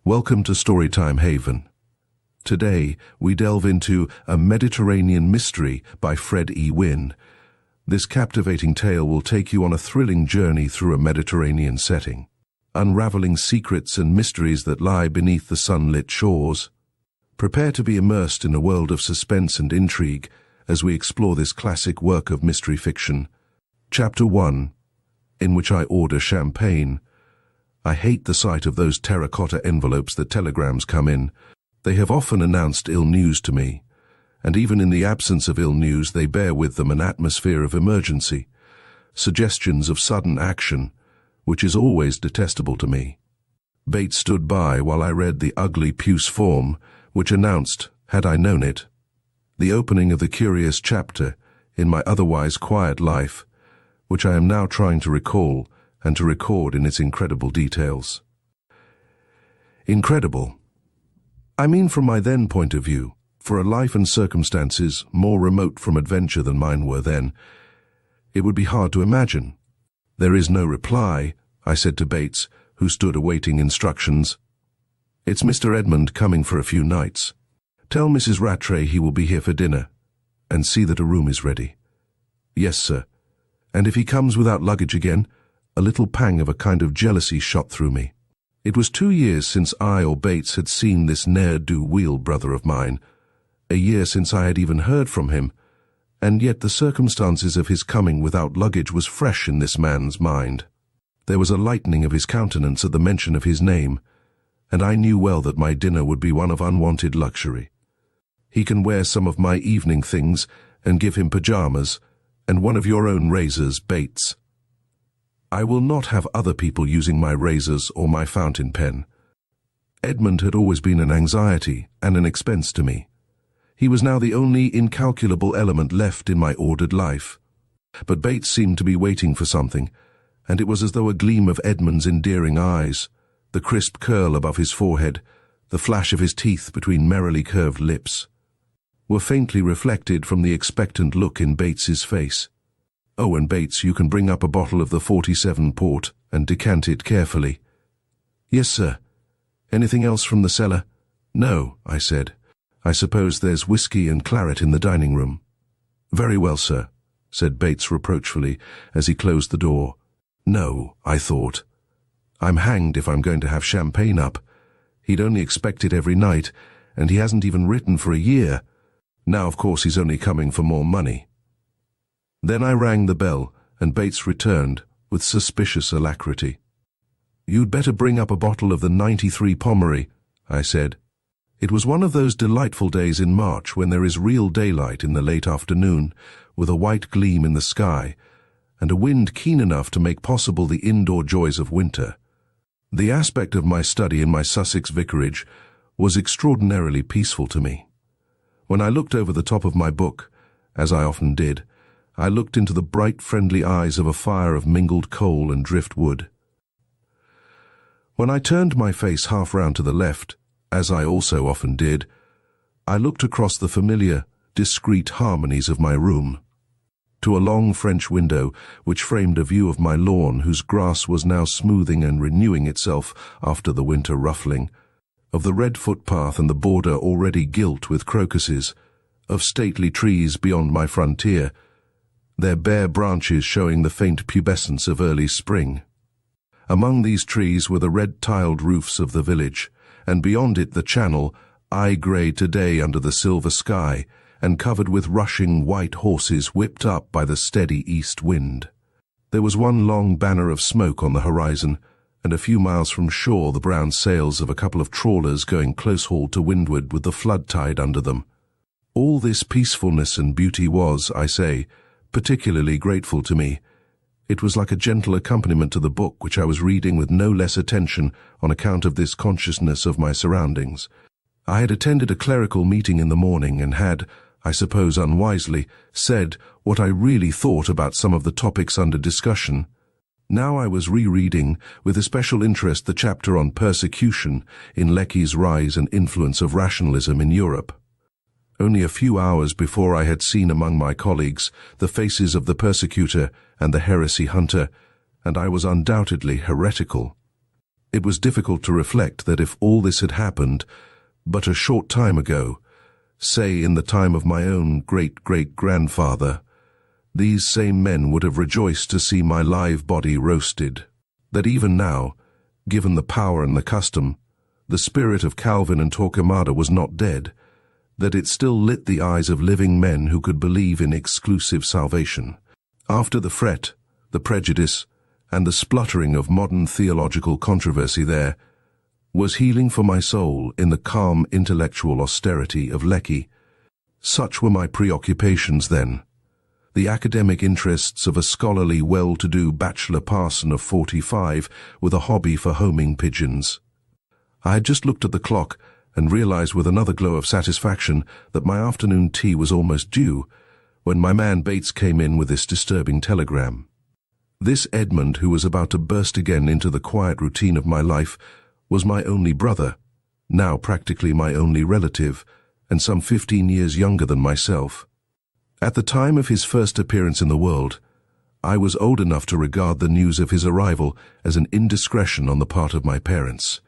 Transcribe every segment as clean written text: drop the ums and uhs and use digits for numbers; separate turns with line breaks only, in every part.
Welcome to Storytime Haven. Today, we delve into A Mediterranean Mystery by Fred E. Wynne. This captivating tale will take you on a thrilling journey through a Mediterranean setting, unraveling secrets and mysteries that lie beneath the sunlit shores. Prepare to be immersed in a world of suspense and intrigue as we explore this classic work of mystery fiction. Chapter 1, in which I order champagne. I hate the sight of those terracotta envelopes that telegrams come in. They have often announced ill news to me, and even in the absence of ill news they bear with them an atmosphere of emergency, suggestions of sudden action, which is always detestable to me. Bates stood by while I read the ugly puce form, which announced, had I known it, the opening of the curious chapter in my otherwise quiet life, which I am now trying to recall and to record in its incredible details. Incredible. I mean from my then point of view, for a life and circumstances more remote from adventure than mine were then, it would be hard to imagine. There is no reply, I said to Bates, who stood awaiting instructions. It's Mr. Edmund coming for a few nights. Tell Mrs. Rattray he will be here for dinner, and see that a room is ready. Yes, sir. And if he comes without luggage again, a little pang of a kind of jealousy shot through me. It was 2 years since I or Bates had seen this ne'er-do-weel brother of mine, a year since I had even heard from him, and yet the circumstances of his coming without luggage was fresh in this man's mind. There was a lightening of his countenance at the mention of his name, and I knew well that my dinner would be one of unwanted luxury. He can wear some of my evening things and give him pajamas, and one of your own razors, Bates. I will not have other people using my razors or my fountain pen. Edmund had always been an anxiety and an expense to me. He was now the only incalculable element left in my ordered life. But Bates seemed to be waiting for something, and it was as though a gleam of Edmund's endearing eyes, the crisp curl above his forehead, the flash of his teeth between merrily curved lips, were faintly reflected from the expectant look in Bates's face. Oh, and Bates, you can bring up a bottle of the 47 port and decant it carefully. Yes, sir. Anything else from the cellar? No, I said. I suppose there's whiskey and claret in the dining room. Very well, sir, said Bates reproachfully as he closed the door. No, I thought. I'm hanged if I'm going to have champagne up. He'd only expect it every night, and he hasn't even written for a year. Now, of course, he's only coming for more money. Then I rang the bell, and Bates returned with suspicious alacrity. You'd better bring up a bottle of the 93 Pommery, I said. It was one of those delightful days in March when there is real daylight in the late afternoon, with a white gleam in the sky, and a wind keen enough to make possible the indoor joys of winter. The aspect of my study in my Sussex vicarage was extraordinarily peaceful to me. When I looked over the top of my book, as I often did, I looked into the bright, friendly eyes of a fire of mingled coal and driftwood. When I turned my face half round to the left, as I also often did, I looked across the familiar, discreet harmonies of my room, to a long French window which framed a view of my lawn whose grass was now smoothing and renewing itself after the winter ruffling, of the red footpath and the border already gilt with crocuses, of stately trees beyond my frontier, their bare branches showing the faint pubescence of early spring. Among these trees were the red-tiled roofs of the village, and beyond it the channel, eye-grey today under the silver sky, and covered with rushing white horses whipped up by the steady east wind. There was one long banner of smoke on the horizon, and a few miles from shore the brown sails of a couple of trawlers going close-hauled to windward with the flood tide under them. All this peacefulness and beauty was, I say, particularly grateful to me. It was like a gentle accompaniment to the book which I was reading with no less attention on account of this consciousness of my surroundings. I had attended a clerical meeting in the morning and had, I suppose unwisely, said what I really thought about some of the topics under discussion. Now I was rereading with especial interest the chapter on persecution in Lecky's Rise and Influence of Rationalism in Europe. Only a few hours before I had seen among my colleagues the faces of the persecutor and the heresy hunter, and I was undoubtedly heretical. It was difficult to reflect that if all this had happened but a short time ago, say in the time of my own great-great-grandfather, these same men would have rejoiced to see my live body roasted. That even now, given the power and the custom, the spirit of Calvin and Torquemada was not dead, that it still lit the eyes of living men who could believe in exclusive salvation. After the fret, the prejudice, and the spluttering of modern theological controversy there, was healing for my soul in the calm intellectual austerity of Lecky. Such were my preoccupations then, the academic interests of a scholarly, well-to-do bachelor parson of 45 with a hobby for homing pigeons. I had just looked at the clock and realized with another glow of satisfaction that my afternoon tea was almost due, when my man Bates came in with this disturbing telegram. This Edmund, who was about to burst again into the quiet routine of my life, was my only brother, now practically my only relative, and some 15 years younger than myself. At the time of his first appearance in the world, I was old enough to regard the news of his arrival as an indiscretion on the part of my parents.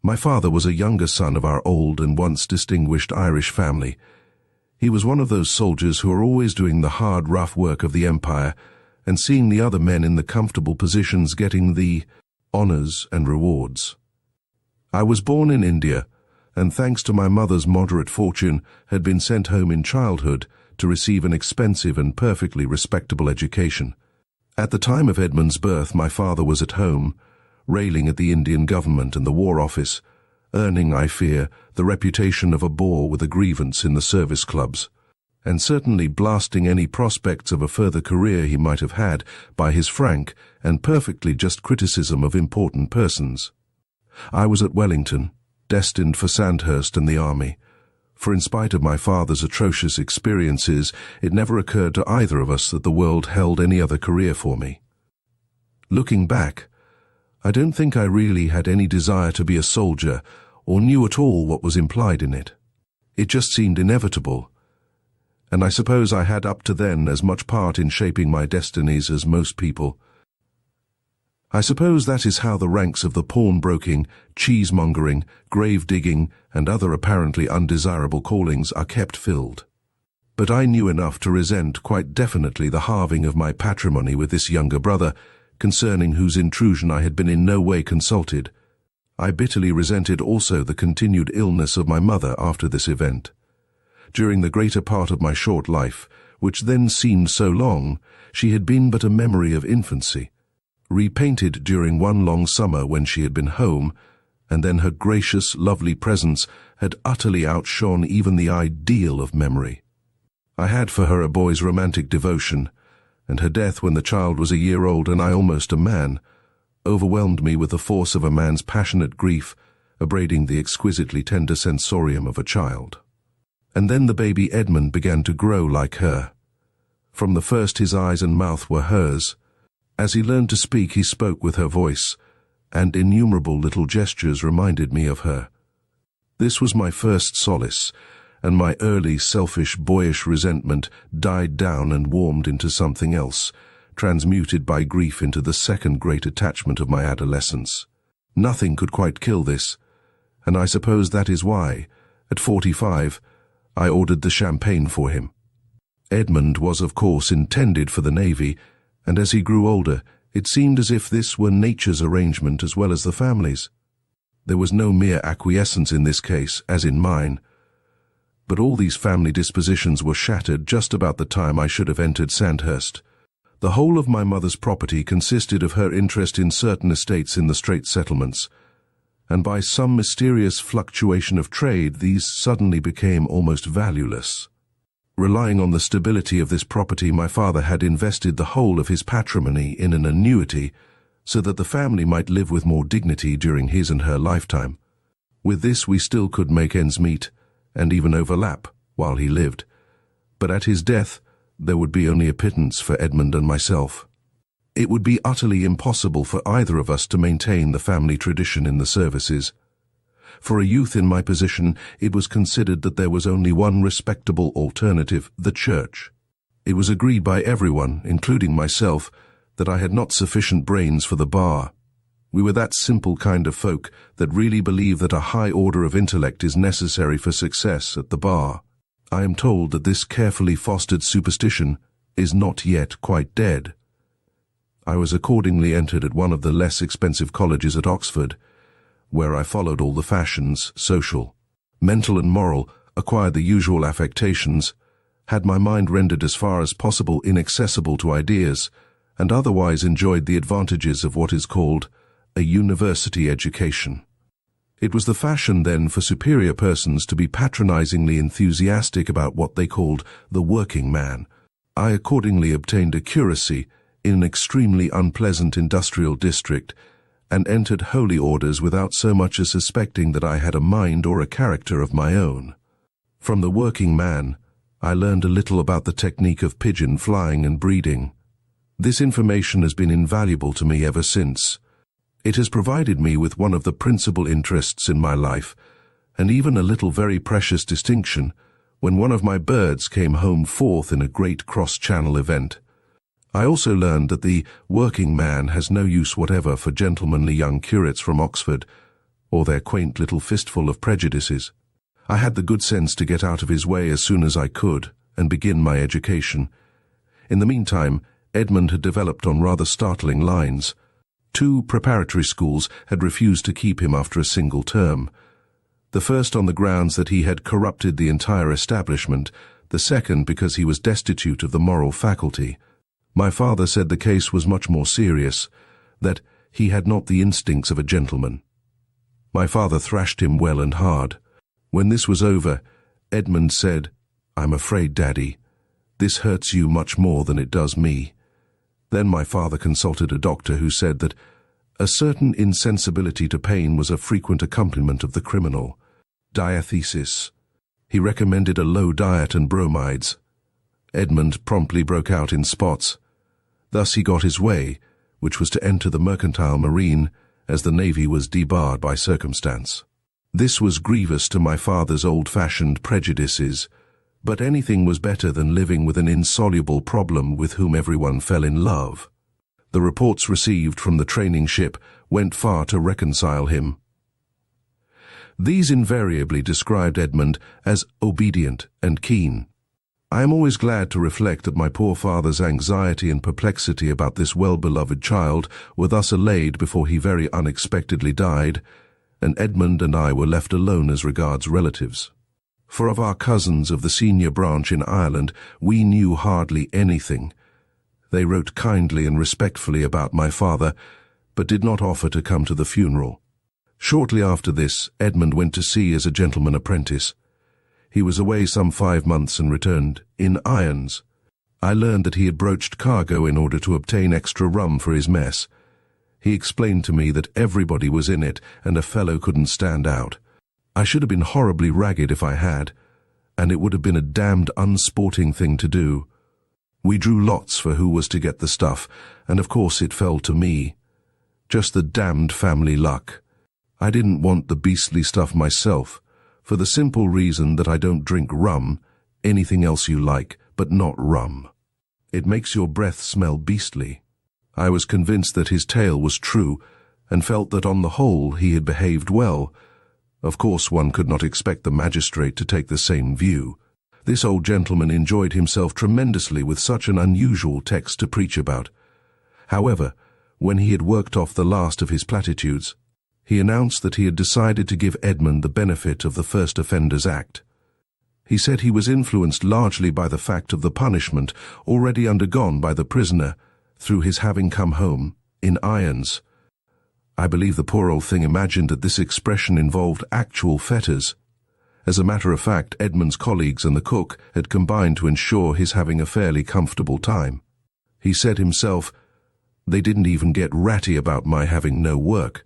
My father was a younger son of our old and once distinguished Irish family. He was one of those soldiers who are always doing the hard, rough work of the empire and seeing the other men in the comfortable positions getting the honors and rewards. I was born in India, and thanks to my mother's moderate fortune, had been sent home in childhood to receive an expensive and perfectly respectable education. At the time of Edmund's birth, my father was at home, railing at the Indian government and the War Office, earning, I fear, the reputation of a bore with a grievance in the service clubs, and certainly blasting any prospects of a further career he might have had by his frank and perfectly just criticism of important persons. I was at Wellington, destined for Sandhurst and the army, for in spite of my father's atrocious experiences, it never occurred to either of us that the world held any other career for me. Looking back, I don't think I really had any desire to be a soldier or knew at all what was implied in it. It just seemed inevitable, and I suppose I had up to then as much part in shaping my destinies as most people. I suppose that is how the ranks of the pawnbroking, cheesemongering, grave-digging, and other apparently undesirable callings are kept filled. But I knew enough to resent quite definitely the halving of my patrimony with this younger brother, concerning whose intrusion I had been in no way consulted. I bitterly resented also the continued illness of my mother after this event. During the greater part of my short life, which then seemed so long, she had been but a memory of infancy, repainted during one long summer when she had been home, and then her gracious, lovely presence had utterly outshone even the ideal of memory. I had for her a boy's romantic devotion, and her death when the child was a year old and I almost a man, overwhelmed me with the force of a man's passionate grief, abrading the exquisitely tender sensorium of a child. And then the baby Edmund began to grow like her. From the first his eyes and mouth were hers. As he learned to speak, he spoke with her voice, and innumerable little gestures reminded me of her. This was my first solace, and my early, selfish, boyish resentment died down and warmed into something else, transmuted by grief into the second great attachment of my adolescence. Nothing could quite kill this, and I suppose that is why, at 45, I ordered the champagne for him. Edmund was, of course, intended for the Navy, and as he grew older, it seemed as if this were nature's arrangement as well as the family's. There was no mere acquiescence in this case, as in mine. But all these family dispositions were shattered just about the time I should have entered Sandhurst. The whole of my mother's property consisted of her interest in certain estates in the Straits settlements, and by some mysterious fluctuation of trade these suddenly became almost valueless. Relying on the stability of this property, my father had invested the whole of his patrimony in an annuity so that the family might live with more dignity during his and her lifetime. With this we still could make ends meet, and even overlap, while he lived. But at his death, there would be only a pittance for Edmund and myself. It would be utterly impossible for either of us to maintain the family tradition in the services. For a youth in my position, it was considered that there was only one respectable alternative, the church. It was agreed by everyone, including myself, that I had not sufficient brains for the bar. We were that simple kind of folk that really believe that a high order of intellect is necessary for success at the bar. I am told that this carefully fostered superstition is not yet quite dead. I was accordingly entered at one of the less expensive colleges at Oxford, where I followed all the fashions, social, mental and moral, acquired the usual affectations, had my mind rendered as far as possible inaccessible to ideas, and otherwise enjoyed the advantages of what is called a university education. It was the fashion then for superior persons to be patronizingly enthusiastic about what they called the working man. I accordingly obtained a curacy in an extremely unpleasant industrial district and entered holy orders without so much as suspecting that I had a mind or a character of my own. From the working man, I learned a little about the technique of pigeon flying and breeding. This information has been invaluable to me ever since. It has provided me with one of the principal interests in my life, and even a little very precious distinction when one of my birds came home fourth in a great cross-channel event. I also learned that the working man has no use whatever for gentlemanly young curates from Oxford, or their quaint little fistful of prejudices. I had the good sense to get out of his way as soon as I could, and begin my education. In the meantime, Edmund had developed on rather startling lines. 2 preparatory schools had refused to keep him after a single term. The first on the grounds that he had corrupted the entire establishment, the second because he was destitute of the moral faculty. My father said the case was much more serious, that he had not the instincts of a gentleman. My father thrashed him well and hard. When this was over, Edmund said, "I'm afraid, Daddy, this hurts you much more than it does me." Then my father consulted a doctor who said that a certain insensibility to pain was a frequent accompaniment of the criminal. Diathesis. He recommended a low diet and bromides. Edmund promptly broke out in spots. Thus he got his way, which was to enter the mercantile marine, as the navy was debarred by circumstance. This was grievous to my father's old-fashioned prejudices, but anything was better than living with an insoluble problem with whom everyone fell in love. The reports received from the training ship went far to reconcile him. These invariably described Edmund as obedient and keen. I am always glad to reflect that my poor father's anxiety and perplexity about this well-beloved child were thus allayed before he very unexpectedly died, and Edmund and I were left alone as regards relatives. For of our cousins of the senior branch in Ireland, we knew hardly anything. They wrote kindly and respectfully about my father, but did not offer to come to the funeral. Shortly after this, Edmund went to sea as a gentleman apprentice. He was away some 5 months and returned in irons. I learned that he had broached cargo in order to obtain extra rum for his mess. He explained to me that everybody was in it and a fellow couldn't stand out. I should have been horribly ragged if I had, and it would have been a damned unsporting thing to do. We drew lots for who was to get the stuff, and of course it fell to me. Just the damned family luck. I didn't want the beastly stuff myself, for the simple reason that I don't drink rum, anything else you like, but not rum. It makes your breath smell beastly. I was convinced that his tale was true, and felt that on the whole he had behaved well. Of course one could not expect the magistrate to take the same view. This old gentleman enjoyed himself tremendously with such an unusual text to preach about. However, when he had worked off the last of his platitudes, he announced that he had decided to give Edmund the benefit of the First Offenders Act. He said he was influenced largely by the fact of the punishment already undergone by the prisoner through his having come home in irons. I believe the poor old thing imagined that this expression involved actual fetters. As a matter of fact, Edmund's colleagues and the cook had combined to ensure his having a fairly comfortable time. He said himself, "They didn't even get ratty about my having no work."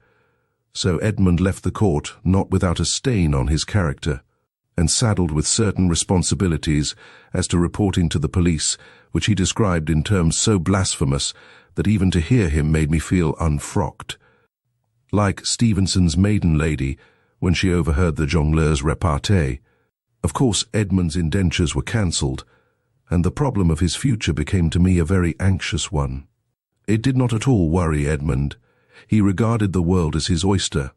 So Edmund left the court not without a stain on his character, and saddled with certain responsibilities as to reporting to the police, which he described in terms so blasphemous that even to hear him made me feel unfrocked. Like Stevenson's maiden lady, when she overheard the jongleur's repartee. Of course, Edmund's indentures were cancelled, and the problem of his future became to me a very anxious one. It did not at all worry Edmund. He regarded the world as his oyster.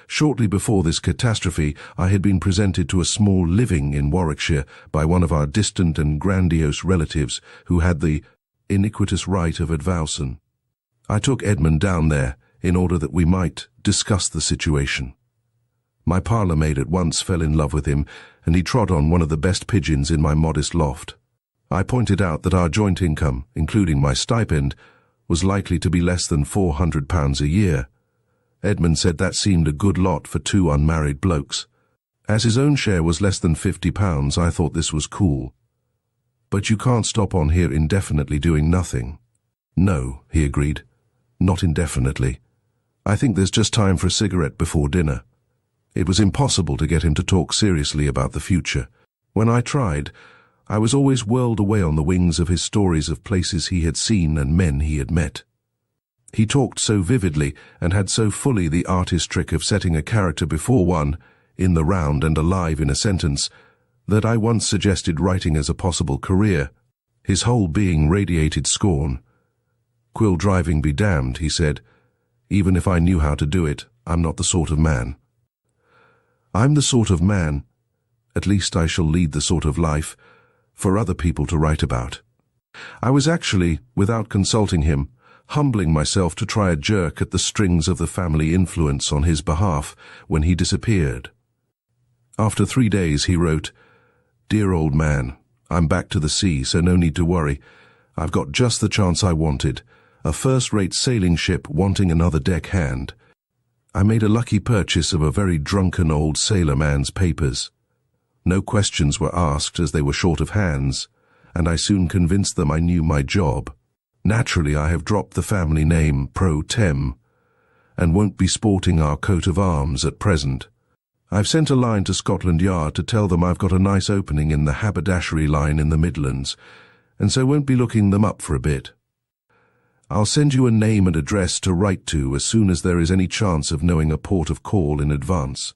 Shortly before this catastrophe, I had been presented to a small living in Warwickshire by one of our distant and grandiose relatives who had the iniquitous right of advowson. I took Edmund down there in order that we might discuss the situation. My parlour-maid at once fell in love with him, and he trod on one of the best pigeons in my modest loft. I pointed out that our joint income, including my stipend, was likely to be less than £400 a year. Edmund said that seemed a good lot for two unmarried blokes. As his own share was less than £50, I thought this was cool. But you can't stop on here indefinitely doing nothing. No, he agreed. Not indefinitely. I think there's just time for a cigarette before dinner. It was impossible to get him to talk seriously about the future. When I tried, I was always whirled away on the wings of his stories of places he had seen and men he had met. He talked so vividly and had so fully the artist trick of setting a character before one, in the round and alive in a sentence, that I once suggested writing as a possible career. His whole being radiated scorn. "Quill driving be damned," he said. "Even if I knew how to do it, I'm not the sort of man." I'm the sort of man, at least I shall lead the sort of life, for other people to write about. I was actually, without consulting him, humbling myself to try a jerk at the strings of the family influence on his behalf when he disappeared. After 3 days he wrote, "Dear old man, I'm back to the sea, so no need to worry. I've got just the chance I wanted, a first-rate sailing ship wanting another deck-hand. I made a lucky purchase of a very drunken old sailor man's papers. No questions were asked as they were short of hands, and I soon convinced them I knew my job. Naturally, I have dropped the family name pro tem, and won't be sporting our coat of arms at present. I've sent a line to Scotland Yard to tell them I've got a nice opening in the haberdashery line in the Midlands, and so won't be looking them up for a bit. I'll send you a name and address to write to as soon as there is any chance of knowing a port of call in advance.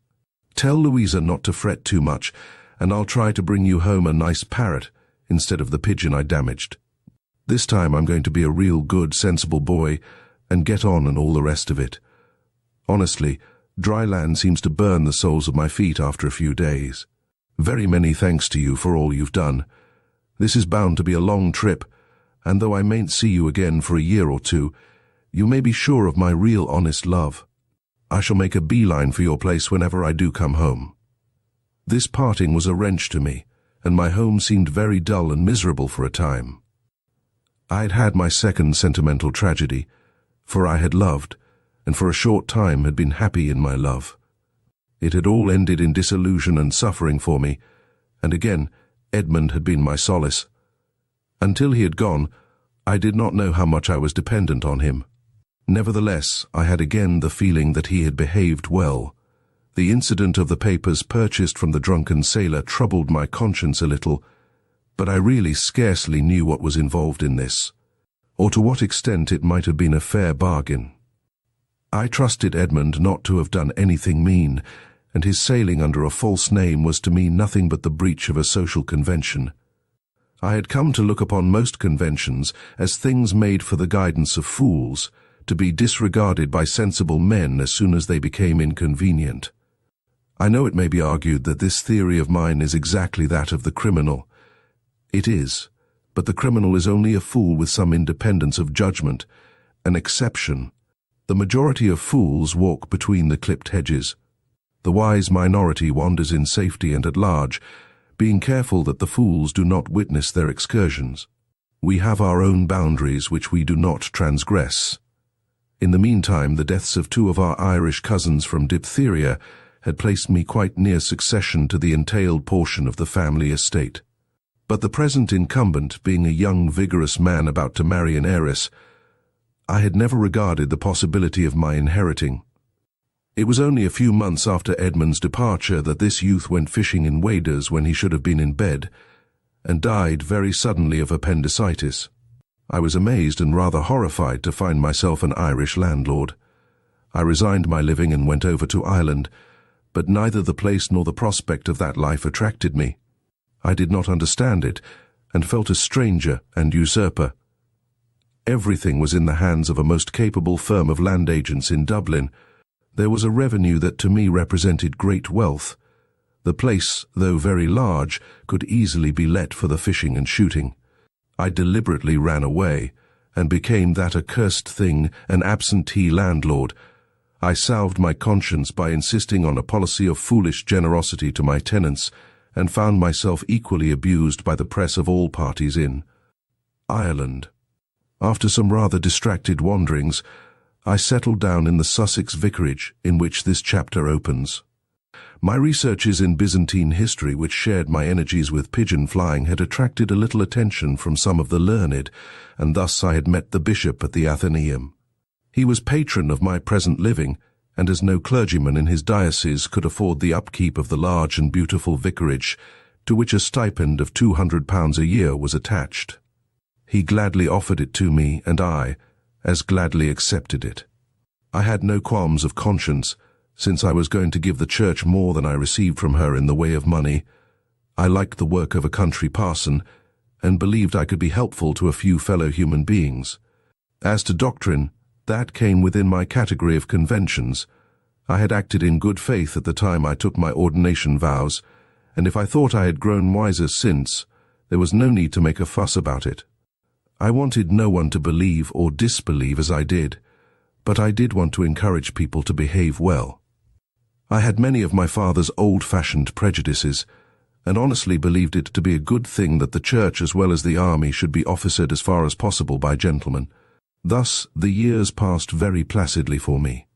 Tell Louisa not to fret too much, and I'll try to bring you home a nice parrot instead of the pigeon I damaged. This time I'm going to be a real good, sensible boy and get on and all the rest of it. Honestly, dry land seems to burn the soles of my feet after a few days. Very many thanks to you for all you've done. This is bound to be a long trip, and though I mayn't see you again for a year or two, you may be sure of my real honest love. I shall make a beeline for your place whenever I do come home." This parting was a wrench to me, and my home seemed very dull and miserable for a time. I had had my second sentimental tragedy, for I had loved, and for a short time had been happy in my love. It had all ended in disillusion and suffering for me, and again Edmund had been my solace. Until he had gone, I did not know how much I was dependent on him. Nevertheless, I had again the feeling that he had behaved well. The incident of the papers purchased from the drunken sailor troubled my conscience a little, but I really scarcely knew what was involved in this, or to what extent it might have been a fair bargain. I trusted Edmund not to have done anything mean, and his sailing under a false name was to me nothing but the breach of a social convention. I had come to look upon most conventions as things made for the guidance of fools, to be disregarded by sensible men as soon as they became inconvenient. I know it may be argued that this theory of mine is exactly that of the criminal. It is, but the criminal is only a fool with some independence of judgment, an exception. The majority of fools walk between the clipped hedges. The wise minority wanders in safety and at large, being careful that the fools do not witness their excursions. We have our own boundaries which we do not transgress. In the meantime, the deaths of 2 of our Irish cousins from diphtheria had placed me quite near succession to the entailed portion of the family estate. But the present incumbent, being a young, vigorous man about to marry an heiress, I had never regarded the possibility of my inheriting. It was only a few months after Edmund's departure that this youth went fishing in waders when he should have been in bed, and died very suddenly of appendicitis. I was amazed and rather horrified to find myself an Irish landlord. I resigned my living and went over to Ireland, but neither the place nor the prospect of that life attracted me. I did not understand it, and felt a stranger and usurper. Everything was in the hands of a most capable firm of land agents in Dublin. There was a revenue that to me represented great wealth. The place, though very large, could easily be let for the fishing and shooting. I deliberately ran away, and became that accursed thing, an absentee landlord. I salved my conscience by insisting on a policy of foolish generosity to my tenants, and found myself equally abused by the press of all parties in Ireland. After some rather distracted wanderings, I settled down in the Sussex vicarage in which this chapter opens. My researches in Byzantine history, which shared my energies with pigeon flying, had attracted a little attention from some of the learned, and thus I had met the bishop at the Athenaeum. He was patron of my present living, and as no clergyman in his diocese could afford the upkeep of the large and beautiful vicarage, to which a stipend of £200 a year was attached, he gladly offered it to me, and I, as gladly accepted it. I had no qualms of conscience, since I was going to give the church more than I received from her in the way of money. I liked the work of a country parson, and believed I could be helpful to a few fellow human beings. As to doctrine, that came within my category of conventions. I had acted in good faith at the time I took my ordination vows, and if I thought I had grown wiser since, there was no need to make a fuss about it. I wanted no one to believe or disbelieve as I did, but I did want to encourage people to behave well. I had many of my father's old-fashioned prejudices, and honestly believed it to be a good thing that the church as well as the army should be officered as far as possible by gentlemen. Thus the years passed very placidly for me.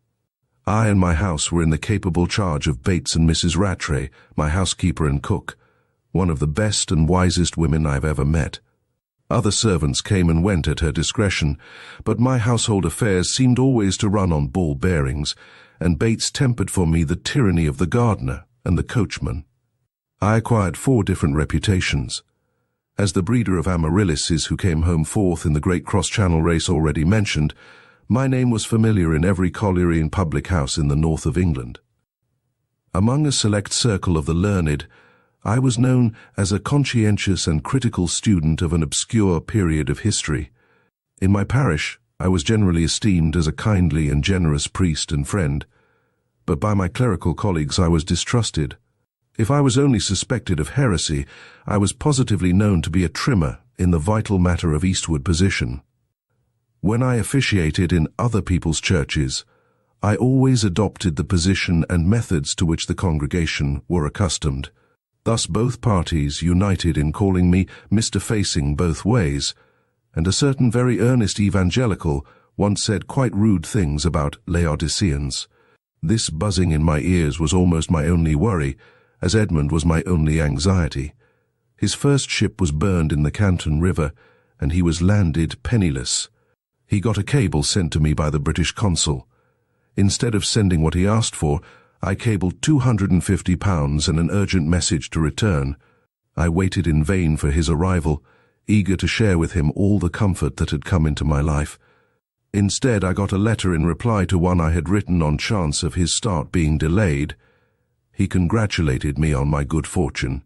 I and my house were in the capable charge of Bates and Mrs. Rattray, my housekeeper and cook, one of the best and wisest women I've ever met. Other servants came and went at her discretion, but my household affairs seemed always to run on ball bearings, and Bates tempered for me the tyranny of the gardener and the coachman. I acquired 4 different reputations. As the breeder of amaryllises who came home fourth in the great cross-channel race already mentioned, my name was familiar in every colliery and public house in the north of England. Among a select circle of the learned, I was known as a conscientious and critical student of an obscure period of history. In my parish, I was generally esteemed as a kindly and generous priest and friend, but by my clerical colleagues I was distrusted. If I was only suspected of heresy, I was positively known to be a trimmer in the vital matter of eastward position. When I officiated in other people's churches, I always adopted the position and methods to which the congregation were accustomed. Thus both parties united in calling me Mr. Facing Both Ways, and a certain very earnest evangelical once said quite rude things about Laodiceans. This buzzing in my ears was almost my only worry, as Edmund was my only anxiety. His first ship was burned in the Canton River, and he was landed penniless. He got a cable sent to me by the British consul. Instead of sending what he asked for, I cabled £250 and an urgent message to return. I waited in vain for his arrival, eager to share with him all the comfort that had come into my life. Instead, I got a letter in reply to one I had written on chance of his start being delayed. He congratulated me on my good fortune,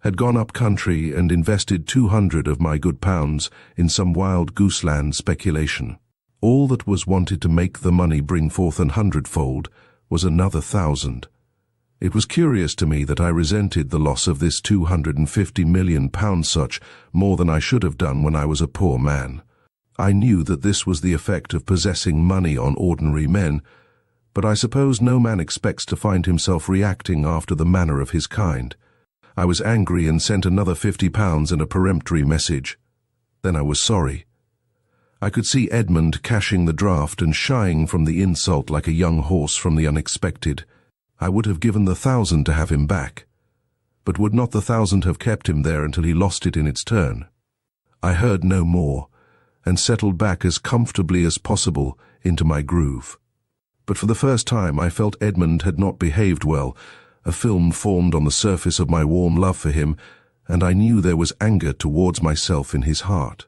had gone up country and invested 200 of my good pounds in some wild gooseland speculation. All that was wanted to make the money bring forth 100-fold was another 1,000. It was curious to me that I resented the loss of this £250 million such more than I should have done when I was a poor man. I knew that this was the effect of possessing money on ordinary men, but I suppose no man expects to find himself reacting after the manner of his kind. I was angry and sent another £50 and a peremptory message. Then I was sorry. I could see Edmund cashing the draft and shying from the insult like a young horse from the unexpected. I would have given the 1,000 to have him back. But would not the 1,000 have kept him there until he lost it in its turn? I heard no more, and settled back as comfortably as possible into my groove. But for the first time I felt Edmund had not behaved well. A film formed on the surface of my warm love for him, and I knew there was anger towards myself in his heart.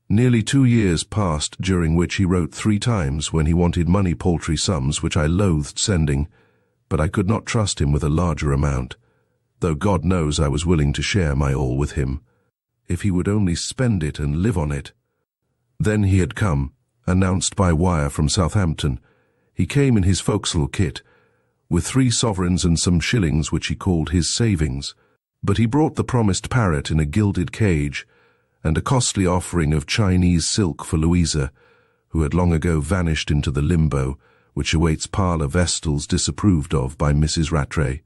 Nearly 2 years passed, during which he wrote 3 times when he wanted money paltry sums which I loathed sending, but I could not trust him with a larger amount, though God knows I was willing to share my all with him, if he would only spend it and live on it. Then he had come, announced by wire from Southampton. He came in his forecastle kit, with 3 sovereigns and some shillings which he called his savings. But he brought the promised parrot in a gilded cage, and a costly offering of Chinese silk for Louisa, who had long ago vanished into the limbo which awaits parlour vestals disapproved of by Mrs. Rattray.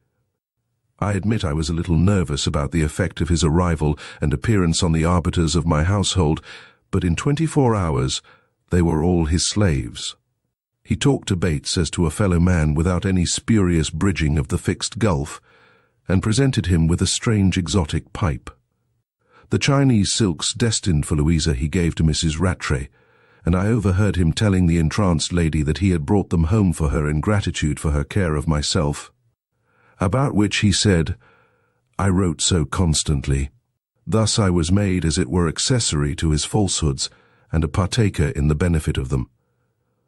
I admit I was a little nervous about the effect of his arrival and appearance on the arbiters of my household, but in 24 hours they were all his slaves. He talked to Bates as to a fellow man without any spurious bridging of the fixed gulf, and presented him with a strange exotic pipe. The Chinese silks destined for Louisa he gave to Mrs. Rattray, and I overheard him telling the entranced lady that he had brought them home for her in gratitude for her care of myself. About which he said, "I wrote so constantly." Thus I was made, as it were, accessory to his falsehoods, and a partaker in the benefit of them.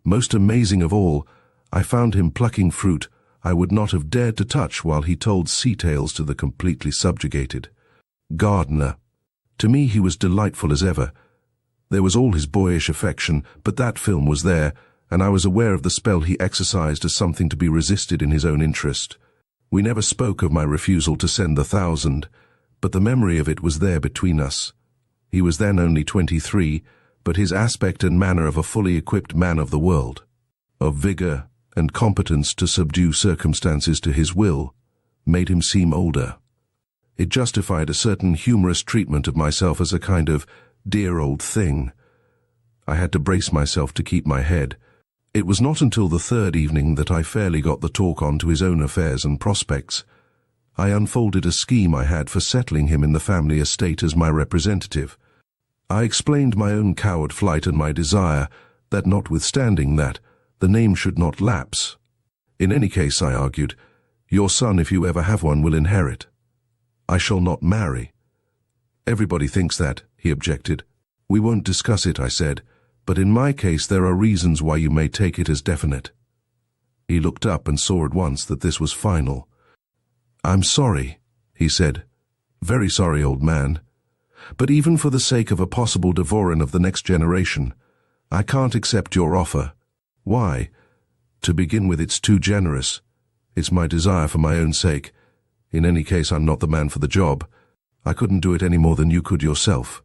Most amazing of all, I found him plucking fruit I would not have dared to touch while he told sea tales to the completely subjugated. Gardener. To me he was delightful as ever. There was all his boyish affection, but that film was there, and I was aware of the spell he exercised as something to be resisted in his own interest. We never spoke of my refusal to send the 1,000, but the memory of it was there between us. He was then only 23, but his aspect and manner of a fully equipped man of the world, of vigour and competence to subdue circumstances to his will, made him seem older. It justified a certain humorous treatment of myself as a kind of dear old thing. I had to brace myself to keep my head. It was not until the 3rd evening that I fairly got the talk on to his own affairs and prospects. I unfolded a scheme I had for settling him in the family estate as my representative. I explained my own coward flight and my desire that, notwithstanding that, the name should not lapse. In any case, I argued, your son, if you ever have one, will inherit. I shall not marry. Everybody thinks that, he objected. We won't discuss it, I said, but in my case there are reasons why you may take it as definite. He looked up and saw at once that this was final. I'm sorry, he said. Very sorry, old man. But even for the sake of a possible Devoran of the next generation, I can't accept your offer. Why? To begin with, it's too generous. It's my desire for my own sake. In any case, I'm not the man for the job. I couldn't do it any more than you could yourself.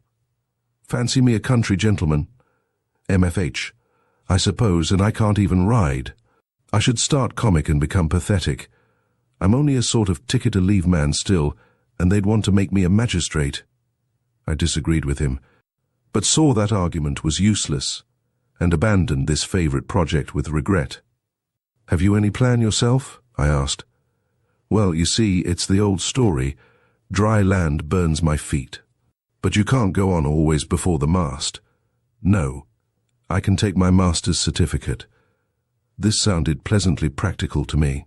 Fancy me a country gentleman. MFH, I suppose, and I can't even ride. I should start comic and become pathetic. I'm only a sort of ticket-to-leave man still, and they'd want to make me a magistrate. I disagreed with him, but saw that argument was useless, and abandoned this favourite project with regret. Have you any plan yourself? I asked. Well, you see, it's the old story. Dry land burns my feet. But you can't go on always before the mast. No. I can take my master's certificate. This sounded pleasantly practical to me,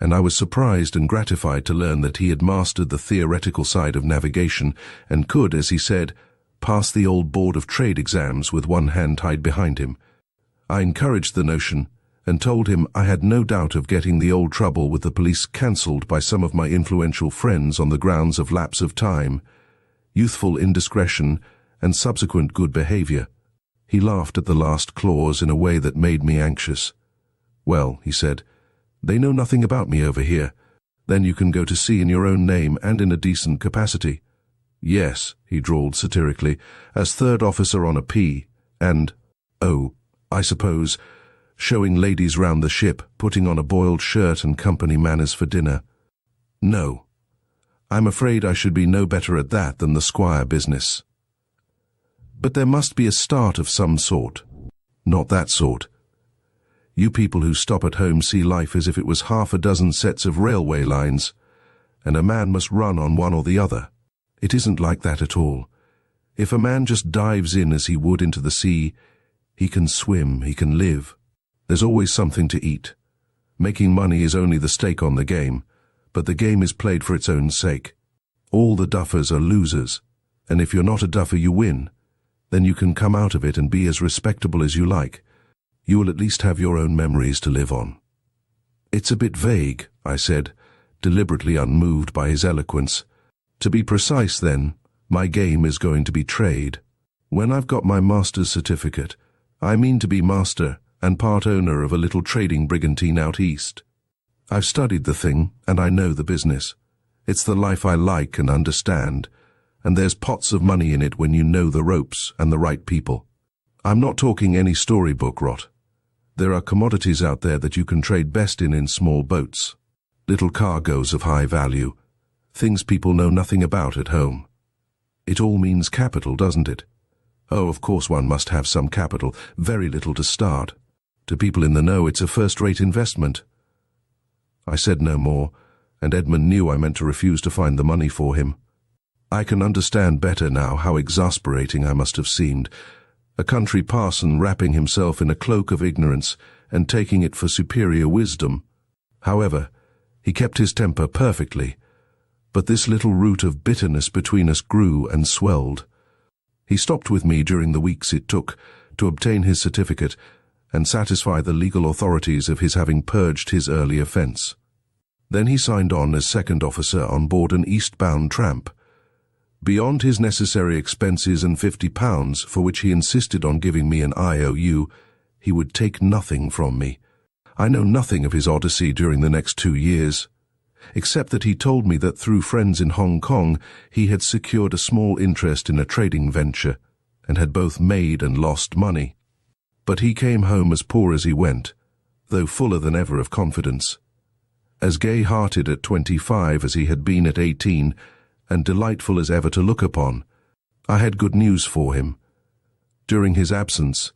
and I was surprised and gratified to learn that he had mastered the theoretical side of navigation and could, as he said, pass the old Board of Trade exams with one hand tied behind him. I encouraged the notion and told him I had no doubt of getting the old trouble with the police cancelled by some of my influential friends on the grounds of lapse of time, youthful indiscretion, and subsequent good behaviour. He laughed at the last clause in a way that made me anxious. Well, he said, they know nothing about me over here. Then you can go to sea in your own name and in a decent capacity. Yes, he drawled satirically, as third officer on a P, and, oh, I suppose, showing ladies round the ship, putting on a boiled shirt and company manners for dinner. No, I'm afraid I should be no better at that than the squire business. But there must be a start of some sort. Not that sort. You people who stop at home see life as if it was 6 sets of railway lines, and a man must run on one or the other. It isn't like that at all. If a man just dives in as he would into the sea, he can swim, he can live. There's always something to eat. Making money is only the stake on the game, but the game is played for its own sake. All the duffers are losers, and if you're not a duffer you win. Then you can come out of it and be as respectable as you like. You will at least have your own memories to live on. It's a bit vague, I said, deliberately unmoved by his eloquence. To be precise, then, my game is going to be trade. When I've got my master's certificate, I mean to be master and part owner of a little trading brigantine out east. I've studied the thing, and I know the business. It's the life I like and understand, and there's pots of money in it when you know the ropes and the right people. I'm not talking any storybook rot. There are commodities out there that you can trade best in small boats. Little cargoes of high value. Things people know nothing about at home. It all means capital, doesn't it? Oh, of course one must have some capital, very little to start. To people in the know, it's a first-rate investment. I said no more, and Edmund knew I meant to refuse to find the money for him. I can understand better now how exasperating I must have seemed. A country parson wrapping himself in a cloak of ignorance and taking it for superior wisdom. However, he kept his temper perfectly, but this little root of bitterness between us grew and swelled. He stopped with me during the weeks it took to obtain his certificate and satisfy the legal authorities of his having purged his early offence. Then he signed on as second officer on board an eastbound tramp. Beyond his necessary expenses and £50, for which he insisted on giving me an IOU, he would take nothing from me. I know nothing of his odyssey during the next 2 years, except that he told me that through friends in Hong Kong he had secured a small interest in a trading venture, and had both made and lost money. But he came home as poor as he went, though fuller than ever of confidence. As gay-hearted at 25 as he had been at 18, and delightful as ever to look upon. I had good news for him. During his absence,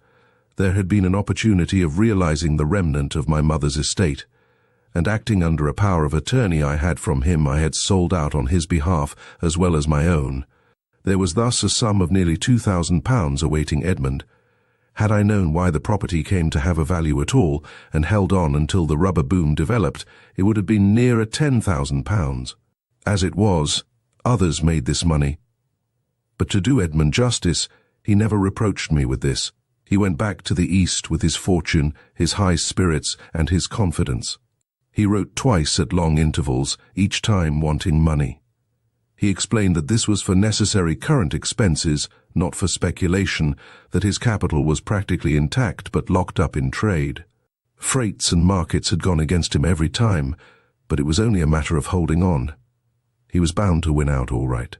there had been an opportunity of realizing the remnant of my mother's estate, and acting under a power of attorney I had from him I had sold out on his behalf as well as my own. There was thus a sum of nearly £2,000 awaiting Edmund. Had I known why the property came to have a value at all, and held on until the rubber boom developed, it would have been nearer £10,000. As it was, others made this money. But to do Edmund justice, he never reproached me with this. He went back to the East with his fortune, his high spirits, and his confidence. He wrote twice at long intervals, each time wanting money. He explained that this was for necessary current expenses, not for speculation, that his capital was practically intact but locked up in trade. Freights and markets had gone against him every time, but it was only a matter of holding on. He was bound to win out all right.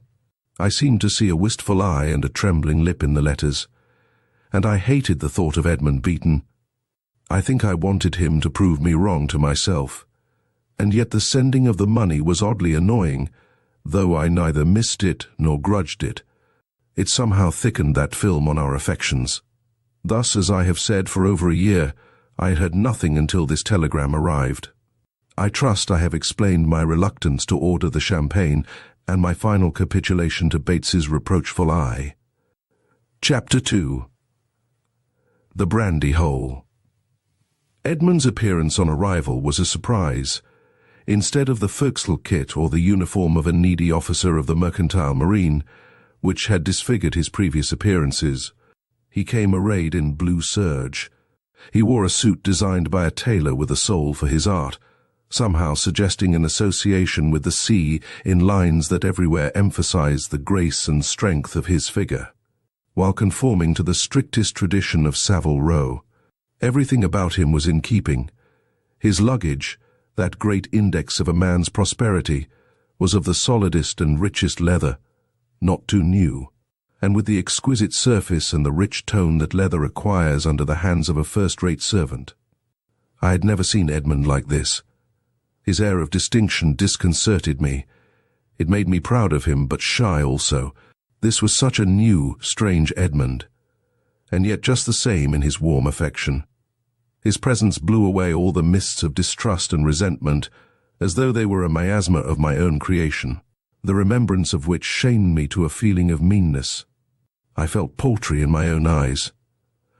I seemed to see a wistful eye and a trembling lip in the letters, and I hated the thought of Edmund beaten. I think I wanted him to prove me wrong to myself, and yet the sending of the money was oddly annoying, though I neither missed it nor grudged it. It somehow thickened that film on our affections. Thus, as I have said, for over a year, I had heard nothing until this telegram arrived. I trust I have explained my reluctance to order the champagne and my final capitulation to Bates's reproachful eye. Chapter 2. The Brandy Hole. Edmund's appearance on arrival was a surprise. Instead of the forecastle kit or the uniform of a needy officer of the mercantile marine, which had disfigured his previous appearances, he came arrayed in blue serge. He wore a suit designed by a tailor with a soul for his art, somehow suggesting an association with the sea in lines that everywhere emphasized the grace and strength of his figure, while conforming to the strictest tradition of Savile Row. Everything about him was in keeping. His luggage, that great index of a man's prosperity, was of the solidest and richest leather, not too new, and with the exquisite surface and the rich tone that leather acquires under the hands of a first-rate servant. I had never seen Edmund like this. His air of distinction disconcerted me. It made me proud of him, but shy also. This was such a new, strange Edmund, and yet just the same in his warm affection. His presence blew away all the mists of distrust and resentment, as though they were a miasma of my own creation, the remembrance of which shamed me to a feeling of meanness. I felt paltry in my own eyes.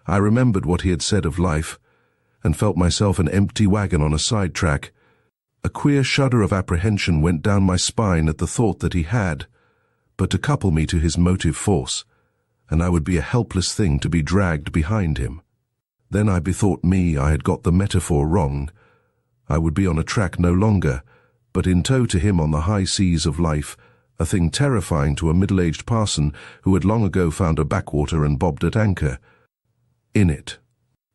I remembered what he had said of life, and felt myself an empty wagon on a sidetrack. A queer shudder of apprehension went down my spine at the thought that he had but to couple me to his motive force, and I would be a helpless thing to be dragged behind him. Then I bethought me I had got the metaphor wrong. I would be on a track no longer, but in tow to him on the high seas of life, a thing terrifying to a middle-aged parson who had long ago found a backwater and bobbed at anchor. In it.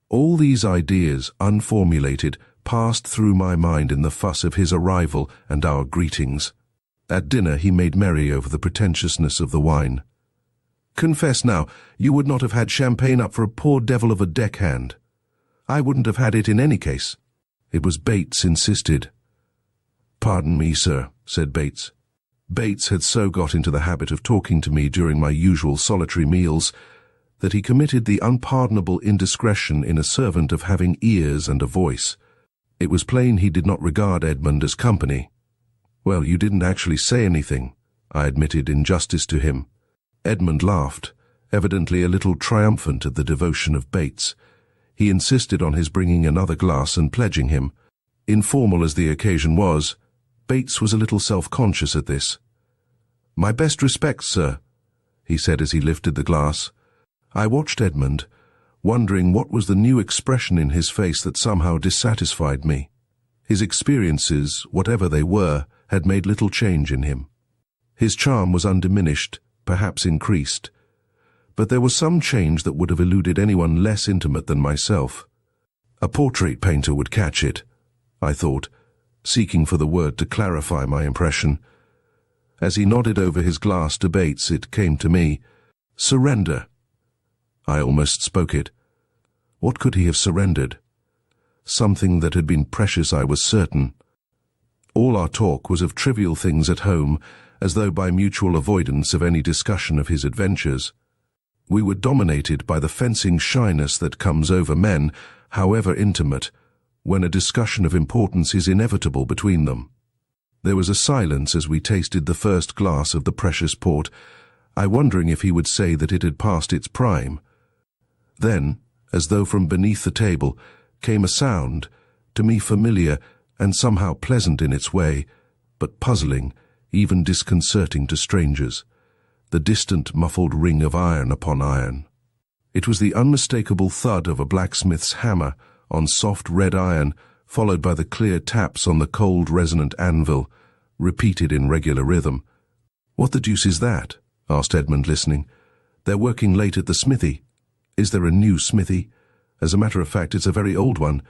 All these ideas, unformulated, passed through my mind in the fuss of his arrival and our greetings. At dinner he made merry over the pretentiousness of the wine. "Confess now, you would not have had champagne up for a poor devil of a deckhand." "I wouldn't have had it in any case." It was Bates insisted. "Pardon me, sir," said Bates. Bates had so got into the habit of talking to me during my usual solitary meals that he committed the unpardonable indiscretion in a servant of having ears and a voice. It was plain he did not regard Edmund as company. "Well, you didn't actually say anything," I admitted in justice to him. Edmund laughed, evidently a little triumphant at the devotion of Bates. He insisted on his bringing another glass and pledging him. Informal as the occasion was, Bates was a little self-conscious at this. "My best respects, sir," he said as he lifted the glass. I watched Edmund, wondering what was the new expression in his face that somehow dissatisfied me. His experiences, whatever they were, had made little change in him. His charm was undiminished, perhaps increased, but there was some change that would have eluded anyone less intimate than myself. A portrait painter would catch it, I thought, seeking for the word to clarify my impression. As he nodded over his glass to Bates, it came to me. Surrender. I almost spoke it. What could he have surrendered? Something that had been precious, I was certain. All our talk was of trivial things at home, as though by mutual avoidance of any discussion of his adventures. We were dominated by the fencing shyness that comes over men, however intimate, when a discussion of importance is inevitable between them. There was a silence as we tasted the first glass of the precious port, I wondering if he would say that it had passed its prime. Then, as though from beneath the table, came a sound, to me familiar and somehow pleasant in its way, but puzzling, even disconcerting to strangers, the distant muffled ring of iron upon iron. It was the unmistakable thud of a blacksmith's hammer on soft red iron, followed by the clear taps on the cold resonant anvil, repeated in regular rhythm. "What the deuce is that?" asked Edmund, listening. "They're working late at the smithy. Is there a new smithy? As a matter of fact, it's a very old one,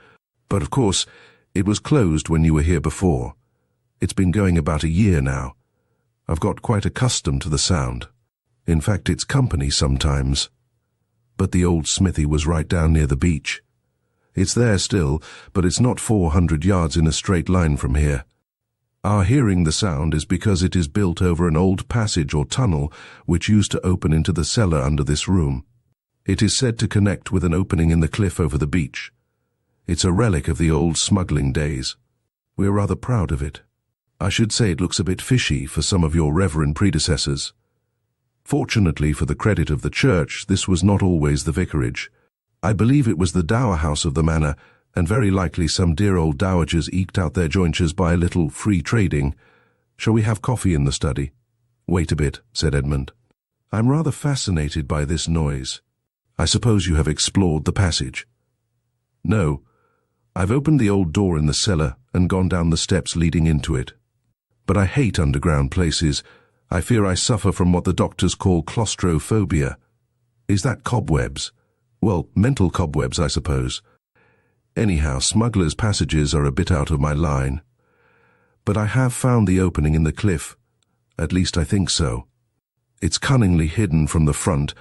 but of course, it was closed when you were here before. It's been going about a year now. I've got quite accustomed to the sound. In fact, it's company sometimes. But the old smithy was right down near the beach. It's there still, but it's not 400 yards in a straight line from here. Our hearing the sound is because it is built over an old passage or tunnel which used to open into the cellar under this room. It is said to connect with an opening in the cliff over the beach. It's a relic of the old smuggling days. We're rather proud of it. I should say it looks a bit fishy for some of your reverend predecessors. Fortunately for the credit of the church, this was not always the vicarage. I believe it was the dower house of the manor, and very likely some dear old dowagers eked out their jointures by a little free trading. Shall we have coffee in the study? Wait a bit, said Edmund. I'm rather fascinated by this noise. I suppose you have explored the passage. No. I've opened the old door in the cellar and gone down the steps leading into it. But I hate underground places. I fear I suffer from what the doctors call claustrophobia. Is that cobwebs? Well, mental cobwebs, I suppose. Anyhow, smugglers' passages are a bit out of my line. But I have found the opening in the cliff. At least I think so. It's cunningly hidden from the front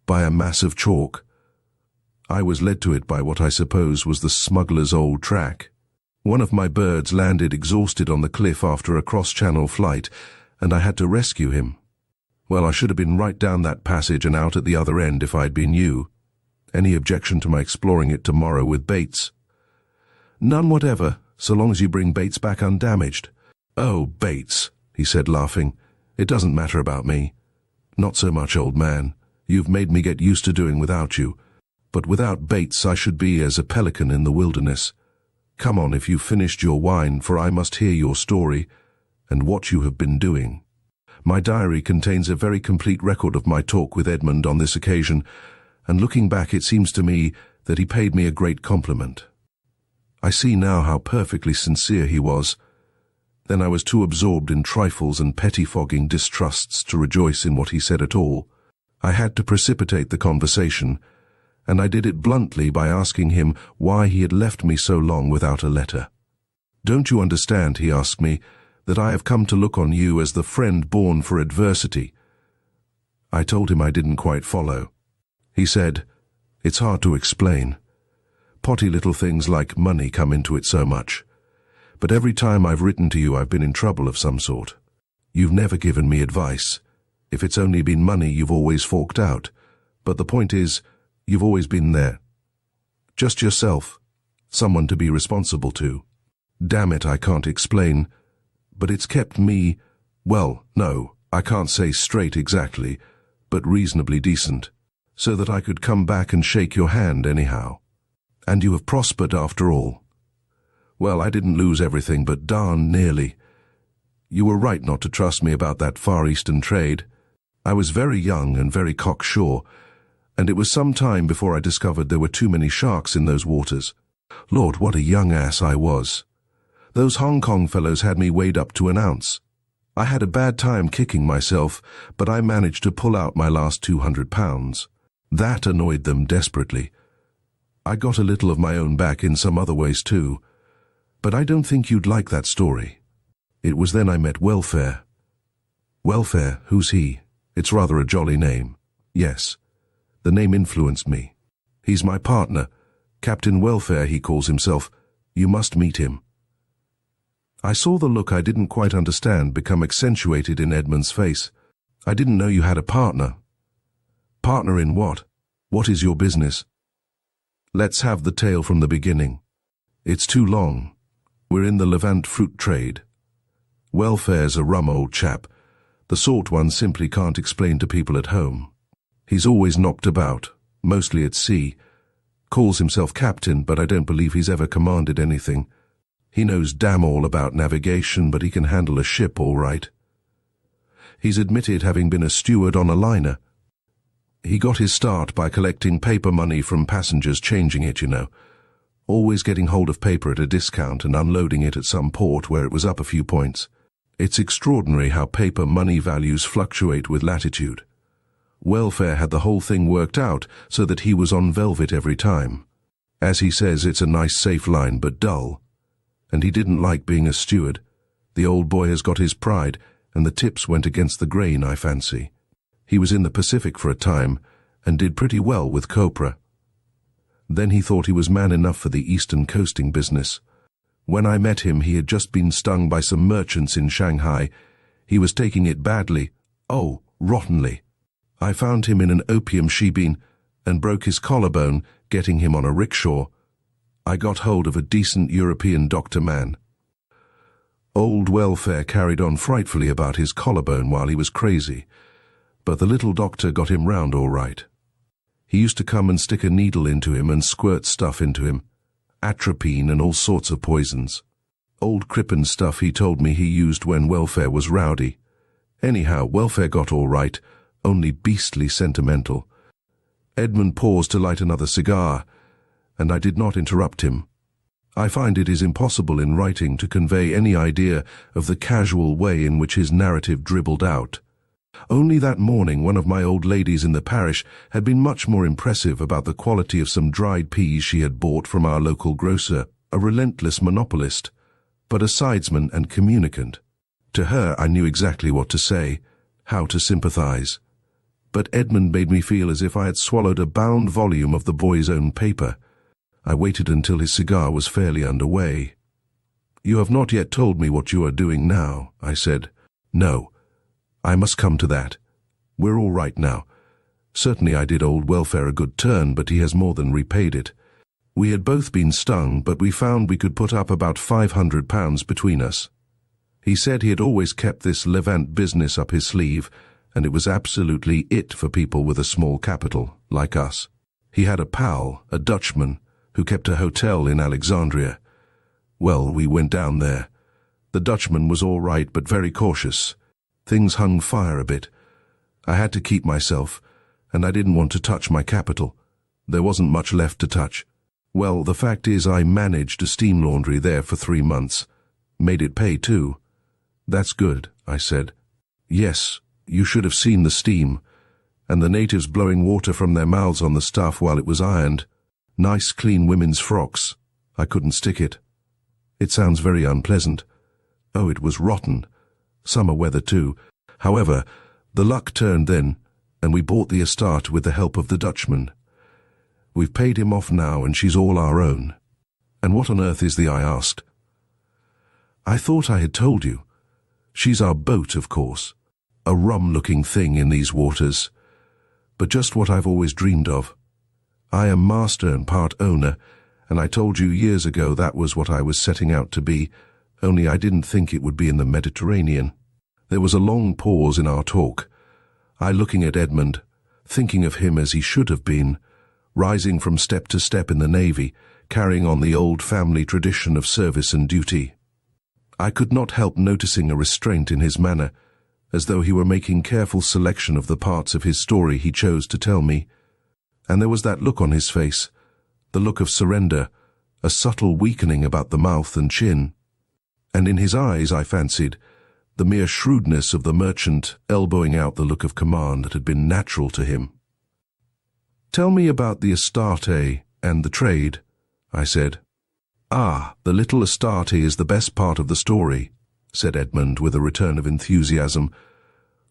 by a mass of chalk. I was led to it by what I suppose was the smuggler's old track. One of my birds landed exhausted on the cliff after a cross-channel flight, and I had to rescue him. Well, I should have been right down that passage and out at the other end if I'd been you. Any objection to my exploring it tomorrow with Bates? None whatever, so long as you bring Bates back undamaged. Oh, Bates, he said, laughing. It doesn't matter about me. Not so much, old man. You've made me get used to doing without you. But without Bates I should be as a pelican in the wilderness. Come on, if you've finished your wine, for I must hear your story, and what you have been doing. My diary contains a very complete record of my talk with Edmund on this occasion, and looking back it seems to me that he paid me a great compliment. I see now how perfectly sincere he was. Then I was too absorbed in trifles and pettifogging distrusts to rejoice in what he said at all. I had to precipitate the conversation, and I did it bluntly by asking him why he had left me so long without a letter. "Don't you understand," he asked me, "that I have come to look on you as the friend born for adversity?" I told him I didn't quite follow. He said, "It's hard to explain. Potty little things like money come into it so much. But every time I've written to you, I've been in trouble of some sort. You've never given me advice. If it's only been money, you've always forked out. But the point is, you've always been there. Just yourself, someone to be responsible to. Damn it, I can't explain. But it's kept me, well, no, I can't say straight exactly, but reasonably decent, so that I could come back and shake your hand anyhow. And you have prospered after all. Well, I didn't lose everything, but darn nearly. You were right not to trust me about that Far Eastern trade. I was very young and very cocksure, and it was some time before I discovered there were too many sharks in those waters. Lord, what a young ass I was. Those Hong Kong fellows had me weighed up to an ounce. I had a bad time kicking myself, but I managed to pull out my last £200. That annoyed them desperately. I got a little of my own back in some other ways too, but I don't think you'd like that story. It was then I met Welfare. Welfare, who's he? It's rather a jolly name. Yes, the name influenced me. He's my partner, Captain Welfare he calls himself. You must meet him. I saw the look I didn't quite understand become accentuated in Edmund's face. I didn't know you had a partner. Partner in what? What is your business? Let's have the tale from the beginning. It's too long. We're in the Levant fruit trade. Welfare's a rum old chap, the sort one simply can't explain to people at home. He's always knocked about, mostly at sea. Calls himself captain, but I don't believe he's ever commanded anything. He knows damn all about navigation, but he can handle a ship all right. He's admitted having been a steward on a liner. He got his start by collecting paper money from passengers changing it, you know. Always getting hold of paper at a discount and unloading it at some port where it was up a few points. It's extraordinary how paper money values fluctuate with latitude. Welfare had the whole thing worked out so that he was on velvet every time. As he says, it's a nice safe line, but dull. And he didn't like being a steward. The old boy has got his pride, and the tips went against the grain, I fancy. He was in the Pacific for a time, and did pretty well with copra. Then he thought he was man enough for the eastern coasting business. When I met him, he had just been stung by some merchants in Shanghai. He was taking it badly. Oh, rottenly. I found him in an opium shebeen and broke his collarbone, getting him on a rickshaw. I got hold of a decent European doctor man. Old Welfare carried on frightfully about his collarbone while he was crazy, but the little doctor got him round all right. He used to come and stick a needle into him and squirt stuff into him, atropine and all sorts of poisons. Old Crippen stuff he told me he used when Welfare was rowdy. Anyhow, Welfare got all right, only beastly sentimental. Edmund paused to light another cigar, and I did not interrupt him. I find it is impossible in writing to convey any idea of the casual way in which his narrative dribbled out. Only that morning one of my old ladies in the parish had been much more impressive about the quality of some dried peas she had bought from our local grocer, a relentless monopolist, but a sidesman and communicant. To her I knew exactly what to say, how to sympathize. But Edmund made me feel as if I had swallowed a bound volume of the boy's own paper. I waited until his cigar was fairly under way. "You have not yet told me what you are doing now," I said. "No. I must come to that. We're all right now. Certainly I did old Welfare a good turn, but he has more than repaid it. We had both been stung, but we found we could put up about £500 between us. He said he had always kept this Levant business up his sleeve, and it was absolutely it for people with a small capital, like us. He had a pal, a Dutchman, who kept a hotel in Alexandria. Well, we went down there. The Dutchman was all right, but very cautious. Things hung fire a bit. I had to keep myself, and I didn't want to touch my capital. There wasn't much left to touch. Well, the fact is I managed a steam laundry there for 3 months. Made it pay too. That's good, I said. Yes, you should have seen the steam, and the natives blowing water from their mouths on the stuff while it was ironed. Nice clean women's frocks. I couldn't stick it. It sounds very unpleasant. Oh, it was rotten. Summer weather too. However, the luck turned then, and we bought the Astarte with the help of the Dutchman. We've paid him off now, and she's all our own. And what on earth is I asked. I thought I had told you. She's our boat, of course. A rum-looking thing in these waters. But just what I've always dreamed of. I am master and part owner, and I told you years ago that was what I was setting out to be, only I didn't think it would be in the Mediterranean. There was a long pause in our talk. I looking at Edmund, thinking of him as he should have been, rising from step to step in the Navy, carrying on the old family tradition of service and duty. I could not help noticing a restraint in his manner, as though he were making careful selection of the parts of his story he chose to tell me. And there was that look on his face, the look of surrender, a subtle weakening about the mouth and chin. And in his eyes, I fancied, the mere shrewdness of the merchant elbowing out the look of command that had been natural to him. "Tell me about the Astarte and the trade," I said. "Ah, the little Astarte is the best part of the story," said Edmund with a return of enthusiasm.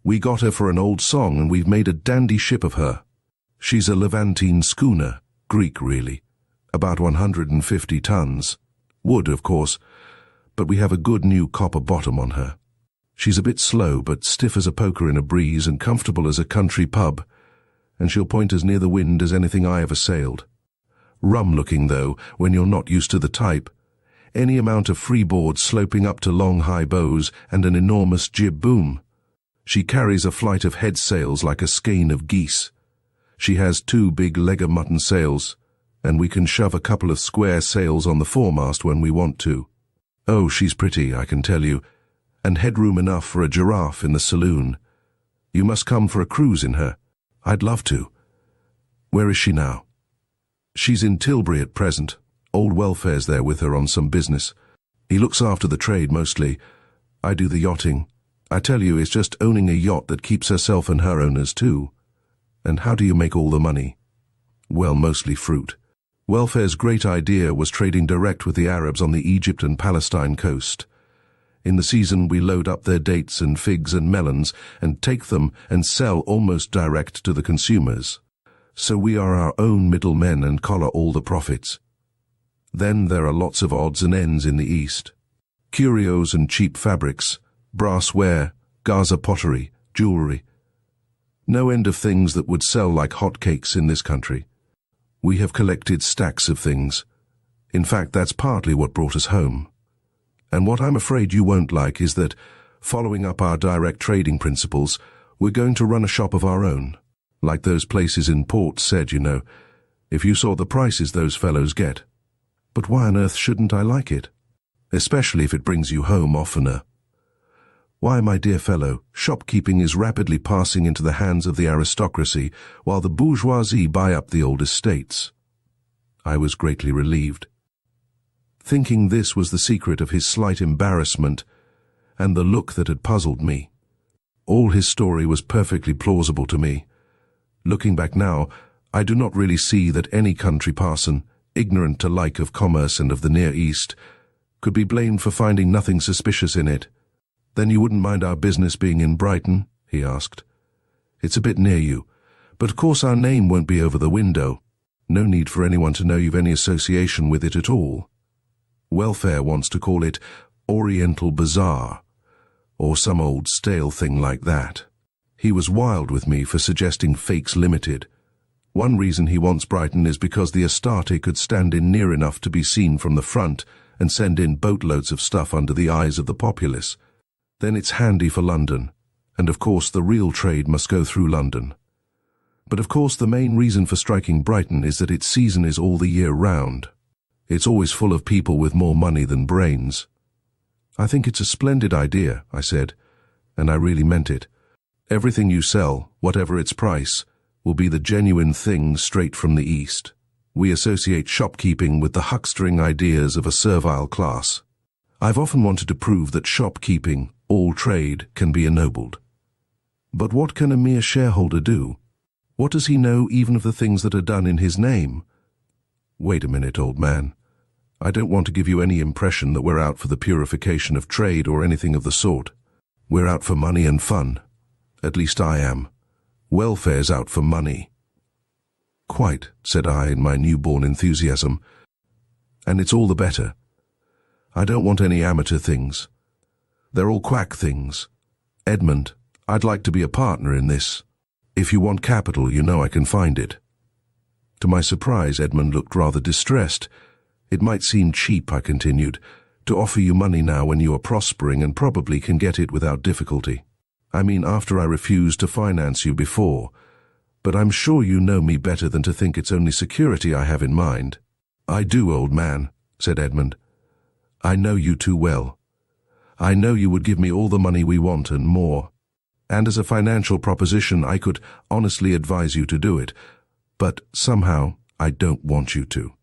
"We got her for an old song, and we've made a dandy ship of her. She's a Levantine schooner, Greek really, about 150 tons. Wood, of course, but we have a good new copper bottom on her. She's a bit slow, but stiff as a poker in a breeze and comfortable as a country pub, and she'll point as near the wind as anything I ever sailed. Rum-looking, though, when you're not used to the type. Any amount of freeboard sloping up to long high bows and an enormous jib boom. She carries a flight of head sails like a skein of geese. She has 2 big leg of mutton sails, and we can shove a couple of square sails on the foremast when we want to. Oh, she's pretty, I can tell you, and headroom enough for a giraffe in the saloon. You must come for a cruise in her. I'd love to. Where is she now?" "She's in Tilbury at present. Old Welfare's there with her on some business. He looks after the trade mostly. I do the yachting. I tell you, it's just owning a yacht that keeps herself and her owners too. And how do you make all the money?" "Well, mostly fruit. Welfare's great idea was trading direct with the Arabs on the Egypt and Palestine coast. In the season we load up their dates and figs and melons and take them and sell almost direct to the consumers. So we are our own middlemen and collar all the profits. Then there are lots of odds and ends in the East. Curios and cheap fabrics, brassware, Gaza pottery, jewelry. No end of things that would sell like hotcakes in this country. We have collected stacks of things. In fact, that's partly what brought us home. And what I'm afraid you won't like is that, following up our direct trading principles, we're going to run a shop of our own. Like those places in port said, you know, if you saw the prices those fellows get. But why on earth shouldn't I like it? Especially if it brings you home oftener. Why, my dear fellow, shopkeeping is rapidly passing into the hands of the aristocracy, while the bourgeoisie buy up the old estates." I was greatly relieved. Thinking this was the secret of his slight embarrassment and the look that had puzzled me. All his story was perfectly plausible to me. Looking back now, I do not really see that any country parson, ignorant alike of commerce and of the Near East, could be blamed for finding nothing suspicious in it. "Then you wouldn't mind our business being in Brighton?" he asked. "It's a bit near you, but of course our name won't be over the window. No need for anyone to know you've any association with it at all. Welfare wants to call it Oriental Bazaar, or some old stale thing like that. He was wild with me for suggesting Fakes Limited. One reason he wants Brighton is because the Astarte could stand in near enough to be seen from the front and send in boatloads of stuff under the eyes of the populace. Then it's handy for London, and of course the real trade must go through London. But of course the main reason for striking Brighton is that its season is all the year round. It's always full of people with more money than brains." "I think it's a splendid idea," I said, and I really meant it. "Everything you sell, whatever its price, will be the genuine thing straight from the East. We associate shopkeeping with the huckstering ideas of a servile class. I've often wanted to prove that shopkeeping, all trade can be ennobled. But what can a mere shareholder do? What does he know even of the things that are done in his name? Wait a minute, old man. I don't want to give you any impression that we're out for the purification of trade or anything of the sort. We're out for money and fun. At least I am. Welfare's out for money. Quite, said I in my newborn enthusiasm. And it's all the better. I don't want any amateur things. They're all quack things. Edmund, I'd like to be a partner in this. If you want capital, you know I can find it. To my surprise, Edmund looked rather distressed. It might seem cheap, I continued, to offer you money now when you are prospering and probably can get it without difficulty. I mean, after I refused to finance you before. But I'm sure you know me better than to think it's only security I have in mind. I do, old man, said Edmund. I know you too well. I know you would give me all the money we want and more. And as a financial proposition, I could honestly advise you to do it. But somehow, I don't want you to.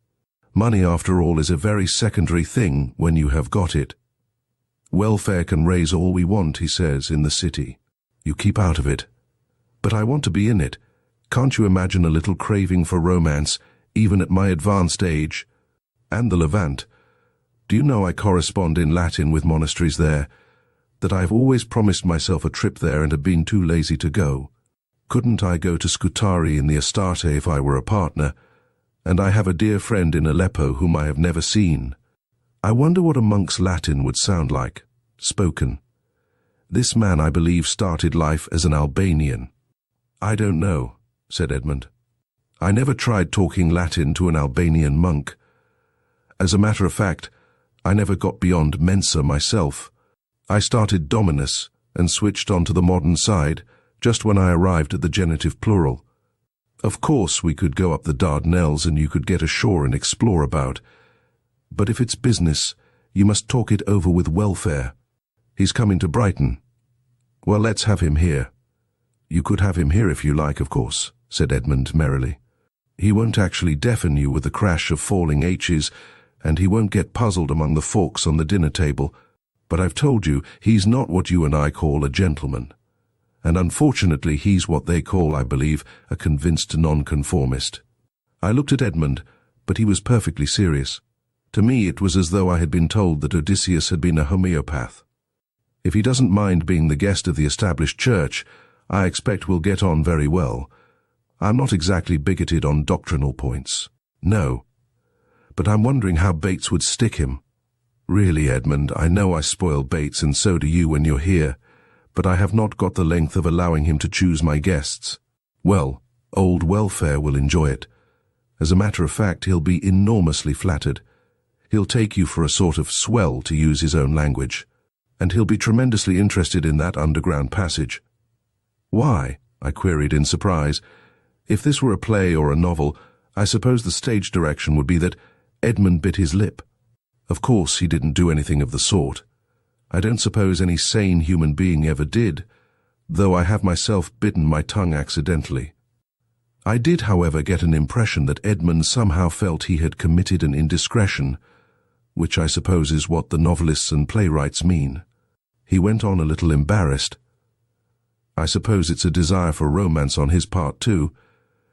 Money, after all, is a very secondary thing when you have got it. Welfare can raise all we want, he says, in the city. You keep out of it. But I want to be in it. Can't you imagine a little craving for romance, even at my advanced age? And the Levant. Do you know I correspond in Latin with monasteries there? That I've always promised myself a trip there and have been too lazy to go. Couldn't I go to Scutari in the Astarte if I were a partner? And I have a dear friend in Aleppo whom I have never seen. I wonder what a monk's Latin would sound like, spoken. This man, I believe, started life as an Albanian. I don't know, said Edmund. I never tried talking Latin to an Albanian monk. As a matter of fact, I never got beyond Mensa myself. I started Dominus and switched on to the modern side just when I arrived at the genitive plural. Of course, we could go up the Dardanelles and you could get ashore and explore about. But if it's business, you must talk it over with Welfare. He's coming to Brighton. Well, let's have him here. You could have him here if you like, of course, said Edmund merrily. He won't actually deafen you with the crash of falling H's, and he won't get puzzled among the forks on the dinner table, but I've told you he's not what you and I call a gentleman. And unfortunately he's what they call, I believe, a convinced nonconformist. I looked at Edmund, but he was perfectly serious. To me it was as though I had been told that Odysseus had been a homeopath. If he doesn't mind being the guest of the established church, I expect we'll get on very well. I'm not exactly bigoted on doctrinal points. No. But I'm wondering how Bates would stick him. Really, Edmund, I know I spoil Bates, and so do you when you're here, but I have not got the length of allowing him to choose my guests. Well, old Welfare will enjoy it. As a matter of fact, he'll be enormously flattered. He'll take you for a sort of swell, to use his own language, and he'll be tremendously interested in that underground passage. Why? I queried in surprise. If this were a play or a novel, I suppose the stage direction would be that Edmund bit his lip. Of course, he didn't do anything of the sort. I don't suppose any sane human being ever did, though I have myself bitten my tongue accidentally. I did, however, get an impression that Edmund somehow felt he had committed an indiscretion, which I suppose is what the novelists and playwrights mean. He went on a little embarrassed. I suppose it's a desire for romance on his part, too.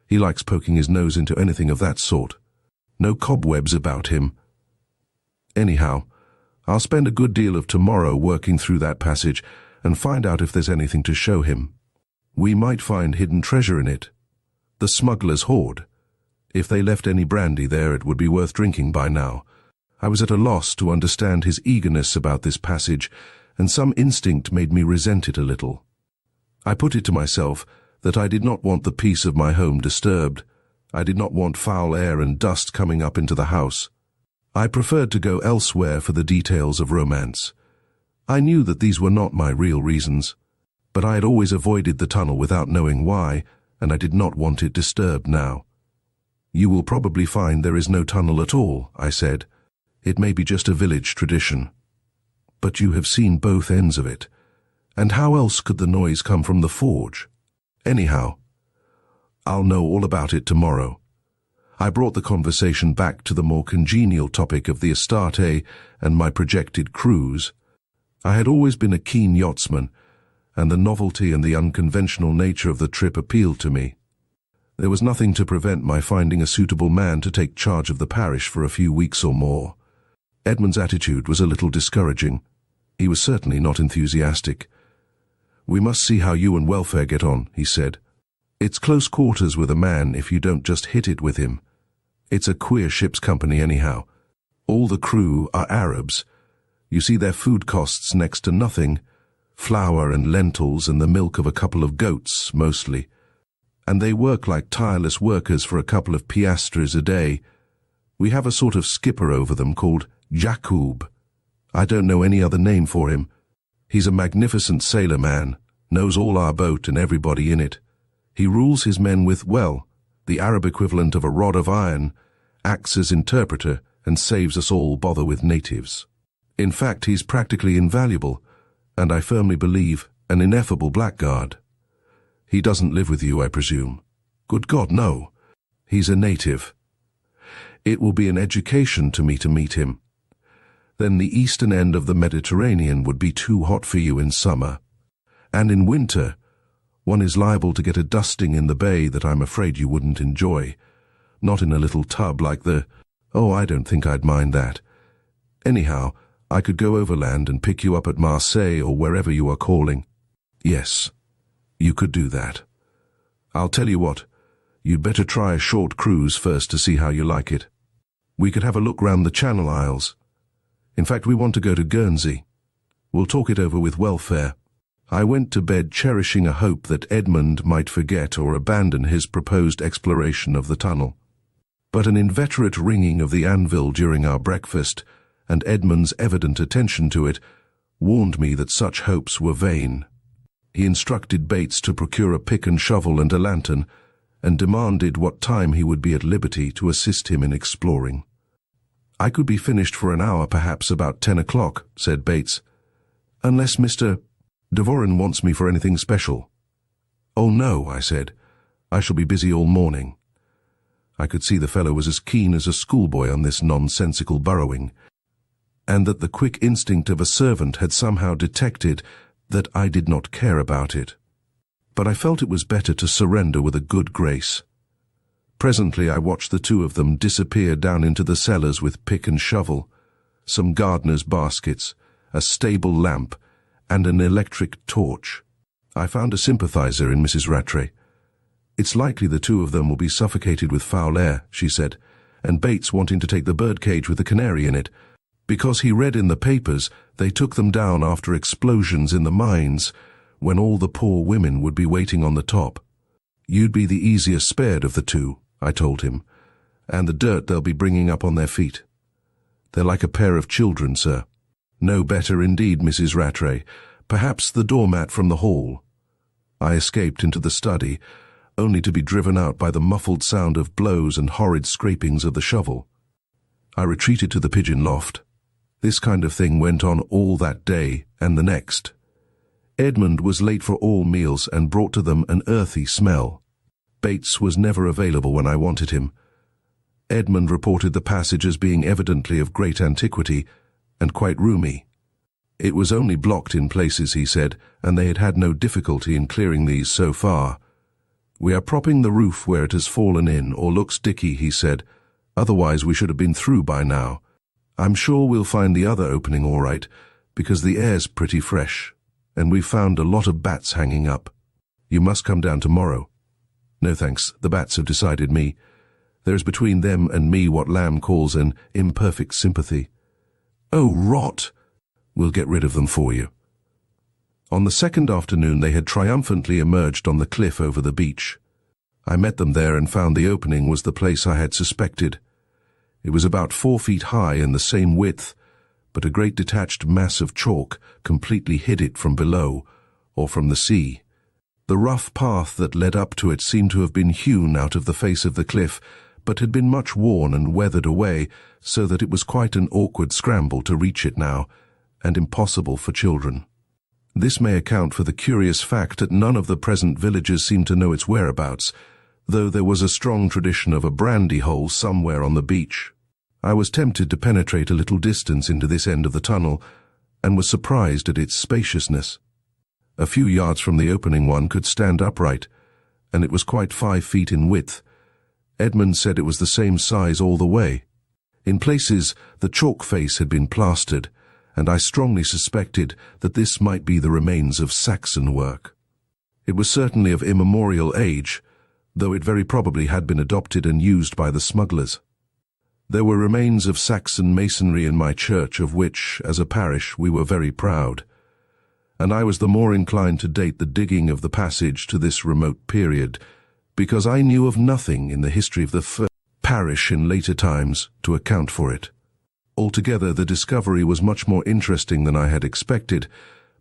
He likes poking his nose into anything of that sort. No cobwebs about him. Anyhow, I'll spend a good deal of tomorrow working through that passage and find out if there's anything to show him. We might find hidden treasure in it. The smuggler's hoard. If they left any brandy there, it would be worth drinking by now. I was at a loss to understand his eagerness about this passage, and some instinct made me resent it a little. I put it to myself that I did not want the peace of my home disturbed. I did not want foul air and dust coming up into the house. I preferred to go elsewhere for the details of romance. I knew that these were not my real reasons, but I had always avoided the tunnel without knowing why, and I did not want it disturbed now. You will probably find there is no tunnel at all, I said. It may be just a village tradition. But you have seen both ends of it. And how else could the noise come from the forge? Anyhow, I'll know all about it tomorrow. I brought the conversation back to the more congenial topic of the Astarte and my projected cruise. I had always been a keen yachtsman, and the novelty and the unconventional nature of the trip appealed to me. There was nothing to prevent my finding a suitable man to take charge of the parish for a few weeks or more. Edmund's attitude was a little discouraging. He was certainly not enthusiastic. "We must see how you and Welfare get on," he said. "It's close quarters with a man if you don't just hit it with him. It's a queer ship's company anyhow. All the crew are Arabs. You see their food costs next to nothing, flour and lentils and the milk of a couple of goats, mostly. And they work like tireless workers for a couple of piastres a day. We have a sort of skipper over them called Jakoub. I don't know any other name for him. He's a magnificent sailor man, knows all our boat and everybody in it. He rules his men with, well, the Arab equivalent of a rod of iron, acts as interpreter, and saves us all bother with natives. In fact, he's practically invaluable, and I firmly believe an ineffable blackguard. He doesn't live with you, I presume." "Good God, no. He's a native." "It will be an education to me to meet him. Then the eastern end of the Mediterranean would be too hot for you in summer. And in winter, one is liable to get a dusting in the bay that I'm afraid you wouldn't enjoy. Not in a little tub like the— Oh, I don't think I'd mind that. Anyhow, I could go overland and pick you up at Marseille or wherever you are calling." "Yes, you could do that. I'll tell you what, you'd better try a short cruise first to see how you like it. We could have a look round the Channel Isles. In fact, we want to go to Guernsey. We'll talk it over with Welfare." I went to bed cherishing a hope that Edmund might forget or abandon his proposed exploration of the tunnel. But an inveterate ringing of the anvil during our breakfast, and Edmund's evident attention to it, warned me that such hopes were vain. He instructed Bates to procure a pick and shovel and a lantern, and demanded what time he would be at liberty to assist him in exploring. "I could be finished for an hour, perhaps about 10 o'clock, said Bates. "Unless Mr. Devoren wants me for anything special." "Oh, no," I said. "I shall be busy all morning." I could see the fellow was as keen as a schoolboy on this nonsensical burrowing, and that the quick instinct of a servant had somehow detected that I did not care about it. But I felt it was better to surrender with a good grace. Presently I watched the two of them disappear down into the cellars with pick and shovel, some gardener's baskets, a stable lamp, and an electric torch. I found a sympathizer in Mrs. Rattray. "It's likely the two of them will be suffocated with foul air," she said, "and Bates wanting to take the birdcage with the canary in it, because he read in the papers they took them down after explosions in the mines, when all the poor women would be waiting on the top. You'd be the easiest spared of the two," I told him, "and the dirt they'll be bringing up on their feet. They're like a pair of children, sir. No better indeed, Mrs. Rattray. Perhaps the doormat from the hall." I escaped into the study, only to be driven out by the muffled sound of blows and horrid scrapings of the shovel. I retreated to the pigeon loft. This kind of thing went on all that day and the next. Edmund was late for all meals and brought to them an earthy smell. Bates was never available when I wanted him. Edmund reported the passage as being evidently of great antiquity and quite roomy. It was only blocked in places, he said, and they had had no difficulty in clearing these so far. "We are propping the roof where it has fallen in or looks dicky," he said. "Otherwise we should have been through by now. I'm sure we'll find the other opening all right, because the air's pretty fresh, and we've found a lot of bats hanging up. You must come down tomorrow." "No thanks, the bats have decided me. There's between them and me what Lamb calls an imperfect sympathy." "Oh, rot! We'll get rid of them for you." On the second afternoon they had triumphantly emerged on the cliff over the beach. I met them there and found the opening was the place I had suspected. It was about 4 feet high and the same width, but a great detached mass of chalk completely hid it from below, or from the sea. The rough path that led up to it seemed to have been hewn out of the face of the cliff, but had been much worn and weathered away, so that it was quite an awkward scramble to reach it now, and impossible for children. This may account for the curious fact that none of the present villagers seemed to know its whereabouts, though there was a strong tradition of a brandy hole somewhere on the beach. I was tempted to penetrate a little distance into this end of the tunnel, and was surprised at its spaciousness. A few yards from the opening one could stand upright, and it was quite 5 feet in width. Edmund said it was the same size all the way. In places, the chalk face had been plastered, and I strongly suspected that this might be the remains of Saxon work. It was certainly of immemorial age, though it very probably had been adopted and used by the smugglers. There were remains of Saxon masonry in my church, of which, as a parish, we were very proud, and I was the more inclined to date the digging of the passage to this remote period, because I knew of nothing in the history of the parish in later times to account for it. Altogether, the discovery was much more interesting than I had expected,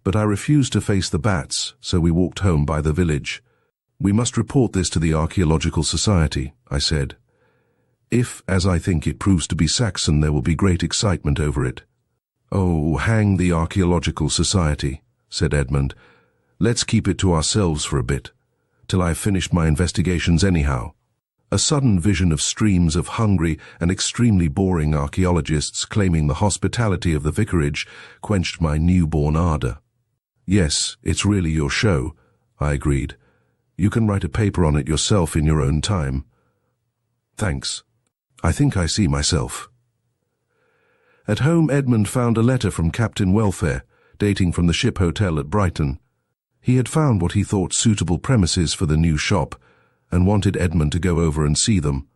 but I refused to face the bats, so we walked home by the village. "We must report this to the Archaeological Society," I said. "If, as I think, it proves to be Saxon, there will be great excitement over it." "Oh, hang the Archaeological Society," said Edmund. "Let's keep it to ourselves for a bit, till I've finished my investigations anyhow." A sudden vision of streams of hungry and extremely boring archaeologists claiming the hospitality of the vicarage quenched my newborn ardor. "Yes, it's really your show," I agreed. "You can write a paper on it yourself in your own time." "Thanks. I think I see myself." At home, Edmund found a letter from Captain Welfare, dating from the Ship Hotel at Brighton. He had found what he thought suitable premises for the new shop, and wanted Edmund to go over and see them.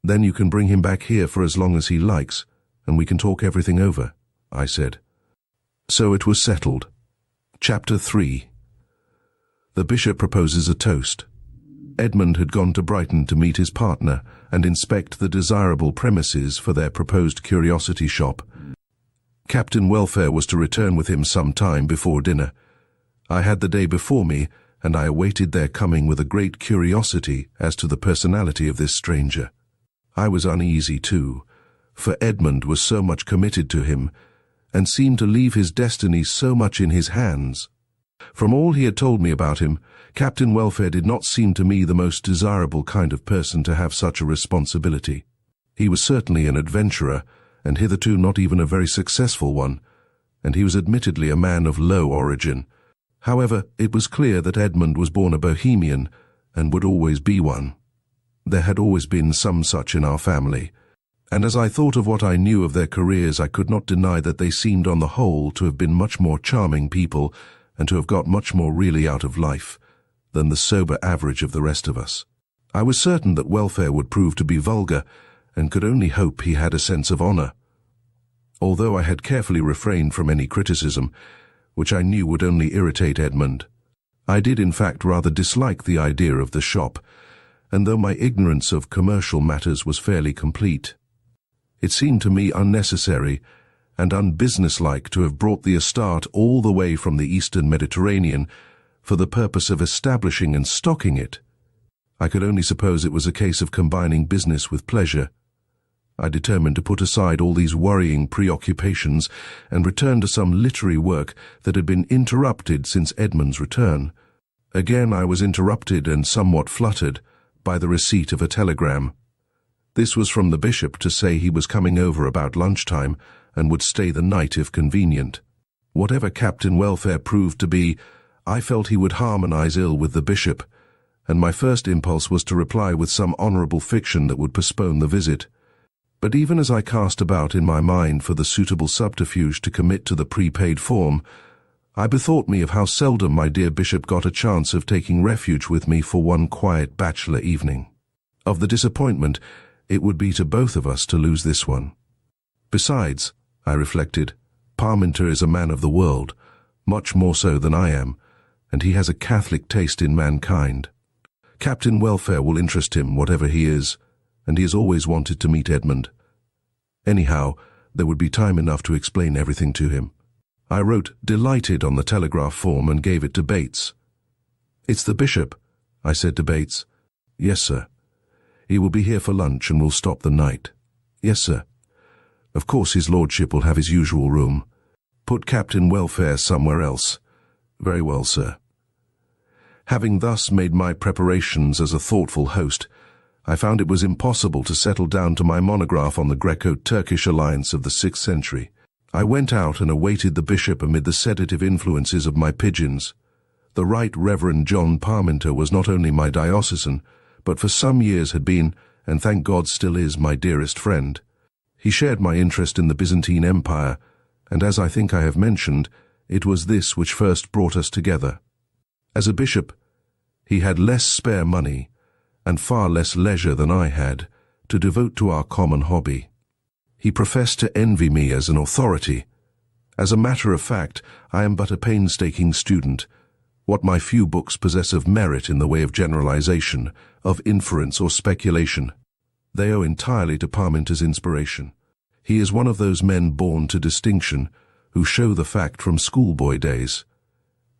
"Then you can bring him back here for as long as he likes, and we can talk everything over," I said. So it was settled. Chapter 3. The Bishop proposes a toast. Edmund had gone to Brighton to meet his partner and inspect the desirable premises for their proposed curiosity shop. Captain Welfare was to return with him some time before dinner. I had the day before me, and I awaited their coming with a great curiosity as to the personality of this stranger. I was uneasy too, for Edmund was so much committed to him, and seemed to leave his destiny so much in his hands. From all he had told me about him, Captain Welfare did not seem to me the most desirable kind of person to have such a responsibility. He was certainly an adventurer, and hitherto not even a very successful one, and he was admittedly a man of low origin. However, it was clear that Edmund was born a Bohemian, and would always be one. There had always been some such in our family, and as I thought of what I knew of their careers, I could not deny that they seemed on the whole to have been much more charming people, and to have got much more really out of life than the sober average of the rest of us. I was certain that Welfare would prove to be vulgar, and could only hope he had a sense of honor. Although I had carefully refrained from any criticism, which I knew would only irritate Edmund, I did in fact rather dislike the idea of the shop, and though my ignorance of commercial matters was fairly complete, it seemed to me unnecessary and unbusinesslike to have brought the Astarte all the way from the eastern Mediterranean for the purpose of establishing and stocking it. I could only suppose it was a case of combining business with pleasure. I determined to put aside all these worrying preoccupations and return to some literary work that had been interrupted since Edmund's return. Again I was interrupted and somewhat fluttered by the receipt of a telegram. This was from the bishop to say he was coming over about lunchtime and would stay the night if convenient. Whatever Captain Welfare proved to be, I felt he would harmonize ill with the bishop, and my first impulse was to reply with some honorable fiction that would postpone the visit. But even as I cast about in my mind for the suitable subterfuge to commit to the prepaid form, I bethought me of how seldom my dear bishop got a chance of taking refuge with me for one quiet bachelor evening. Of the disappointment it would be to both of us to lose this one. Besides, I reflected, Parminter is a man of the world, much more so than I am, and he has a Catholic taste in mankind. Captain Welfare will interest him, whatever he is, and he has always wanted to meet Edmund. Anyhow, there would be time enough to explain everything to him. I wrote "delighted" on the telegraph form and gave it to Bates. "It's the bishop," I said to Bates. "Yes, sir." "He will be here for lunch and will stop the night." "Yes, sir." "Of course his lordship will have his usual room. Put Captain Welfare somewhere else." "Very well, sir." Having thus made my preparations as a thoughtful host, I found it was impossible to settle down to my monograph on the Greco-Turkish alliance of the 6th century. I went out and awaited the bishop amid the sedative influences of my pigeons. The Right Reverend John Parminter was not only my diocesan, but for some years had been, and thank God still is, my dearest friend. He shared my interest in the Byzantine Empire, and as I think I have mentioned, it was this which first brought us together. As a bishop, he had less spare money, and far less leisure than I had, to devote to our common hobby. He professed to envy me as an authority. As a matter of fact, I am but a painstaking student, what my few books possess of merit in the way of generalization, of inference or speculation. They owe entirely to Parminter's inspiration. He is one of those men born to distinction, who show the fact from schoolboy days.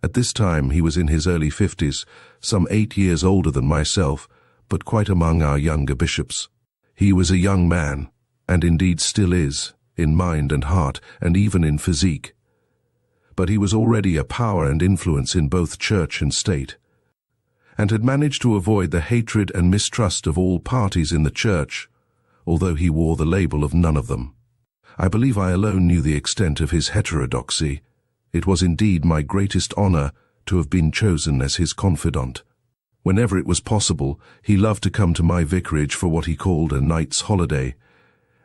At this time he was in his early 50s, some 8 years older than myself, but quite among our younger bishops. He was a young man, and indeed still is, in mind and heart, and even in physique. But he was already a power and influence in both church and state, and had managed to avoid the hatred and mistrust of all parties in the church, although he wore the label of none of them. I believe I alone knew the extent of his heterodoxy. It was indeed my greatest honor to have been chosen as his confidant. Whenever it was possible, he loved to come to my vicarage for what he called a night's holiday,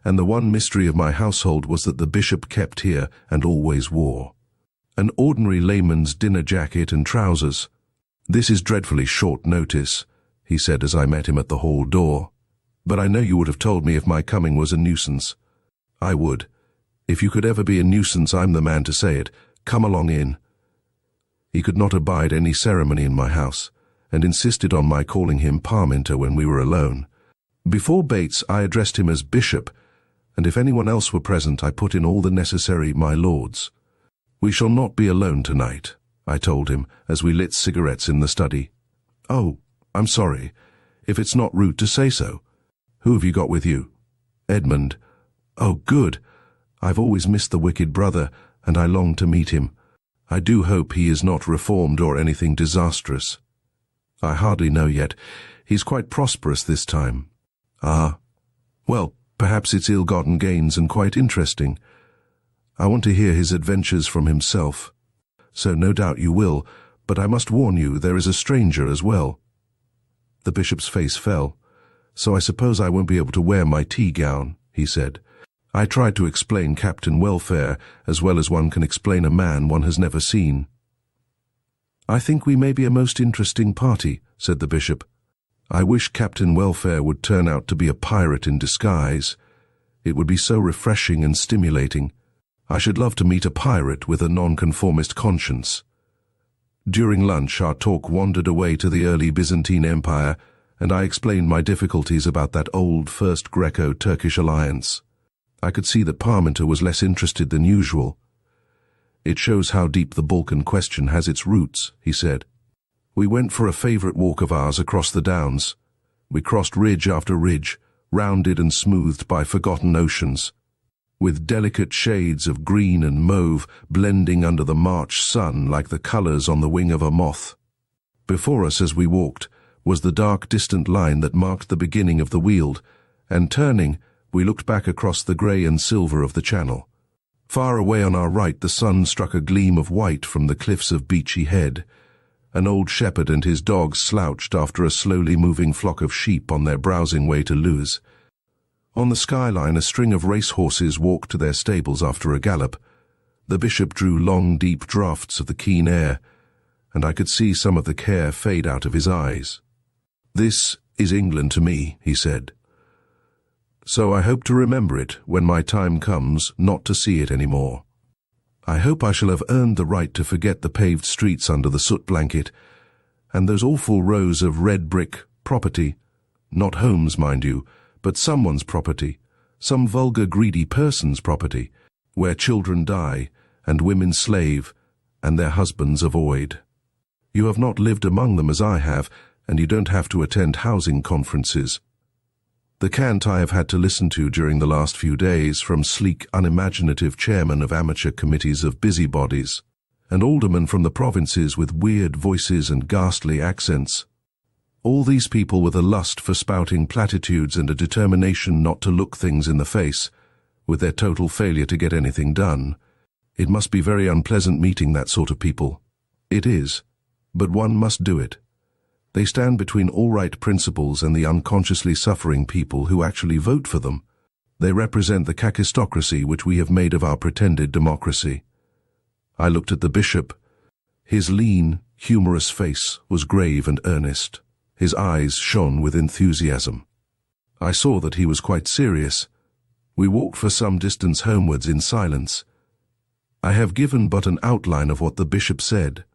and the one mystery of my household was that the bishop kept here and always wore an ordinary layman's dinner jacket and trousers. "This is dreadfully short notice," he said as I met him at the hall door, "but I know you would have told me if my coming was a nuisance." "I would. If you could ever be a nuisance, I'm the man to say it. Come along in." He could not abide any ceremony in my house, and insisted on my calling him Parminter when we were alone. Before Bates, I addressed him as Bishop, and if anyone else were present, I put in all the necessary "my lords." "We shall not be alone tonight," I told him, as we lit cigarettes in the study. "Oh, I'm sorry, if it's not rude to say so. Who have you got with you?" "Edmund." "Oh, good. I've always missed the wicked brother, and I long to meet him. I do hope he is not reformed or anything disastrous." "I hardly know yet. He's quite prosperous this time." "Ah. Well, perhaps it's ill-gotten gains and quite interesting. I want to hear his adventures from himself. So no doubt you will, but I must warn you there is a stranger as well." The bishop's face fell. "So I suppose I won't be able to wear my tea gown," he said. I tried to explain Captain Welfare as well as one can explain a man one has never seen. "I think we may be a most interesting party," said the bishop. "I wish Captain Welfare would turn out to be a pirate in disguise. It would be so refreshing and stimulating. I should love to meet a pirate with a nonconformist conscience." During lunch, our talk wandered away to the early Byzantine Empire, and I explained my difficulties about that old First Greco-Turkish alliance. I could see that Parminter was less interested than usual. "It shows how deep the Balkan question has its roots," he said. We went for a favorite walk of ours across the downs. We crossed ridge after ridge, rounded and smoothed by forgotten oceans, with delicate shades of green and mauve blending under the March sun like the colors on the wing of a moth. Before us as we walked was the dark distant line that marked the beginning of the Weald, and turning, we looked back across the grey and silver of the channel. Far away on our right the sun struck a gleam of white from the cliffs of Beachy Head. An old shepherd and his dogs slouched after a slowly moving flock of sheep on their browsing way to Lewes. On the skyline a string of racehorses walked to their stables after a gallop. The bishop drew long deep draughts of the keen air, and I could see some of the care fade out of his eyes. "This is England to me," he said. "So I hope to remember it when my time comes not to see it any more. I hope I shall have earned the right to forget the paved streets under the soot blanket, and those awful rows of red brick property, not homes, mind you, but someone's property, some vulgar greedy person's property, where children die, and women slave, and their husbands avoid. You have not lived among them as I have, and you don't have to attend housing conferences. The cant I have had to listen to during the last few days from sleek, unimaginative chairmen of amateur committees of busybodies, and aldermen from the provinces with weird voices and ghastly accents. All these people with a lust for spouting platitudes and a determination not to look things in the face, with their total failure to get anything done. It must be very unpleasant meeting that sort of people. It is, but one must do it. They stand between all right principles and the unconsciously suffering people who actually vote for them. They represent the kakistocracy which we have made of our pretended democracy. I looked at the bishop. His lean, humorous face was grave and earnest. His eyes shone with enthusiasm. I saw that he was quite serious. We walked for some distance homewards in silence. I have given but an outline of what the bishop said,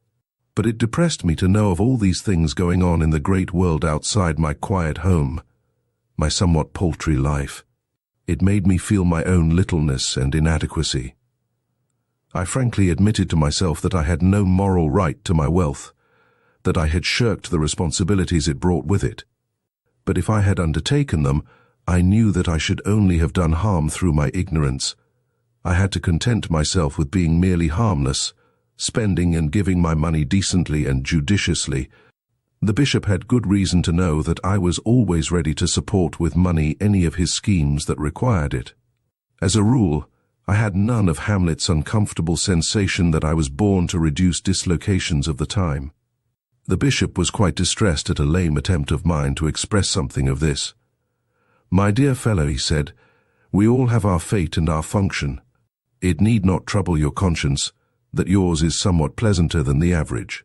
but it depressed me to know of all these things going on in the great world outside my quiet home, my somewhat paltry life. It made me feel my own littleness and inadequacy. I frankly admitted to myself that I had no moral right to my wealth, that I had shirked the responsibilities it brought with it. But if I had undertaken them, I knew that I should only have done harm through my ignorance. I had to content myself with being merely harmless, spending and giving my money decently and judiciously. The bishop had good reason to know that I was always ready to support with money any of his schemes that required it. As a rule, I had none of Hamlet's uncomfortable sensation that I was born to reduce dislocations of the time. The bishop was quite distressed at a lame attempt of mine to express something of this. "My dear fellow," he said, "we all have our fate and our function. It need not trouble your conscience that yours is somewhat pleasanter than the average.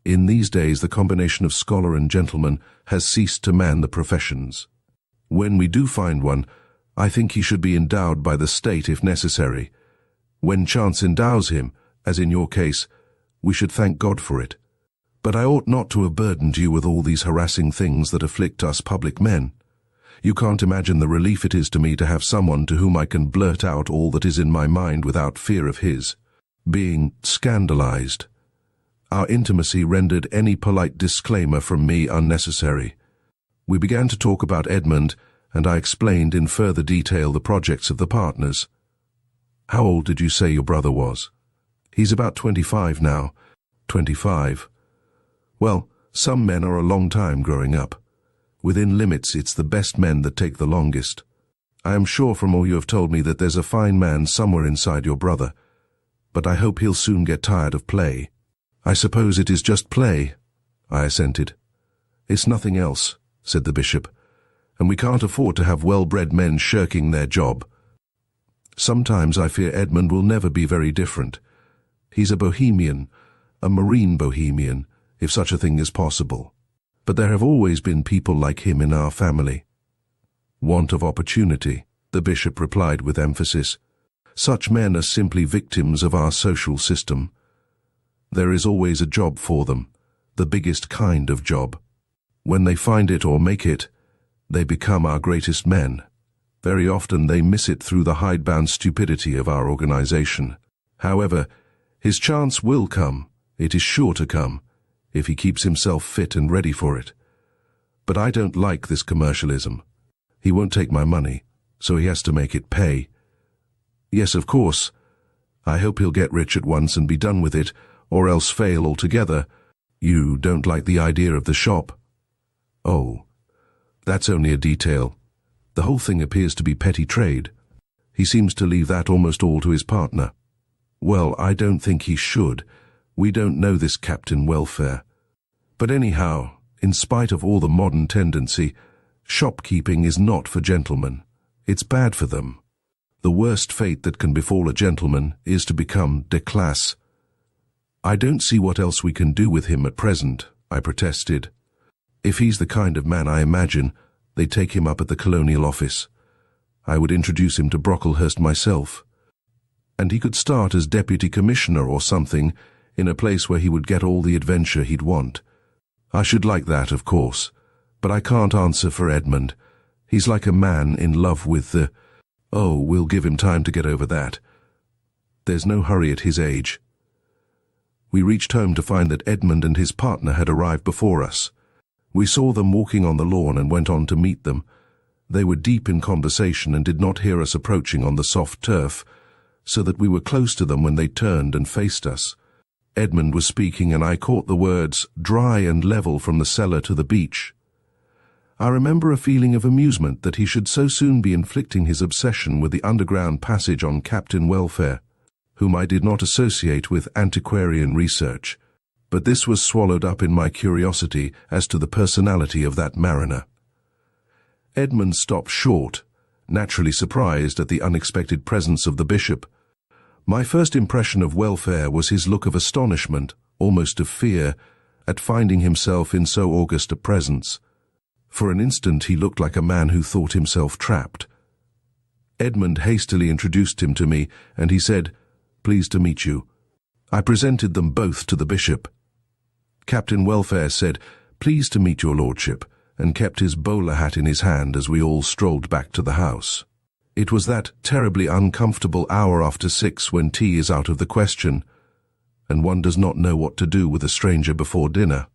In these days the combination of scholar and gentleman has ceased to man the professions. When we do find one, I think he should be endowed by the state if necessary. When chance endows him, as in your case, we should thank God for it. But I ought not to have burdened you with all these harassing things that afflict us public men. You can't imagine the relief it is to me to have someone to whom I can blurt out all that is in my mind without fear of his being scandalized. Our intimacy rendered any polite disclaimer from me unnecessary. We began to talk about Edmund, and I explained in further detail the projects of the partners. How old did you say your brother was? He's about 25 now. 25. Well, some men are a long time growing up. Within limits, it's the best men that take the longest. I am sure from all you have told me that there's a fine man somewhere inside your brother, but I hope he'll soon get tired of play. I suppose it is just play, I assented. It's nothing else, said the bishop, and we can't afford to have well-bred men shirking their job. Sometimes I fear Edmund will never be very different. He's a bohemian, a marine bohemian, if such a thing is possible. But there have always been people like him in our family. Want of opportunity, the bishop replied with emphasis. Such men are simply victims of our social system. There is always a job for them, the biggest kind of job. When they find it or make it, they become our greatest men. Very often they miss it through the hidebound stupidity of our organization. However, his chance will come, it is sure to come, if he keeps himself fit and ready for it. But I don't like this commercialism. He won't take my money, so he has to make it pay. Yes, of course. I hope he'll get rich at once and be done with it, or else fail altogether. You don't like the idea of the shop? Oh, that's only a detail. The whole thing appears to be petty trade. He seems to leave that almost all to his partner. Well, I don't think he should. We don't know this Captain Welfare. But anyhow, in spite of all the modern tendency, shopkeeping is not for gentlemen. It's bad for them. The worst fate that can befall a gentleman is to become déclasse. I don't see what else we can do with him at present, I protested. If he's the kind of man I imagine, they'd take him up at the Colonial Office. I would introduce him to Brocklehurst myself. And he could start as Deputy Commissioner or something, in a place where he would get all the adventure he'd want. I should like that, of course, but I can't answer for Edmund. He's like a man in love with the... Oh, we'll give him time to get over that. There's no hurry at his age. We reached home to find that Edmund and his partner had arrived before us. We saw them walking on the lawn and went on to meet them. They were deep in conversation and did not hear us approaching on the soft turf, so that we were close to them when they turned and faced us. Edmund was speaking and I caught the words, dry and level from the cellar to the beach. I remember a feeling of amusement that he should so soon be inflicting his obsession with the underground passage on Captain Welfare, whom I did not associate with antiquarian research, but this was swallowed up in my curiosity as to the personality of that mariner. Edmund stopped short, naturally surprised at the unexpected presence of the bishop. My first impression of Welfare was his look of astonishment, almost of fear, at finding himself in so august a presence. For an instant he looked like a man who thought himself trapped. Edmund hastily introduced him to me, and he said, "Pleased to meet you." I presented them both to the bishop. Captain Welfare said, "Pleased to meet your lordship," and kept his bowler hat in his hand as we all strolled back to the house. It was that terribly uncomfortable hour after 6 when tea is out of the question, and one does not know what to do with a stranger before dinner.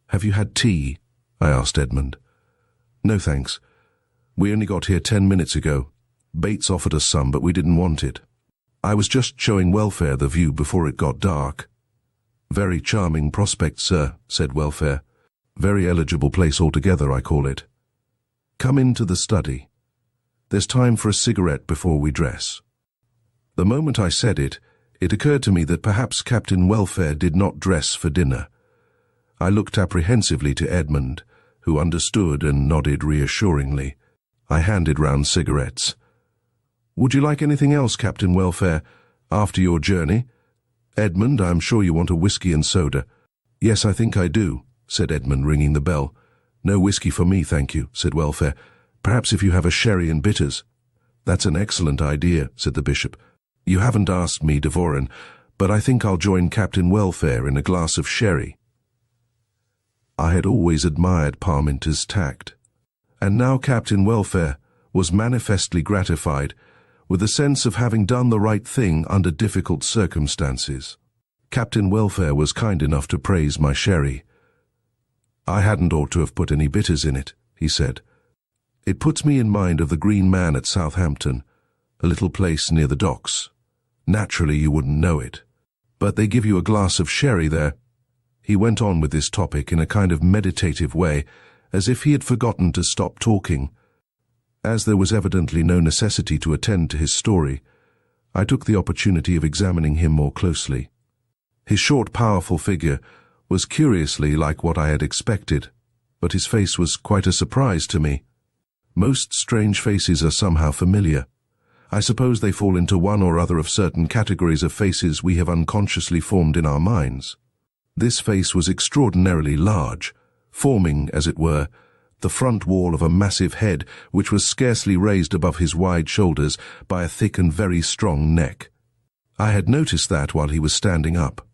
"Have you had tea?" I asked Edmund. "No, thanks. We only got here 10 minutes ago. Bates offered us some, but we didn't want it. I was just showing Welfare the view before it got dark." "Very charming prospect, sir," said Welfare. "Very eligible place altogether, I call it. Come into the study. There's time for a cigarette before we dress." The moment I said it, it occurred to me that perhaps Captain Welfare did not dress for dinner. I looked apprehensively to Edmund, who understood and nodded reassuringly. I handed round cigarettes. "Would you like anything else, Captain Welfare, after your journey? Edmund, I'm sure you want a whiskey and soda." "Yes, I think I do," said Edmund, ringing the bell. "No whiskey for me, thank you," said Welfare. "Perhaps if you have a sherry and bitters." "That's an excellent idea," said the bishop. "You haven't asked me, Devoren, but I think I'll join Captain Welfare in a glass of sherry." I had always admired Parminter's tact, and now Captain Welfare was manifestly gratified with a sense of having done the right thing under difficult circumstances. Captain Welfare was kind enough to praise my sherry. "I hadn't ought to have put any bitters in it," he said. "It puts me in mind of the Green Man at Southampton, a little place near the docks. Naturally you wouldn't know it, but they give you a glass of sherry there." He went on with this topic in a kind of meditative way, as if he had forgotten to stop talking. As there was evidently no necessity to attend to his story, I took the opportunity of examining him more closely. His short, powerful figure was curiously like what I had expected, but his face was quite a surprise to me. Most strange faces are somehow familiar. I suppose they fall into one or other of certain categories of faces we have unconsciously formed in our minds. This face was extraordinarily large, forming, as it were, the front wall of a massive head which was scarcely raised above his wide shoulders by a thick and very strong neck. I had noticed that while he was standing up.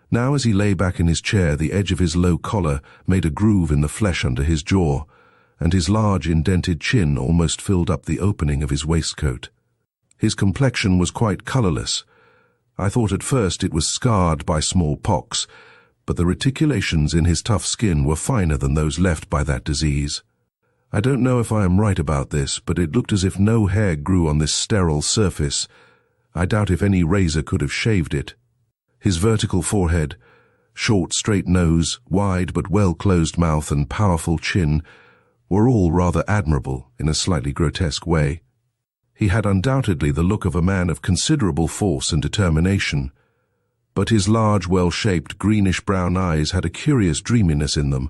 Now as he lay back in his chair, the edge of his low collar made a groove in the flesh under his jaw, and his large indented chin almost filled up the opening of his waistcoat. His complexion was quite colourless. I thought at first it was scarred by small pox, but the reticulations in his tough skin were finer than those left by that disease. I don't know if I am right about this, but it looked as if no hair grew on this sterile surface. I doubt if any razor could have shaved it. His vertical forehead, short straight nose, wide but well-closed mouth and powerful chin were all rather admirable in a slightly grotesque way. He had undoubtedly the look of a man of considerable force and determination, but his large, well-shaped, greenish-brown eyes had a curious dreaminess in them,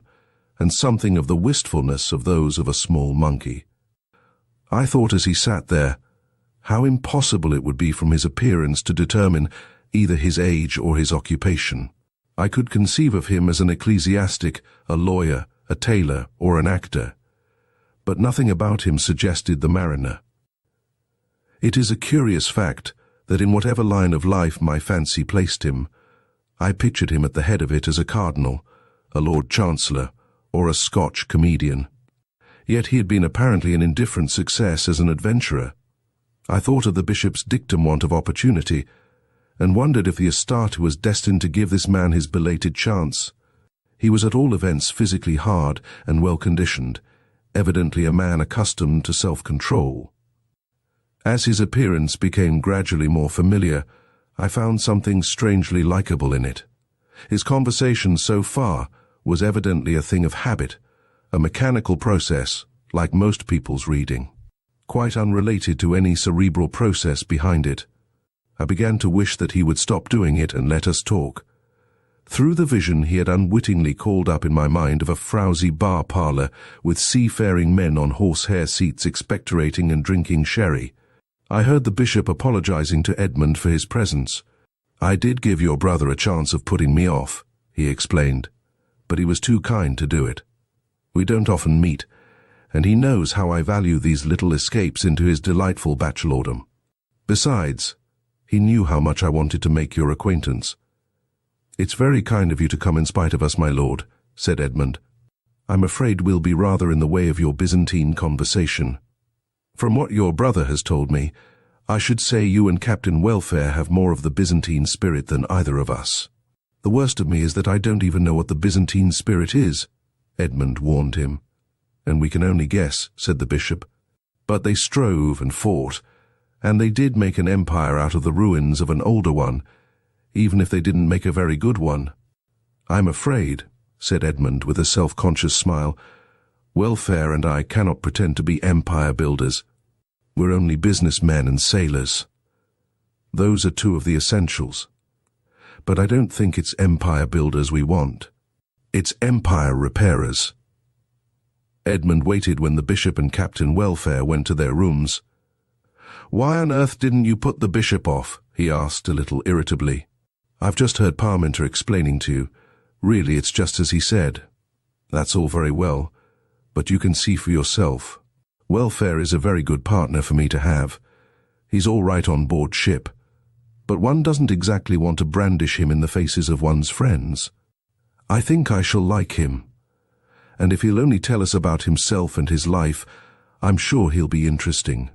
and something of the wistfulness of those of a small monkey. I thought as he sat there, how impossible it would be from his appearance to determine either his age or his occupation. I could conceive of him as an ecclesiastic, a lawyer, a tailor, or an actor, but nothing about him suggested the mariner. It is a curious fact that in whatever line of life my fancy placed him, I pictured him at the head of it as a cardinal, a Lord Chancellor, or a Scotch comedian. Yet he had been apparently an indifferent success as an adventurer. I thought of the bishop's dictum want of opportunity, and wondered if the Astarte was destined to give this man his belated chance. He was at all events physically hard and well-conditioned, evidently a man accustomed to self-control. As his appearance became gradually more familiar, I found something strangely likable in it. His conversation so far was evidently a thing of habit, a mechanical process, like most people's reading, quite unrelated to any cerebral process behind it. I began to wish that he would stop doing it and let us talk. Through the vision he had unwittingly called up in my mind of a frowsy bar parlour with seafaring men on horsehair seats expectorating and drinking sherry, I heard the bishop apologising to Edmund for his presence. "I did give your brother a chance of putting me off," he explained, "but he was too kind to do it. We don't often meet, and he knows how I value these little escapes into his delightful bachelordom. Besides, he knew how much I wanted to make your acquaintance." "It's very kind of you to come in spite of us, my lord," said Edmund. "I'm afraid we'll be rather in the way of your Byzantine conversation. From what your brother has told me, I should say you and Captain Welfare have more of the Byzantine spirit than either of us." "The worst of me is that I don't even know what the Byzantine spirit is," Edmund warned him. "And we can only guess," said the bishop. "But they strove and fought, and they did make an empire out of the ruins of an older one, even if they didn't make a very good one." "I'm afraid," said Edmund with a self-conscious smile, "Welfare and I cannot pretend to be empire builders. We're only businessmen and sailors. Those are two of the essentials. But I don't think it's empire builders we want. It's empire repairers." Edmund waited when the bishop and Captain Welfare went to their rooms. "Why on earth didn't you put the bishop off?" he asked a little irritably. "I've just heard Parminter explaining to you. Really, it's just as he said." "That's all very well, but you can see for yourself. Welfare is a very good partner for me to have. He's all right on board ship, but one doesn't exactly want to brandish him in the faces of one's friends. I think I shall like him, and if he'll only tell us about himself and his life, I'm sure he'll be interesting."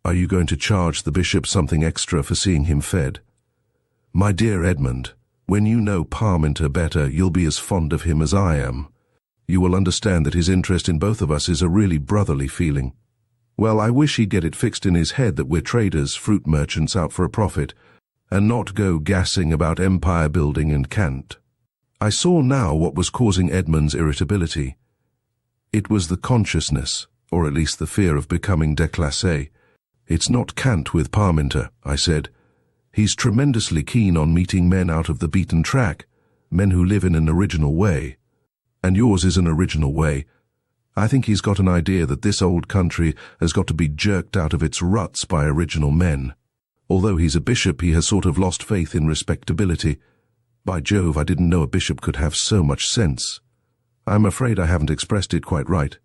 "Are you going to charge the bishop something extra for seeing him fed?" "My dear Edmund, when you know Parminter better, you'll be as fond of him as I am. You will understand that his interest in both of us is a really brotherly feeling. Well, I wish he'd get it fixed in his head that we're traders, fruit merchants out for a profit, and not go gassing about empire building and cant." I saw now what was causing Edmund's irritability. It was the consciousness, or at least the fear of becoming déclassé. "It's not cant with Parminter," I said. "He's tremendously keen on meeting men out of the beaten track, men who live in an original way. And yours is an original way. I think he's got an idea that this old country has got to be jerked out of its ruts by original men. Although he's a bishop, he has sort of lost faith in respectability. By Jove, I didn't know a bishop could have so much sense. I'm afraid I haven't expressed it quite right,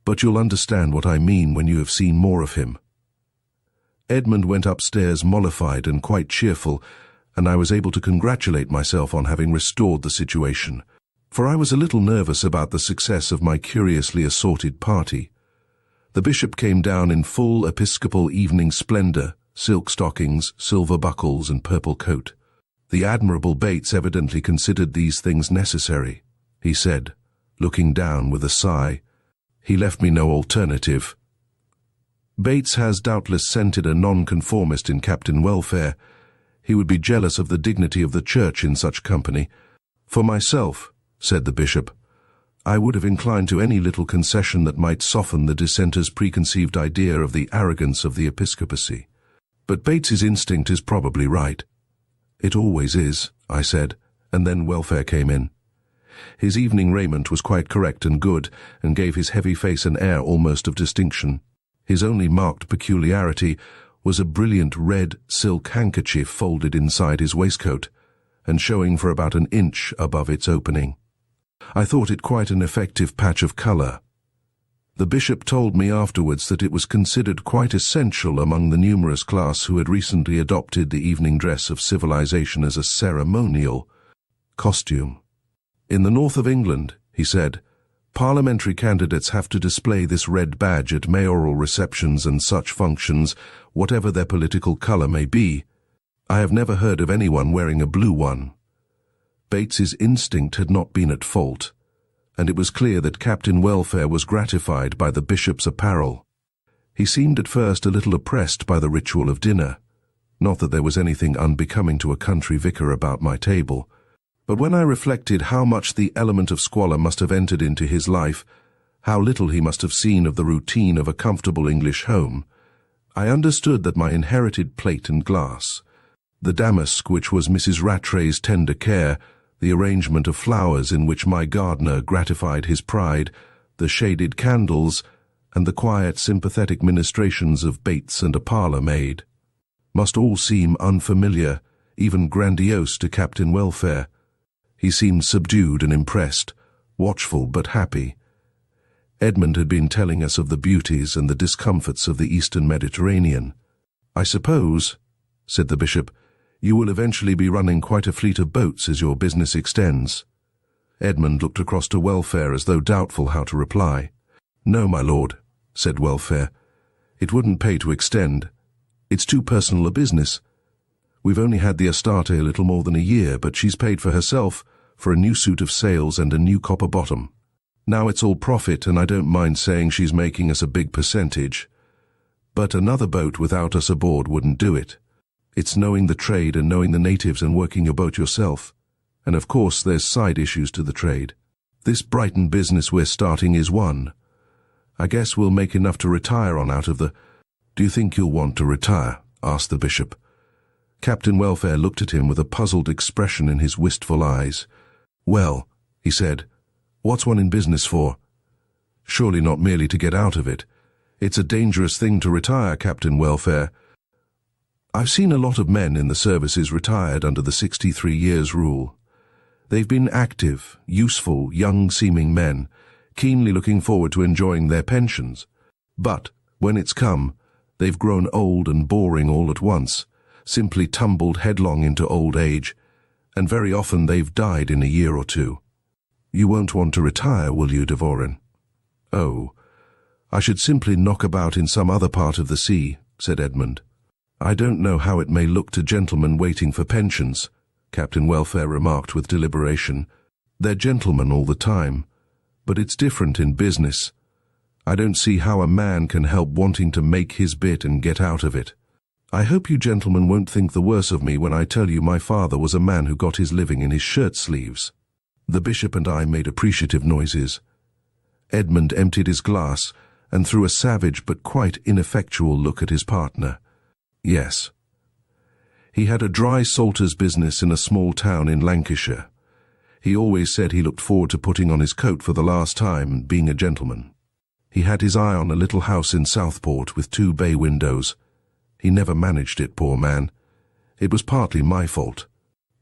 but you'll understand what I mean when you have seen more of him." Edmund went upstairs mollified and quite cheerful, and I was able to congratulate myself on having restored the situation, for I was a little nervous about the success of my curiously assorted party. The bishop came down in full episcopal evening splendour, silk stockings, silver buckles, and purple coat. The admirable Bates evidently considered these things necessary, he said, looking down with a sigh. "He left me no alternative." "Bates has doubtless scented a nonconformist in Captain Welfare. He would be jealous of the dignity of the church in such company. For myself," said the bishop, "I would have inclined to any little concession that might soften the dissenters' preconceived idea of the arrogance of the episcopacy. But Bates's instinct is probably right." "It always is," I said, and then Welfare came in. His evening raiment was quite correct and good, and gave his heavy face an air almost of distinction. His only marked peculiarity was a brilliant red silk handkerchief folded inside his waistcoat, and showing for about an inch above its opening. I thought it quite an effective patch of colour. The bishop told me afterwards that it was considered quite essential among the numerous class who had recently adopted the evening dress of civilization as a ceremonial costume. "In the north of England," he said, "parliamentary candidates have to display this red badge at mayoral receptions and such functions, whatever their political colour may be. I have never heard of anyone wearing a blue one." Bates's instinct had not been at fault, and it was clear that Captain Welfare was gratified by the bishop's apparel. He seemed at first a little oppressed by the ritual of dinner. Not that there was anything unbecoming to a country vicar about my table, but when I reflected how much the element of squalor must have entered into his life, How little he must have seen of the routine of a comfortable English home. I understood that my inherited plate and glass, the damask which was Mrs. Rattray's tender care, the arrangement of flowers in which my gardener gratified his pride, the shaded candles, and the quiet, sympathetic ministrations of Bates and a parlour-maid, must all seem unfamiliar, even grandiose to Captain Welfare. He seemed subdued and impressed, watchful but happy. Edmund had been telling us of the beauties and the discomforts of the Eastern Mediterranean. "I suppose," said the bishop, "you will eventually be running quite a fleet of boats as your business extends." Edmund looked across to Welfare as though doubtful how to reply. "No, my lord," said Welfare. "It wouldn't pay to extend. It's too personal a business. We've only had the Astarte a little more than a year, but she's paid for herself, for a new suit of sails and a new copper bottom. Now it's all profit, and I don't mind saying she's making us a big percentage. But another boat without us aboard wouldn't do it. It's knowing the trade and knowing the natives and working your boat yourself. And of course there's side issues to the trade. This Brighton business we're starting is one. I guess we'll make enough to retire on out of the—" "Do you think you'll want to retire?" asked the bishop. Captain Welfare looked at him with a puzzled expression in his wistful eyes. "Well," he said, "what's one in business for? Surely not merely to get out of it. It's a dangerous thing to retire, Captain Welfare. I've seen a lot of men in the services retired under the 63 years rule. They've been active, useful, young-seeming men, keenly looking forward to enjoying their pensions. But, when it's come, they've grown old and boring all at once, simply tumbled headlong into old age, and very often they've died in a year or two. You won't want to retire, will you, Dvorin?" "Oh, I should simply knock about in some other part of the sea," said Edmund. "I don't know how it may look to gentlemen waiting for pensions," Captain Welfare remarked with deliberation. "They're gentlemen all the time, but it's different in business. I don't see how a man can help wanting to make his bit and get out of it. I hope you gentlemen won't think the worse of me when I tell you my father was a man who got his living in his shirt sleeves." The bishop and I made appreciative noises. Edmund emptied his glass and threw a savage but quite ineffectual look at his partner. "Yes. He had a dry salter's business in a small town in Lancashire. He always said he looked forward to putting on his coat for the last time and being a gentleman. He had his eye on a little house in Southport with 2 bay windows. He never managed it, poor man. It was partly my fault.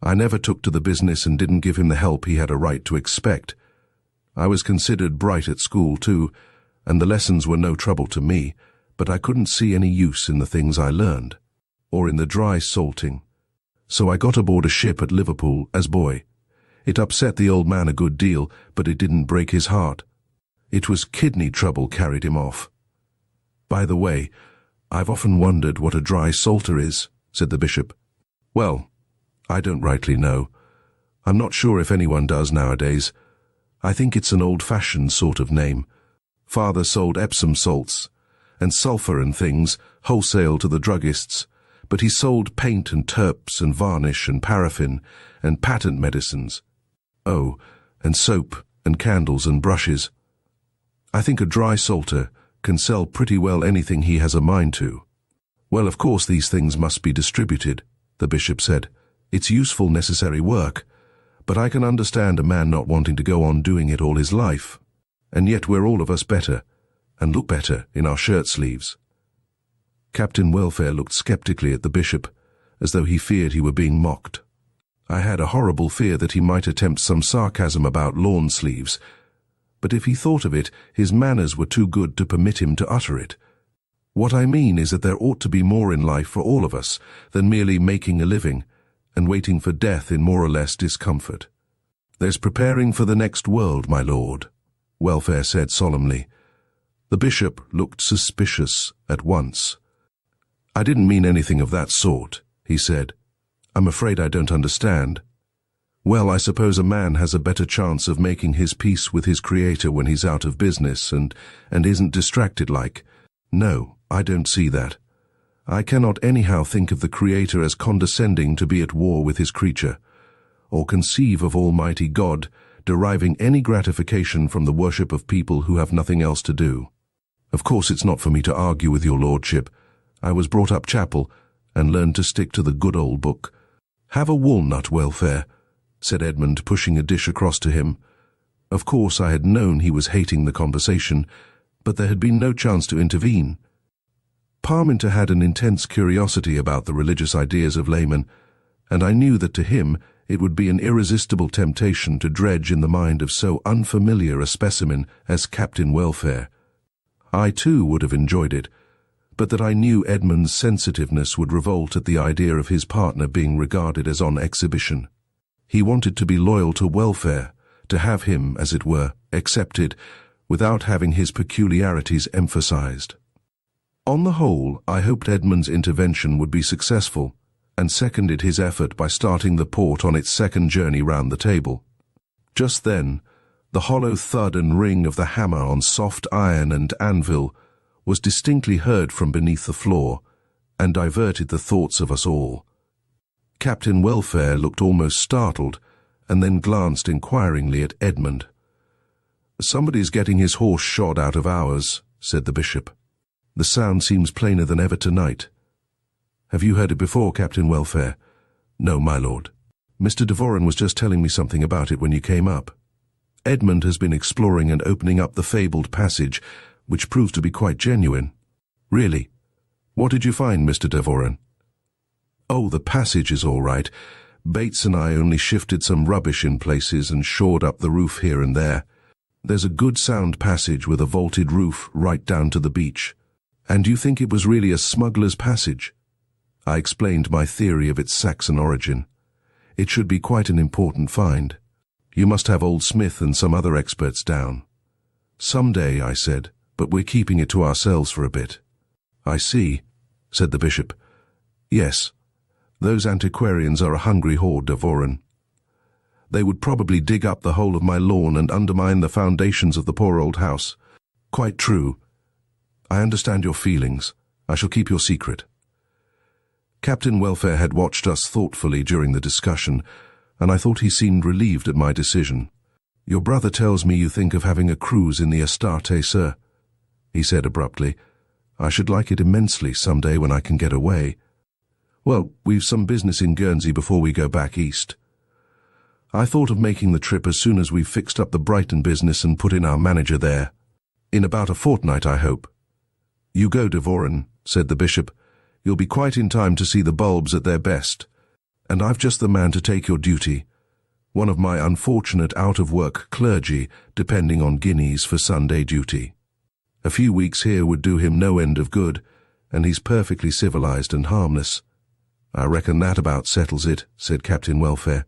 I never took to the business and didn't give him the help he had a right to expect. I was considered bright at school too, and the lessons were no trouble to me, but I couldn't see any use in the things I learned, or in the dry salting. So I got aboard a ship at Liverpool as boy. It upset the old man a good deal, but it didn't break his heart. It was kidney trouble carried him off. By the way, I've often wondered what a dry salter is," said the bishop. "Well, I don't rightly know. I'm not sure if anyone does nowadays. I think it's an old-fashioned sort of name. Father sold Epsom salts and sulphur and things wholesale to the druggists, but he sold paint and turps and varnish and paraffin and patent medicines. Oh, and soap and candles and brushes. I think a dry salter can sell pretty well anything he has a mind to." "Well, of course these things must be distributed," the bishop said. "It's useful, necessary work, but I can understand a man not wanting to go on doing it all his life. And yet we're all of us better, and look better in our shirt sleeves." Captain Welfare looked sceptically at the bishop, as though he feared he were being mocked. I had a horrible fear that he might attempt some sarcasm about lawn sleeves, but if he thought of it, his manners were too good to permit him to utter it. "What I mean is that there ought to be more in life for all of us than merely making a living and waiting for death in more or less discomfort. There's preparing for the next world, my lord," Welfare said solemnly. The bishop looked suspicious at once. "I didn't mean anything of that sort," he said. "I'm afraid I don't understand." "Well, I suppose a man has a better chance of making his peace with his creator when he's out of business and isn't distracted like. No, I don't see that. I cannot anyhow think of the Creator as condescending to be at war with his creature, or conceive of Almighty God deriving any gratification from the worship of people who have nothing else to do. Of course it's not for me to argue with your lordship. I was brought up chapel, and learned to stick to the good old book. Have a walnut, Welfare, said Edmund, pushing a dish across to him. Of course I had known he was hating the conversation, but there had been no chance to intervene. Parminter had an intense curiosity about the religious ideas of laymen, and I knew that to him it would be an irresistible temptation to dredge in the mind of so unfamiliar a specimen as Captain Welfare. I too would have enjoyed it, but that I knew Edmund's sensitiveness would revolt at the idea of his partner being regarded as on exhibition. He wanted to be loyal to Welfare, to have him, as it were, accepted, without having his peculiarities emphasized. On the whole, I hoped Edmund's intervention would be successful, and seconded his effort by starting the port on its second journey round the table. Just then, the hollow thud and ring of the hammer on soft iron and anvil was distinctly heard from beneath the floor, and diverted the thoughts of us all. Captain Welfare looked almost startled, and then glanced inquiringly at Edmund. "Somebody's getting his horse shod out of ours," said the bishop. "The sound seems plainer than ever tonight." "Have you heard it before, Captain Welfare?" "No, my lord. Mr. Devoren was just telling me something about it when you came up. Edmund has been exploring and opening up the fabled passage, which proved to be quite genuine." "Really? What did you find, Mr. Devoren?" "Oh, the passage is all right. Bates and I only shifted some rubbish in places and shored up the roof here and there. There's a good sound passage with a vaulted roof right down to the beach." "And you think it was really a smuggler's passage?" I explained my theory of its Saxon origin. "It should be quite an important find. You must have old Smith and some other experts down." "Some day," I said, "but we're keeping it to ourselves for a bit." "I see," said the bishop. "Yes, those antiquarians are a hungry horde, Devoren. They would probably dig up the whole of my lawn and undermine the foundations of the poor old house." "Quite true. I understand your feelings. I shall keep your secret." Captain Welfare had watched us thoughtfully during the discussion, and I thought he seemed relieved at my decision. "Your brother tells me you think of having a cruise in the Astarte, sir," he said abruptly. "I should like it immensely some day when I can get away. Well, we've some business in Guernsey before we go back east. I thought of making the trip as soon as we've fixed up the Brighton business and put in our manager there. In about a fortnight, I hope." "You go, Devoren," said the bishop. "You'll be quite in time to see the bulbs at their best. And I've just the man to take your duty. One of my unfortunate out-of-work clergy depending on guineas for Sunday duty. A few weeks here would do him no end of good, and he's perfectly civilized and harmless." "I reckon that about settles it," said Captain Welfare.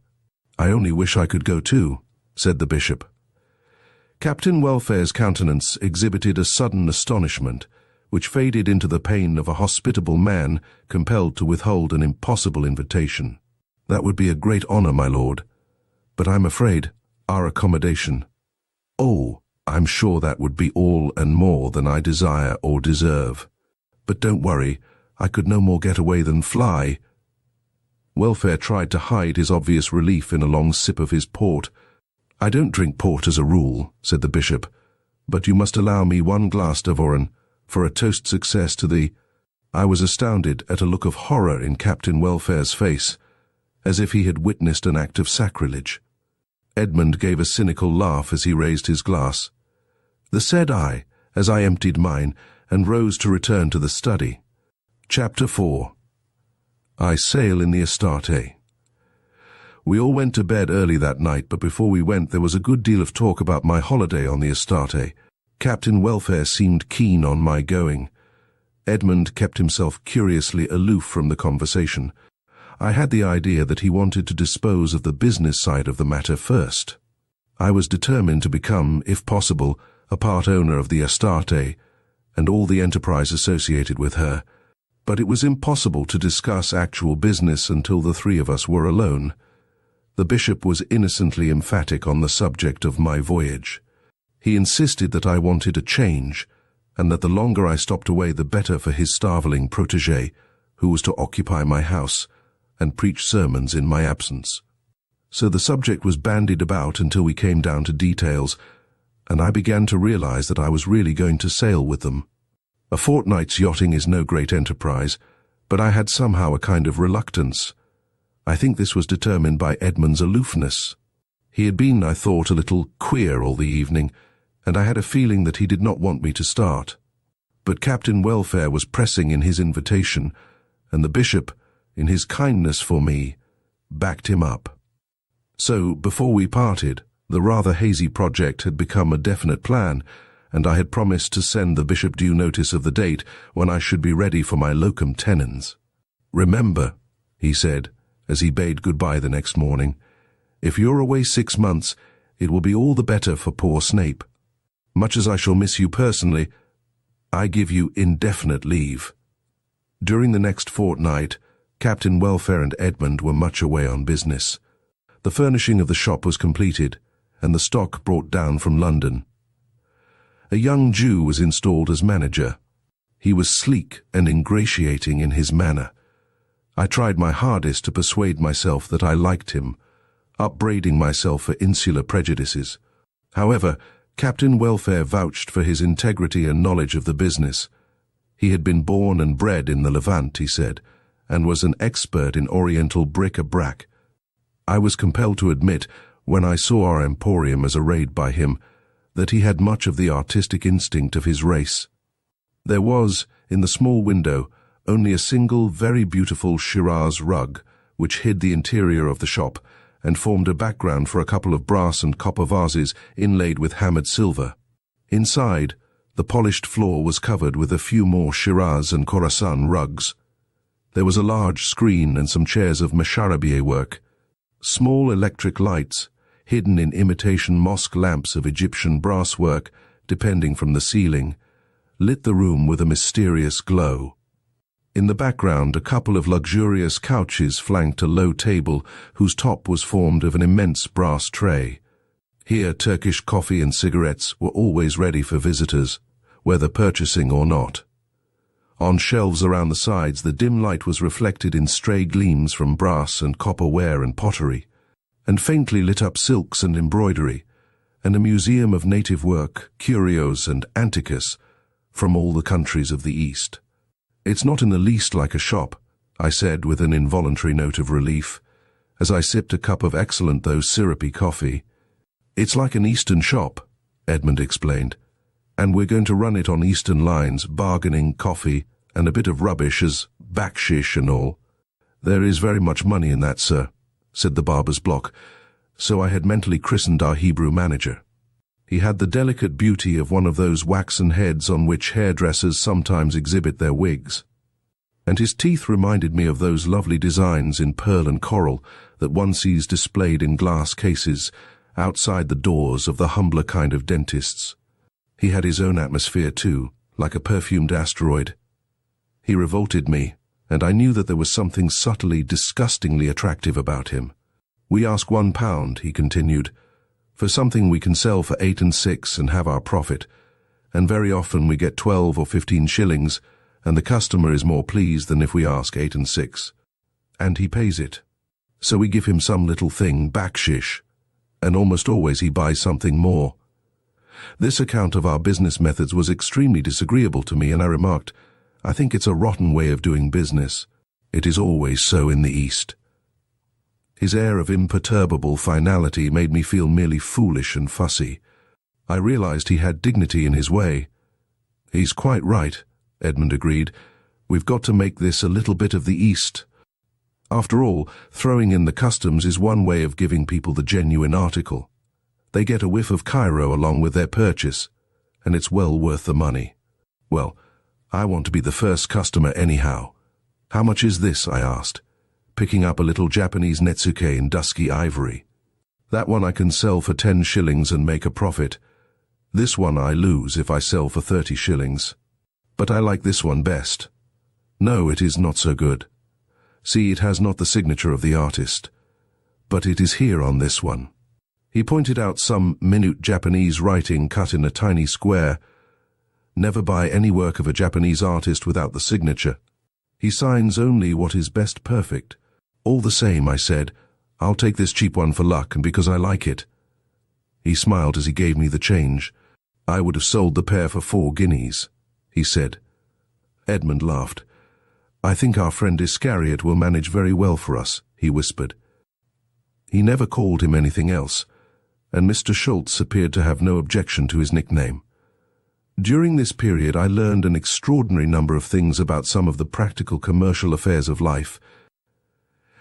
"I only wish I could go too," said the bishop. Captain Welfare's countenance exhibited a sudden astonishment, which faded into the pain of a hospitable man compelled to withhold an impossible invitation. "That would be a great honor, my lord. But I'm afraid our accommodation—" "Oh, I'm sure that would be all and more than I desire or deserve. But don't worry, I could no more get away than fly." Welfare tried to hide his obvious relief in a long sip of his port. "I don't drink port as a rule," said the bishop, "but you must allow me one glass, Devoren, for a toast success to the—" I was astounded at a look of horror in Captain Welfare's face, as if he had witnessed an act of sacrilege. Edmund gave a cynical laugh as he raised his glass. "The said I, as I emptied mine, and rose to return to the study." Chapter 4. I sail in the Astarte. We all went to bed early that night, but before we went there was a good deal of talk about my holiday on the Astarte. Captain Welfare seemed keen on my going. Edmund kept himself curiously aloof from the conversation. I had the idea that he wanted to dispose of the business side of the matter first. I was determined to become, if possible, a part owner of the Astarte, and all the enterprise associated with her, but it was impossible to discuss actual business until the three of us were alone. The bishop was innocently emphatic on the subject of my voyage. He insisted that I wanted a change, and that the longer I stopped away the better for his starveling protégé, who was to occupy my house and preach sermons in my absence. So the subject was bandied about until we came down to details, and I began to realize that I was really going to sail with them. A fortnight's yachting is no great enterprise, but I had somehow a kind of reluctance. I think this was determined by Edmund's aloofness. He had been, I thought, a little queer all the evening, and I had a feeling that he did not want me to start. But Captain Welfare was pressing in his invitation, and the bishop, in his kindness for me, backed him up. So, before we parted, the rather hazy project had become a definite plan, and I had promised to send the bishop due notice of the date when I should be ready for my locum tenens. "Remember," he said, as he bade goodbye the next morning, "if you're away 6 months, it will be all the better for poor Snape. Much as I shall miss you personally, I give you indefinite leave." During the next fortnight, Captain Welfare and Edmund were much away on business. The furnishing of the shop was completed, and the stock brought down from London. A young Jew was installed as manager. He was sleek and ingratiating in his manner. I tried my hardest to persuade myself that I liked him, upbraiding myself for insular prejudices. However, Captain Welfare vouched for his integrity and knowledge of the business. He had been born and bred in the Levant, he said, and was an expert in Oriental bric-a-brac. I was compelled to admit, when I saw our emporium as arrayed by him, that he had much of the artistic instinct of his race. There was, in the small window, only a single very beautiful Shiraz rug, which hid the interior of the shop, and formed a background for a couple of brass and copper vases inlaid with hammered silver. Inside, the polished floor was covered with a few more Shiraz and Khorasan rugs. There was a large screen and some chairs of masharabieh work. Small electric lights, hidden in imitation mosque lamps of Egyptian brasswork, depending from the ceiling, lit the room with a mysterious glow. In the background, a couple of luxurious couches flanked a low table whose top was formed of an immense brass tray. Here, Turkish coffee and cigarettes were always ready for visitors, whether purchasing or not. On shelves around the sides, the dim light was reflected in stray gleams from brass and copper ware and pottery, and faintly lit up silks and embroidery, and a museum of native work, curios and antiques from all the countries of the East. "It's not in the least like a shop," I said with an involuntary note of relief, as I sipped a cup of excellent though syrupy coffee. "It's like an Eastern shop," Edmund explained, "and we're going to run it on Eastern lines, bargaining, coffee, and a bit of rubbish as backshish and all." "There is very much money in that, sir," said the barber's block, so I had mentally christened our Hebrew manager. He had the delicate beauty of one of those waxen heads on which hairdressers sometimes exhibit their wigs, and his teeth reminded me of those lovely designs in pearl and coral that one sees displayed in glass cases outside the doors of the humbler kind of dentists. He had his own atmosphere too, like a perfumed asteroid. He revolted me, and I knew that there was something subtly, disgustingly attractive about him. "We ask £1," he continued, "for something we can sell for 8 and 6 and have our profit, and very often we get 12 or 15 shillings, and the customer is more pleased than if we ask 8 and 6. And he pays it. So we give him some little thing, backshish, and almost always he buys something more." This account of our business methods was extremely disagreeable to me, and I remarked, "I think it's a rotten way of doing business. It is always so in the East." His air of imperturbable finality made me feel merely foolish and fussy. I realized he had dignity in his way. "He's quite right," Edmund agreed. "We've got to make this a little bit of the East. After all, throwing in the customs is one way of giving people the genuine article. They get a whiff of Cairo along with their purchase, and it's well worth the money. Well, I want to be the first customer anyhow. How much is this?" I asked, picking up a little Japanese netsuke in dusky ivory. "That one I can sell for 10 shillings and make a profit. This one I lose if I sell for 30 shillings. But I like this one best." "No, it is not so good. See, it has not the signature of the artist. But it is here on this one." He pointed out some minute Japanese writing cut in a tiny square. "Never buy any work of a Japanese artist without the signature. He signs only what is best perfect." "All the same," I said, I'll take this cheap one for luck and because I like it." He smiled as he gave me the change. "I would have sold the pair for 4 guineas, he said. Edmund laughed. "I think our friend Iscariot will manage very well for us," he whispered. He never called him anything else, and Mr. Schultz appeared to have no objection to his nickname. During this period I learned an extraordinary number of things about some of the practical commercial affairs of life,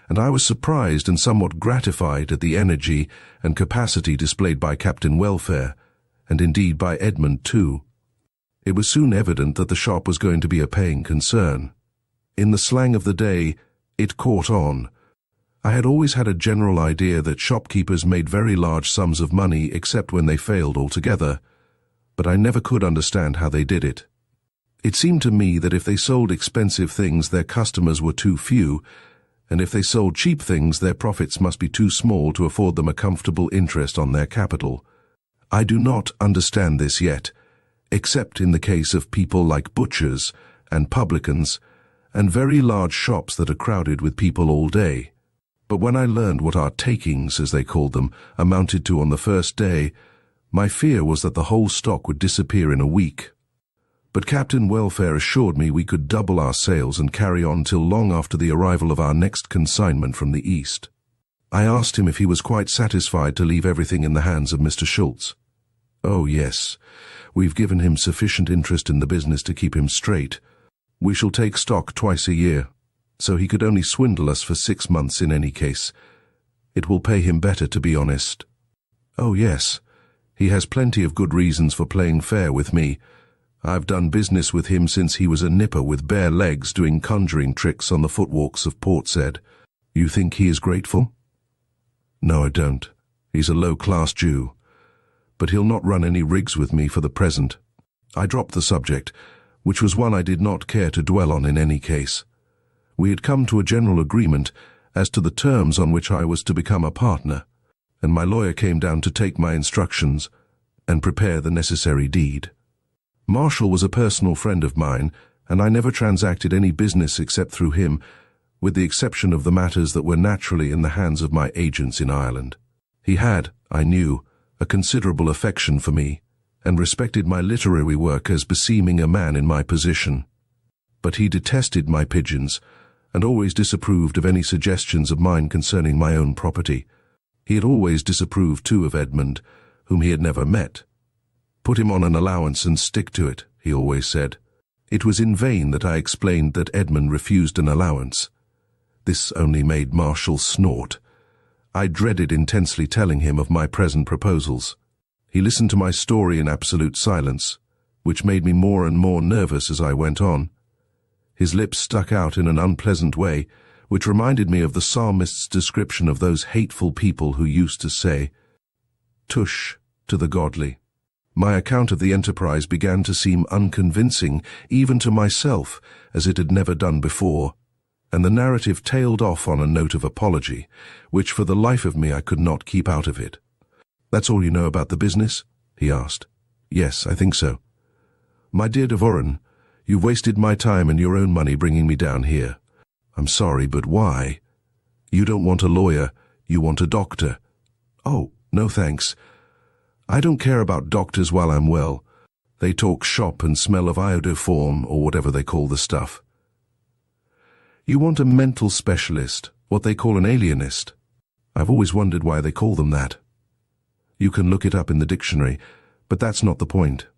and I was surprised and somewhat gratified at the energy and capacity displayed by Captain Welfare, and indeed by Edmund too. It was soon evident that the shop was going to be a paying concern. In the slang of the day, it caught on. I had always had a general idea that shopkeepers made very large sums of money except when they failed altogether, but I never could understand how they did it. It seemed to me that if they sold expensive things, their customers were too few, and if they sold cheap things, their profits must be too small to afford them a comfortable interest on their capital. I do not understand this yet, except in the case of people like butchers and publicans, and very large shops that are crowded with people all day. But when I learned what our takings, as they called them, amounted to on the first day, my fear was that the whole stock would disappear in a week. But Captain Welfare assured me we could double our sales and carry on till long after the arrival of our next consignment from the east. I asked him if he was quite satisfied to leave everything in the hands of Mr. Schultz. "Oh, yes. We've given him sufficient interest in the business to keep him straight. We shall take stock twice a year, so he could only swindle us for 6 months in any case. It will pay him better, to be honest." "Oh, yes. He has plenty of good reasons for playing fair with me. I've done business with him since he was a nipper with bare legs doing conjuring tricks on the footwalks of Portshead. You think he is grateful?" "No, I don't. He's a low-class Jew. But he'll not run any rigs with me for the present." I dropped the subject, which was one I did not care to dwell on in any case. We had come to a general agreement as to the terms on which I was to become a partner, and my lawyer came down to take my instructions and prepare the necessary deed. Marshall was a personal friend of mine, and I never transacted any business except through him, with the exception of the matters that were naturally in the hands of my agents in Ireland. He had, I knew, a considerable affection for me, and respected my literary work as beseeming a man in my position. But he detested my pigeons, and always disapproved of any suggestions of mine concerning my own property. He had always disapproved too of Edmund, whom he had never met. "Put him on an allowance and stick to it," he always said. It was in vain that I explained that Edmund refused an allowance. This only made Marshall snort. I dreaded intensely telling him of my present proposals. He listened to my story in absolute silence, which made me more and more nervous as I went on. His lips stuck out in an unpleasant way, which reminded me of the psalmist's description of those hateful people who used to say, "Tush to the godly." My account of the enterprise began to seem unconvincing, even to myself, as it had never done before, and the narrative tailed off on a note of apology, which for the life of me I could not keep out of it. "That's all you know about the business?" he asked. "Yes, I think so." "My dear Devoren, you've wasted my time and your own money bringing me down here. I'm sorry, but why? You don't want a lawyer, you want a doctor." "Oh, no thanks. I don't care about doctors while I'm well. They talk shop and smell of iodoform, or whatever they call the stuff." "You want a mental specialist, what they call an alienist. I've always wondered why they call them that. You can look it up in the dictionary, but that's not the point.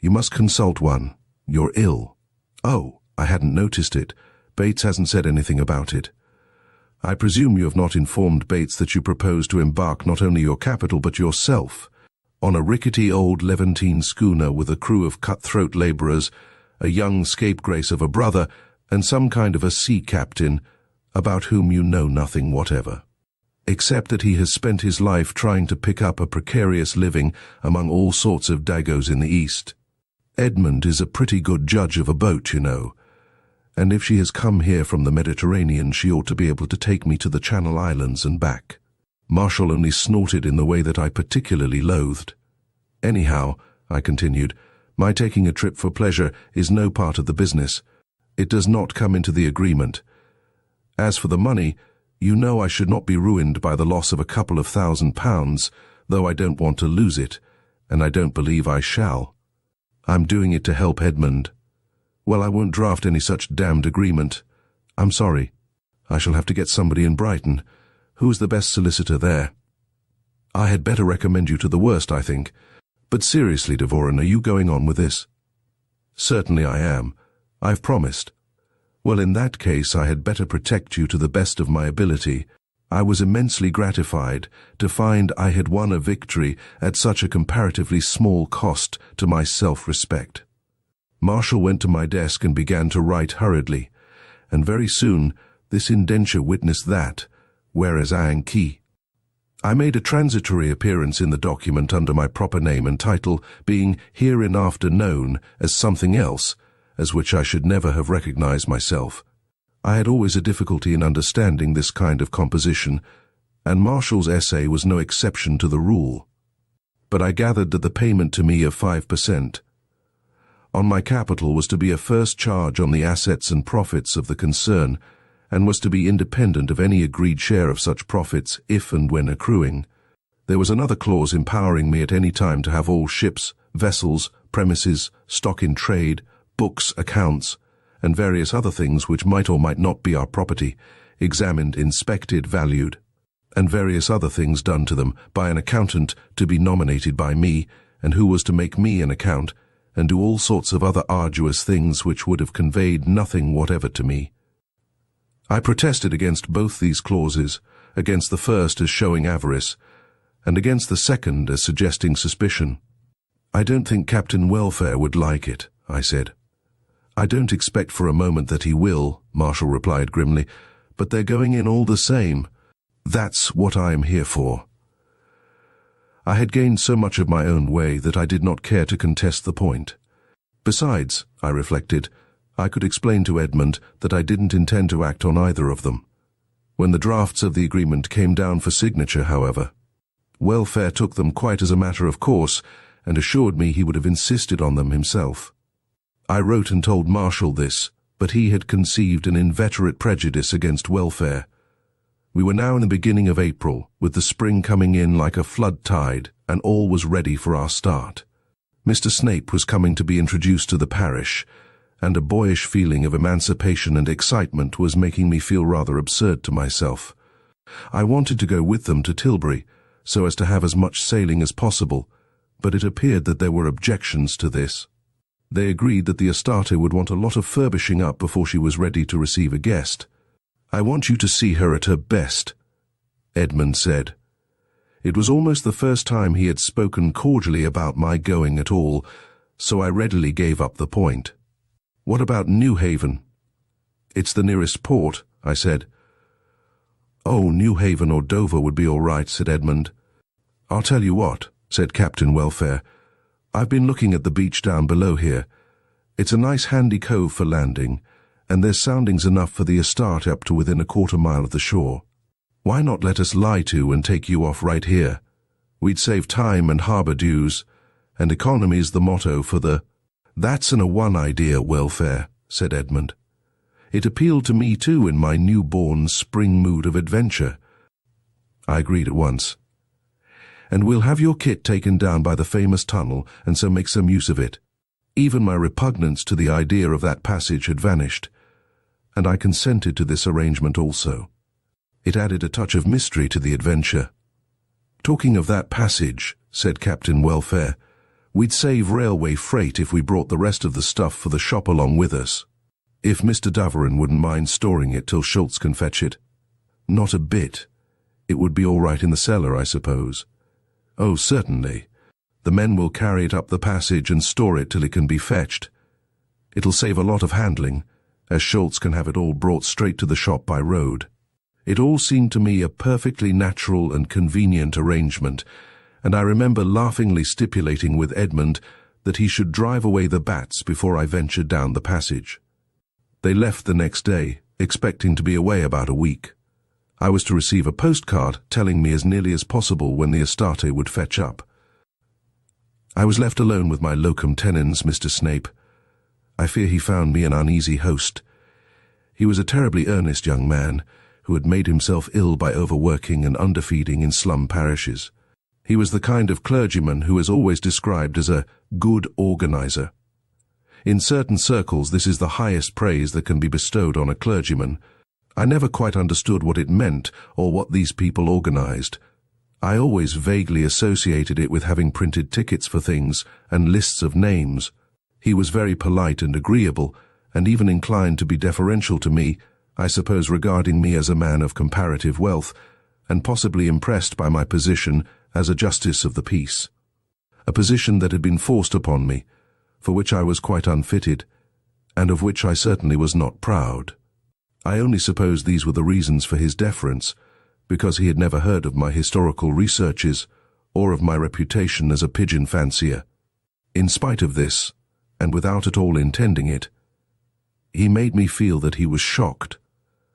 You must consult one. You're ill." "Oh, I hadn't noticed it. Bates hasn't said anything about it." "I presume you have not informed Bates that you propose to embark not only your capital but yourself on a rickety old Levantine schooner with a crew of cutthroat labourers, a young scapegrace of a brother, and some kind of a sea captain, about whom you know nothing whatever, except that he has spent his life trying to pick up a precarious living among all sorts of dagos in the East. Edmund is a pretty good judge of a boat, you know, and if she has come here from the Mediterranean, she ought to be able to take me to the Channel Islands and back." Marshall only snorted in the way that I particularly loathed. "Anyhow," I continued, "my taking a trip for pleasure is no part of the business. It does not come into the agreement. As for the money, You know I should not be ruined by the loss of a couple of £1,000, though I don't want to lose it, and I don't believe I shall. I'm doing it to help Edmund. Well, I won't draft any such damned agreement. I'm sorry. I shall have to get somebody in Brighton. Who's the best solicitor there? I had better recommend you to the worst, I think. But seriously, Devoren, are you going on with this? Certainly I am. I've promised. Well, in that case, I had better protect you to the best of my ability. I was immensely gratified to find I had won a victory at such a comparatively small cost to my self-respect. Marshall went to my desk and began to write hurriedly, and very soon this indenture witnessed that, whereas Anki. I made a transitory appearance in the document under my proper name and title, being hereinafter known as something else, as which I should never have recognized myself. I had always a difficulty in understanding this kind of composition, and Marshall's essay was no exception to the rule. But I gathered that the payment to me of 5% on my capital was to be a first charge on the assets and profits of the concern, and was to be independent of any agreed share of such profits if and when accruing. There was another clause empowering me at any time to have all ships, vessels, premises, stock in trade, books, accounts, and various other things which might or might not be our property, examined, inspected, valued, and various other things done to them by an accountant to be nominated by me, and who was to make me an account, and do all sorts of other arduous things which would have conveyed nothing whatever to me. I protested against both these clauses, against the first as showing avarice, and against the second as suggesting suspicion. I don't think Captain Welfare would like it, I said. I don't expect for a moment that he will, Marshall replied grimly, but they're going in all the same. That's what I am here for. I had gained so much of my own way that I did not care to contest the point. Besides, I reflected, I could explain to Edmund that I didn't intend to act on either of them. When the drafts of the agreement came down for signature, however, Welfare took them quite as a matter of course and assured me he would have insisted on them himself. I wrote and told Marshall this, but he had conceived an inveterate prejudice against Welfare. We were now in the beginning of April, with the spring coming in like a flood tide, and all was ready for our start. Mr. Snape was coming to be introduced to the parish, and a boyish feeling of emancipation and excitement was making me feel rather absurd to myself. I wanted to go with them to Tilbury, so as to have as much sailing as possible, but it appeared that there were objections to this. They agreed that the Astarte would want a lot of furbishing up before she was ready to receive a guest. I want you to see her at her best, Edmund said. It was almost the first time he had spoken cordially about my going at all, so I readily gave up the point. What about Newhaven? It's the nearest port, I said. Oh, Newhaven or Dover would be all right, said Edmund. I'll tell you what, said Captain Welfare. I've been looking at the beach down below here. It's a nice handy cove for landing, and there's soundings enough for the Astarte up to within a quarter-mile of the shore. Why not let us lie to and take you off right here? We'd save time and harbour dues, and economy's the motto for the— That's a one idea, Welfare, said Edmund. It appealed to me too in my newborn spring mood of adventure. I agreed at once. And we'll have your kit taken down by the famous tunnel, and so make some use of it. Even my repugnance to the idea of that passage had vanished, and I consented to this arrangement also. It added a touch of mystery to the adventure. Talking of that passage, said Captain Welfare, we'd save railway freight if we brought the rest of the stuff for the shop along with us. If Mr. Devoren wouldn't mind storing it till Schultz can fetch it. Not a bit. It would be all right in the cellar, I suppose. Oh, certainly. The men will carry it up the passage and store it till it can be fetched. It'll save a lot of handling, as Schultz can have it all brought straight to the shop by road. It all seemed to me a perfectly natural and convenient arrangement, and I remember laughingly stipulating with Edmund that he should drive away the bats before I ventured down the passage. They left the next day, expecting to be away about a week. I was to receive a postcard telling me as nearly as possible when the Astarte would fetch up. I was left alone with my locum tenens, Mr. Snape. I fear he found me an uneasy host. He was a terribly earnest young man, who had made himself ill by overworking and underfeeding in slum parishes. He was the kind of clergyman who is always described as a good organizer. In certain circles, this is the highest praise that can be bestowed on a clergyman. I never quite understood what it meant or what these people organized. I always vaguely associated it with having printed tickets for things and lists of names. He was very polite and agreeable, and even inclined to be deferential to me, I suppose regarding me as a man of comparative wealth, and possibly impressed by my position as a justice of the peace. A position that had been forced upon me, for which I was quite unfitted, and of which I certainly was not proud. I only suppose these were the reasons for his deference, because he had never heard of my historical researches or of my reputation as a pigeon fancier. In spite of this, and without at all intending it, he made me feel that he was shocked.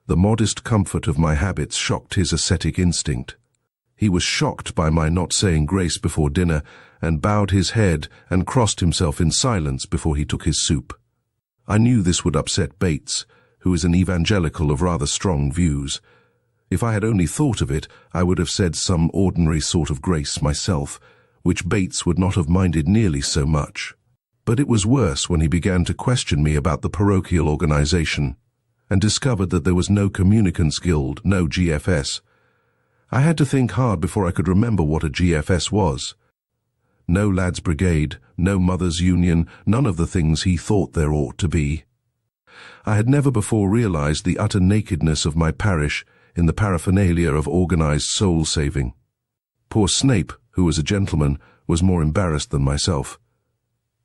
The modest comfort of my habits shocked his ascetic instinct. He was shocked by my not saying grace before dinner, and bowed his head and crossed himself in silence before he took his soup. I knew this would upset Bates, who is an evangelical of rather strong views. If I had only thought of it, I would have said some ordinary sort of grace myself, which Bates would not have minded nearly so much. But it was worse when he began to question me about the parochial organization, and discovered that there was no communicants guild, no GFS. I had to think hard before I could remember what a GFS was. No lads' brigade, no mothers' union, none of the things he thought there ought to be. I had never before realized the utter nakedness of my parish in the paraphernalia of organized soul-saving. Poor Snape, who was a gentleman, was more embarrassed than myself.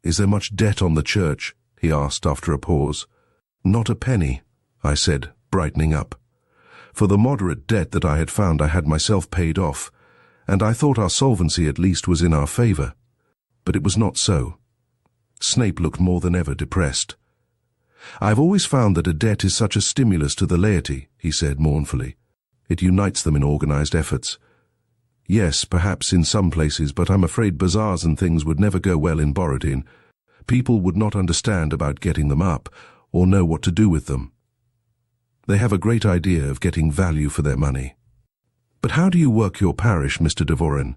"Is there much debt on the church?" he asked after a pause. "Not a penny," I said, brightening up. For the moderate debt that I had found I had myself paid off, and I thought our solvency at least was in our favor. But it was not so. Snape looked more than ever depressed. "I've always found that a debt is such a stimulus to the laity," he said mournfully. "It unites them in organized efforts. Yes, perhaps in some places, but I'm afraid bazaars and things would never go well in Borodin. People would not understand about getting them up, or know what to do with them. They have a great idea of getting value for their money." "But how do you work your parish, Mr. Dvorin?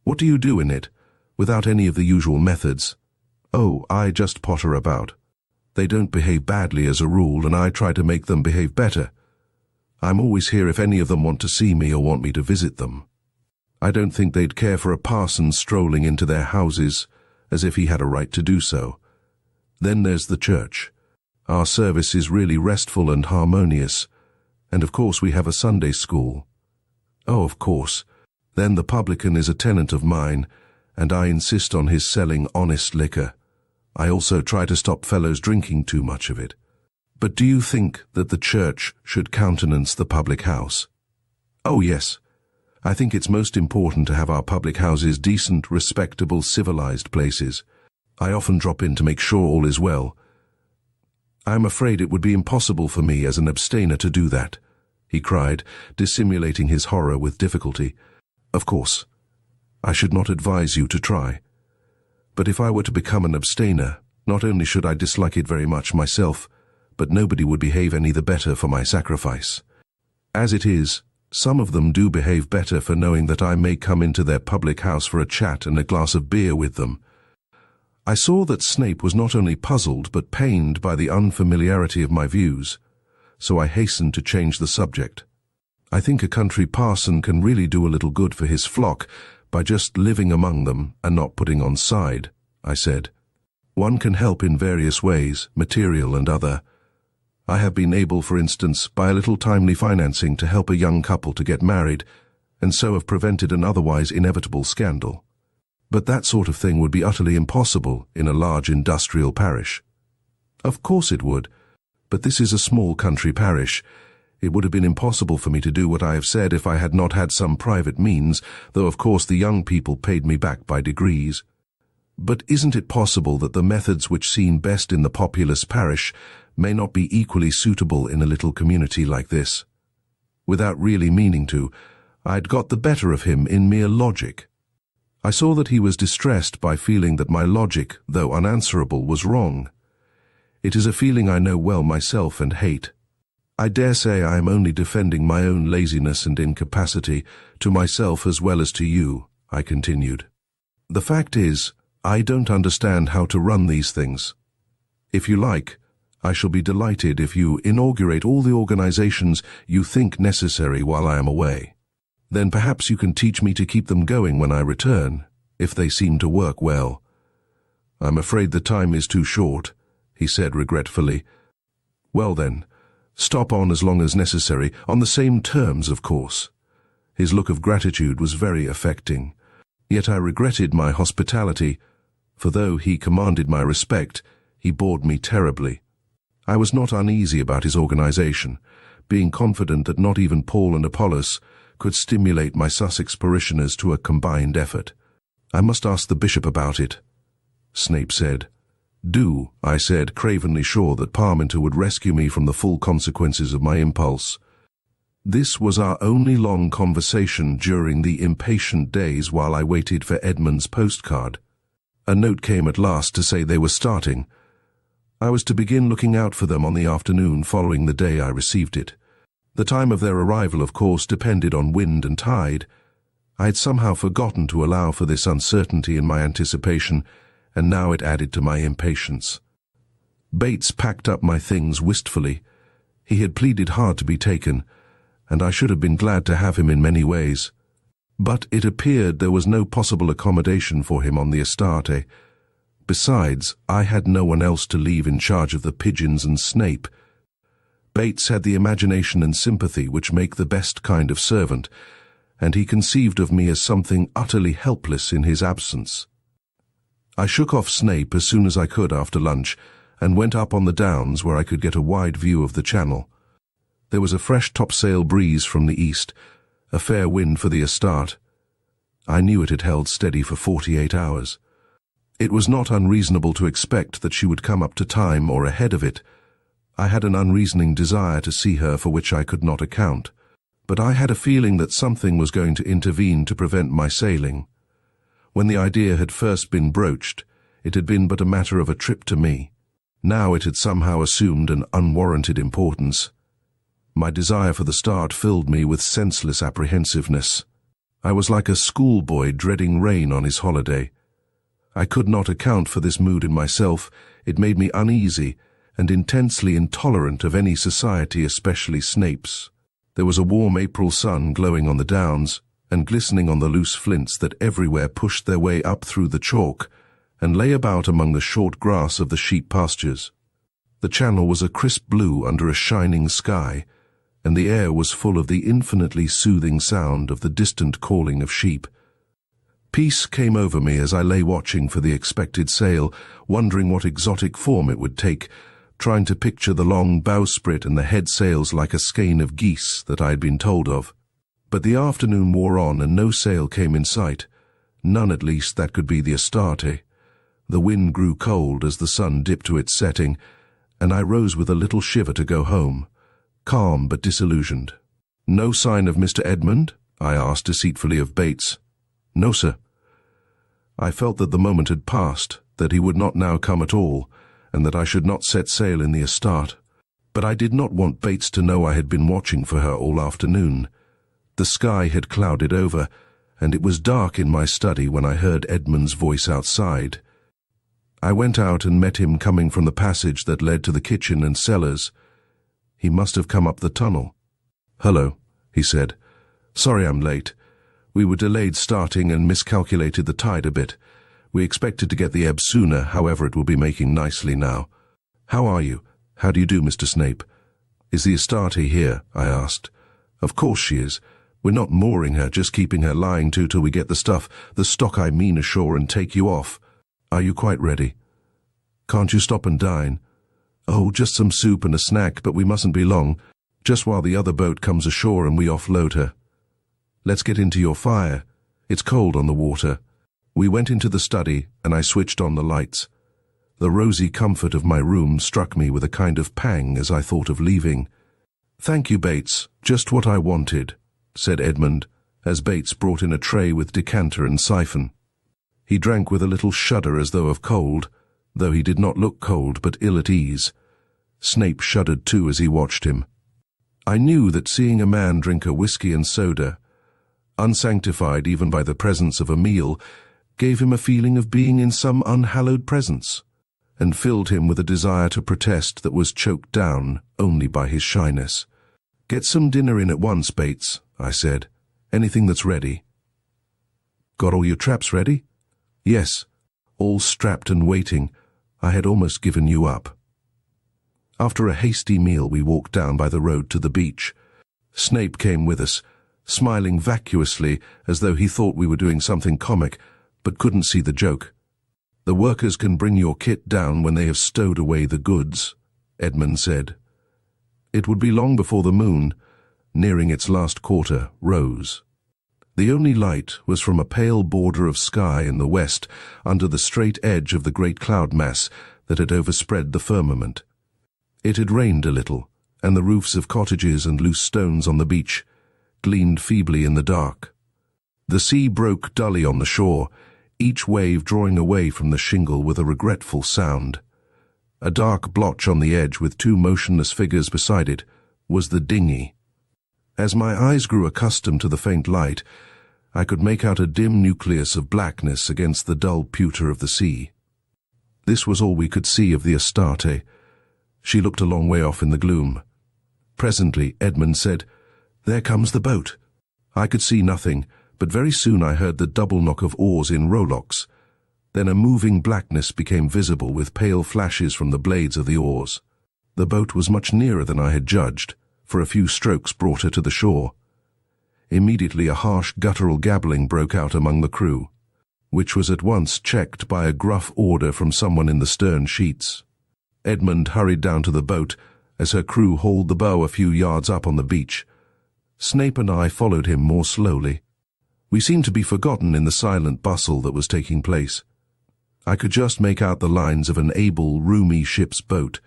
What do you do in it, without any of the usual methods?" "Oh, I just potter about. They don't behave badly as a rule, and I try to make them behave better. I'm always here if any of them want to see me or want me to visit them. I don't think they'd care for a parson strolling into their houses, as if he had a right to do so. Then there's the church. Our service is really restful and harmonious, and of course we have a Sunday school." "Oh, of course. Then the publican is a tenant of mine, and I insist on his selling honest liquor. I also try to stop fellows drinking too much of it. But do you think that the church should countenance the public house?" "Oh, yes. I think it's most important to have our public houses decent, respectable, civilized places. I often drop in to make sure all is well. I'm afraid it would be impossible for me as an abstainer to do that," he cried, dissimulating his horror with difficulty. "Of course, I should not advise you to try. But if I were to become an abstainer, not only should I dislike it very much myself, but nobody would behave any the better for my sacrifice. As it is, some of them do behave better for knowing that I may come into their public house for a chat and a glass of beer with them." I saw that Snape was not only puzzled but pained by the unfamiliarity of my views, so I hastened to change the subject. "I think a country parson can really do a little good for his flock by just living among them and not putting on side," I said. "One can help in various ways, material and other. I have been able, for instance, by a little timely financing to help a young couple to get married, and so have prevented an otherwise inevitable scandal. But that sort of thing would be utterly impossible in a large industrial parish." "Of course it would, but this is a small country parish. It would have been impossible for me to do what I have said if I had not had some private means, though of course the young people paid me back by degrees. But isn't it possible that the methods which seem best in the populous parish may not be equally suitable in a little community like this?" Without really meaning to, I'd got the better of him in mere logic. I saw that he was distressed by feeling that my logic, though unanswerable, was wrong. It is a feeling I know well myself and hate. I dare say I am only defending my own laziness and incapacity, to myself as well as to you, I continued. The fact is, I don't understand how to run these things. If you like, I shall be delighted if you inaugurate all the organizations you think necessary while I am away. Then perhaps you can teach me to keep them going when I return, if they seem to work well. I'm afraid the time is too short, he said regretfully. Well then, stop on as long as necessary, on the same terms, of course. His look of gratitude was very affecting. Yet I regretted my hospitality, for though he commanded my respect, he bored me terribly. I was not uneasy about his organization, being confident that not even Paul and Apollos could stimulate my Sussex parishioners to a combined effort. I must ask the bishop about it, Snape said. Do, I said, cravenly sure that Parminter would rescue me from the full consequences of my impulse. This was our only long conversation during the impatient days while I waited for Edmund's postcard. A note came at last to say they were starting. I was to begin looking out for them on the afternoon following the day I received it. The time of their arrival, of course, depended on wind and tide. I had somehow forgotten to allow for this uncertainty in my anticipation, and now it added to my impatience. Bates packed up my things wistfully. He had pleaded hard to be taken, and I should have been glad to have him in many ways. But it appeared there was no possible accommodation for him on the Astarte. Besides, I had no one else to leave in charge of the pigeons and Snape. Bates had the imagination and sympathy which make the best kind of servant, and he conceived of me as something utterly helpless in his absence. I shook off Snape as soon as I could after lunch, and went up on the downs where I could get a wide view of the channel. There was a fresh topsail breeze from the east, a fair wind for the Astarte. I knew it had held steady for 48 hours. It was not unreasonable to expect that she would come up to time or ahead of it. I had an unreasoning desire to see her for which I could not account, but I had a feeling that something was going to intervene to prevent my sailing. When the idea had first been broached, it had been but a matter of a trip to me. Now it had somehow assumed an unwarranted importance. My desire for the start filled me with senseless apprehensiveness. I was like a schoolboy dreading rain on his holiday. I could not account for this mood in myself. It made me uneasy and intensely intolerant of any society, especially Snape's. There was a warm April sun glowing on the downs, and glistening on the loose flints that everywhere pushed their way up through the chalk and lay about among the short grass of the sheep pastures. The channel was a crisp blue under a shining sky, and the air was full of the infinitely soothing sound of the distant calling of sheep. Peace came over me as I lay watching for the expected sail, wondering what exotic form it would take, trying to picture the long bowsprit and the head sails like a skein of geese that I had been told of. But the afternoon wore on and no sail came in sight, none at least that could be the Astarte. The wind grew cold as the sun dipped to its setting, and I rose with a little shiver to go home, calm but disillusioned. No sign of Mr. Edmund? I asked deceitfully of Bates. No, sir. I felt that the moment had passed, that he would not now come at all, and that I should not set sail in the Astarte. But I did not want Bates to know I had been watching for her all afternoon. The sky had clouded over, and it was dark in my study when I heard Edmund's voice outside. I went out and met him coming from the passage that led to the kitchen and cellars. He must have come up the tunnel. "Hello," he said. "Sorry I'm late. We were delayed starting and miscalculated the tide a bit. We expected to get the ebb sooner, however it will be making nicely now. How are you? How do you do, Mr. Snape?" "Is the Astarte here?" I asked. "Of course she is. We're not mooring her, just keeping her lying to till we get the stock I mean ashore and take you off. Are you quite ready? Can't you stop and dine?" "Oh, just some soup and a snack, but we mustn't be long, just while the other boat comes ashore and we offload her." "Let's get into your fire. It's cold on the water." We went into the study and I switched on the lights. The rosy comfort of my room struck me with a kind of pang as I thought of leaving. "Thank you, Bates, just what I wanted," said Edmund, as Bates brought in a tray with decanter and siphon. He drank with a little shudder as though of cold, though he did not look cold but ill at ease. Snape shuddered too as he watched him. I knew that seeing a man drink a whiskey and soda, unsanctified even by the presence of a meal, gave him a feeling of being in some unhallowed presence, and filled him with a desire to protest that was choked down only by his shyness. "Get some dinner in at once, Bates," I said. "Anything that's ready." "Got all your traps ready?" "Yes, all strapped and waiting. I had almost given you up." After a hasty meal, we walked down by the road to the beach. Snape came with us, smiling vacuously as though he thought we were doing something comic, but couldn't see the joke. "The workers can bring your kit down when they have stowed away the goods," Edmund said. It would be long before the moon, nearing its last quarter, rose. The only light was from a pale border of sky in the west, under the straight edge of the great cloud mass that had overspread the firmament. It had rained a little, and the roofs of cottages and loose stones on the beach gleamed feebly in the dark. The sea broke dully on the shore, each wave drawing away from the shingle with a regretful sound. A dark blotch on the edge with two motionless figures beside it was the dinghy. As my eyes grew accustomed to the faint light, I could make out a dim nucleus of blackness against the dull pewter of the sea. This was all we could see of the Astarte. She looked a long way off in the gloom. Presently, Edmund said, "There comes the boat." I could see nothing, but very soon I heard the double knock of oars in rowlocks. Then a moving blackness became visible with pale flashes from the blades of the oars. The boat was much nearer than I had judged, for a few strokes brought her to the shore. Immediately a harsh guttural gabbling broke out among the crew, which was at once checked by a gruff order from someone in the stern sheets. Edmund hurried down to the boat as her crew hauled the bow a few yards up on the beach. Snape and I followed him more slowly. We seemed to be forgotten in the silent bustle that was taking place. I could just make out the lines of an able, roomy ship's boat,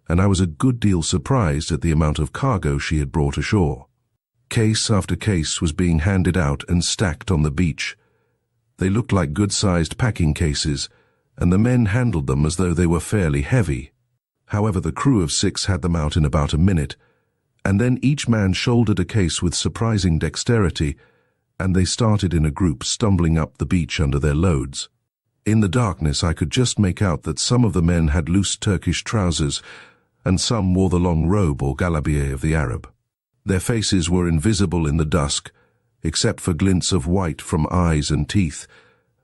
and I was a good deal surprised at the amount of cargo she had brought ashore. Case after case was being handed out and stacked on the beach. They looked like good-sized packing cases, and the men handled them as though they were fairly heavy. However, the crew of 6 had them out in about a minute, and then each man shouldered a case with surprising dexterity, and they started in a group stumbling up the beach under their loads. In the darkness I could just make out that some of the men had loose Turkish trousers, and some wore the long robe or galabier of the Arab. Their faces were invisible in the dusk, except for glints of white from eyes and teeth,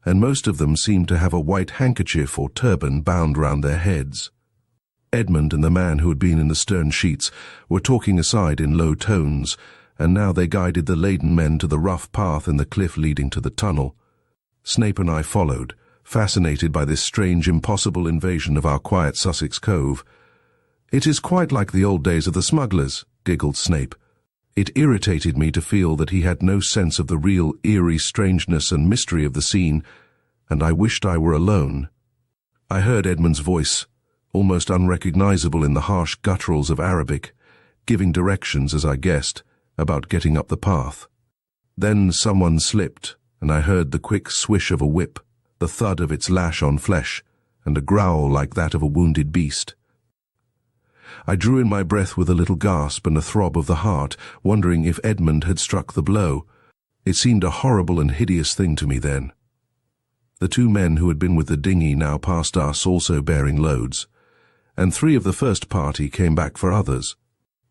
and most of them seemed to have a white handkerchief or turban bound round their heads. Edmund and the man who had been in the stern sheets were talking aside in low tones, and now they guided the laden men to the rough path in the cliff leading to the tunnel. Snape and I followed, fascinated by this strange, impossible invasion of our quiet Sussex cove. "It is quite like the old days of the smugglers," giggled Snape. It irritated me to feel that he had no sense of the real eerie strangeness and mystery of the scene, and I wished I were alone. I heard Edmund's voice, almost unrecognizable in the harsh gutturals of Arabic, giving directions, as I guessed, about getting up the path. Then someone slipped, and I heard the quick swish of a whip, the thud of its lash on flesh, and a growl like that of a wounded beast. I drew in my breath with a little gasp and a throb of the heart, wondering if Edmund had struck the blow. It seemed a horrible and hideous thing to me then. The 2 men who had been with the dinghy now passed us, also bearing loads, and 3 of the first party came back for others.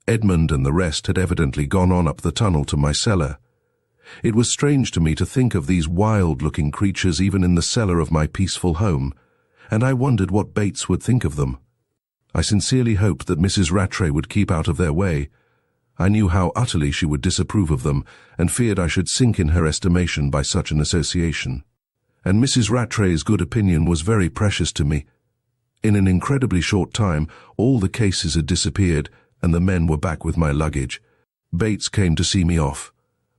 Edmund and the rest had evidently gone on up the tunnel to my cellar. It was strange to me to think of these wild-looking creatures even in the cellar of my peaceful home, and I wondered what Bates would think of them. I sincerely hoped that Mrs. Rattray would keep out of their way. I knew how utterly she would disapprove of them, and feared I should sink in her estimation by such an association. And Mrs. Rattray's good opinion was very precious to me. In an incredibly short time, all the cases had disappeared, and the men were back with my luggage. Bates came to see me off,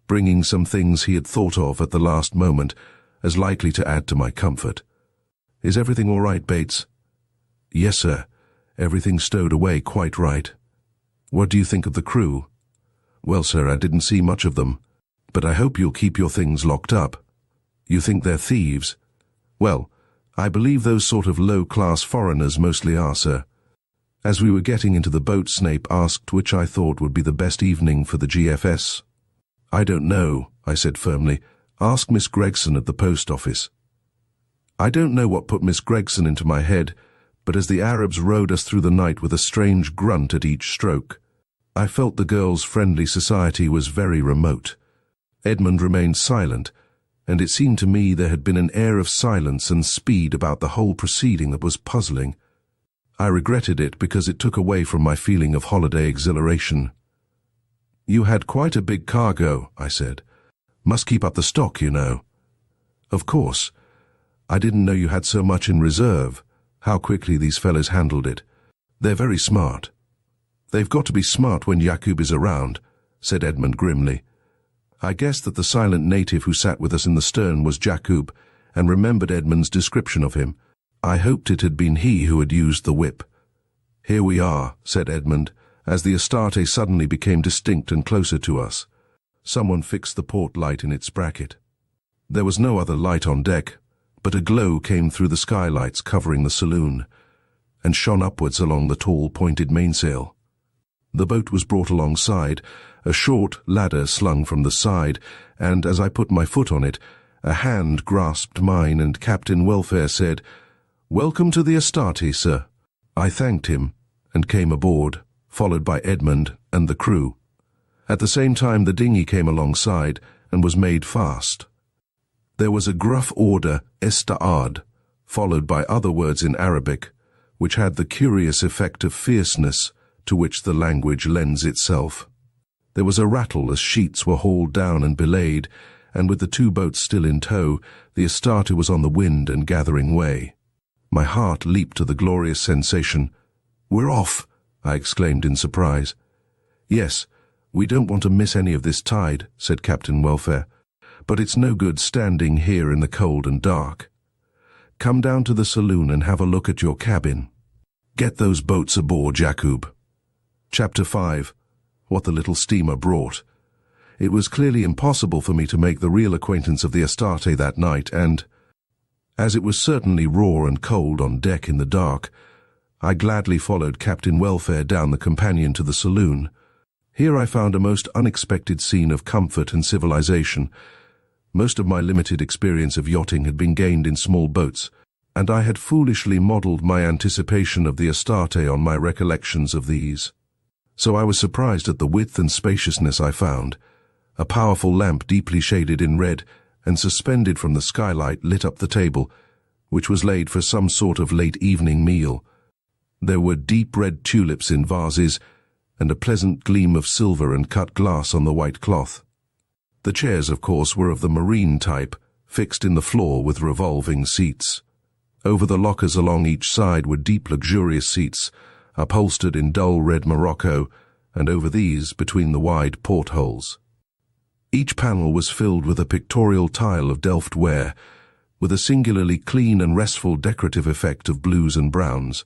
bringing some things he had thought of at the last moment, as likely to add to my comfort. "Is everything all right, Bates?" "Yes, sir. Everything stowed away quite right." "What do you think of the crew?" "Well, sir, I didn't see much of them, but I hope you'll keep your things locked up." "You think they're thieves?" "Well, I believe those sort of low-class foreigners mostly are, sir. As we were getting into the boat, Snape asked which I thought would be the best evening for the GFS. "I don't know," I said firmly. "Ask Miss Gregson at the post office." I don't know what put Miss Gregson into my head, but as the Arabs rowed us through the night with a strange grunt at each stroke, I felt the girls' friendly society was very remote. Edmund remained silent, and it seemed to me there had been an air of silence and speed about the whole proceeding that was puzzling. I regretted it because it took away from my feeling of holiday exhilaration. "You had quite a big cargo," I said. "Must keep up the stock, you know." "Of course. I didn't know you had so much in reserve." How quickly these fellows handled it. "They're very smart." "They've got to be smart when Jakoub is around," said Edmund grimly. I guessed that the silent native who sat with us in the stern was Jakoub, and remembered Edmund's description of him. I hoped it had been he who had used the whip. "Here we are," said Edmund, as the Astarte suddenly became distinct and closer to us. Someone fixed the port light in its bracket. There was no other light on deck, but a glow came through the skylights covering the saloon, and shone upwards along the tall pointed mainsail. The boat was brought alongside, a short ladder slung from the side, and as I put my foot on it, a hand grasped mine and Captain Welfare said, "Welcome to the Astarte, sir." I thanked him and came aboard, followed by Edmund and the crew. At the same time the dinghy came alongside and was made fast. There was a gruff order, Astarte, followed by other words in Arabic, which had the curious effect of fierceness to which the language lends itself. There was a rattle as sheets were hauled down and belayed, and with the two boats still in tow, the Astarte was on the wind and gathering way. My heart leaped to the glorious sensation. "We're off!" I exclaimed in surprise. "Yes, we don't want to miss any of this tide," said Captain Welfare, "but it's no good standing here in the cold and dark. Come down to the saloon and have a look at your cabin. Get those boats aboard, Jakoub." Chapter 5. What the little steamer brought. It was clearly impossible for me to make the real acquaintance of the Astarte that night, and, as it was certainly raw and cold on deck in the dark, I gladly followed Captain Welfare down the companion to the saloon. Here I found a most unexpected scene of comfort and civilization. Most of my limited experience of yachting had been gained in small boats, and I had foolishly modelled my anticipation of the Astarte on my recollections of these. So I was surprised at the width and spaciousness I found. A powerful lamp deeply shaded in red and suspended from the skylight lit up the table, which was laid for some sort of late evening meal. There were deep red tulips in vases, and a pleasant gleam of silver and cut glass on the white cloth. The chairs, of course, were of the marine type, fixed in the floor with revolving seats. Over the lockers along each side were deep luxurious seats, upholstered in dull red morocco, and over these, between the wide portholes. Each panel was filled with a pictorial tile of Delft ware, with a singularly clean and restful decorative effect of blues and browns.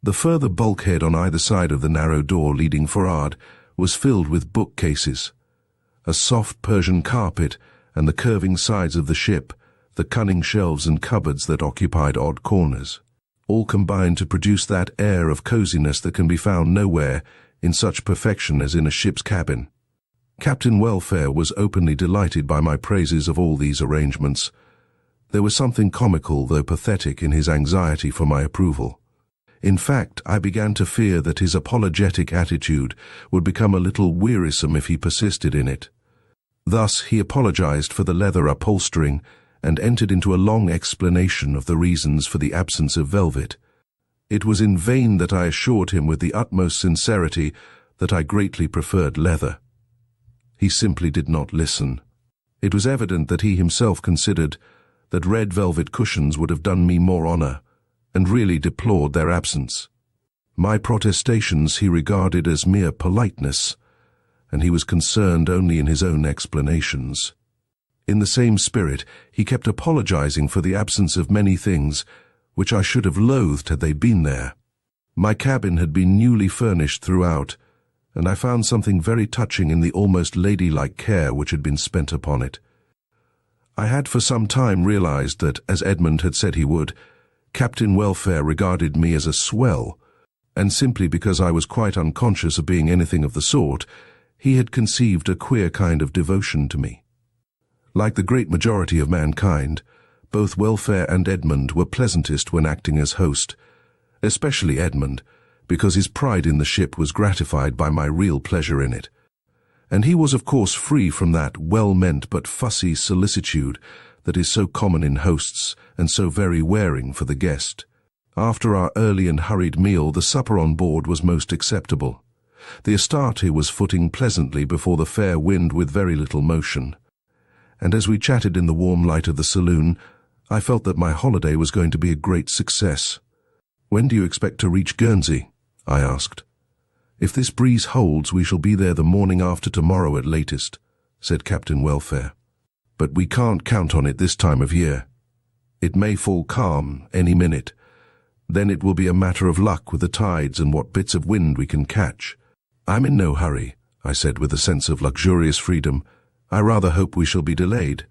The further bulkhead on either side of the narrow door leading forward was filled with bookcases. A soft Persian carpet and the curving sides of the ship, the cunning shelves and cupboards that occupied odd corners, all combined to produce that air of coziness that can be found nowhere in such perfection as in a ship's cabin. Captain Welfare was openly delighted by my praises of all these arrangements. There was something comical, though pathetic, in his anxiety for my approval. In fact, I began to fear that his apologetic attitude would become a little wearisome if he persisted in it. Thus he apologized for the leather upholstering and entered into a long explanation of the reasons for the absence of velvet. It was in vain that I assured him with the utmost sincerity that I greatly preferred leather. He simply did not listen. It was evident that he himself considered that red velvet cushions would have done me more honor, and really deplored their absence. My protestations he regarded as mere politeness, and he was concerned only in his own explanations. In the same spirit, he kept apologizing for the absence of many things which I should have loathed had they been there. My cabin had been newly furnished throughout, and I found something very touching in the almost ladylike care which had been spent upon it. I had for some time realized that, as Edmund had said he would, Captain Welfare regarded me as a swell, and simply because I was quite unconscious of being anything of the sort, he had conceived a queer kind of devotion to me. Like the great majority of mankind, both Welfare and Edmund were pleasantest when acting as host, especially Edmund, because his pride in the ship was gratified by my real pleasure in it. And he was of course free from that well-meant but fussy solicitude that is so common in hosts and so very wearing for the guest. After our early and hurried meal, the supper on board was most acceptable. The Astarte was footing pleasantly before the fair wind with very little motion. And as we chatted in the warm light of the saloon, I felt that my holiday was going to be a great success. "When do you expect to reach Guernsey?" I asked. "If this breeze holds, we shall be there the morning after tomorrow at latest," said Captain Welfare. "But we can't count on it this time of year. It may fall calm any minute. Then it will be a matter of luck with the tides and what bits of wind we can catch." "I'm in no hurry," I said with a sense of luxurious freedom. "I rather hope we shall be delayed."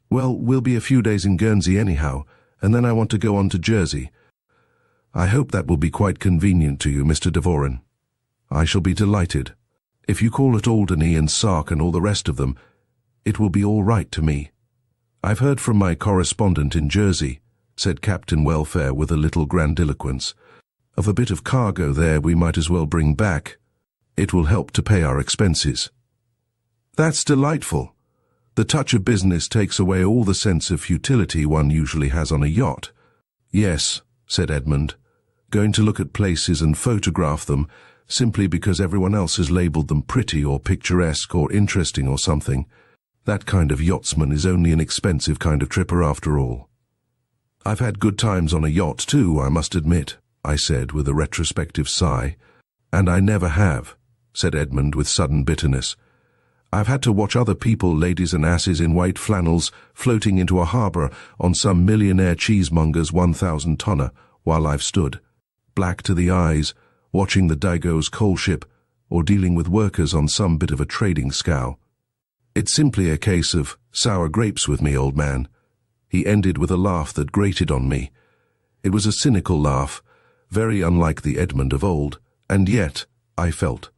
"Well, we'll be a few days in Guernsey anyhow, and then I want to go on to Jersey." "I hope that will be quite convenient to you, Mr. Devoren." "I shall be delighted. If you call at Alderney and Sark and all the rest of them, it will be all right to me." "I've heard from my correspondent in Jersey," said Captain Welfare with a little grandiloquence, "of a bit of cargo there we might as well bring back. It will help to pay our expenses." "That's delightful. The touch of business takes away all the sense of futility one usually has on a yacht." "Yes," said Edmund, "going to look at places and photograph them simply because everyone else has labelled them pretty or picturesque or interesting or something. That kind of yachtsman is only an expensive kind of tripper after all." "I've had good times on a yacht too, I must admit," I said with a retrospective sigh. "And I never have," said Edmund with sudden bitterness. "I've had to watch other people, ladies and asses in white flannels, floating into a harbour on some millionaire cheesemonger's 1,000-tonner, while I've stood, black to the eyes, watching the Daigou's coal ship, or dealing with workers on some bit of a trading scow. It's simply a case of sour grapes with me, old man." He ended with a laugh that grated on me. It was a cynical laugh, very unlike the Edmund of old, and yet, I felt,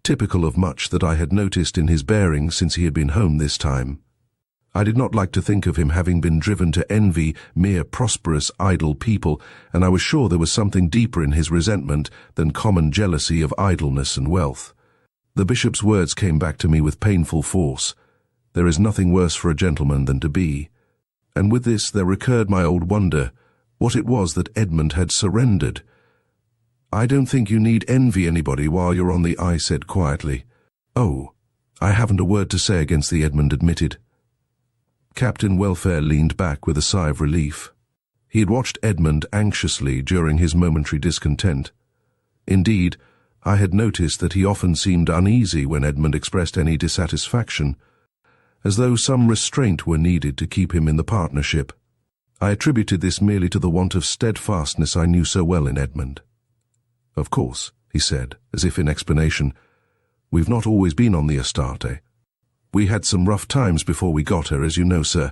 typical of much that I had noticed in his bearing since he had been home this time. I did not like to think of him having been driven to envy mere prosperous, idle people, and I was sure there was something deeper in his resentment than common jealousy of idleness and wealth. The bishop's words came back to me with painful force. There is nothing worse for a gentleman than to be. And with this there recurred my old wonder, what it was that Edmund had surrendered. "I don't think you need envy anybody while you're on the," I said quietly. "Oh, I haven't a word to say against the," Edmund admitted. Captain Welfare leaned back with a sigh of relief. He had watched Edmund anxiously during his momentary discontent. Indeed, I had noticed that he often seemed uneasy when Edmund expressed any dissatisfaction, as though some restraint were needed to keep him in the partnership. I attributed this merely to the want of steadfastness I knew so well in Edmund. "Of course," he said, as if in explanation, "we've not always been on the Astarte. We had some rough times before we got her, as you know, sir.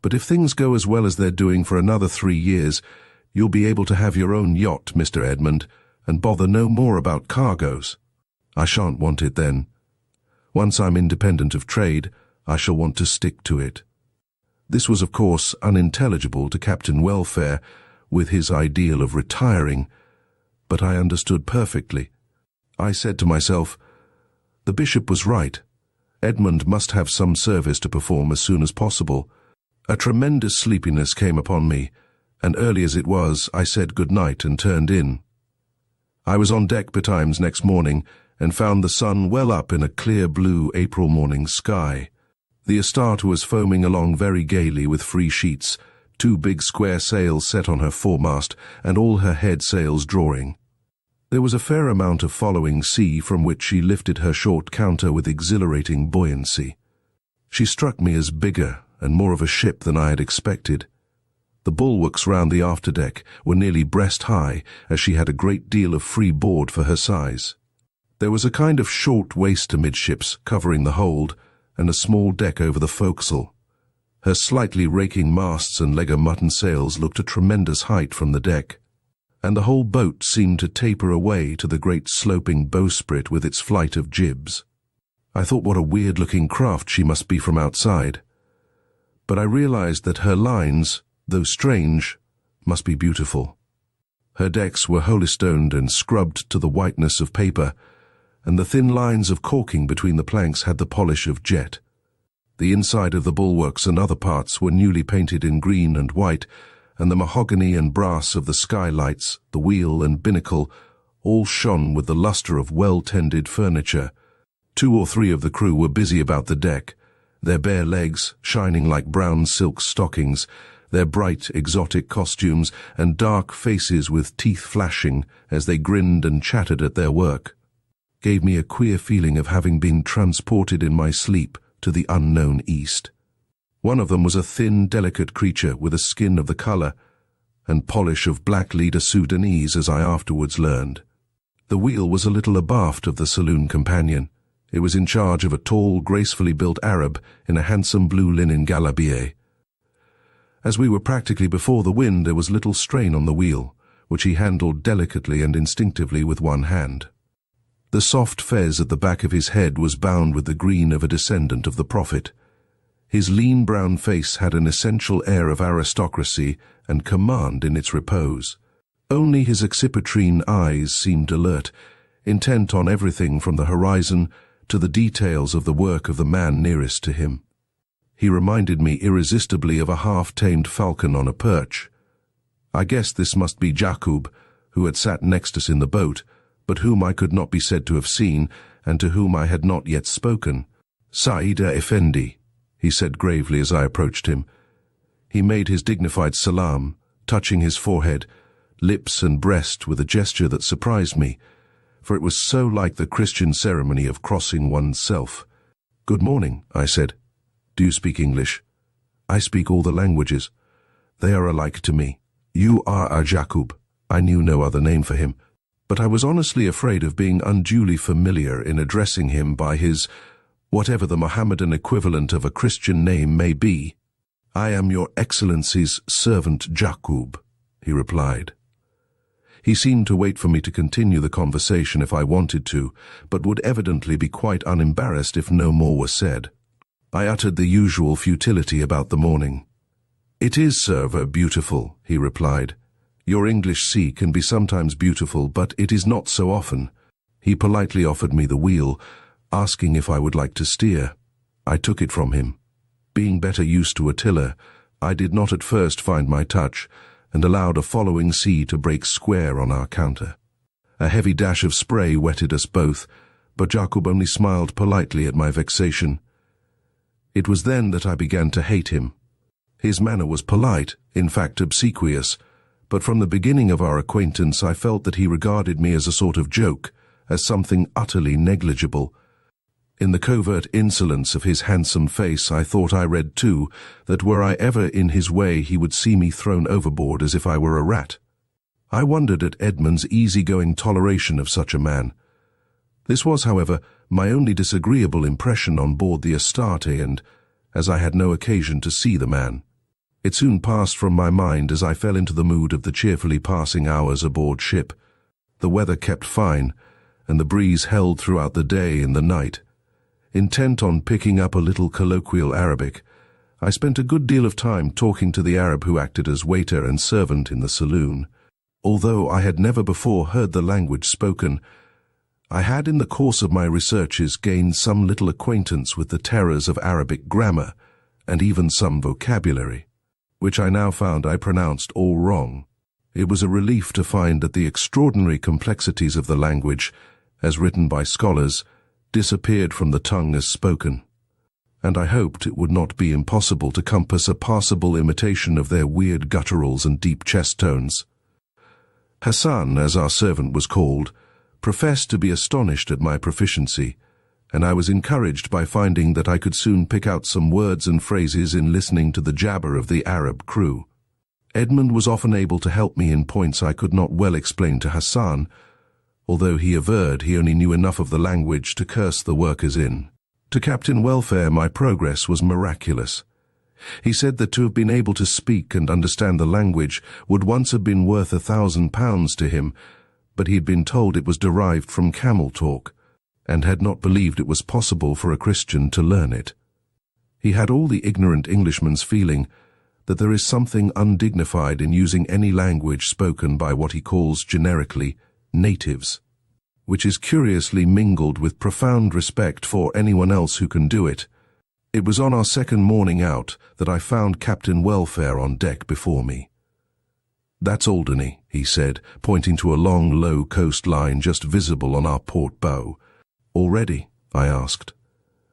But if things go as well as they're doing for another 3 years, you'll be able to have your own yacht, Mr. Edmund, and bother no more about cargoes. I shan't want it then. Once I'm independent of trade, I shall want to stick to it." This was, of course, unintelligible to Captain Welfare, with his ideal of retiring, but I understood perfectly. I said to myself, the bishop was right. Edmund must have some service to perform as soon as possible. A tremendous sleepiness came upon me, and early as it was, I said good night and turned in. I was on deck betimes next morning, and found the sun well up in a clear blue April morning sky. The Astarte was foaming along very gaily with free sheets, 2 big square sails set on her foremast, and all her head sails drawing. There was a fair amount of following sea from which she lifted her short counter with exhilarating buoyancy. She struck me as bigger and more of a ship than I had expected. The bulwarks round the afterdeck were nearly breast-high, as she had a great deal of free board for her size. There was a kind of short waist amidships covering the hold, and a small deck over the forecastle. Her slightly raking masts and leg-o'-mutton sails looked a tremendous height from the deck. and the whole boat seemed to taper away to the great sloping bowsprit with its flight of jibs. I thought what a weird-looking craft she must be from outside, but I realized that her lines, though strange, must be beautiful. Her decks were holystoned and scrubbed to the whiteness of paper, and the thin lines of caulking between the planks had the polish of jet. The inside of the bulwarks and other parts were newly painted in green and white, and the mahogany and brass of the skylights, the wheel and binnacle, all shone with the luster of well-tended furniture. 2 or 3 of the crew were busy about the deck, their bare legs shining like brown silk stockings, their bright, exotic costumes, and dark faces with teeth flashing as they grinned and chattered at their work, gave me a queer feeling of having been transported in my sleep to the unknown East. One of them was a thin, delicate creature with a skin of the color and polish of black leader Sudanese, as I afterwards learned. The wheel was a little abaft of the saloon companion. It was in charge of a tall, gracefully built Arab in a handsome blue linen galabier. As we were practically before the wind, there was little strain on the wheel, which he handled delicately and instinctively with one hand. The soft fez at the back of his head was bound with the green of a descendant of the Prophet. His lean brown face had an essential air of aristocracy and command in its repose. Only his accipitrine eyes seemed alert, intent on everything from the horizon to the details of the work of the man nearest to him. He reminded me irresistibly of a half-tamed falcon on a perch. I guessed this must be Jakoub, who had sat next us in the boat, but whom I could not be said to have seen, and to whom I had not yet spoken. "Saida Effendi," he said gravely as I approached him. He made his dignified salam, touching his forehead, lips and breast with a gesture that surprised me, for it was so like the Christian ceremony of crossing one's self. "Good morning," I said. "Do you speak English?" "I speak all the languages. They are alike to me." "You are a Jakoub." I knew no other name for him, but I was honestly afraid of being unduly familiar in addressing him by his, whatever the Mohammedan equivalent of a Christian name may be. "I am your Excellency's servant Jakoub," he replied. He seemed to wait for me to continue the conversation if I wanted to, but would evidently be quite unembarrassed if no more were said. I uttered the usual futility about the morning. "It is, sir, beautiful," he replied. "Your English sea can be sometimes beautiful, but it is not so often." He politely offered me the wheel, asking if I would like to steer. I took it from him. Being better used to a tiller, I did not at first find my touch, and allowed a following sea to break square on our counter. A heavy dash of spray wetted us both, but Jakoub only smiled politely at my vexation. It was then that I began to hate him. His manner was polite, in fact obsequious, but from the beginning of our acquaintance I felt that he regarded me as a sort of joke, as something utterly negligible. In the covert insolence of his handsome face I thought I read too that were I ever in his way he would see me thrown overboard as if I were a rat. I wondered at Edmund's easygoing toleration of such a man. This was, however, my only disagreeable impression on board the Astarte, and as I had no occasion to see the man, it soon passed from my mind as I fell into the mood of the cheerfully passing hours aboard ship. The weather kept fine, and the breeze held throughout the day and the night. Intent on picking up a little colloquial Arabic, I spent a good deal of time talking to the Arab who acted as waiter and servant in the saloon. Although I had never before heard the language spoken, I had in the course of my researches gained some little acquaintance with the terrors of Arabic grammar, and even some vocabulary, which I now found I pronounced all wrong. It was a relief to find that the extraordinary complexities of the language, as written by scholars, disappeared from the tongue as spoken, and I hoped it would not be impossible to compass a passable imitation of their weird gutturals and deep chest tones. Hassan, as our servant was called, professed to be astonished at my proficiency, and I was encouraged by finding that I could soon pick out some words and phrases in listening to the jabber of the Arab crew. Edmund was often able to help me in points I could not well explain to Hassan, although he averred he only knew enough of the language to curse the workers in. To Captain Welfare my progress was miraculous. He said that to have been able to speak and understand the language would once have been worth £1,000 to him, but he had been told it was derived from camel talk, and had not believed it was possible for a Christian to learn it. He had all the ignorant Englishman's feeling that there is something undignified in using any language spoken by what he calls generically natives, which is curiously mingled with profound respect for anyone else who can do it. It was on our second morning out that I found Captain Welfare on deck before me. "That's Alderney," he said, pointing to a long, low coastline just visible on our port bow. "Already?" I asked.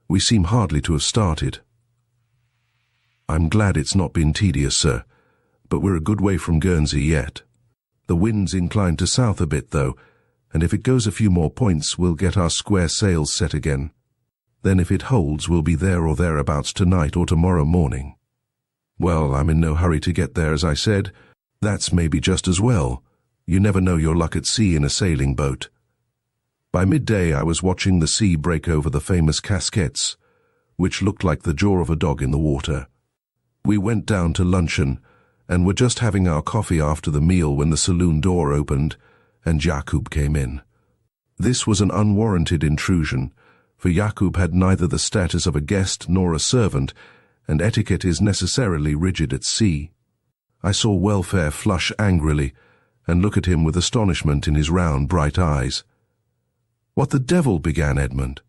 "We seem hardly to have started." "I'm glad it's not been tedious, sir, but we're a good way from Guernsey yet. The wind's inclined to south a bit, though, and if it goes a few more points, we'll get our square sails set again. Then if it holds, we'll be there or thereabouts tonight or tomorrow morning." "Well, I'm in no hurry to get there, as I said. That's maybe just as well. You never know your luck at sea in a sailing boat." By midday I was watching the sea break over the famous casquettes, which looked like the jaw of a dog in the water. We went down to luncheon, and were just having our coffee after the meal when the saloon door opened, and Jakoub came in. This was an unwarranted intrusion, for Jakoub had neither the status of a guest nor a servant, and etiquette is necessarily rigid at sea. I saw Welfare flush angrily, and look at him with astonishment in his round, bright eyes. "What the devil?" began Edmund.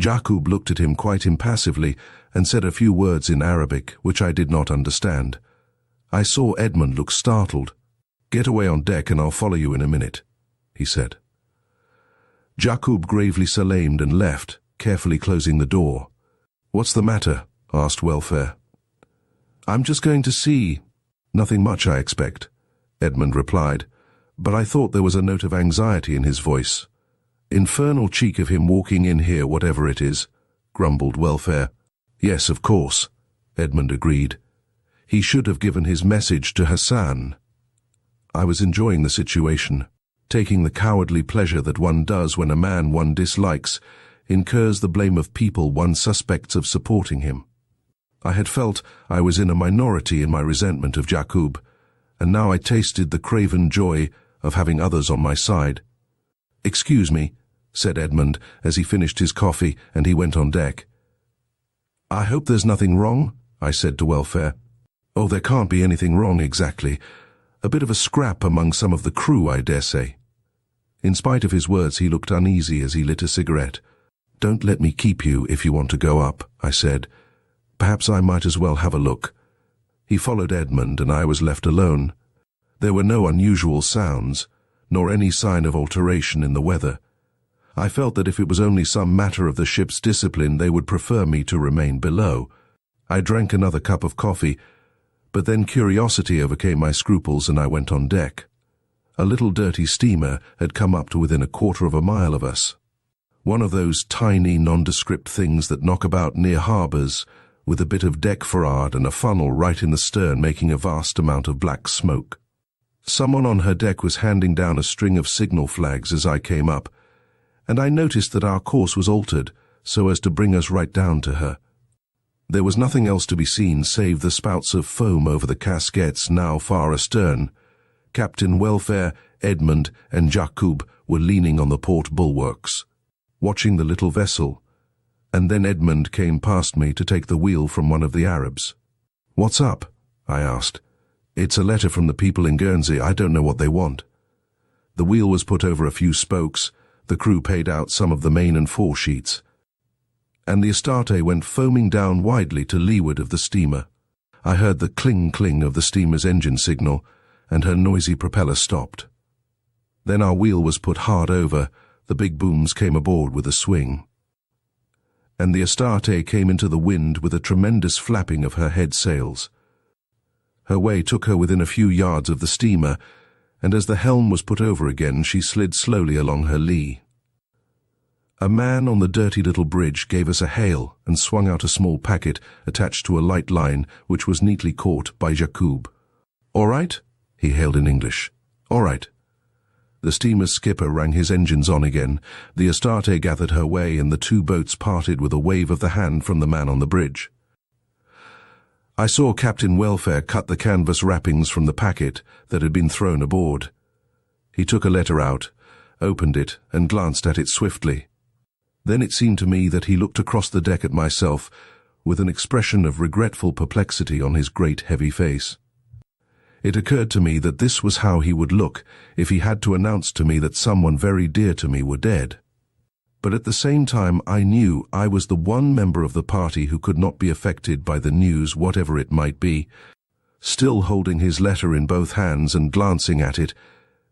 Jakoub looked at him quite impassively, and said a few words in Arabic, which I did not understand. I saw Edmund look startled. "Get away on deck and I'll follow you in a minute," he said. Jakoub gravely salaamed and left, carefully closing the door. "What's the matter?" asked Welfare. "I'm just going to see." "Nothing much, I expect," Edmund replied, but I thought there was a note of anxiety in his voice. "Infernal cheek of him walking in here, whatever it is," grumbled Welfare. "Yes, of course," Edmund agreed. "He should have given his message to Hassan." I was enjoying the situation, taking the cowardly pleasure that one does when a man one dislikes incurs the blame of people one suspects of supporting him. I had felt I was in a minority in my resentment of Jakoub, and now I tasted the craven joy of having others on my side. "Excuse me," said Edmund as he finished his coffee and he went on deck. "I hope there's nothing wrong," I said to Welfare. "Oh, there can't be anything wrong exactly. A bit of a scrap among some of the crew, I dare say." In spite of his words, he looked uneasy as he lit a cigarette. "Don't let me keep you if you want to go up," I said. "Perhaps I might as well have a look." He followed Edmund and I was left alone. There were no unusual sounds, nor any sign of alteration in the weather. I felt that if it was only some matter of the ship's discipline, they would prefer me to remain below. I drank another cup of coffee, but then curiosity overcame my scruples and I went on deck. A little dirty steamer had come up to within a quarter of a mile of us. One of those tiny, nondescript things that knock about near harbours, with a bit of deck forrard and a funnel right in the stern making a vast amount of black smoke. Someone on her deck was handing down a string of signal flags as I came up, and I noticed that our course was altered so as to bring us right down to her. There was nothing else to be seen save the spouts of foam over the casquettes now far astern. Captain Welfare, Edmund, and Jakoub were leaning on the port bulwarks, watching the little vessel, and then Edmund came past me to take the wheel from one of the Arabs. "What's up?" I asked. "It's a letter from the people in Guernsey. I don't know what they want." The wheel was put over a few spokes, the crew paid out some of the main and fore sheets, and the Astarte went foaming down widely to leeward of the steamer. I heard the cling-cling of the steamer's engine signal, and her noisy propeller stopped. Then our wheel was put hard over, the big booms came aboard with a swing, and the Astarte came into the wind with a tremendous flapping of her head sails. Her way took her within a few yards of the steamer, and as the helm was put over again, she slid slowly along her lee. A man on the dirty little bridge gave us a hail and swung out a small packet attached to a light line which was neatly caught by Jakoub. "All right?" he hailed in English. "All right." The steamer's skipper rang his engines on again, the Astarte gathered her way, and the two boats parted with a wave of the hand from the man on the bridge. I saw Captain Welfare cut the canvas wrappings from the packet that had been thrown aboard. He took a letter out, opened it, and glanced at it swiftly. Then it seemed to me that he looked across the deck at myself with an expression of regretful perplexity on his great heavy face. It occurred to me that this was how he would look if he had to announce to me that someone very dear to me were dead. But at the same time I knew I was the one member of the party who could not be affected by the news, whatever it might be. Still holding his letter in both hands and glancing at it,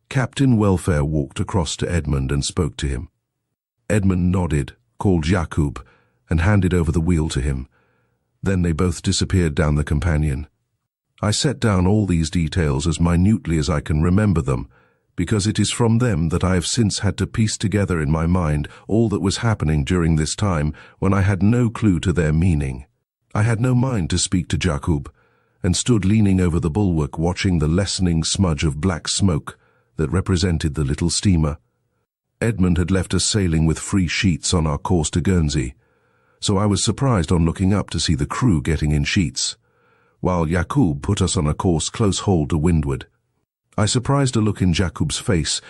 Captain Welfare walked across to Edmund and spoke to him. Edmund nodded, called Jakoub, and handed over the wheel to him. Then they both disappeared down the companion. I set down all these details as minutely as I can remember them, because it is from them that I have since had to piece together in my mind all that was happening during this time when I had no clue to their meaning. I had no mind to speak to Jakoub, and stood leaning over the bulwark watching the lessening smudge of black smoke that represented the little steamer. Edmund had left us sailing with free sheets on our course to Guernsey, so I was surprised on looking up to see the crew getting in sheets, while Jakoub put us on a course close hauled to windward. I surprised a look in Jakoub's face,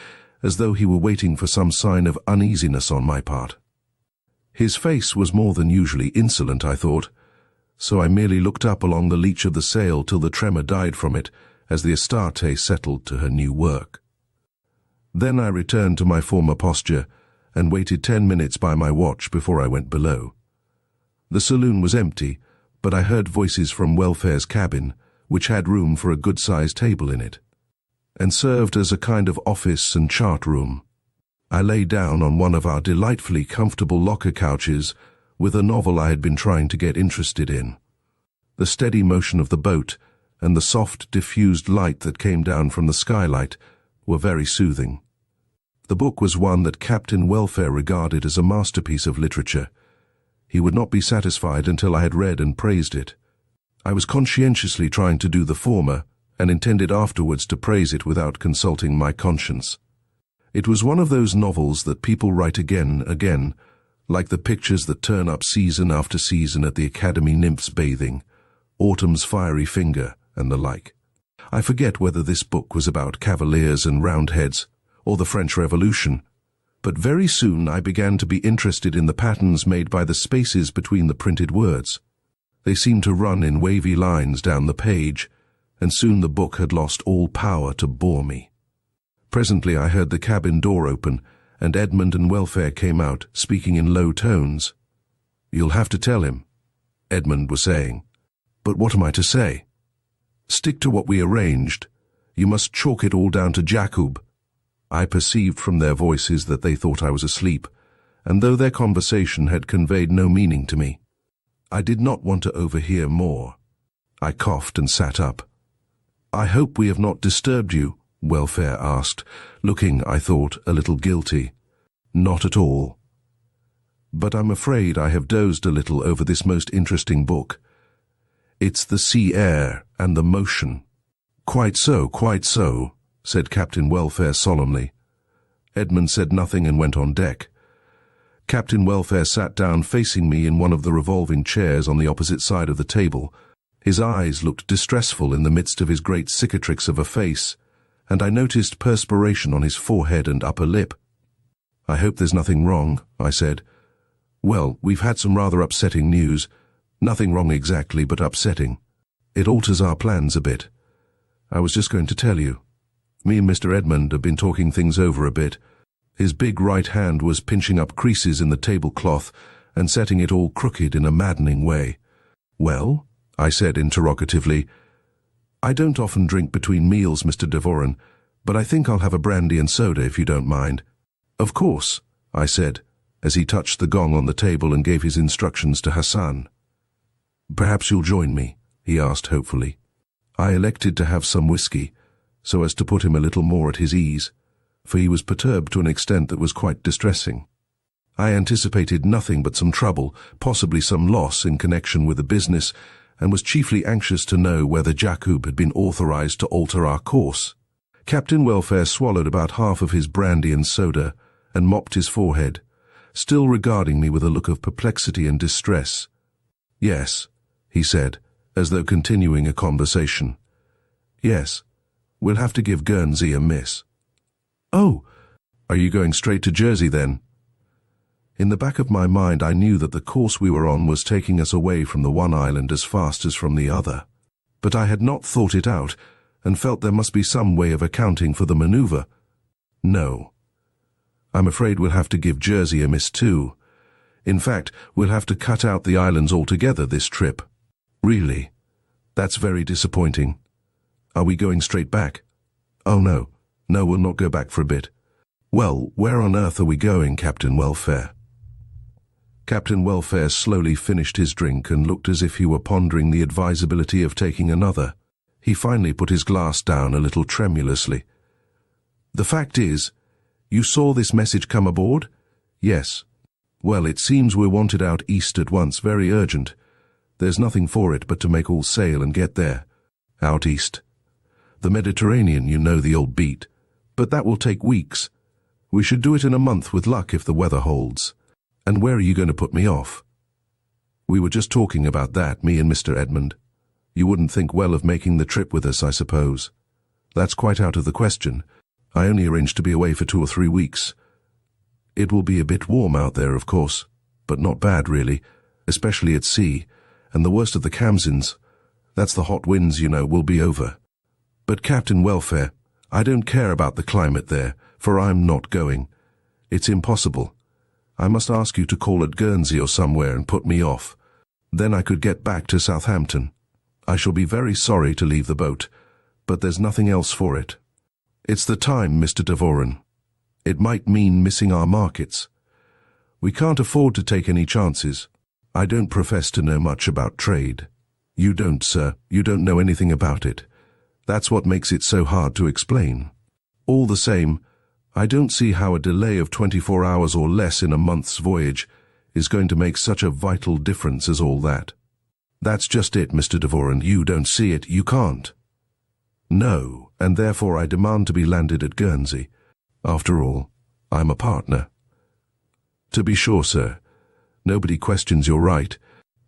as though he were waiting for some sign of uneasiness on my part. His face was more than usually insolent, I thought, so I merely looked up along the leach of the sail till the tremor died from it as the Astarte settled to her new work. Then I returned to my former posture and waited 10 minutes by my watch before I went below. The saloon was empty, but I heard voices from Welfare's cabin, which had room for a good-sized table in it, and served as a kind of office and chart room. I lay down on one of our delightfully comfortable locker couches with a novel I had been trying to get interested in. The steady motion of the boat and the soft, diffused light that came down from the skylight were very soothing. The book was one that Captain Welfare regarded as a masterpiece of literature. He would not be satisfied until I had read and praised it. I was conscientiously trying to do the former, and intended afterwards to praise it without consulting my conscience. It was one of those novels that people write again, like the pictures that turn up season after season at the Academy nymphs bathing, Autumn's Fiery Finger, and the like. I forget whether this book was about cavaliers and roundheads, or the French Revolution, but very soon I began to be interested in the patterns made by the spaces between the printed words. They seemed to run in wavy lines down the page, and soon the book had lost all power to bore me. Presently I heard the cabin door open, and Edmund and Welfare came out, speaking in low tones. "You'll have to tell him," Edmund was saying. "But what am I to say?" "Stick to what we arranged. You must chalk it all down to Jakoub." I perceived from their voices that they thought I was asleep, and though their conversation had conveyed no meaning to me, I did not want to overhear more. I coughed and sat up. "I hope we have not disturbed you?" Welfare asked, looking, I thought, a little guilty. "Not at all. But I'm afraid I have dozed a little over this most interesting book. It's the sea air and the motion." Quite so," said Captain Welfare solemnly. Edmund said nothing and went on deck. Captain Welfare sat down facing me in one of the revolving chairs on the opposite side of the table. His eyes looked distressful in the midst of his great cicatrix of a face, and I noticed perspiration on his forehead and upper lip. "I hope there's nothing wrong," I said. "Well, we've had some rather upsetting news. Nothing wrong exactly, but upsetting. It alters our plans a bit. I was just going to tell you. Me and Mr. Edmund have been talking things over a bit." His big right hand was pinching up creases in the tablecloth and setting it all crooked in a maddening way. "Well?" I said interrogatively. "I don't often drink between meals, Mr. Devoren, but I think I'll have a brandy and soda if you don't mind." "Of course," I said, as he touched the gong on the table and gave his instructions to Hassan. "Perhaps you'll join me?" he asked hopefully. I elected to have some whiskey, so as to put him a little more at his ease, for he was perturbed to an extent that was quite distressing. I anticipated nothing but some trouble, possibly some loss in connection with the business, and was chiefly anxious to know whether Jakoub had been authorized to alter our course. Captain Welfare swallowed about half of his brandy and soda and mopped his forehead, still regarding me with a look of perplexity and distress. "Yes," he said, as though continuing a conversation. "Yes, we'll have to give Guernsey a miss." "Oh, are you going straight to Jersey then?" In the back of my mind I knew that the course we were on was taking us away from the one island as fast as from the other. But I had not thought it out, and felt there must be some way of accounting for the maneuver. "No. I'm afraid we'll have to give Jersey a miss too. In fact, we'll have to cut out the islands altogether this trip." "Really? That's very disappointing. Are we going straight back?" "Oh no. No, we'll not go back for a bit." "Well, where on earth are we going, Captain Welfare?" Captain Welfare slowly finished his drink and looked as if he were pondering the advisability of taking another. He finally put his glass down a little tremulously. "The fact is, you saw this message come aboard?" "Yes." "Well, it seems we're wanted out east at once, very urgent. There's nothing for it but to make all sail and get there." "Out east?" "The Mediterranean, you know the old beat. But that will take weeks. We should do it in a month with luck if the weather holds." "And where are you going to put me off?" "We were just talking about that, me and Mr. Edmund. You wouldn't think well of making the trip with us, I suppose." "That's quite out of the question. I only arranged to be away for 2 or 3 weeks. It will be a bit warm out there, of course, but not bad really, especially at sea, and the worst of the Khamsins, that's the hot winds, you know, will be over. But Captain Welfare, I don't care about the climate there, for I'm not going. It's impossible. I must ask you to call at Guernsey or somewhere and put me off. Then I could get back to Southampton. I shall be very sorry to leave the boat, but there's nothing else for it. It's the time, Mr. Devoren. It might mean missing our markets. We can't afford to take any chances. I don't profess to know much about trade." "You don't, sir. You don't know anything about it. That's what makes it so hard to explain. All the same, I don't see how a delay of 24 hours or less in a month's voyage is going to make such a vital difference as all that." "That's just it, Mr. Devoren. You don't see it. You can't." "No, and therefore I demand to be landed at Guernsey. After all, I'm a partner." "To be sure, sir. Nobody questions your right.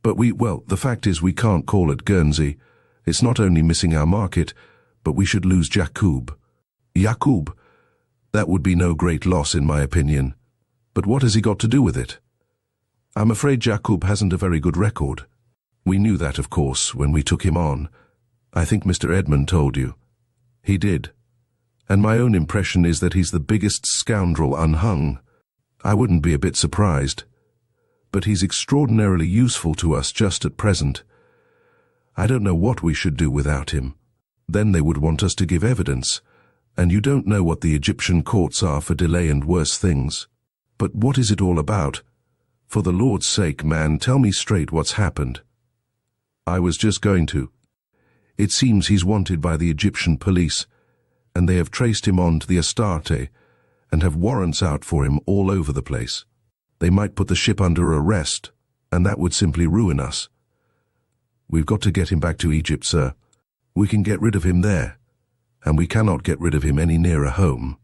But the fact is we can't call at Guernsey. It's not only missing our market, but we should lose Jakoub." "Jakoub? That would be no great loss in my opinion. But what has he got to do with it?" "I'm afraid Jakoub hasn't a very good record. We knew that, of course, when we took him on. I think Mr. Edmund told you." "He did. And my own impression is that he's the biggest scoundrel unhung. I wouldn't be a bit surprised. But he's extraordinarily useful to us just at present. I don't know what we should do without him. Then they would want us to give evidence, and you don't know what the Egyptian courts are for delay and worse things. But what is it all about? For the Lord's sake, man, tell me straight what's happened." "I was just going to. It seems he's wanted by the Egyptian police, and they have traced him on to the Astarte and have warrants out for him all over the place. They might put the ship under arrest, and that would simply ruin us. We've got to get him back to Egypt, sir. We can get rid of him there, and we cannot get rid of him any nearer home."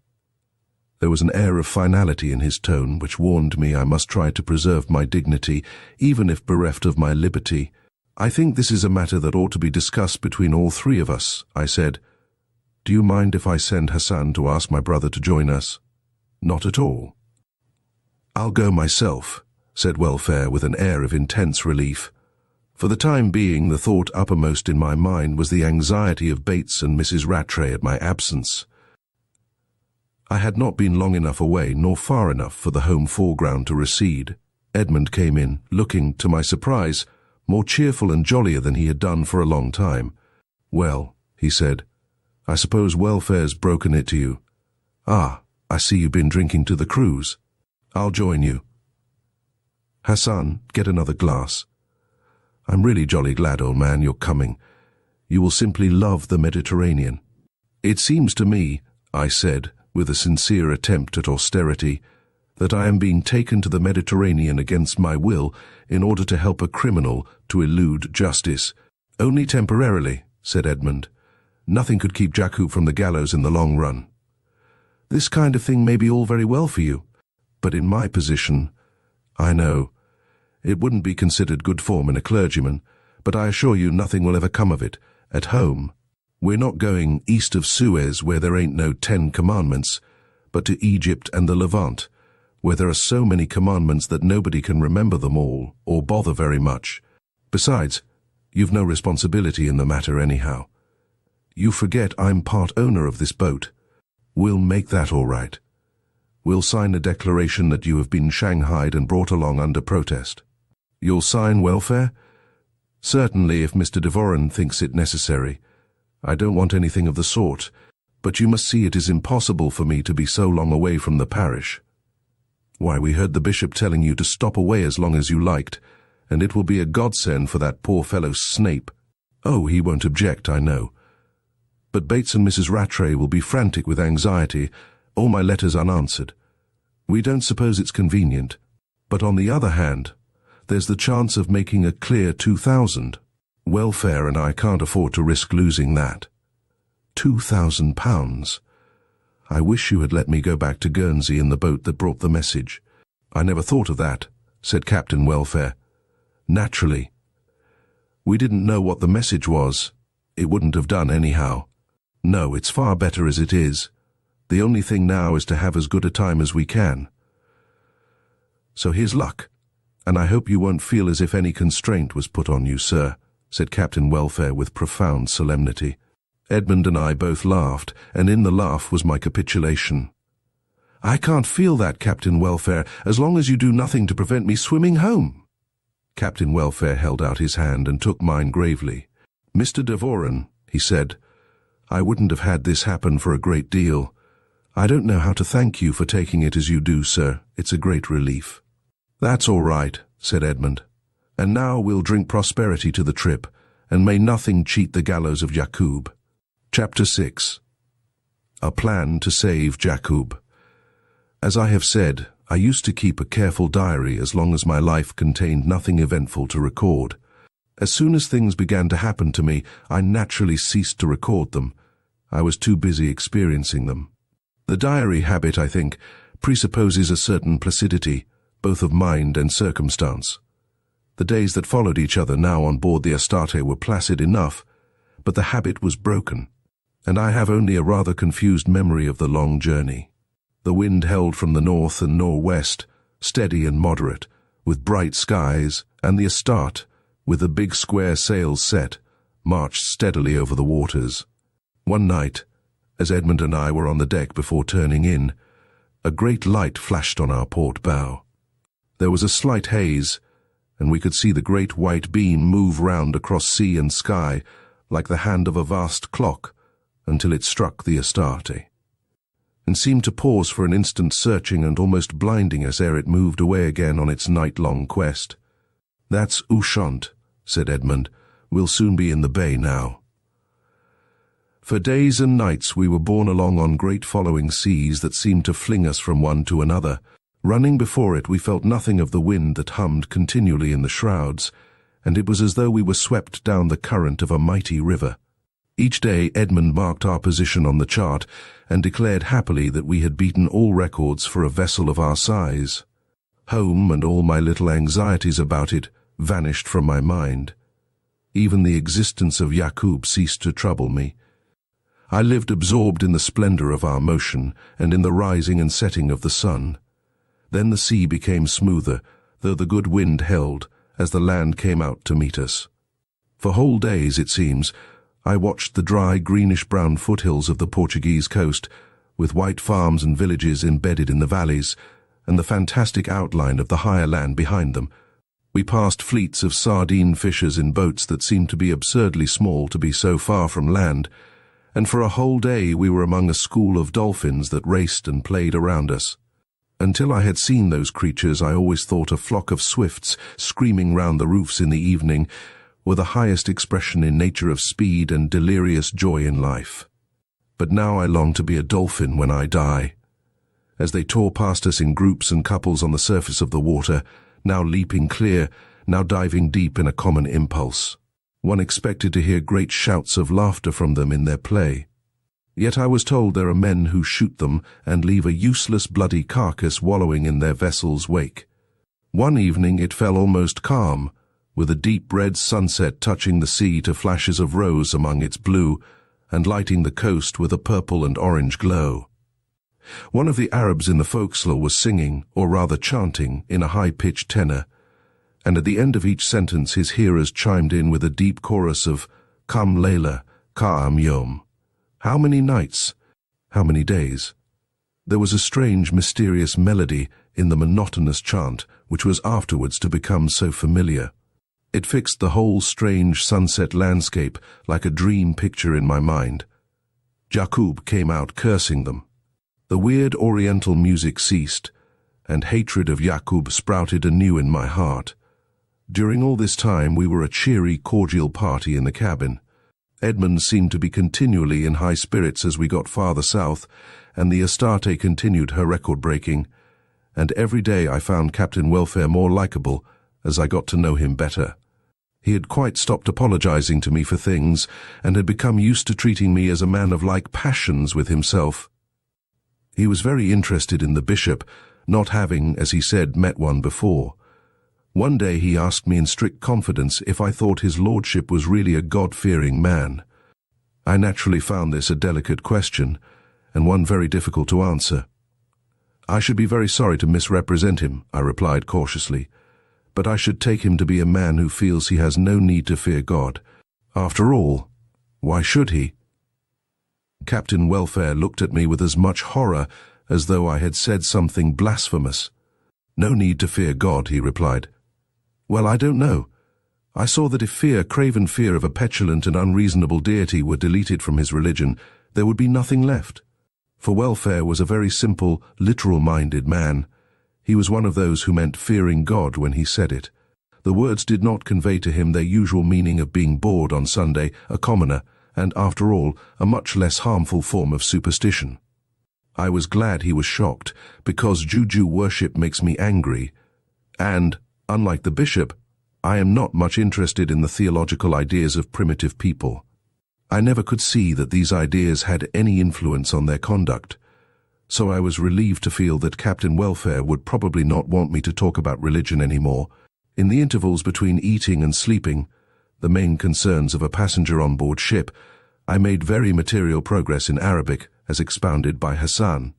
There was an air of finality in his tone which warned me I must try to preserve my dignity, even if bereft of my liberty. "I think this is a matter that ought to be discussed between all 3 of us," I said. "Do you mind if I send Hassan to ask my brother to join us?" "Not at all." "I'll go myself," said Welfare with an air of intense relief. For the time being, the thought uppermost in my mind was the anxiety of Bates and Mrs. Rattray at my absence. I had not been long enough away, nor far enough for the home foreground to recede. Edmund came in, looking, to my surprise, more cheerful and jollier than he had done for a long time. "Well," he said, "I suppose Welfare's broken it to you. Ah, I see you've been drinking to the cruise. I'll join you. Hassan, get another glass. I'm really jolly glad, old man, you're coming. You will simply love the Mediterranean." "It seems to me," I said, with a sincere attempt at austerity, "that I am being taken to the Mediterranean against my will in order to help a criminal to elude justice." "Only temporarily," said Edmund. "Nothing could keep Jakoub from the gallows in the long run. This kind of thing may be all very well for you, but in my position, I know, it wouldn't be considered good form in a clergyman, but I assure you nothing will ever come of it. At home, we're not going east of Suez where there ain't no 10 commandments, but to Egypt and the Levant, where there are so many commandments that nobody can remember them all or bother very much. Besides, you've no responsibility in the matter anyhow. You forget I'm part owner of this boat. We'll make that all right. We'll sign a declaration that you have been shanghaied and brought along under protest. You'll sign welfare? Certainly, if Mr. Devoren thinks it necessary. I don't want anything of the sort, but you must see it is impossible for me to be so long away from the parish. Why, we heard the bishop telling you to stop away as long as you liked, and it will be a godsend for that poor fellow Snape. Oh, he won't object, I know. But Bates and Mrs. Rattray will be frantic with anxiety, all my letters unanswered. We don't suppose it's convenient, but on the other hand, there's the chance of making a clear 2,000. Welfare and I can't afford to risk losing that. £2,000. I wish you had let me go back to Guernsey in the boat that brought the message. I never thought of that, said Captain Welfare. Naturally. We didn't know what the message was. It wouldn't have done anyhow. No, it's far better as it is. The only thing now is to have as good a time as we can. So here's luck, and I hope you won't feel as if any constraint was put on you, sir, said Captain Welfare with profound solemnity. Edmund and I both laughed, and in the laugh was my capitulation. I can't feel that, Captain Welfare, as long as you do nothing to prevent me swimming home. Captain Welfare held out his hand and took mine gravely. Mr. Devoren, he said, I wouldn't have had this happen for a great deal. I don't know how to thank you for taking it as you do, sir. It's a great relief. That's all right, said Edmund. And now we'll drink prosperity to the trip, and may nothing cheat the gallows of Jakoub. Chapter 6. A Plan to Save Jakoub. As I have said, I used to keep a careful diary as long as my life contained nothing eventful to record. As soon as things began to happen to me, I naturally ceased to record them. I was too busy experiencing them. The diary habit, I think, presupposes a certain placidity, both of mind and circumstance. The days that followed each other now on board the Astarte were placid enough, but the habit was broken, and I have only a rather confused memory of the long journey. The wind held from the north and northwest, steady and moderate, with bright skies, and the Astarte, with the big square sails set, marched steadily over the waters. One night, as Edmund and I were on the deck before turning in, a great light flashed on our port bow. There was a slight haze, and we could see the great white beam move round across sea and sky like the hand of a vast clock until it struck the Astarte, and seemed to pause for an instant, searching and almost blinding us ere it moved away again on its night-long quest. That's Ushant, said Edmund. We'll soon be in the bay now. For days and nights we were borne along on great following seas that seemed to fling us from one to another. Running before it, we felt nothing of the wind that hummed continually in the shrouds, and it was as though we were swept down the current of a mighty river. Each day Edmund marked our position on the chart and declared happily that we had beaten all records for a vessel of our size. Home and all my little anxieties about it vanished from my mind. Even the existence of Jakoub ceased to trouble me. I lived absorbed in the splendor of our motion and in the rising and setting of the sun. Then the sea became smoother, though the good wind held, as the land came out to meet us. For whole days, it seems, I watched the dry, greenish-brown foothills of the Portuguese coast, with white farms and villages embedded in the valleys, and the fantastic outline of the higher land behind them. We passed fleets of sardine fishers in boats that seemed to be absurdly small to be so far from land, and for a whole day we were among a school of dolphins that raced and played around us. Until I had seen those creatures, I always thought a flock of swifts screaming round the roofs in the evening were the highest expression in nature of speed and delirious joy in life. But now I long to be a dolphin when I die. As they tore past us in groups and couples on the surface of the water, now leaping clear, now diving deep in a common impulse, one expected to hear great shouts of laughter from them in their play. Yet I was told there are men who shoot them and leave a useless bloody carcass wallowing in their vessel's wake. One evening it fell almost calm, with a deep red sunset touching the sea to flashes of rose among its blue and lighting the coast with a purple and orange glow. One of the Arabs in the forecastle was singing, or rather chanting, in a high-pitched tenor, and at the end of each sentence his hearers chimed in with a deep chorus of Kam Layla, Ka'am Yom. How many nights? How many days? There was a strange, mysterious melody in the monotonous chant, which was afterwards to become so familiar. It fixed the whole strange sunset landscape like a dream picture in my mind. Jakoub came out cursing them. The weird oriental music ceased, and hatred of Jakoub sprouted anew in my heart. During all this time we were a cheery, cordial party in the cabin. Edmund seemed to be continually in high spirits as we got farther south, and the Astarte continued her record-breaking, and every day I found Captain Welfare more likable as I got to know him better. He had quite stopped apologizing to me for things, and had become used to treating me as a man of like passions with himself. He was very interested in the bishop, not having, as he said, met one before. One day he asked me in strict confidence if I thought his lordship was really a God-fearing man. I naturally found this a delicate question, and one very difficult to answer. I should be very sorry to misrepresent him, I replied cautiously, but I should take him to be a man who feels he has no need to fear God. After all, why should he? Captain Welfare looked at me with as much horror as though I had said something blasphemous. No need to fear God, he replied. Well, I don't know. I saw that if fear, craven fear of a petulant and unreasonable deity were deleted from his religion, there would be nothing left. For Welfare was a very simple, literal-minded man. He was one of those who meant fearing God when he said it. The words did not convey to him their usual meaning of being bored on Sunday, a commoner, and, after all, a much less harmful form of superstition. I was glad he was shocked, because juju worship makes me angry, and, unlike the bishop, I am not much interested in the theological ideas of primitive people. I never could see that these ideas had any influence on their conduct, so I was relieved to feel that Captain Welfare would probably not want me to talk about religion anymore. In the intervals between eating and sleeping, the main concerns of a passenger on board ship, I made very material progress in Arabic, as expounded by Hassan,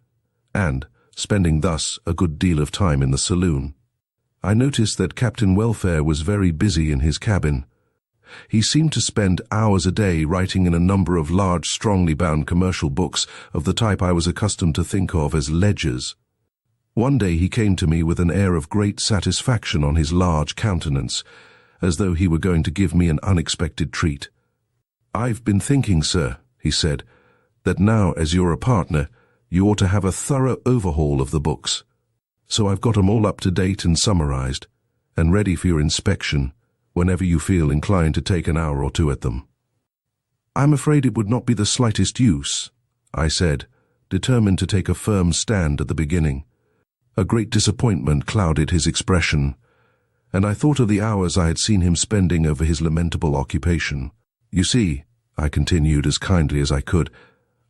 and, spending thus a good deal of time in the saloon, I noticed that Captain Welfare was very busy in his cabin. He seemed to spend hours a day writing in a number of large, strongly bound commercial books of the type I was accustomed to think of as ledgers. One day he came to me with an air of great satisfaction on his large countenance, as though he were going to give me an unexpected treat. "I've been thinking, sir," he said, "that now, as you're a partner, you ought to have a thorough overhaul of the books. So I've got 'em all up to date and summarized, and ready for your inspection whenever you feel inclined to take an hour or two at them." "I'm afraid it would not be the slightest use," I said, determined to take a firm stand at the beginning. A great disappointment clouded his expression, and I thought of the hours I had seen him spending over his lamentable occupation. "You see," I continued as kindly as I could,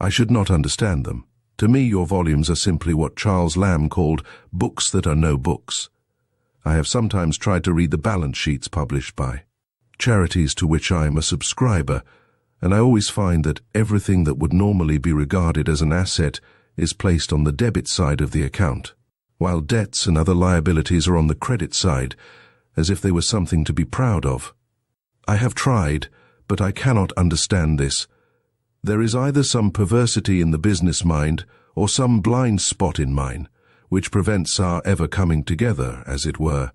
"I should not understand them. To me your volumes are simply what Charles Lamb called books that are no books. I have sometimes tried to read the balance sheets published by charities to which I am a subscriber, and I always find that everything that would normally be regarded as an asset is placed on the debit side of the account, while debts and other liabilities are on the credit side, as if they were something to be proud of. I have tried, but I cannot understand this. There is either some perversity in the business mind, or some blind spot in mine, which prevents our ever coming together, as it were.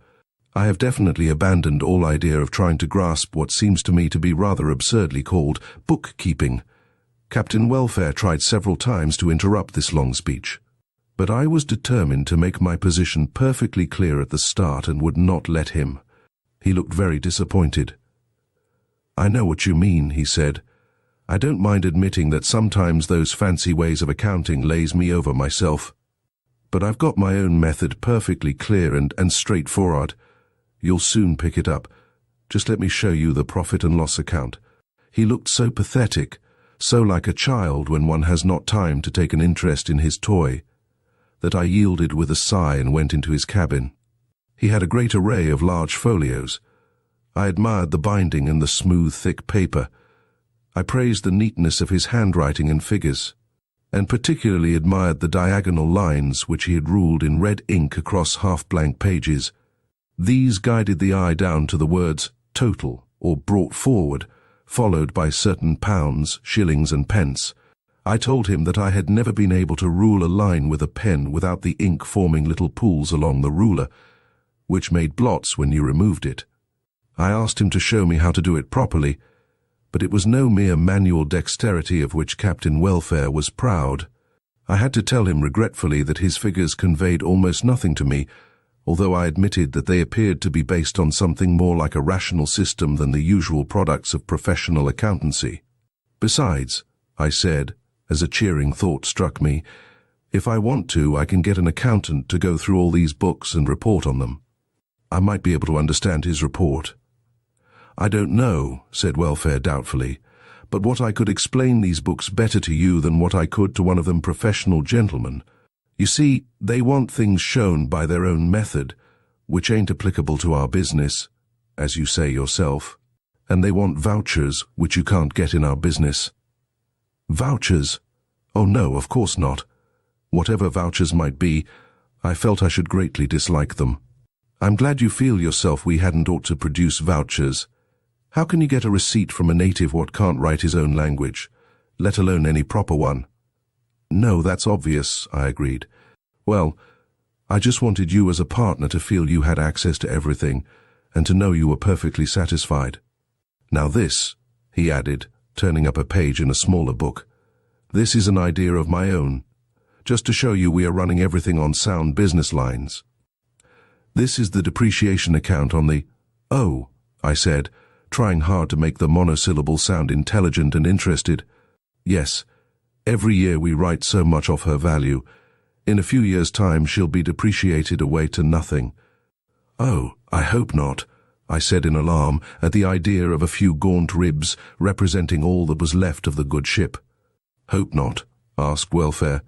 I have definitely abandoned all idea of trying to grasp what seems to me to be rather absurdly called bookkeeping. Captain Welfare tried several times to interrupt this long speech, but I was determined to make my position perfectly clear at the start and would not let him. He looked very disappointed. "I know what you mean," he said. "I don't mind admitting that sometimes those fancy ways of accounting lays me over myself. But I've got my own method perfectly clear and straightforward. You'll soon pick it up. Just let me show you the profit and loss account." He looked so pathetic, so like a child when one has not time to take an interest in his toy, that I yielded with a sigh and went into his cabin. He had a great array of large folios. I admired the binding and the smooth, thick paper. I praised the neatness of his handwriting and figures, and particularly admired the diagonal lines which he had ruled in red ink across half-blank pages. These guided the eye down to the words total or brought forward, followed by certain pounds, shillings and pence. I told him that I had never been able to rule a line with a pen without the ink forming little pools along the ruler, which made blots when you removed it. I asked him to show me how to do it properly, but it was no mere manual dexterity of which Captain Welfare was proud. I had to tell him regretfully that his figures conveyed almost nothing to me, although I admitted that they appeared to be based on something more like a rational system than the usual products of professional accountancy. Besides, I said, as a cheering thought struck me, if I want to, I can get an accountant to go through all these books and report on them. I might be able to understand his report. I don't know, said Welfare doubtfully, but what I could explain these books better to you than what I could to one of them professional gentlemen. You see, they want things shown by their own method, which ain't applicable to our business, as you say yourself, and they want vouchers, which you can't get in our business. Vouchers? Oh no, of course not. Whatever vouchers might be, I felt I should greatly dislike them. I'm glad you feel yourself we hadn't ought to produce vouchers. How can you get a receipt from a native what can't write his own language, let alone any proper one? No, that's obvious, I agreed. Well, I just wanted you as a partner to feel you had access to everything, and to know you were perfectly satisfied. Now this, he added, turning up a page in a smaller book, this is an idea of my own, just to show you we are running everything on sound business lines. This is the depreciation account on the— Oh, I said, trying hard to make the monosyllable sound intelligent and interested. Yes, every year we write so much off her value. In a few years' time she'll be depreciated away to nothing. Oh, I hope not, I said in alarm at the idea of a few gaunt ribs representing all that was left of the good ship. Hope not, asked Welfare.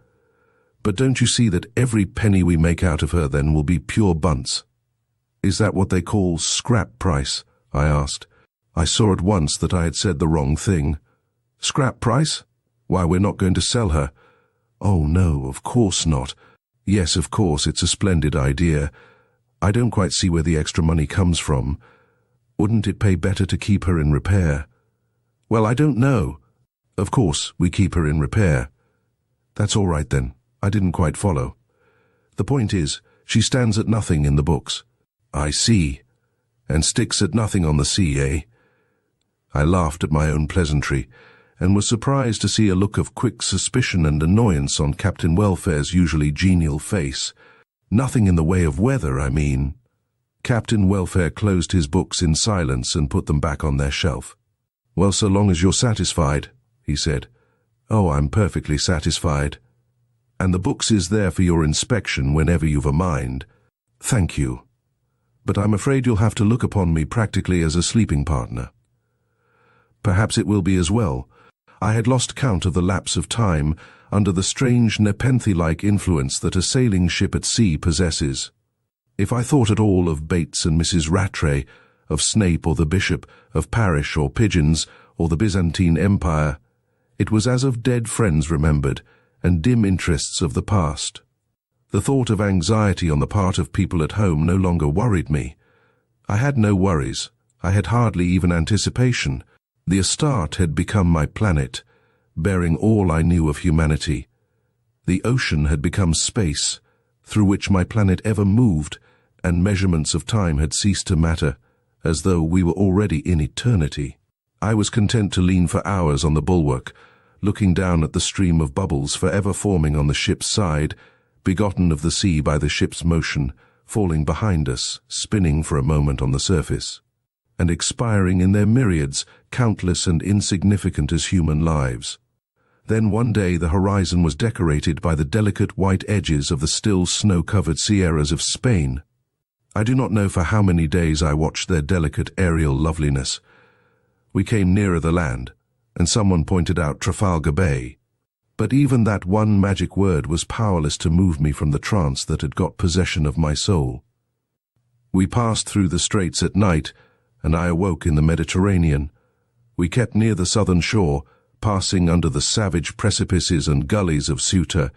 But don't you see that every penny we make out of her then will be pure bunts? Is that what they call scrap price? I asked. I saw at once that I had said the wrong thing. Scrap price? Why, we're not going to sell her. Oh, no, of course not. Yes, of course, it's a splendid idea. I don't quite see where the extra money comes from. Wouldn't it pay better to keep her in repair? Well, I don't know. Of course, we keep her in repair. That's all right then. I didn't quite follow. The point is, she stands at nothing in the books. I see. And sticks at nothing on the sea, eh? I laughed at my own pleasantry, and was surprised to see a look of quick suspicion and annoyance on Captain Welfare's usually genial face. Nothing in the way of weather, I mean. Captain Welfare closed his books in silence and put them back on their shelf. Well, so long as you're satisfied, he said. Oh, I'm perfectly satisfied. And the books is there for your inspection whenever you've a mind. Thank you. But I'm afraid you'll have to look upon me practically as a sleeping partner. Perhaps it will be as well. I had lost count of the lapse of time under the strange Nepenthe-like influence that a sailing ship at sea possesses. If I thought at all of Bates and Mrs. Rattray, of Snape or the Bishop, of Parish or Pigeons, or the Byzantine Empire, it was as of dead friends remembered, and dim interests of the past. The thought of anxiety on the part of people at home no longer worried me. I had no worries. I had hardly even anticipation. The Astarte had become my planet, bearing all I knew of humanity. The ocean had become space, through which my planet ever moved, and measurements of time had ceased to matter, as though we were already in eternity. I was content to lean for hours on the bulwark, looking down at the stream of bubbles forever forming on the ship's side, begotten of the sea by the ship's motion, falling behind us, spinning for a moment on the surface, and expiring in their myriads, countless and insignificant as human lives. Then one day the horizon was decorated by the delicate white edges of the still snow-covered sierras of Spain. I do not know for how many days I watched their delicate aerial loveliness. We came nearer the land, and someone pointed out Trafalgar Bay. But even that one magic word was powerless to move me from the trance that had got possession of my soul. We passed through the straits at night, and I awoke in the Mediterranean. We kept near the southern shore, passing under the savage precipices and gullies of Ceuta.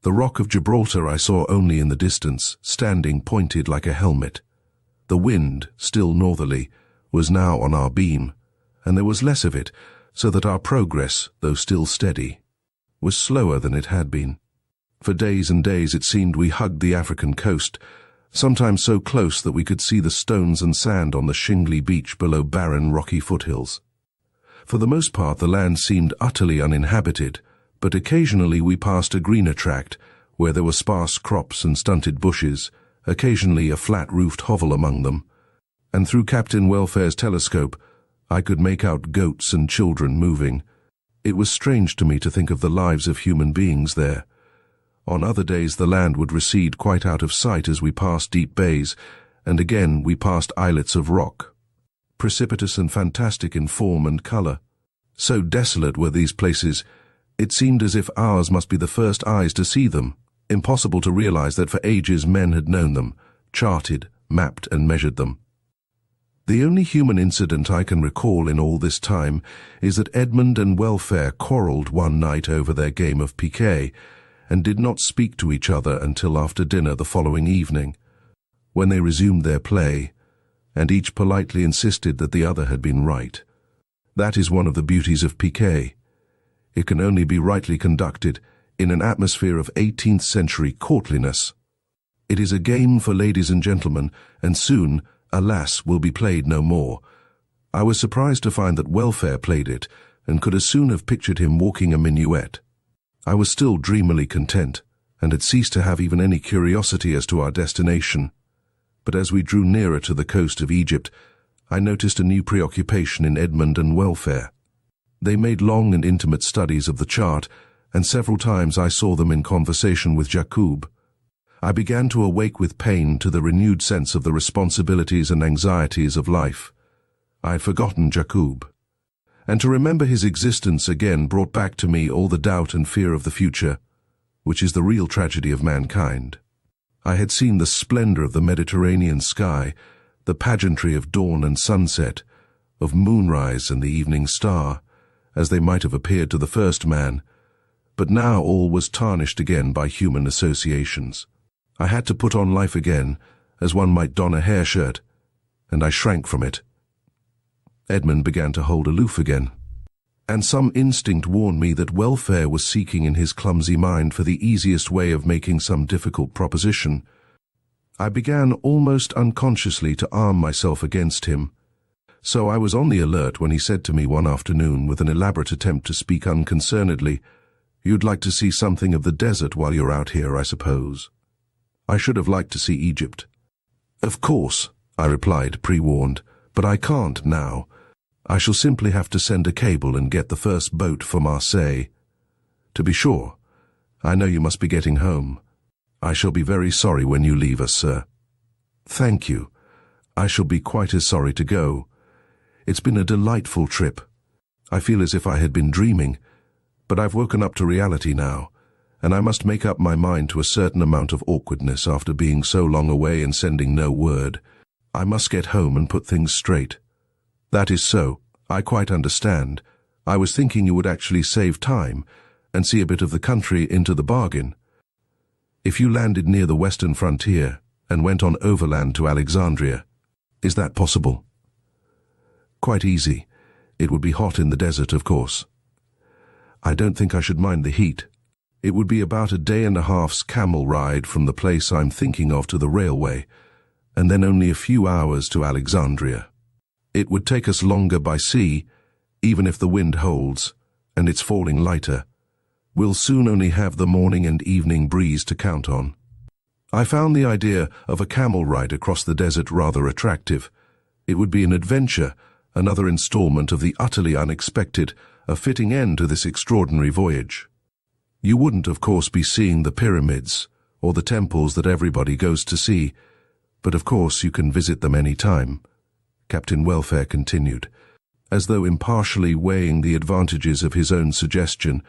The rock of Gibraltar I saw only in the distance, standing pointed like a helmet. The wind, still northerly, was now on our beam, and there was less of it, so that our progress, though still steady, was slower than it had been. For days and days it seemed we hugged the African coast, sometimes so close that we could see the stones and sand on the shingly beach below barren rocky foothills. For the most part the land seemed utterly uninhabited, but occasionally we passed a greener tract, where there were sparse crops and stunted bushes, occasionally a flat-roofed hovel among them, and through Captain Welfare's telescope I could make out goats and children moving. It was strange to me to think of the lives of human beings there. On other days the land would recede quite out of sight as we passed deep bays, and again we passed islets of rock, precipitous and fantastic in form and colour. So desolate were these places, it seemed as if ours must be the first eyes to see them. Impossible to realize that for ages men had known them, charted, mapped and measured them. The only human incident I can recall in all this time is that Edmund and Welfare quarrelled one night over their game of piquet, and did not speak to each other until after dinner the following evening, when they resumed their play, and each politely insisted that the other had been right. That is one of the beauties of piquet. It can only be rightly conducted in an atmosphere of 18th century courtliness. It is a game for ladies and gentlemen, and soon, alas, will be played no more. I was surprised to find that Welfare played it, and could as soon have pictured him walking a minuet. I was still dreamily content, and had ceased to have even any curiosity as to our destination. But as we drew nearer to the coast of Egypt, I noticed a new preoccupation in Edmund and Welfare. They made long and intimate studies of the chart, and several times I saw them in conversation with Jakoub. I began to awake with pain to the renewed sense of the responsibilities and anxieties of life. I had forgotten Jakoub, and to remember his existence again brought back to me all the doubt and fear of the future, which is the real tragedy of mankind. I had seen the splendor of the Mediterranean sky, the pageantry of dawn and sunset, of moonrise and the evening star, as they might have appeared to the first man, but now all was tarnished again by human associations. I had to put on life again, as one might don a hair shirt, and I shrank from it. Edmund began to hold aloof again, and some instinct warned me that Welfare was seeking in his clumsy mind for the easiest way of making some difficult proposition. I began almost unconsciously to arm myself against him, so I was on the alert when he said to me one afternoon with an elaborate attempt to speak unconcernedly, "You'd like to see something of the desert while you're out here, I suppose." I should have liked to see Egypt. "Of course," I replied, pre-warned, "but I can't now. I shall simply have to send a cable and get the first boat for Marseille. To be sure, I know you must be getting home. I shall be very sorry when you leave us, sir." "Thank you. I shall be quite as sorry to go. It's been a delightful trip. I feel as if I had been dreaming, but I've woken up to reality now, and I must make up my mind to a certain amount of awkwardness after being so long away and sending no word. I must get home and put things straight." "That is so. I quite understand. I was thinking you would actually save time and see a bit of the country into the bargain. If you landed near the western frontier and went on overland to Alexandria, is that possible?" "Quite easy. It would be hot in the desert, of course." "I don't think I should mind the heat. It would be about a day and a half's camel ride from the place I'm thinking of to the railway, and then only a few hours to Alexandria. It would take us longer by sea, even if the wind holds, and it's falling lighter. We'll soon only have the morning and evening breeze to count on." I found the idea of a camel ride across the desert rather attractive. It would be an adventure, another installment of the utterly unexpected, a fitting end to this extraordinary voyage. You wouldn't, of course, be seeing the pyramids, or the temples that everybody goes to see, but of course you can visit them any time, Captain Welfare continued, as though impartially weighing the advantages of his own suggestion,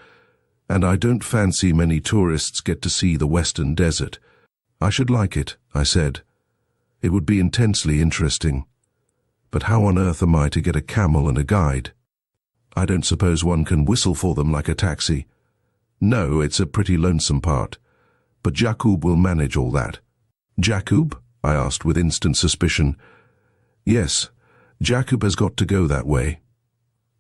"and I don't fancy many tourists get to see the western desert." "I should like it," I said. "It would be intensely interesting. But how on earth am I to get a camel and a guide? I don't suppose one can whistle for them like a taxi. No, it's a pretty lonesome part. But Jakoub will manage all that. Jakoub? I asked with instant suspicion. Yes, Jakoub has got to go that way.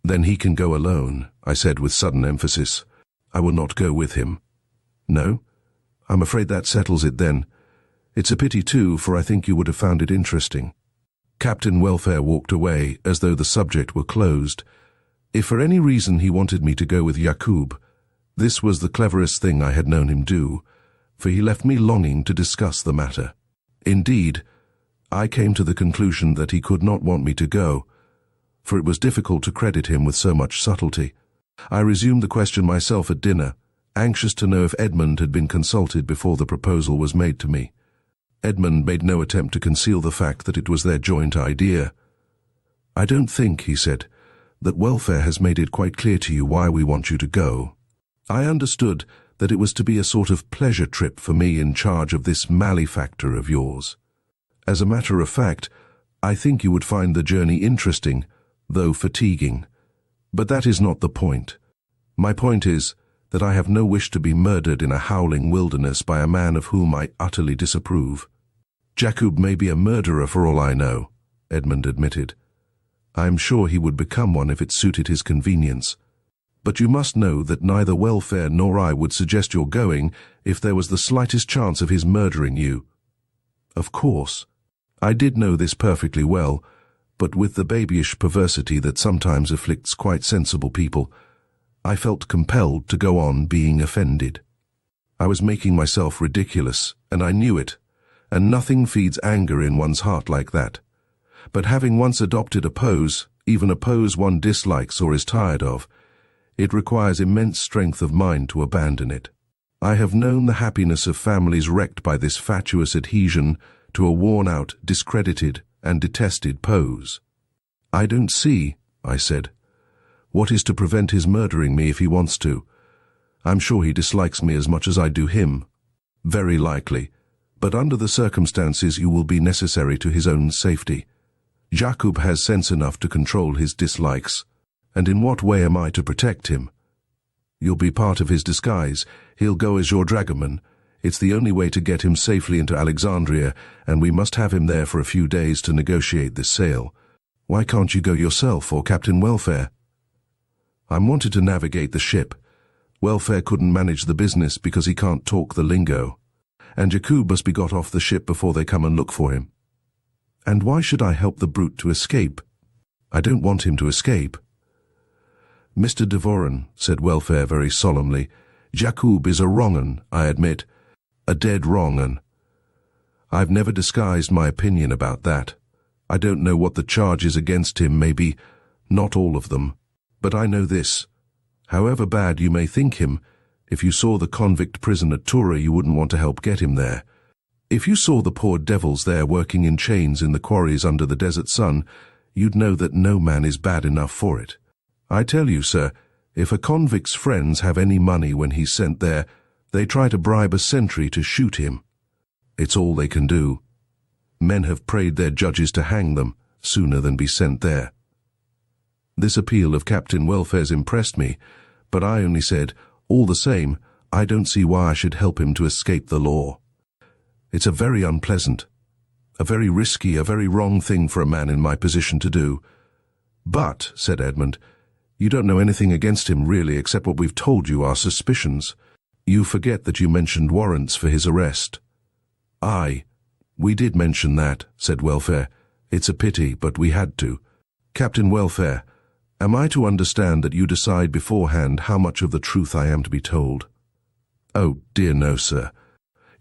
Then he can go alone, I said with sudden emphasis. I will not go with him. No? I'm afraid that settles it then. It's a pity too, for I think you would have found it interesting. Captain Welfare walked away as though the subject were closed. If for any reason he wanted me to go with Jakoub, this was the cleverest thing I had known him do, for he left me longing to discuss the matter. Indeed, I came to the conclusion that he could not want me to go, for it was difficult to credit him with so much subtlety. I resumed the question myself at dinner, anxious to know if Edmund had been consulted before the proposal was made to me. Edmund made no attempt to conceal the fact that it was their joint idea. I don't think, he said, that Welfare has made it quite clear to you why we want you to go. I understood that it was to be a sort of pleasure trip for me in charge of this malefactor of yours. As a matter of fact, I think you would find the journey interesting, though fatiguing. But that is not the point. My point is that I have no wish to be murdered in a howling wilderness by a man of whom I utterly disapprove. Jakoub may be a murderer for all I know, Edmund admitted. I am sure he would become one if it suited his convenience. But you must know that neither Welfare nor I would suggest your going if there was the slightest chance of his murdering you. Of course. I did know this perfectly well, but with the babyish perversity that sometimes afflicts quite sensible people, I felt compelled to go on being offended. I was making myself ridiculous, and I knew it, and nothing feeds anger in one's heart like that. But having once adopted a pose, even a pose one dislikes or is tired of, it requires immense strength of mind to abandon it. I have known the happiness of families wrecked by this fatuous adhesion to a worn-out, discredited, and detested pose. I don't see, I said. What is to prevent his murdering me if he wants to? I'm sure he dislikes me as much as I do him. Very likely, but under the circumstances you will be necessary to his own safety. Jakoub has sense enough to control his dislikes, and in what way am I to protect him? You'll be part of his disguise. He'll go as your dragoman. It's the only way to get him safely into Alexandria, and we must have him there for a few days to negotiate this sale. Why can't you go yourself or Captain Welfare? I'm wanted to navigate the ship. Welfare couldn't manage the business because he can't talk the lingo, and Jakoub must be got off the ship before they come and look for him. And why should I help the brute to escape? I don't want him to escape. Mr. Devoren, said Welfare very solemnly, Jakoub is a wrong-un, I admit, a dead wrong-un. I've never disguised my opinion about that. I don't know what the charges against him may be, not all of them, but I know this. However bad you may think him, if you saw the convict prison at Tura, you wouldn't want to help get him there. If you saw the poor devils there working in chains in the quarries under the desert sun, you'd know that no man is bad enough for it. I tell you, sir, if a convict's friends have any money when he's sent there, they try to bribe a sentry to shoot him. It's all they can do. Men have prayed their judges to hang them sooner than be sent there. This appeal of Captain Welfare's impressed me, but I only said, all the same, I don't see why I should help him to escape the law. It's a very unpleasant, a very risky, a very wrong thing for a man in my position to do. But, said Edmund, you don't know anything against him really except what we've told you, our suspicions. You forget that you mentioned warrants for his arrest. Aye, we did mention that, said Welfare. It's a pity, but we had to. Captain Welfare, am I to understand that you decide beforehand how much of the truth I am to be told? Oh, dear no, sir.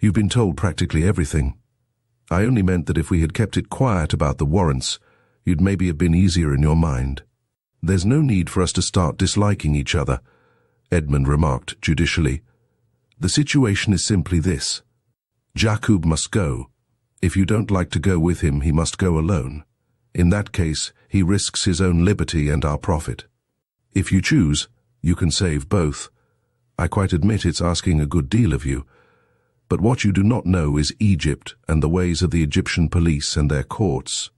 You've been told practically everything. I only meant that if we had kept it quiet about the warrants, you'd maybe have been easier in your mind. There's no need for us to start disliking each other, Edmund remarked judicially. The situation is simply this. Jakoub must go. If you don't like to go with him, he must go alone. In that case, he risks his own liberty and our profit. If you choose, you can save both. I quite admit it's asking a good deal of you. But what you do not know is Egypt and the ways of the Egyptian police and their courts.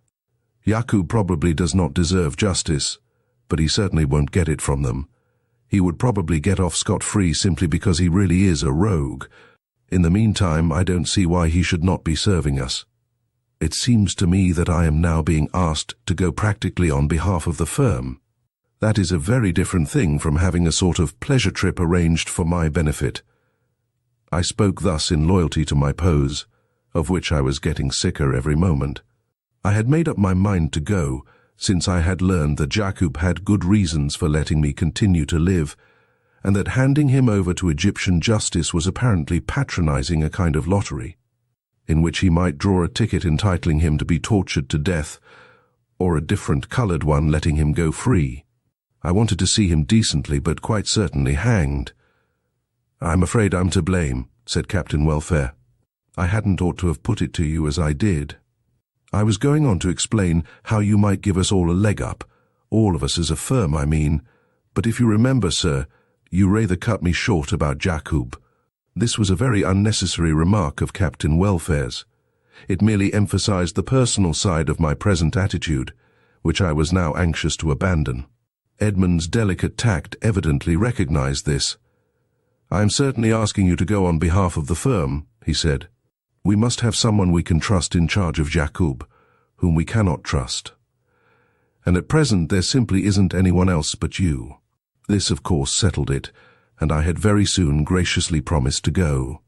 Jakoub probably does not deserve justice, but he certainly won't get it from them. He would probably get off scot-free simply because he really is a rogue. In the meantime, I don't see why he should not be serving us. It seems to me that I am now being asked to go practically on behalf of the firm. That is a very different thing from having a sort of pleasure trip arranged for my benefit. I spoke thus in loyalty to my pose, of which I was getting sicker every moment. I had made up my mind to go, since I had learned that Jakoub had good reasons for letting me continue to live, and that handing him over to Egyptian justice was apparently patronizing a kind of lottery, in which he might draw a ticket entitling him to be tortured to death, or a different colored one letting him go free. I wanted to see him decently, but quite certainly hanged. "I'm afraid I'm to blame," said Captain Welfare. "I hadn't ought to have put it to you as I did. I was going on to explain how you might give us all a leg up, all of us as a firm, I mean, but if you remember, sir, you rather cut me short about Jakoub." This was a very unnecessary remark of Captain Welfare's. It merely emphasized the personal side of my present attitude, which I was now anxious to abandon. Edmund's delicate tact evidently recognized this. "I am certainly asking you to go on behalf of the firm," he said. "We must have someone we can trust in charge of Jakoub, whom we cannot trust. And at present there simply isn't anyone else but you." This, of course, settled it, and I had very soon graciously promised to go.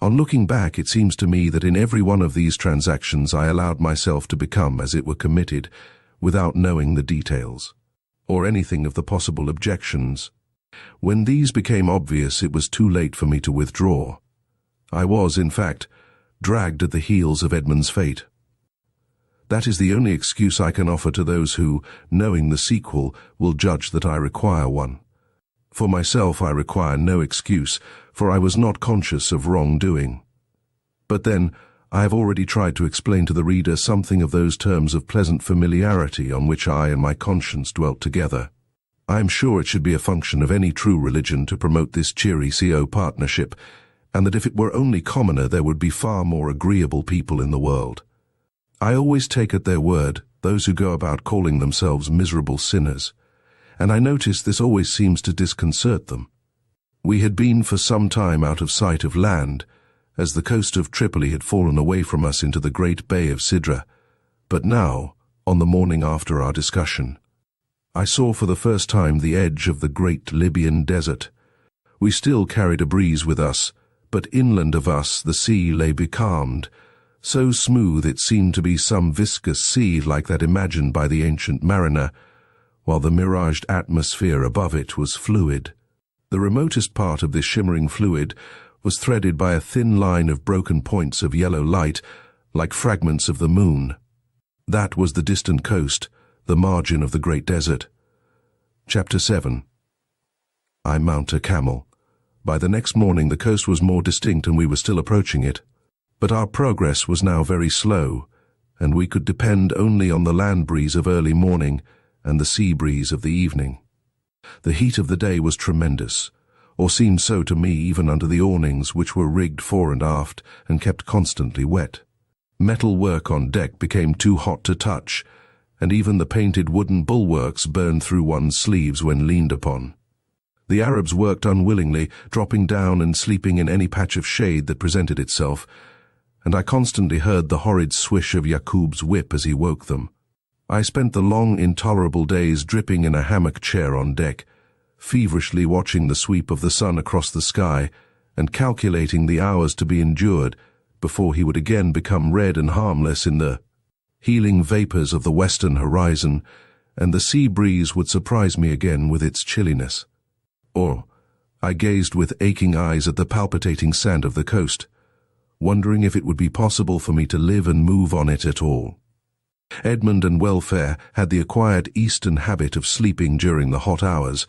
On looking back, it seems to me that in every one of these transactions I allowed myself to become, as it were, committed, without knowing the details, or anything of the possible objections. When these became obvious, it was too late for me to withdraw. I was, in fact, dragged at the heels of Edmund's fate. That is the only excuse I can offer to those who, knowing the sequel, will judge that I require one. For myself, I require no excuse, for I was not conscious of wrongdoing. But then, I have already tried to explain to the reader something of those terms of pleasant familiarity on which I and my conscience dwelt together. I am sure it should be a function of any true religion to promote this cheery CO partnership, and that if it were only commoner there would be far more agreeable people in the world. I always take at their word those who go about calling themselves miserable sinners, and I notice this always seems to disconcert them. We had been for some time out of sight of land, as the coast of Tripoli had fallen away from us into the great bay of Sidra, but now, on the morning after our discussion, I saw for the first time the edge of the great Libyan desert. We still carried a breeze with us, but inland of us the sea lay becalmed, so smooth it seemed to be some viscous sea like that imagined by the ancient mariner, while the miraged atmosphere above it was fluid. The remotest part of this shimmering fluid was threaded by a thin line of broken points of yellow light, like fragments of the moon. That was the distant coast, the margin of the great desert. Chapter 7. I mount a camel. By the next morning the coast was more distinct and we were still approaching it. But our progress was now very slow, and we could depend only on the land breeze of early morning and the sea breeze of the evening. The heat of the day was tremendous, or seemed so to me even under the awnings which were rigged fore and aft and kept constantly wet. Metal work on deck became too hot to touch, and even the painted wooden bulwarks burned through one's sleeves when leaned upon. The Arabs worked unwillingly, dropping down and sleeping in any patch of shade that presented itself, and I constantly heard the horrid swish of Jakoub's whip as he woke them. I spent the long, intolerable days dripping in a hammock chair on deck, feverishly watching the sweep of the sun across the sky and calculating the hours to be endured before he would again become red and harmless in the healing vapors of the western horizon, and the sea breeze would surprise me again with its chilliness. Or I gazed with aching eyes at the palpitating sand of the coast, wondering if it would be possible for me to live and move on it at all. Edmund and Welfare had the acquired Eastern habit of sleeping during the hot hours,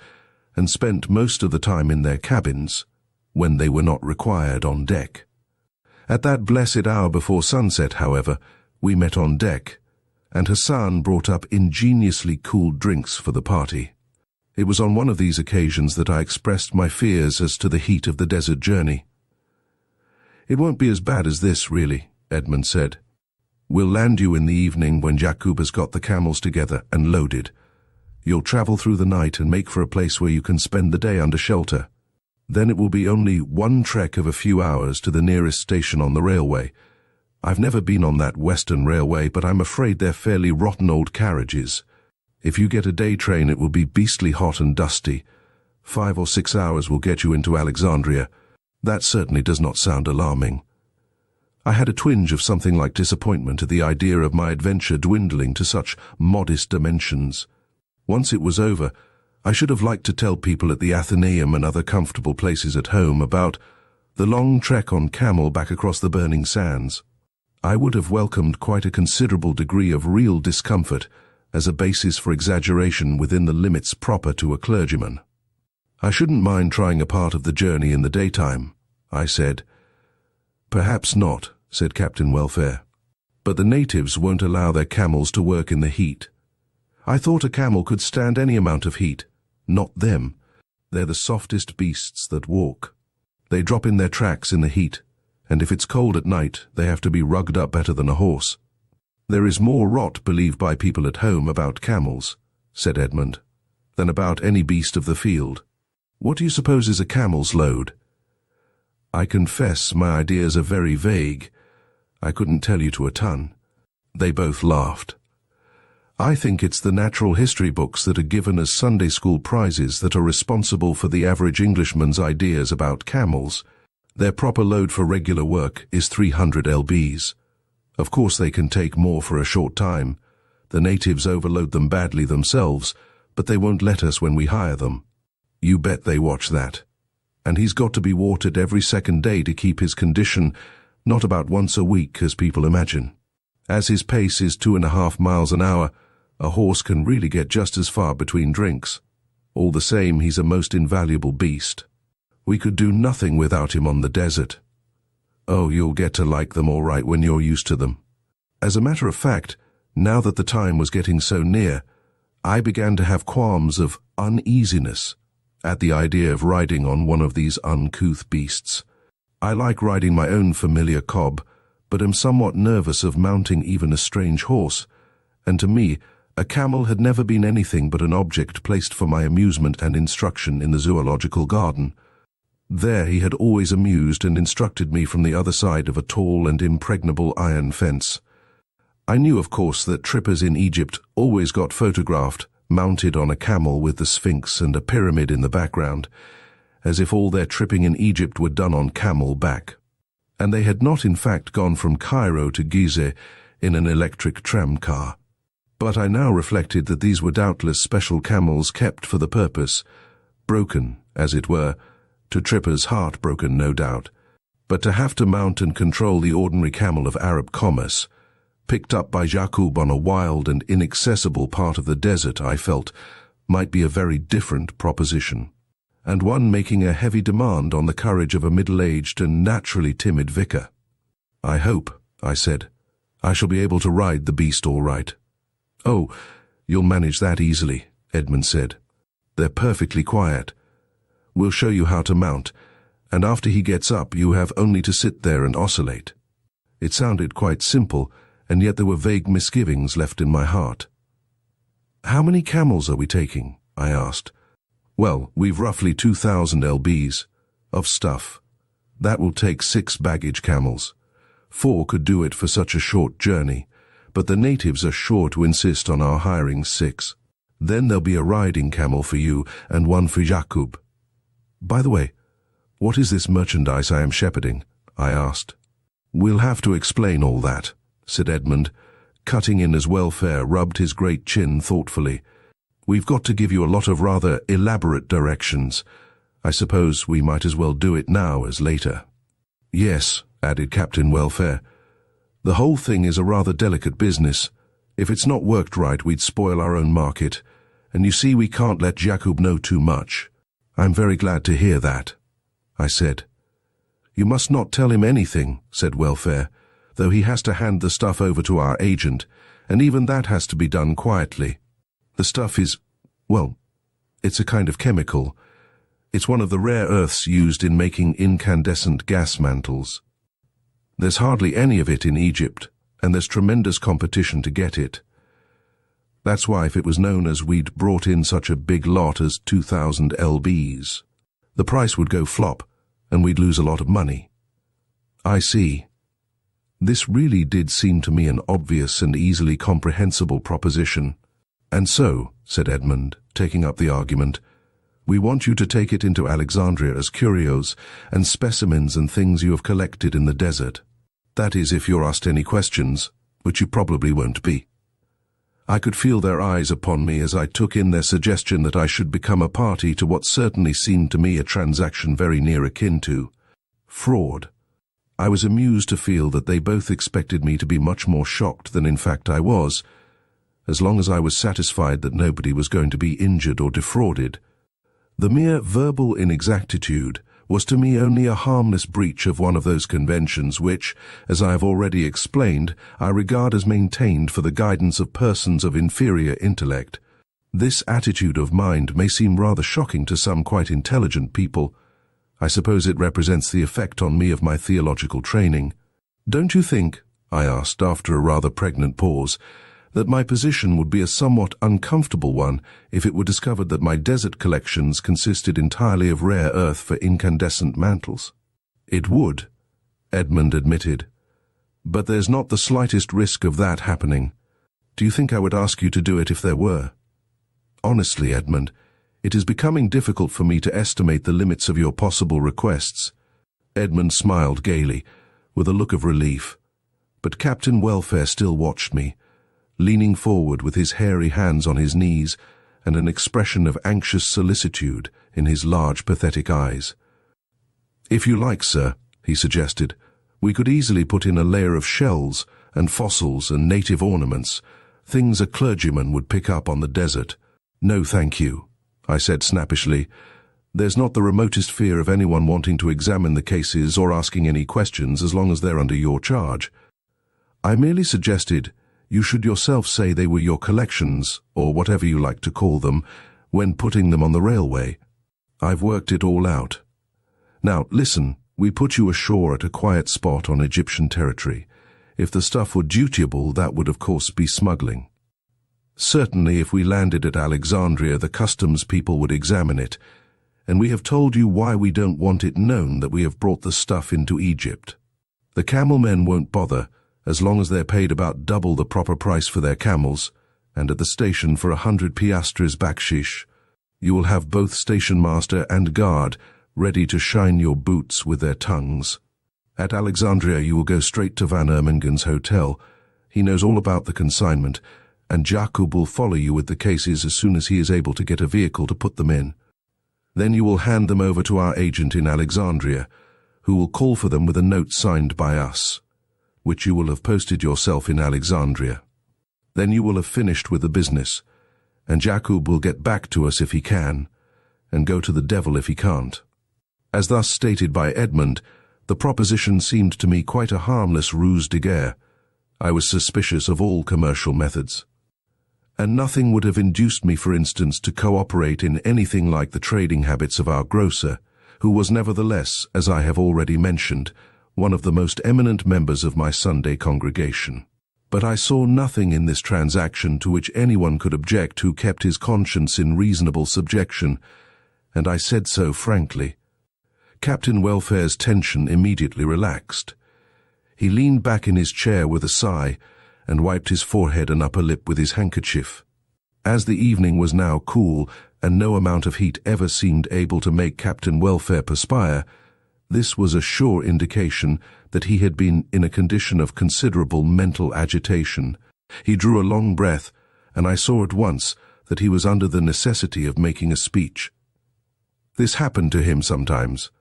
and spent most of the time in their cabins, when they were not required on deck. At that blessed hour before sunset, however, we met on deck, and Hassan brought up ingeniously cooled drinks for the party. It was on one of these occasions that I expressed my fears as to the heat of the desert journey. "It won't be as bad as this, really," Edmund said. We'll land you in the evening when Jakoub has got the camels together and loaded. You'll travel through the night and make for a place where you can spend the day under shelter. Then it will be only one trek of a few hours to the nearest station on the railway. I've never been on that Western Railway, but I'm afraid they're fairly rotten old carriages. If you get a day train, it will be beastly hot and dusty. 5 or 6 hours will get you into Alexandria. That certainly does not sound alarming. I had a twinge of something like disappointment at the idea of my adventure dwindling to such modest dimensions. Once it was over, I should have liked to tell people at the Athenaeum and other comfortable places at home about the long trek on camel back across the burning sands. I would have welcomed quite a considerable degree of real discomfort as a basis for exaggeration within the limits proper to a clergyman. I shouldn't mind trying a part of the journey in the daytime, I said. Perhaps not, said Captain Welfare. But the natives won't allow their camels to work in the heat. I thought a camel could stand any amount of heat. Not them. They're the softest beasts that walk. They drop in their tracks in the heat, and if it's cold at night, they have to be rugged up better than a horse. There is more rot believed by people at home about camels, said Edmund, than about any beast of the field. What do you suppose is a camel's load? I confess my ideas are very vague. I couldn't tell you to a ton. They both laughed. I think it's the natural history books that are given as Sunday school prizes that are responsible for the average Englishman's ideas about camels. Their proper load for regular work is 300 lbs. Of course they can take more for a short time. The natives overload them badly themselves, but they won't let us when we hire them. You bet they watch that. And he's got to be watered every second day to keep his condition, not about once a week as people imagine. As his pace is 2.5 miles an hour, a horse can really get just as far between drinks. All the same, he's a most invaluable beast. We could do nothing without him on the desert. Oh, you'll get to like them all right when you're used to them. As a matter of fact, now that the time was getting so near, I began to have qualms of uneasiness at the idea of riding on one of these uncouth beasts. I like riding my own familiar cob, but am somewhat nervous of mounting even a strange horse, and to me, a camel had never been anything but an object placed for my amusement and instruction in the zoological garden. There he had always amused and instructed me from the other side of a tall and impregnable iron fence. I knew, of course, that trippers in Egypt always got photographed, mounted on a camel with the Sphinx and a pyramid in the background, as if all their tripping in Egypt were done on camel back. And they had not in fact gone from Cairo to Gizeh in an electric tram car. But I now reflected that these were doubtless special camels kept for the purpose, broken, as it were, to trippers heartbroken no doubt, but to have to mount and control the ordinary camel of Arab commerce, picked up by Jakoub on a wild and inaccessible part of the desert, I felt, might be a very different proposition, and one making a heavy demand on the courage of a middle-aged and naturally timid vicar. I hope, I said, I shall be able to ride the beast all right. Oh, you'll manage that easily, Edmund said. They're perfectly quiet. We'll show you how to mount, and after he gets up you have only to sit there and oscillate. It sounded quite simple, and yet there were vague misgivings left in my heart. How many camels are we taking? I asked. Well, we've roughly 2,000 lbs of stuff. That will take 6 baggage camels. 4 could do it for such a short journey, but the natives are sure to insist on our hiring 6. Then there'll be a riding camel for you and one for Jakoub. By the way, what is this merchandise I am shepherding? I asked. We'll have to explain all that, said Edmund, cutting in as Welfare rubbed his great chin thoughtfully. We've got to give you a lot of rather elaborate directions. I suppose we might as well do it now as later. Yes, added Captain Welfare. The whole thing is a rather delicate business. If it's not worked right, we'd spoil our own market, and you see we can't let Jakoub know too much. I'm very glad to hear that, I said. You must not tell him anything, said Welfare, though he has to hand the stuff over to our agent, and even that has to be done quietly. The stuff is, well, it's a kind of chemical. It's one of the rare earths used in making incandescent gas mantles. There's hardly any of it in Egypt, and there's tremendous competition to get it. That's why if it was known as we'd brought in such a big lot as 2,000 lbs, the price would go flop, and we'd lose a lot of money. I see. This really did seem to me an obvious and easily comprehensible proposition. And so, said Edmund, taking up the argument, we want you to take it into Alexandria as curios and specimens and things you have collected in the desert. That is, if you're asked any questions, which you probably won't be. I could feel their eyes upon me as I took in their suggestion that I should become a party to what certainly seemed to me a transaction very near akin to fraud. I was amused to feel that they both expected me to be much more shocked than in fact I was, as long as I was satisfied that nobody was going to be injured or defrauded. The mere verbal inexactitude was to me only a harmless breach of one of those conventions which, as I have already explained, I regard as maintained for the guidance of persons of inferior intellect. This attitude of mind may seem rather shocking to some quite intelligent people. I suppose it represents the effect on me of my theological training. Don't you think, I asked after a rather pregnant pause, that my position would be a somewhat uncomfortable one if it were discovered that my desert collections consisted entirely of rare earth for incandescent mantles? It would, Edmund admitted. But there's not the slightest risk of that happening. Do you think I would ask you to do it if there were? Honestly, Edmund, it is becoming difficult for me to estimate the limits of your possible requests. Edmund smiled gaily, with a look of relief. But Captain Welfare still watched me, leaning forward with his hairy hands on his knees and an expression of anxious solicitude in his large, pathetic eyes. If you like, sir, he suggested, we could easily put in a layer of shells and fossils and native ornaments, things a clergyman would pick up on the desert. No, thank you, I said snappishly. There's not the remotest fear of anyone wanting to examine the cases or asking any questions as long as they're under your charge. I merely suggested you should yourself say they were your collections, or whatever you like to call them, when putting them on the railway. I've worked it all out. Now, listen, we put you ashore at a quiet spot on Egyptian territory. If the stuff were dutiable, that would of course be smuggling. Certainly, if we landed at Alexandria, the customs people would examine it, and we have told you why we don't want it known that we have brought the stuff into Egypt. The camel men won't bother, as long as they're paid about double the proper price for their camels, and at the station for 100 piastres bakshish. You will have both station master and guard ready to shine your boots with their tongues. At Alexandria you will go straight to Van Ermengen's hotel. He knows all about the consignment, and Jakoub will follow you with the cases as soon as he is able to get a vehicle to put them in. Then you will hand them over to our agent in Alexandria, who will call for them with a note signed by us, which you will have posted yourself in Alexandria. Then you will have finished with the business, and Jakoub will get back to us if he can, and go to the devil if he can't. As thus stated by Edmund, the proposition seemed to me quite a harmless ruse de guerre. I was suspicious of all commercial methods. And nothing would have induced me, for instance, to cooperate in anything like the trading habits of our grocer, who was nevertheless, as I have already mentioned, one of the most eminent members of my Sunday congregation. But I saw nothing in this transaction to which anyone could object who kept his conscience in reasonable subjection, and I said so frankly. Captain Welfare's tension immediately relaxed. He leaned back in his chair with a sigh, and wiped his forehead and upper lip with his handkerchief. As the evening was now cool, and no amount of heat ever seemed able to make Captain Welfare perspire, this was a sure indication that he had been in a condition of considerable mental agitation. He drew a long breath, and I saw at once that he was under the necessity of making a speech. This happened to him sometimes,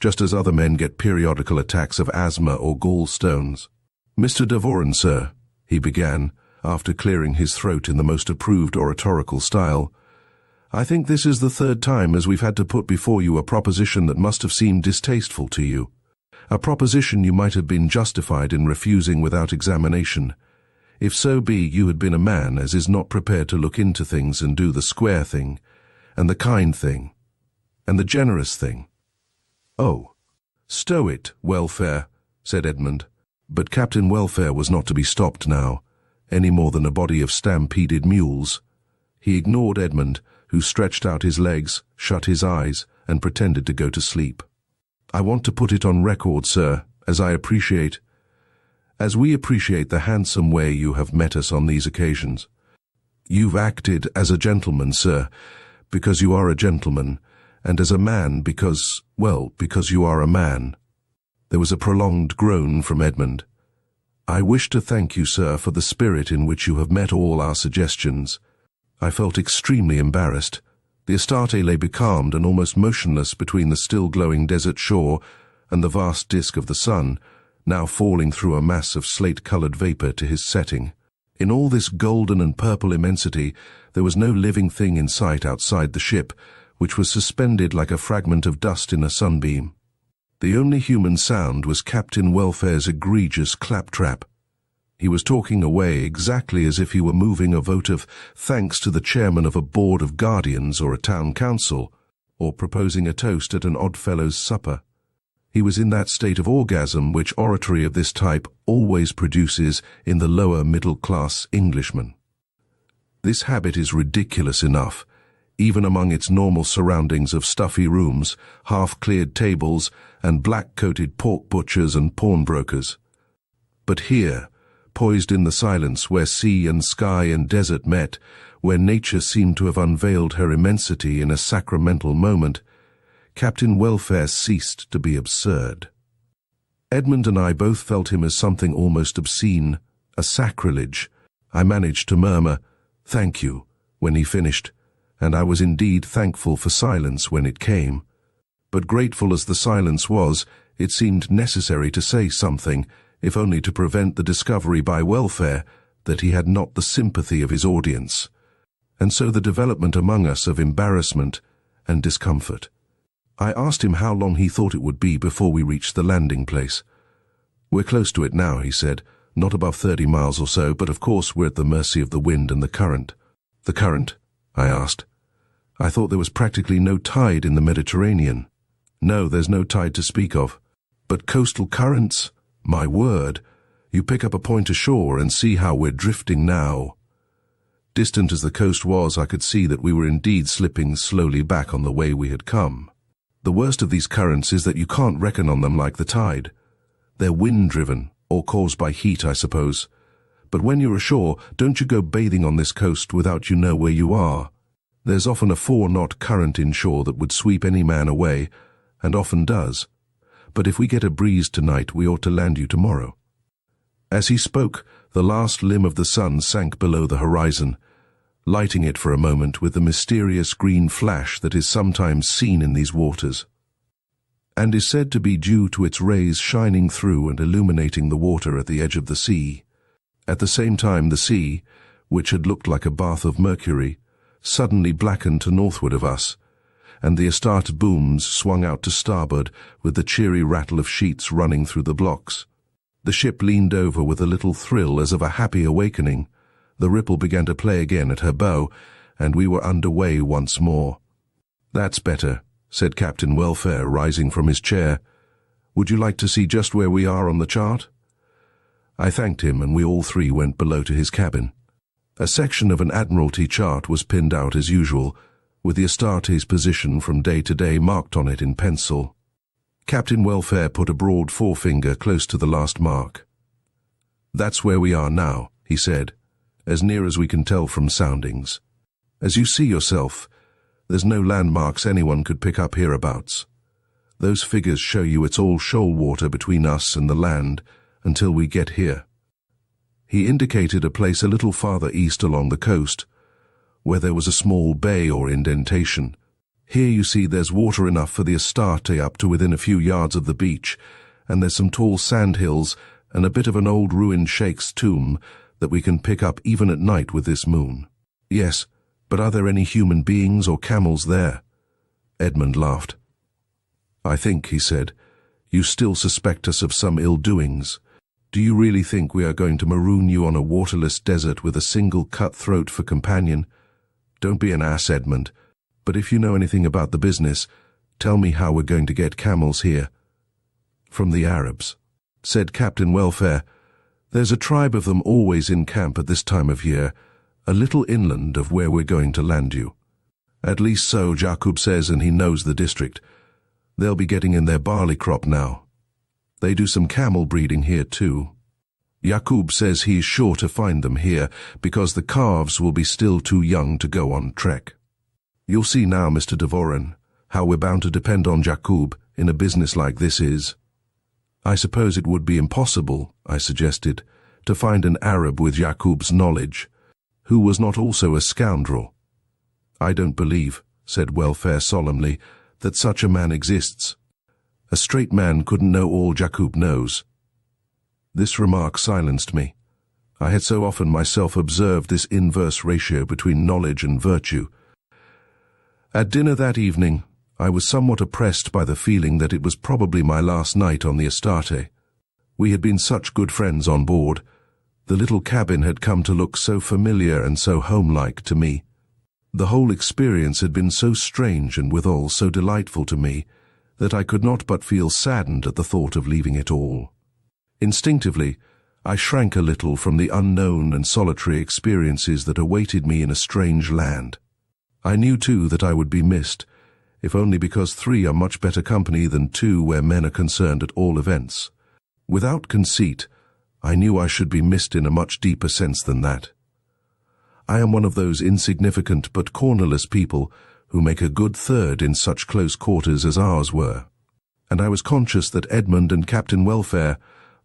just as other men get periodical attacks of asthma or gallstones. "Mr. Devoren, sir," he began, after clearing his throat in the most approved oratorical style, "I think this is the third time as we've had to put before you a proposition that must have seemed distasteful to you. A proposition you might have been justified in refusing without examination, if so be you had been a man as is not prepared to look into things and do the square thing, and the kind thing, and the generous thing." "Oh, stow it, Welfare," said Edmund. But Captain Welfare was not to be stopped now, any more than a body of stampeded mules. He ignored Edmund, who stretched out his legs, shut his eyes, and pretended to go to sleep. "I want to put it on record, sir, as we appreciate the handsome way you have met us on these occasions. You've acted as a gentleman, sir, because you are a gentleman, and as a man because you are a man." There was a prolonged groan from Edmund. "I wish to thank you, sir, for the spirit in which you have met all our suggestions." I felt extremely embarrassed. The Astarte lay becalmed and almost motionless between the still glowing desert shore and the vast disk of the sun, now falling through a mass of slate-colored vapor to his setting. In all this golden and purple immensity, there was no living thing in sight outside the ship, which was suspended like a fragment of dust in a sunbeam. The only human sound was Captain Welfare's egregious claptrap. He was talking away exactly as if he were moving a vote of thanks to the chairman of a board of guardians or a town council, or proposing a toast at an Oddfellows' supper. He was in that state of orgasm which oratory of this type always produces in the lower middle-class Englishman. This habit is ridiculous enough, even among its normal surroundings of stuffy rooms, half-cleared tables, and black-coated pork butchers and pawnbrokers. But here, poised in the silence where sea and sky and desert met, where nature seemed to have unveiled her immensity in a sacramental moment, Captain Welfare ceased to be absurd. Edmund and I both felt him as something almost obscene, a sacrilege. I managed to murmur, "Thank you," when he finished, and I was indeed thankful for silence when it came. But grateful as the silence was, it seemed necessary to say something, if only to prevent the discovery by Welfare that he had not the sympathy of his audience, and so the development among us of embarrassment and discomfort. I asked him how long he thought it would be before we reached the landing place. "We're close to it now," he said, "not above 30 miles or so, but of course we're at the mercy of the wind and the current." "The current?" I asked. "I thought there was practically no tide in the Mediterranean." "No, there's no tide to speak of. But coastal currents? My word! You pick up a point ashore and see how we're drifting now." Distant as the coast was, I could see that we were indeed slipping slowly back on the way we had come. The worst of these currents is that you can't reckon on them like the tide. They're wind-driven, or caused by heat, I suppose. But when you're ashore, don't you go bathing on this coast without you know where you are. There's often a 4-knot current inshore that would sweep any man away, and often does. But if we get a breeze tonight, we ought to land you tomorrow. As he spoke, the last limb of the sun sank below the horizon, lighting it for a moment with the mysterious green flash that is sometimes seen in these waters, and is said to be due to its rays shining through and illuminating the water at the edge of the sea. At the same time, the sea, which had looked like a bath of mercury, suddenly blackened to northward of us, and the Astarte booms swung out to starboard with the cheery rattle of sheets running through the blocks. The ship leaned over with a little thrill as of a happy awakening. The ripple began to play again at her bow, and we were under way once more. "That's better," said Captain Welfare, rising from his chair. "Would you like to see just where we are on the chart?" I thanked him, and we all three went below to his cabin. A section of an Admiralty chart was pinned out as usual, with the Astarte's position from day to day marked on it in pencil. Captain Welfare put a broad forefinger close to the last mark. "That's where we are now," he said, "as near as we can tell from soundings. As you see yourself, there's no landmarks anyone could pick up hereabouts. Those figures show you it's all shoal water between us and the land until we get here." He indicated a place a little farther east along the coast, where there was a small bay or indentation. "Here you see there's water enough for the Astarte up to within a few yards of the beach, and there's some tall sand hills and a bit of an old ruined sheikh's tomb that we can pick up even at night with this moon." "Yes, but are there any human beings or camels there?" Edmund laughed. "I think," he said, "you still suspect us of some ill doings. Do you really think we are going to maroon you on a waterless desert with a single cutthroat for companion? Don't be an ass, Edmund, but if you know anything about the business, tell me how we're going to get camels here." "From the Arabs," said Captain Welfare. "There's a tribe of them always in camp at this time of year, a little inland of where we're going to land you. At least so Jakoub says, and he knows the district. They'll be getting in their barley crop now. They do some camel breeding here too. Jakoub says he's sure to find them here, because the calves will be still too young to go on trek. You'll see now, Mr. Dvorin, how we're bound to depend on Jakoub in a business like this is." "I suppose it would be impossible," I suggested, "to find an Arab with Jakoub's knowledge, who was not also a scoundrel." "I don't believe," said Welfare solemnly, "that such a man exists. A straight man couldn't know all Jakoub knows." This remark silenced me. I had so often myself observed this inverse ratio between knowledge and virtue. At dinner that evening, I was somewhat oppressed by the feeling that it was probably my last night on the Astarte. We had been such good friends on board. The little cabin had come to look so familiar and so homelike to me. The whole experience had been so strange and withal so delightful to me that I could not but feel saddened at the thought of leaving it all. Instinctively, I shrank a little from the unknown and solitary experiences that awaited me in a strange land. I knew, too, that I would be missed, if only because 3 are much better company than 2 where men are concerned at all events. Without conceit, I knew I should be missed in a much deeper sense than that. I am one of those insignificant but cornerless people who make a good third in such close quarters as ours were, and I was conscious that Edmund and Captain Welfare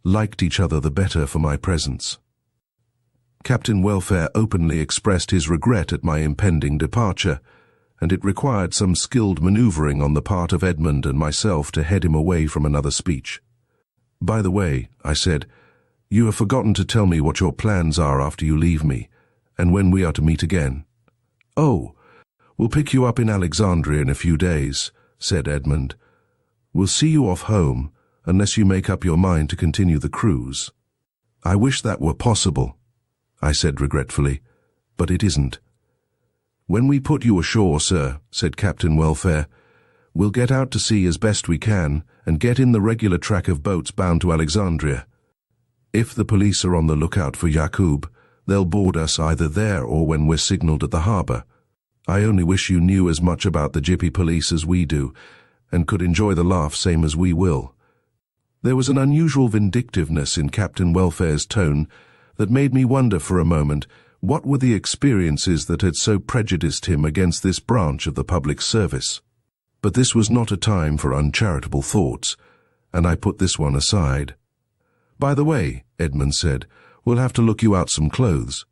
liked each other the better for my presence. Captain Welfare openly expressed his regret at my impending departure, and it required some skilled manoeuvring on the part of Edmund and myself to head him away from another speech. "By the way," I said, "you have forgotten to tell me what your plans are after you leave me, and when we are to meet again." "Oh, we'll pick you up in Alexandria in a few days," said Edmund. "We'll see you off home, unless you make up your mind to continue the cruise." "I wish that were possible," I said regretfully, "but it isn't." "When we put you ashore, sir," said Captain Welfare, "we'll get out to sea as best we can and get in the regular track of boats bound to Alexandria. If the police are on the lookout for Jakoub, they'll board us either there or when we're signalled at the harbour. I only wish you knew as much about the Gypy police as we do, and could enjoy the laugh same as we will." There was an unusual vindictiveness in Captain Welfare's tone that made me wonder for a moment what were the experiences that had so prejudiced him against this branch of the public service. But this was not a time for uncharitable thoughts, and I put this one aside. "By the way," Edmund said, "we'll have to look you out some clothes.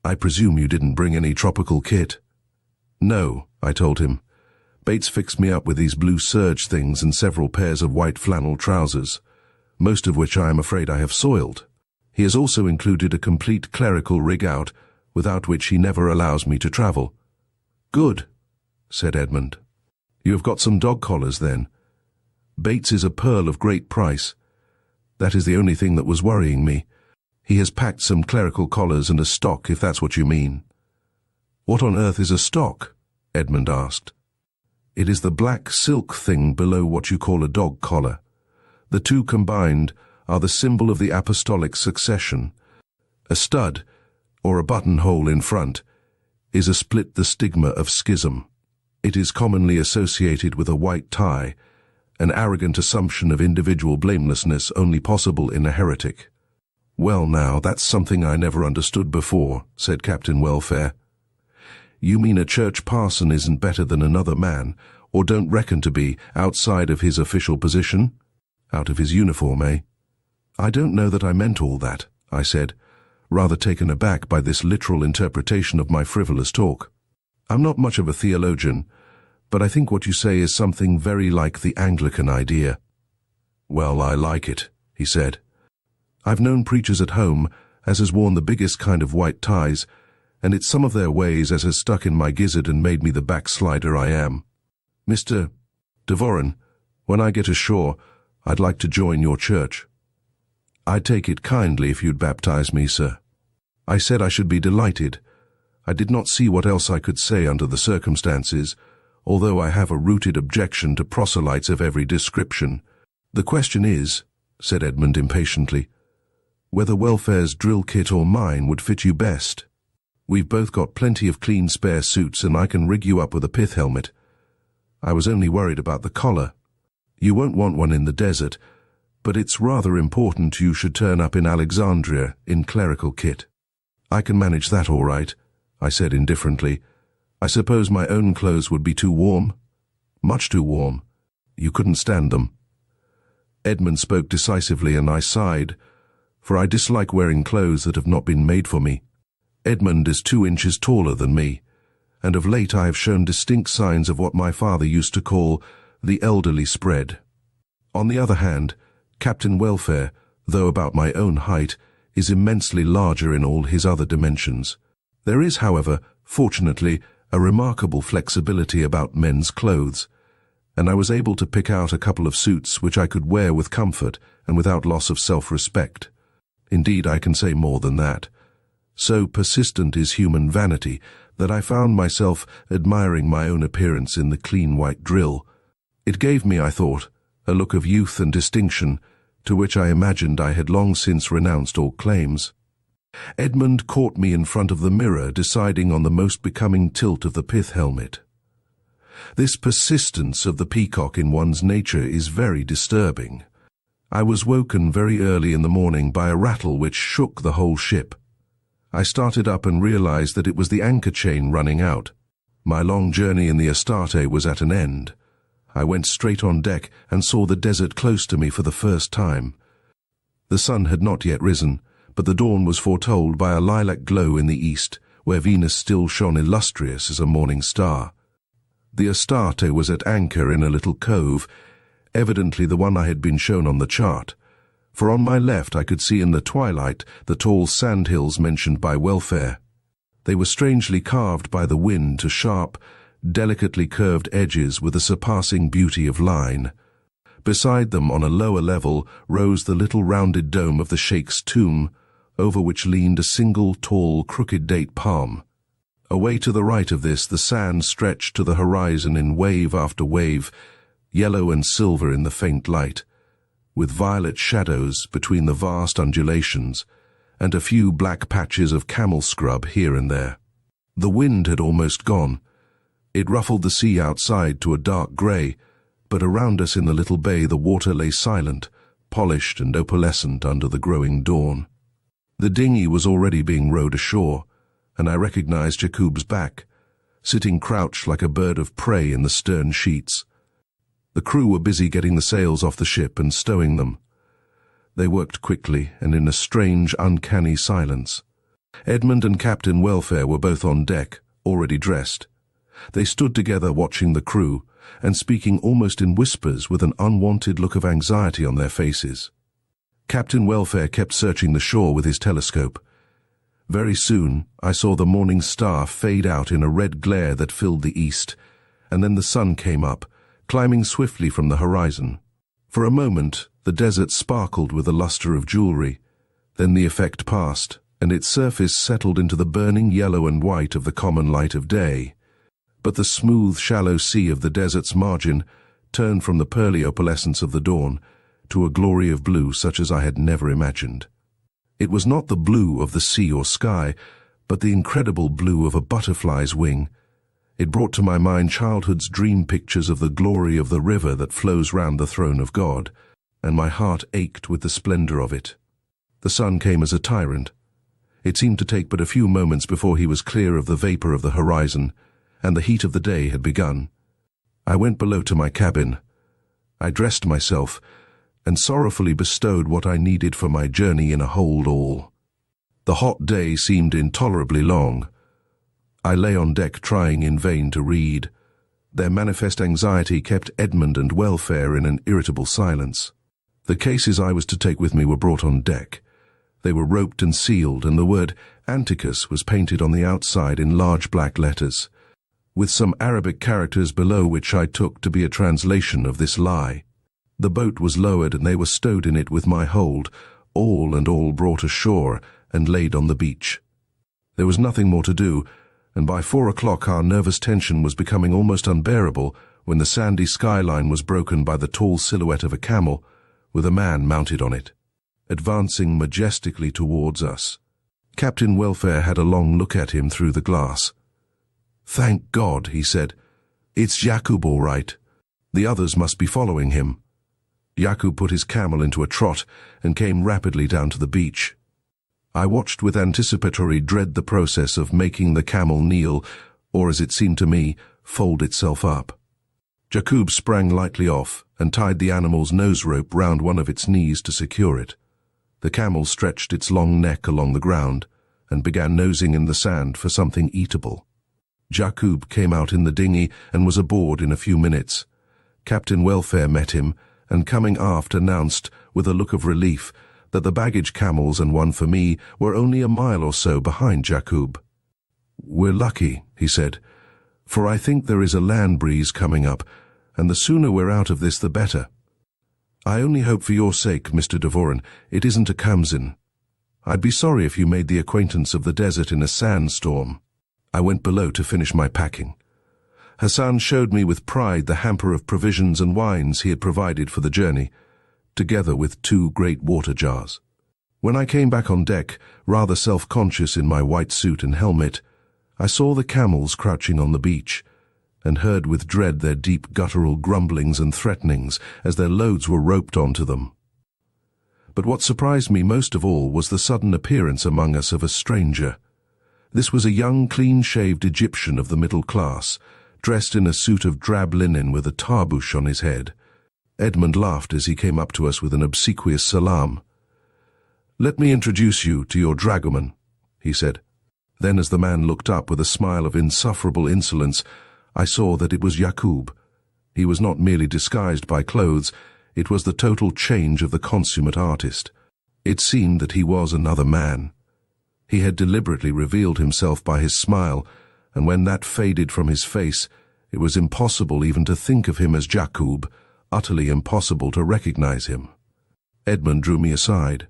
I presume you didn't bring any tropical kit?" "No," I told him. "Bates fixed me up with these blue serge things and several pairs of white flannel trousers, most of which I am afraid I have soiled. He has also included a complete clerical rig-out, without which he never allows me to travel." "Good," said Edmund. "You have got some dog collars, then. Bates is a pearl of great price. That is the only thing that was worrying me. He has packed some clerical collars and a stock, if that's what you mean." "What on earth is a stock?" Edmund asked. "It is the black silk thing below what you call a dog collar. The two combined are the symbol of the apostolic succession. A stud, or a buttonhole in front, is a split the stigma of schism. It is commonly associated with a white tie, an arrogant assumption of individual blamelessness only possible in a heretic." "Well now, that's something I never understood before," said Captain Welfare. "You mean a church parson isn't better than another man, or don't reckon to be, outside of his official position? Out of his uniform, eh?" "I don't know that I meant all that," I said, rather taken aback by this literal interpretation of my frivolous talk. "I'm not much of a theologian, but I think what you say is something very like the Anglican idea." "Well, I like it," he said. "I've known preachers at home as has worn the biggest kind of white ties, and it's some of their ways as has stuck in my gizzard and made me the backslider I am. Mr. Dvorin, when I get ashore, I'd like to join your church." "I'd take it kindly if you'd baptize me, sir." I said I should be delighted. I did not see what else I could say under the circumstances, although I have a rooted objection to proselytes of every description. "The question is," said Edmund impatiently. "Whether Welfare's drill kit or mine would fit you best. We've both got plenty of clean spare suits and I can rig you up with a pith helmet. I was only worried about the collar. You won't want one in the desert, but it's rather important you should turn up in Alexandria in clerical kit." "I can manage that all right," I said indifferently. "I suppose my own clothes would be too warm?" "Much too warm. You couldn't stand them." Edmund spoke decisively and I sighed, for I dislike wearing clothes that have not been made for me. Edmund is 2 inches taller than me, and of late I have shown distinct signs of what my father used to call the elderly spread. On the other hand, Captain Welfare, though about my own height, is immensely larger in all his other dimensions. There is, however, fortunately, a remarkable flexibility about men's clothes, and I was able to pick out a couple of suits which I could wear with comfort and without loss of self-respect. Indeed, I can say more than that. So persistent is human vanity that I found myself admiring my own appearance in the clean white drill. It gave me, I thought, a look of youth and distinction, to which I imagined I had long since renounced all claims. Edmund caught me in front of the mirror, deciding on the most becoming tilt of the pith helmet. This persistence of the peacock in one's nature is very disturbing. I was woken very early in the morning by a rattle which shook the whole ship. I started up and realized that it was the anchor chain running out. My long journey in the Astarte was at an end. I went straight on deck and saw the desert close to me for the first time. The sun had not yet risen, but the dawn was foretold by a lilac glow in the east, where Venus still shone illustrious as a morning star. The Astarte was at anchor in a little cove, evidently the one I had been shown on the chart, for on my left I could see in the twilight the tall sandhills mentioned by Welfare. They were strangely carved by the wind to sharp, delicately curved edges with a surpassing beauty of line. Beside them, on a lower level, rose the little rounded dome of the Sheikh's tomb, over which leaned a single tall, crooked date palm. Away to the right of this, the sand stretched to the horizon in wave after wave, yellow and silver in the faint light, with violet shadows between the vast undulations, and a few black patches of camel scrub here and there. The wind had almost gone. It ruffled the sea outside to a dark grey, but around us in the little bay the water lay silent, polished and opalescent under the growing dawn. The dinghy was already being rowed ashore, and I recognized Jakoub's back, sitting crouched like a bird of prey in the stern sheets. The crew were busy getting the sails off the ship and stowing them. They worked quickly and in a strange, uncanny silence. Edmund and Captain Welfare were both on deck, already dressed. They stood together watching the crew and speaking almost in whispers with an unwanted look of anxiety on their faces. Captain Welfare kept searching the shore with his telescope. Very soon I saw the morning star fade out in a red glare that filled the east, and then the sun came up, climbing swiftly from the horizon. For a moment the desert sparkled with the luster of jewelry. Then the effect passed, and its surface settled into the burning yellow and white of the common light of day. But the smooth, shallow sea of the desert's margin turned from the pearly opalescence of the dawn to a glory of blue such as I had never imagined. It was not the blue of the sea or sky, but the incredible blue of a butterfly's wing. It brought to my mind childhood's dream pictures of the glory of the river that flows round the throne of God, and my heart ached with the splendor of it. The sun came as a tyrant. It seemed to take but a few moments before he was clear of the vapor of the horizon, and the heat of the day had begun. I went below to my cabin. I dressed myself, and sorrowfully bestowed what I needed for my journey in a hold-all. The hot day seemed intolerably long. I lay on deck trying in vain to read. Their manifest anxiety kept Edmund and Welfare in an irritable silence. The cases I was to take with me were brought on deck. They were roped and sealed, and the word Anticus was painted on the outside in large black letters, with some Arabic characters below which I took to be a translation of this lie. The boat was lowered and they were stowed in it with my hold, all brought ashore and laid on the beach. There was nothing more to do, and by 4 o'clock our nervous tension was becoming almost unbearable when the sandy skyline was broken by the tall silhouette of a camel, with a man mounted on it, advancing majestically towards us. Captain Welfare had a long look at him through the glass. "Thank God," he said. "It's Jakoub all right. The others must be following him." Jakoub put his camel into a trot and came rapidly down to the beach. I watched with anticipatory dread the process of making the camel kneel, or as it seemed to me, fold itself up. Jakoub sprang lightly off and tied the animal's nose rope round one of its knees to secure it. The camel stretched its long neck along the ground and began nosing in the sand for something eatable. Jakoub came out in the dinghy and was aboard in a few minutes. Captain Welfare met him and coming aft announced, with a look of relief, that the baggage camels and one for me were only a mile or so behind Jakoub. "We're lucky," he said, "for I think there is a land breeze coming up, and the sooner we're out of this the better. I only hope for your sake, Mr. Dvorin, it isn't a Khamsin. I'd be sorry if you made the acquaintance of the desert in a sandstorm." I went below to finish my packing. Hassan showed me with pride the hamper of provisions and wines he had provided for the journey, together with 2 great water jars. When I came back on deck, rather self-conscious in my white suit and helmet, I saw the camels crouching on the beach, and heard with dread their deep guttural grumblings and threatenings as their loads were roped onto them. But what surprised me most of all was the sudden appearance among us of a stranger. This was a young, clean-shaved Egyptian of the middle class, dressed in a suit of drab linen with a tarbouch on his head. Edmund laughed as he came up to us with an obsequious salaam. "Let me introduce you to your dragoman," he said. Then as the man looked up with a smile of insufferable insolence, I saw that it was Jakoub. He was not merely disguised by clothes, it was the total change of the consummate artist. It seemed that he was another man. He had deliberately revealed himself by his smile, and when that faded from his face, it was impossible even to think of him as Jakoub, utterly impossible to recognize him. Edmund drew me aside.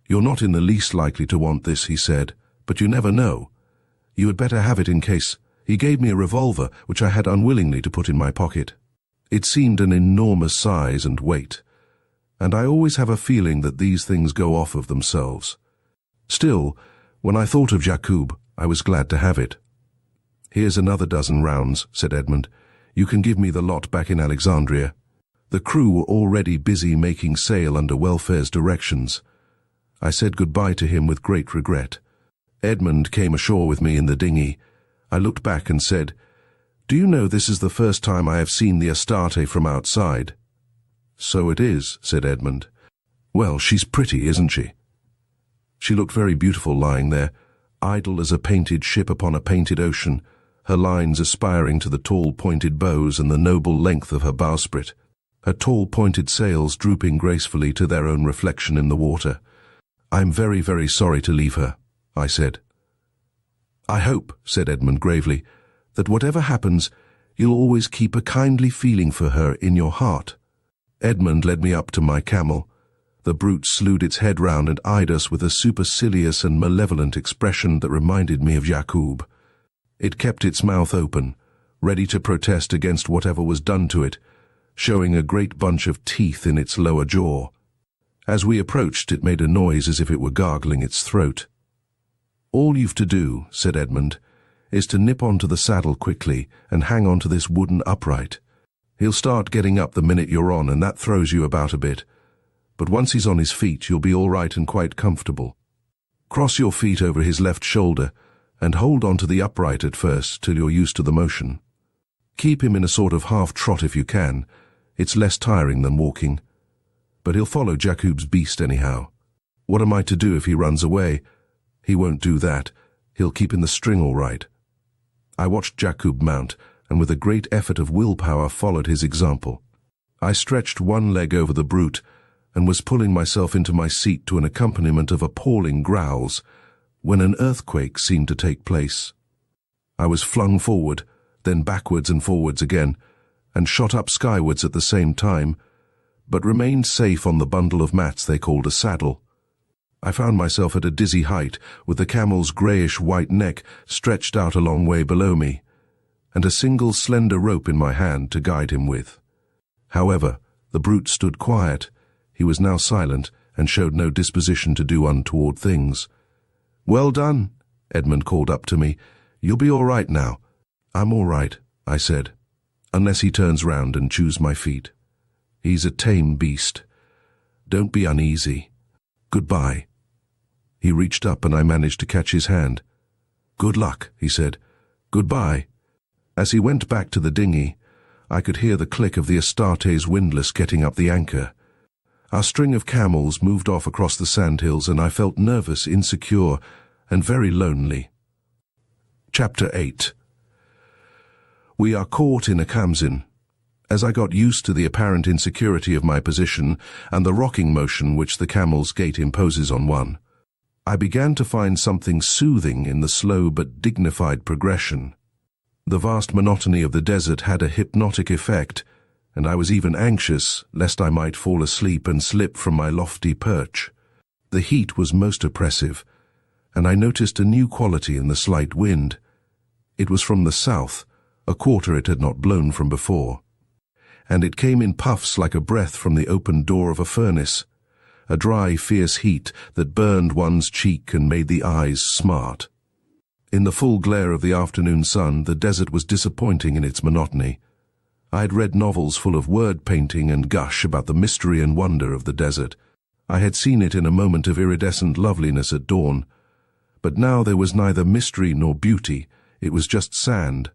"You're not in the least likely to want this," he said, "but you never know. You had better have it in case—" He gave me a revolver, which I had unwillingly to put in my pocket. It seemed an enormous size and weight, and I always have a feeling that these things go off of themselves. Still, when I thought of Jakoub, I was glad to have it. "Here's another dozen rounds," said Edmund. "You can give me the lot back in Alexandria." The crew were already busy making sail under Welfare's directions. I said goodbye to him with great regret. Edmund came ashore with me in the dinghy. I looked back and said, "Do you know this is the first time I have seen the Astarte from outside?" "So it is," said Edmund. "Well, she's pretty, isn't she?" She looked very beautiful lying there, idle as a painted ship upon a painted ocean, her lines aspiring to the tall pointed bows and the noble length of her bowsprit, her tall pointed sails drooping gracefully to their own reflection in the water. "I'm very, very sorry to leave her," I said. "I hope," said Edmund gravely, "that whatever happens, you'll always keep a kindly feeling for her in your heart." Edmund led me up to my camel. The brute slewed its head round and eyed us with a supercilious and malevolent expression that reminded me of Jakoub. It kept its mouth open, ready to protest against whatever was done to it, showing a great bunch of teeth in its lower jaw. As we approached, it made a noise as if it were gargling its throat. "All you've to do," said Edmund, "is to nip onto the saddle quickly and hang onto this wooden upright. He'll start getting up the minute you're on, and that throws you about a bit. But once he's on his feet, you'll be all right and quite comfortable. Cross your feet over his left shoulder and hold on to the upright at first till you're used to the motion. Keep him in a sort of half-trot if you can. It's less tiring than walking. But he'll follow Jakoub's beast anyhow. What am I to do if he runs away? He won't do that. He'll keep in the string all right." I watched Jakoub mount, and with a great effort of willpower followed his example. I stretched one leg over the brute, and was pulling myself into my seat to an accompaniment of appalling growls, when an earthquake seemed to take place. I was flung forward, then backwards and forwards again, and shot up skywards at the same time, but remained safe on the bundle of mats they called a saddle. I found myself at a dizzy height, with the camel's greyish-white neck stretched out a long way below me, and a single slender rope in my hand to guide him with. However, the brute stood quiet. He was now silent and showed no disposition to do untoward things. "Well done," Edmund called up to me. "You'll be all right now." "I'm all right," I said, "unless he turns round and chews my feet. He's a tame beast. Don't be uneasy. Goodbye." He reached up and I managed to catch his hand. "Good luck," he said. "Goodbye." As he went back to the dinghy, I could hear the click of the Astarte's windlass getting up the anchor. Our string of camels moved off across the sandhills and I felt nervous, insecure, and very lonely. Chapter 8. We are caught in a Khamsin. As I got used to the apparent insecurity of my position and the rocking motion which the camel's gait imposes on one, I began to find something soothing in the slow but dignified progression. The vast monotony of the desert had a hypnotic effect, and I was even anxious lest I might fall asleep and slip from my lofty perch. The heat was most oppressive, and I noticed a new quality in the slight wind. It was from the south, a quarter it had not blown from before, and it came in puffs like a breath from the open door of a furnace, a dry, fierce heat that burned one's cheek and made the eyes smart. In the full glare of the afternoon sun, the desert was disappointing in its monotony. I had read novels full of word painting and gush about the mystery and wonder of the desert. I had seen it in a moment of iridescent loveliness at dawn. But now there was neither mystery nor beauty. It was just sand.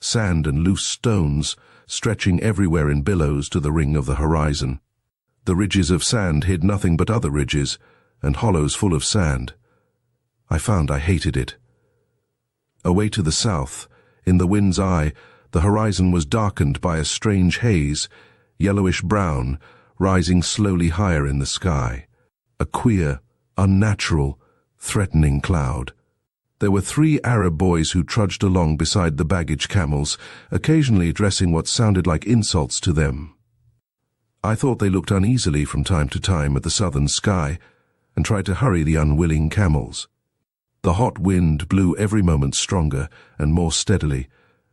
Sand and loose stones, stretching everywhere in billows to the ring of the horizon. The ridges of sand hid nothing but other ridges, and hollows full of sand. I found I hated it. Away to the south, in the wind's eye, the horizon was darkened by a strange haze, yellowish-brown, rising slowly higher in the sky. A queer, unnatural, threatening cloud. There were 3 Arab boys who trudged along beside the baggage camels, occasionally addressing what sounded like insults to them. I thought they looked uneasily from time to time at the southern sky and tried to hurry the unwilling camels. The hot wind blew every moment stronger and more steadily,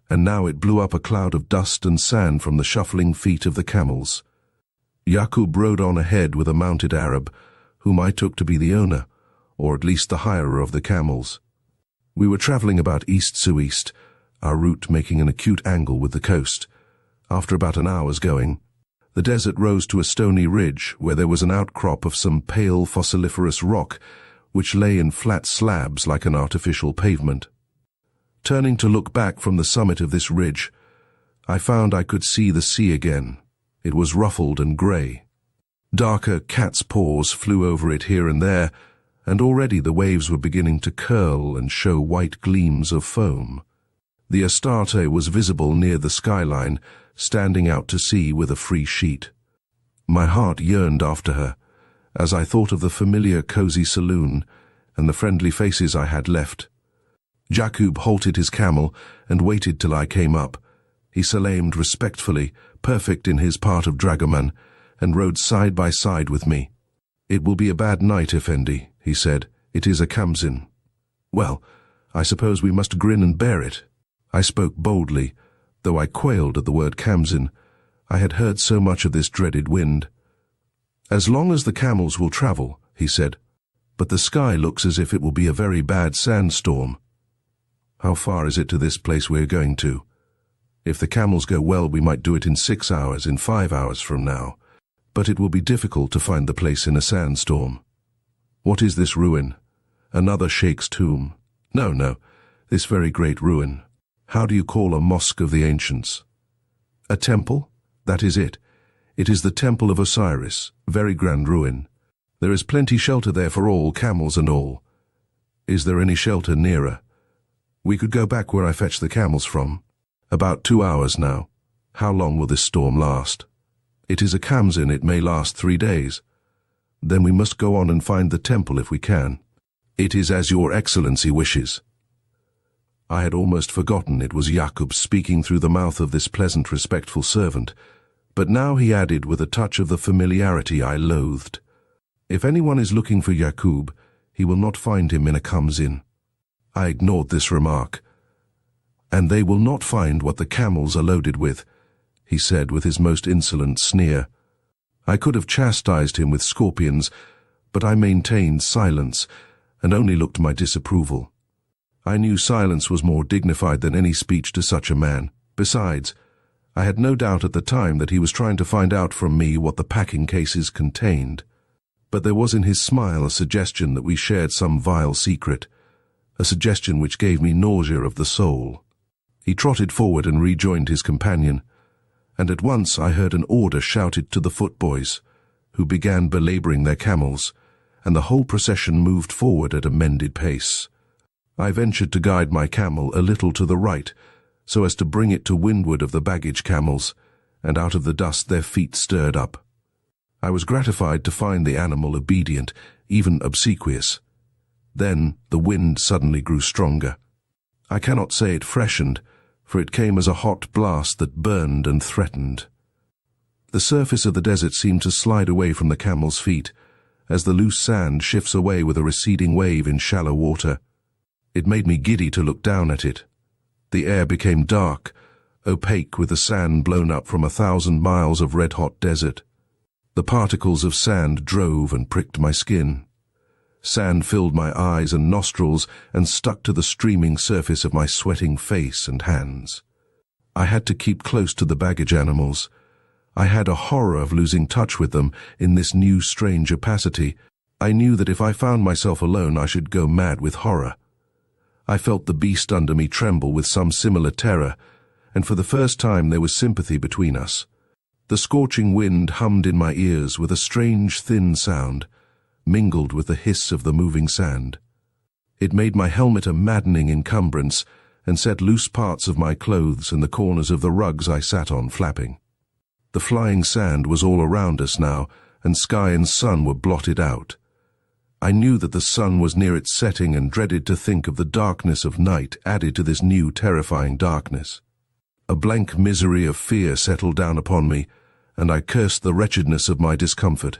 and now it blew up a cloud of dust and sand from the shuffling feet of the camels. Jakoub rode on ahead with a mounted Arab, whom I took to be the owner, or at least the hirer of the camels. We were traveling about east-to-east, our route making an acute angle with the coast. After about an hour's going, the desert rose to a stony ridge where there was an outcrop of some pale fossiliferous rock which lay in flat slabs like an artificial pavement. Turning to look back from the summit of this ridge, I found I could see the sea again. It was ruffled and grey. Darker cat's paws flew over it here and there, and already the waves were beginning to curl and show white gleams of foam. The Astarte was visible near the skyline, standing out to sea with a free sheet. My heart yearned after her, as I thought of the familiar cosy saloon and the friendly faces I had left. Jakoub halted his camel and waited till I came up. He salaamed respectfully, perfect in his part of dragoman, and rode side by side with me. "It will be a bad night, Effendi," he said. "It is a Khamsin." "Well, I suppose we must grin and bear it." I spoke boldly, though I quailed at the word Khamsin. I had heard so much of this dreaded wind. "As long as the camels will travel," he said, "but the sky looks as if it will be a very bad sandstorm." "How far is it to this place we are going to?" "If the camels go well, we might do it in 6 hours, in 5 hours from now. But it will be difficult to find the place in a sandstorm." "What is this ruin?" "Another sheikh's tomb." No, this very great ruin. How do you call a mosque of the ancients?" "A temple? That is it. It is the temple of Osiris, very grand ruin. There is plenty shelter there for all, camels and all." "Is there any shelter nearer?" "We could go back where I fetched the camels from." "About 2 hours now." "How long will this storm last?" "It is a Khamsin, it may last 3 days." "Then we must go on and find the temple if we can." "It is as your excellency wishes." I had almost forgotten it was Jakoub speaking through the mouth of this pleasant, respectful servant, but now he added with a touch of the familiarity I loathed, "If anyone is looking for Jakoub, he will not find him in a Khamsin." I ignored this remark. "And they will not find what the camels are loaded with," he said with his most insolent sneer. I could have chastised him with scorpions, but I maintained silence and only looked my disapproval. I knew silence was more dignified than any speech to such a man. Besides, I had no doubt at the time that he was trying to find out from me what the packing cases contained. But there was in his smile a suggestion that we shared some vile secret, a suggestion which gave me nausea of the soul. He trotted forward and rejoined his companion, and at once I heard an order shouted to the footboys, who began belabouring their camels, and the whole procession moved forward at a mended pace. I ventured to guide my camel a little to the right, so as to bring it to windward of the baggage camels, and out of the dust their feet stirred up. I was gratified to find the animal obedient, even obsequious. Then the wind suddenly grew stronger. I cannot say it freshened, for it came as a hot blast that burned and threatened. The surface of the desert seemed to slide away from the camel's feet, as the loose sand shifts away with a receding wave in shallow water. It made me giddy to look down at it. The air became dark, opaque with the sand blown up from 1,000 miles of red-hot desert. The particles of sand drove and pricked my skin. Sand filled my eyes and nostrils and stuck to the streaming surface of my sweating face and hands. I had to keep close to the baggage animals. I had a horror of losing touch with them in this new strange opacity. I knew that if I found myself alone I should go mad with horror. I felt the beast under me tremble with some similar terror, and for the first time there was sympathy between us. The scorching wind hummed in my ears with a strange thin sound, mingled with the hiss of the moving sand. It made my helmet a maddening encumbrance, and set loose parts of my clothes and the corners of the rugs I sat on flapping. The flying sand was all around us now, and sky and sun were blotted out. I knew that the sun was near its setting and dreaded to think of the darkness of night added to this new terrifying darkness. A blank misery of fear settled down upon me, and I cursed the wretchedness of my discomfort.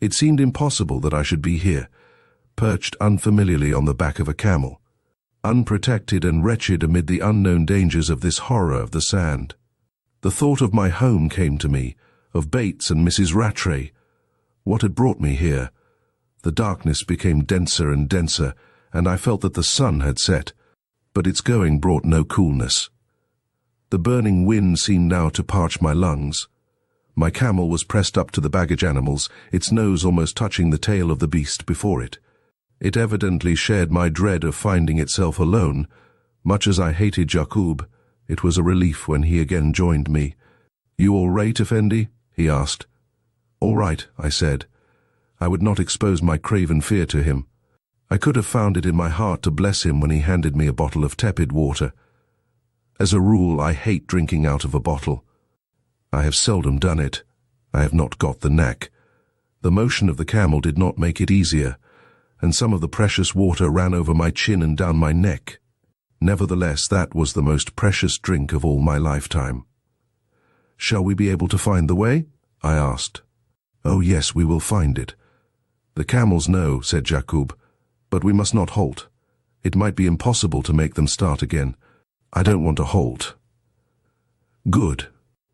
It seemed impossible that I should be here, perched unfamiliarly on the back of a camel, unprotected and wretched amid the unknown dangers of this horror of the sand. The thought of my home came to me, of Bates and Mrs. Rattray. What had brought me here? The darkness became denser and denser, and I felt that the sun had set, but its going brought no coolness. The burning wind seemed now to parch my lungs. My camel was pressed up to the baggage animals, its nose almost touching the tail of the beast before it. It evidently shared my dread of finding itself alone. Much as I hated Jakoub, it was a relief when he again joined me. "You all right, Effendi?" he asked. "All right," I said. I would not expose my craven fear to him. I could have found it in my heart to bless him when he handed me a bottle of tepid water. As a rule, I hate drinking out of a bottle. I have seldom done it. I have not got the knack. The motion of the camel did not make it easier, and some of the precious water ran over my chin and down my neck. Nevertheless, that was the most precious drink of all my lifetime. "Shall we be able to find the way?" I asked. "Oh yes, we will find it." "The camels know," said Jakoub, "but we must not halt. It might be impossible to make them start again. I don't want to halt." "Good.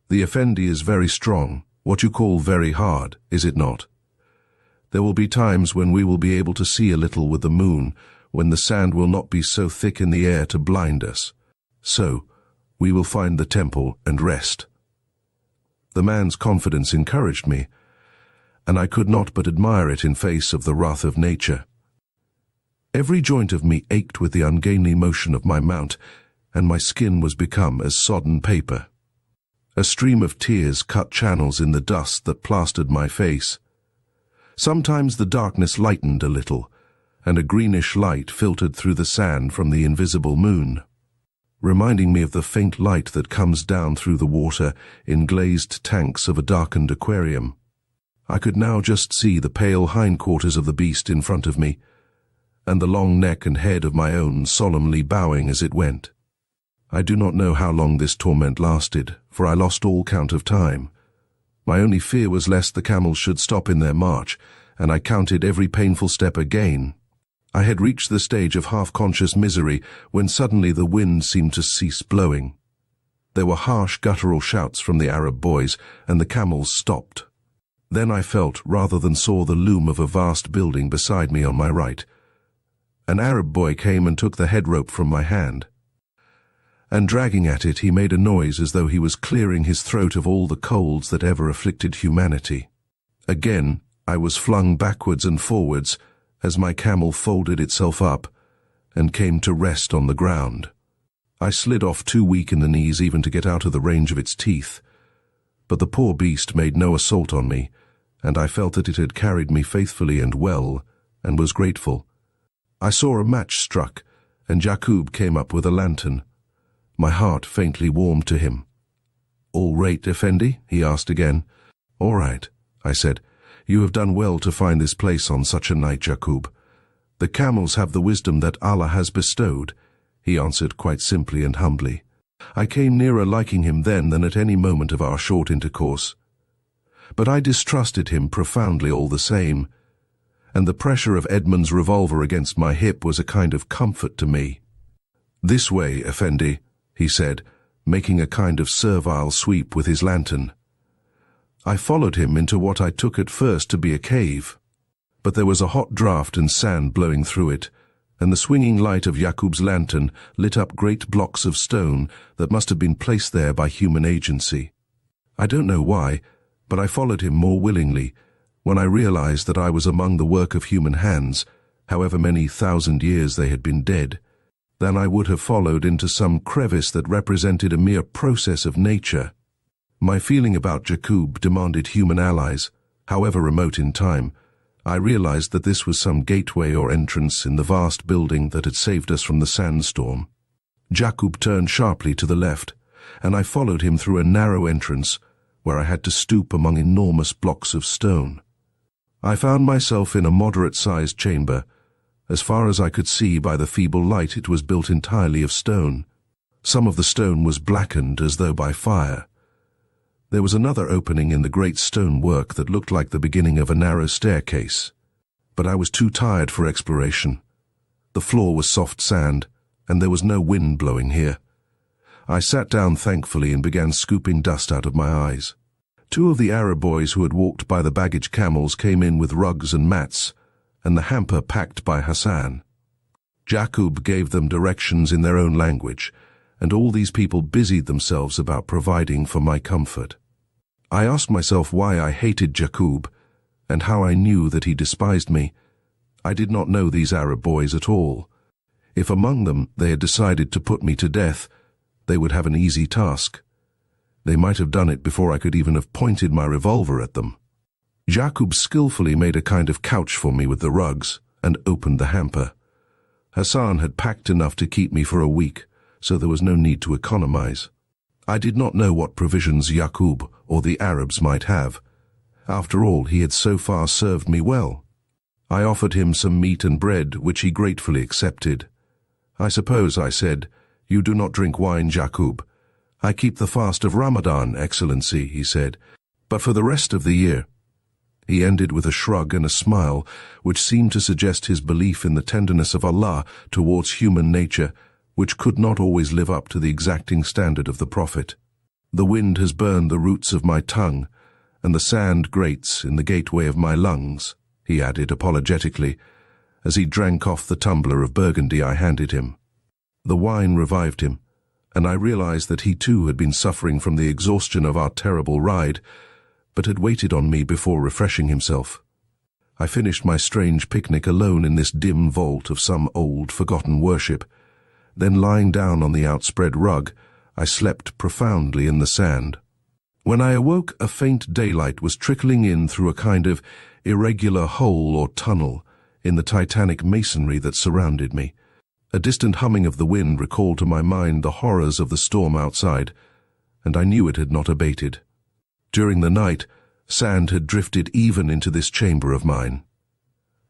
The Effendi is very strong, what you call very hard, is it not? There will be times when we will be able to see a little with the moon, when the sand will not be so thick in the air to blind us. So, we will find the temple and rest." The man's confidence encouraged me, and I could not but admire it in face of the wrath of nature. Every joint of me ached with the ungainly motion of my mount, and my skin was become as sodden paper. A stream of tears cut channels in the dust that plastered my face. Sometimes the darkness lightened a little, and a greenish light filtered through the sand from the invisible moon, reminding me of the faint light that comes down through the water in glazed tanks of a darkened aquarium. I could now just see the pale hindquarters of the beast in front of me, and the long neck and head of my own solemnly bowing as it went. I do not know how long this torment lasted, for I lost all count of time. My only fear was lest the camels should stop in their march, and I counted every painful step again. I had reached the stage of half-conscious misery when suddenly the wind seemed to cease blowing. There were harsh guttural shouts from the Arab boys, and the camels stopped. Then I felt, rather than saw, the loom of a vast building beside me on my right. An Arab boy came and took the head rope from my hand, and dragging at it, he made a noise as though he was clearing his throat of all the colds that ever afflicted humanity. Again, I was flung backwards and forwards as my camel folded itself up and came to rest on the ground. I slid off, too weak in the knees even to get out of the range of its teeth. But the poor beast made no assault on me, and I felt that it had carried me faithfully and well, and was grateful. I saw a match struck, and Jakoub came up with a lantern. My heart faintly warmed to him. "All right, Effendi?" he asked again. "All right," I said. "You have done well to find this place on such a night, Jakoub. The camels have the wisdom that Allah has bestowed," he answered quite simply and humbly. I came nearer liking him then than at any moment of our short intercourse. But I distrusted him profoundly all the same, and the pressure of Edmund's revolver against my hip was a kind of comfort to me. "This way, Effendi," he said, making a kind of servile sweep with his lantern. I followed him into what I took at first to be a cave, but there was a hot draught and sand blowing through it, and the swinging light of Jakoub's lantern lit up great blocks of stone that must have been placed there by human agency. I don't know why, but I followed him more willingly when I realized that I was among the work of human hands, however many 1,000 years they had been dead, than I would have followed into some crevice that represented a mere process of nature. My feeling about Jakoub demanded human allies, however remote in time. I realized that this was some gateway or entrance in the vast building that had saved us from the sandstorm. Jakoub turned sharply to the left, and I followed him through a narrow entrance where I had to stoop among enormous blocks of stone. I found myself in a moderate-sized chamber. As far as I could see by the feeble light, it was built entirely of stone. Some of the stone was blackened as though by fire. There was another opening in the great stone work that looked like the beginning of a narrow staircase. But I was too tired for exploration. The floor was soft sand, and there was no wind blowing here. I sat down thankfully and began scooping dust out of my eyes. 2 of the Arab boys who had walked by the baggage camels came in with rugs and mats, and the hamper packed by Hassan. Jakoub gave them directions in their own language, and all these people busied themselves about providing for my comfort. I asked myself why I hated Jakoub, and how I knew that he despised me. I did not know these Arab boys at all. If among them they had decided to put me to death, they would have an easy task. They might have done it before I could even have pointed my revolver at them. Jakoub skillfully made a kind of couch for me with the rugs, and opened the hamper. Hassan had packed enough to keep me for a week, so there was no need to economize. I did not know what provisions Jakoub or the Arabs might have. After all, he had so far served me well. I offered him some meat and bread, which he gratefully accepted. "I suppose," I said, "you do not drink wine, Jakoub." "I keep the fast of Ramadan, Excellency," he said, "but for the rest of the year." He ended with a shrug and a smile, which seemed to suggest his belief in the tenderness of Allah towards human nature, which could not always live up to the exacting standard of the Prophet. "The wind has burned the roots of my tongue, and the sand grates in the gateway of my lungs," he added apologetically, as he drank off the tumbler of Burgundy I handed him. The wine revived him, and I realized that he too had been suffering from the exhaustion of our terrible ride, but had waited on me before refreshing himself. I finished my strange picnic alone in this dim vault of some old, forgotten worship. Then, lying down on the outspread rug, I slept profoundly in the sand. When I awoke, a faint daylight was trickling in through a kind of irregular hole or tunnel in the titanic masonry that surrounded me. A distant humming of the wind recalled to my mind the horrors of the storm outside, and I knew it had not abated. During the night, sand had drifted even into this chamber of mine.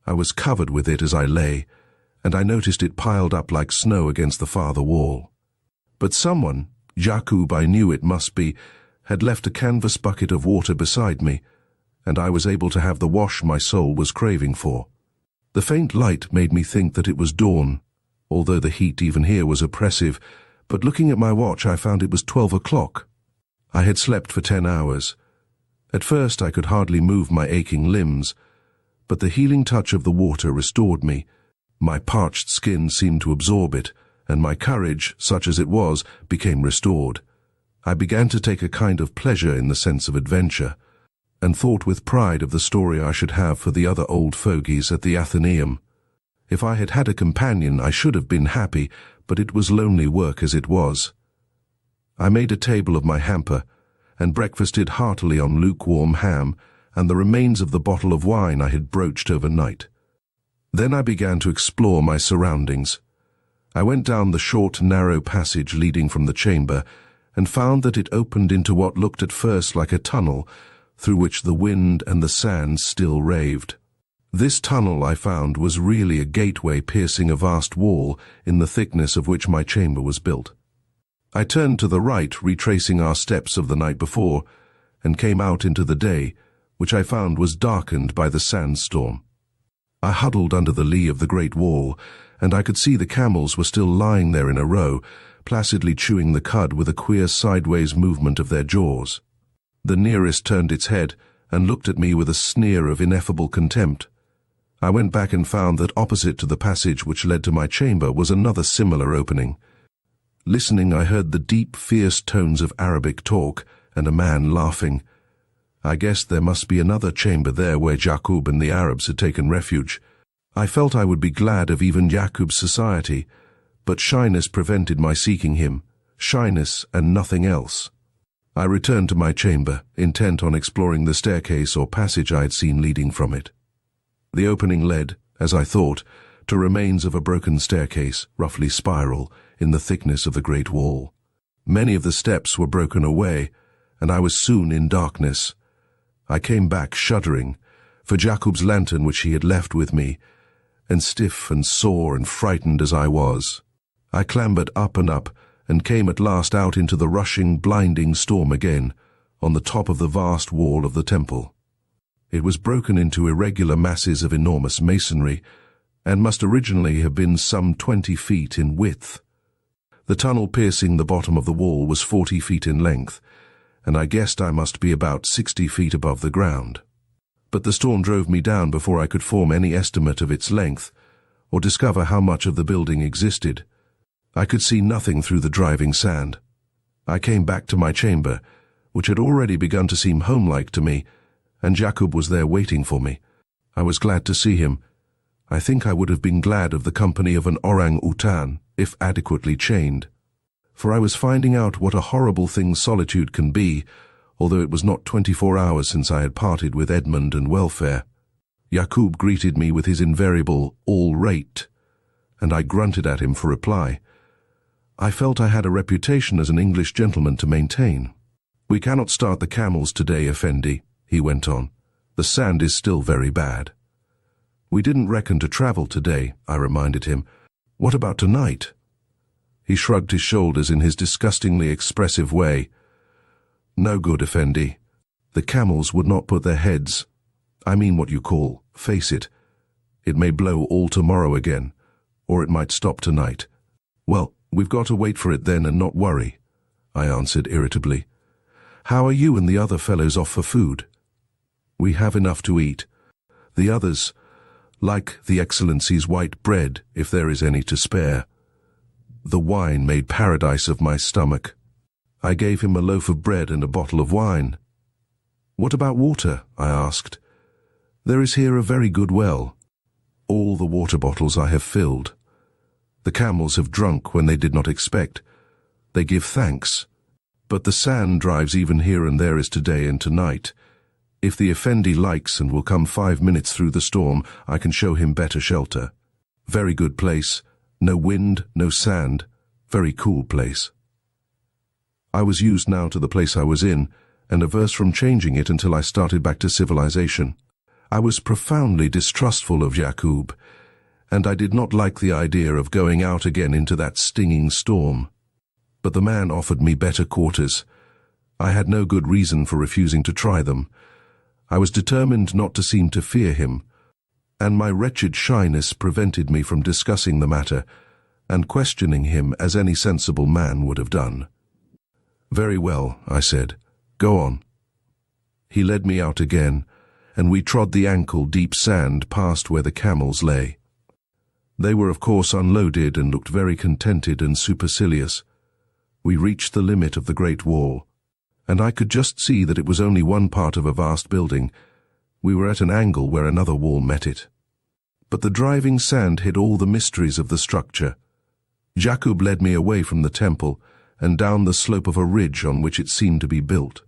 I was covered with it as I lay, and I noticed it piled up like snow against the farther wall. But someone, Jakoub I knew it must be, had left a canvas bucket of water beside me, and I was able to have the wash my soul was craving for. The faint light made me think that it was dawn, although the heat even here was oppressive, but looking at my watch I found it was 12 o'clock. I had slept for 10 hours, At first I could hardly move my aching limbs, but the healing touch of the water restored me. My parched skin seemed to absorb it, and my courage, such as it was, became restored. I began to take a kind of pleasure in the sense of adventure, and thought with pride of the story I should have for the other old fogies at the Athenaeum. If I had had a companion, I should have been happy, but it was lonely work as it was. I made a table of my hamper, and breakfasted heartily on lukewarm ham and the remains of the bottle of wine I had broached overnight. Then I began to explore my surroundings. I went down the short, narrow passage leading from the chamber, and found that it opened into what looked at first like a tunnel, through which the wind and the sand still raved. This tunnel, I found, was really a gateway piercing a vast wall, in the thickness of which my chamber was built. I turned to the right, retracing our steps of the night before, and came out into the day, which I found was darkened by the sandstorm. I huddled under the lee of the great wall, and I could see the camels were still lying there in a row, placidly chewing the cud with a queer sideways movement of their jaws. The nearest turned its head and looked at me with a sneer of ineffable contempt. I went back and found that opposite to the passage which led to my chamber was another similar opening. Listening, I heard the deep, fierce tones of Arabic talk and a man laughing. I guessed there must be another chamber there where Jakoub and the Arabs had taken refuge. I felt I would be glad of even Jakoub's society, but shyness prevented my seeking him, shyness and nothing else. I returned to my chamber, intent on exploring the staircase or passage I had seen leading from it. The opening led, as I thought, to remains of a broken staircase, roughly spiral, in the thickness of the great wall. Many of the steps were broken away, and I was soon in darkness. I came back shuddering, for Jakoub's lantern which he had left with me, and stiff and sore and frightened as I was. I clambered up and came at last out into the rushing, blinding storm again, on the top of the vast wall of the temple. It was broken into irregular masses of enormous masonry, and must originally have been some 20 feet in width. The tunnel piercing the bottom of the wall was 40 feet in length, and I guessed I must be about 60 feet above the ground. But the storm drove me down before I could form any estimate of its length, or discover how much of the building existed. I could see nothing through the driving sand. I came back to my chamber, which had already begun to seem homelike to me, and Jakoub was there waiting for me. I was glad to see him. I think I would have been glad of the company of an orang-utan, if adequately chained. For I was finding out what a horrible thing solitude can be, although it was not 24 hours since I had parted with Edmund and welfare. Jakoub greeted me with his invariable "all right," and I grunted at him for reply. I felt I had a reputation as an English gentleman to maintain. "We cannot start the camels today, Effendi," he went on. "The sand is still very bad." "We didn't reckon to travel today," I reminded him. "What about tonight?" He shrugged his shoulders in his disgustingly expressive way. "No good, Effendi. The camels would not put their heads, I mean what you call, face it. It may blow all tomorrow again, or it might stop tonight." "Well, we've got to wait for it then and not worry," I answered irritably. "How are you and the other fellows off for food?" "We have enough to eat. The others like the Excellency's white bread, if there is any to spare." The wine made paradise of my stomach. I gave him a loaf of bread and a bottle of wine. "What about water?" I asked. "There is here a very good well. All the water bottles I have filled. The camels have drunk when they did not expect. They give thanks. But the sand drives even here and there as today and tonight. If the Effendi likes and will come 5 minutes through the storm, I can show him better shelter. Very good place. No wind, no sand. Very cool place." I was used now to the place I was in, and averse from changing it until I started back to civilization. I was profoundly distrustful of Jakoub, and I did not like the idea of going out again into that stinging storm. But the man offered me better quarters. I had no good reason for refusing to try them. I was determined not to seem to fear him, and my wretched shyness prevented me from discussing the matter and questioning him as any sensible man would have done. "Very well," I said. "Go on." He led me out again, and we trod the ankle-deep sand past where the camels lay. They were of course unloaded and looked very contented and supercilious. We reached the limit of the Great Wall, and I could just see that it was only one part of a vast building. We were at an angle where another wall met it. But the driving sand hid all the mysteries of the structure. Jakoub led me away from the temple and down the slope of a ridge on which it seemed to be built.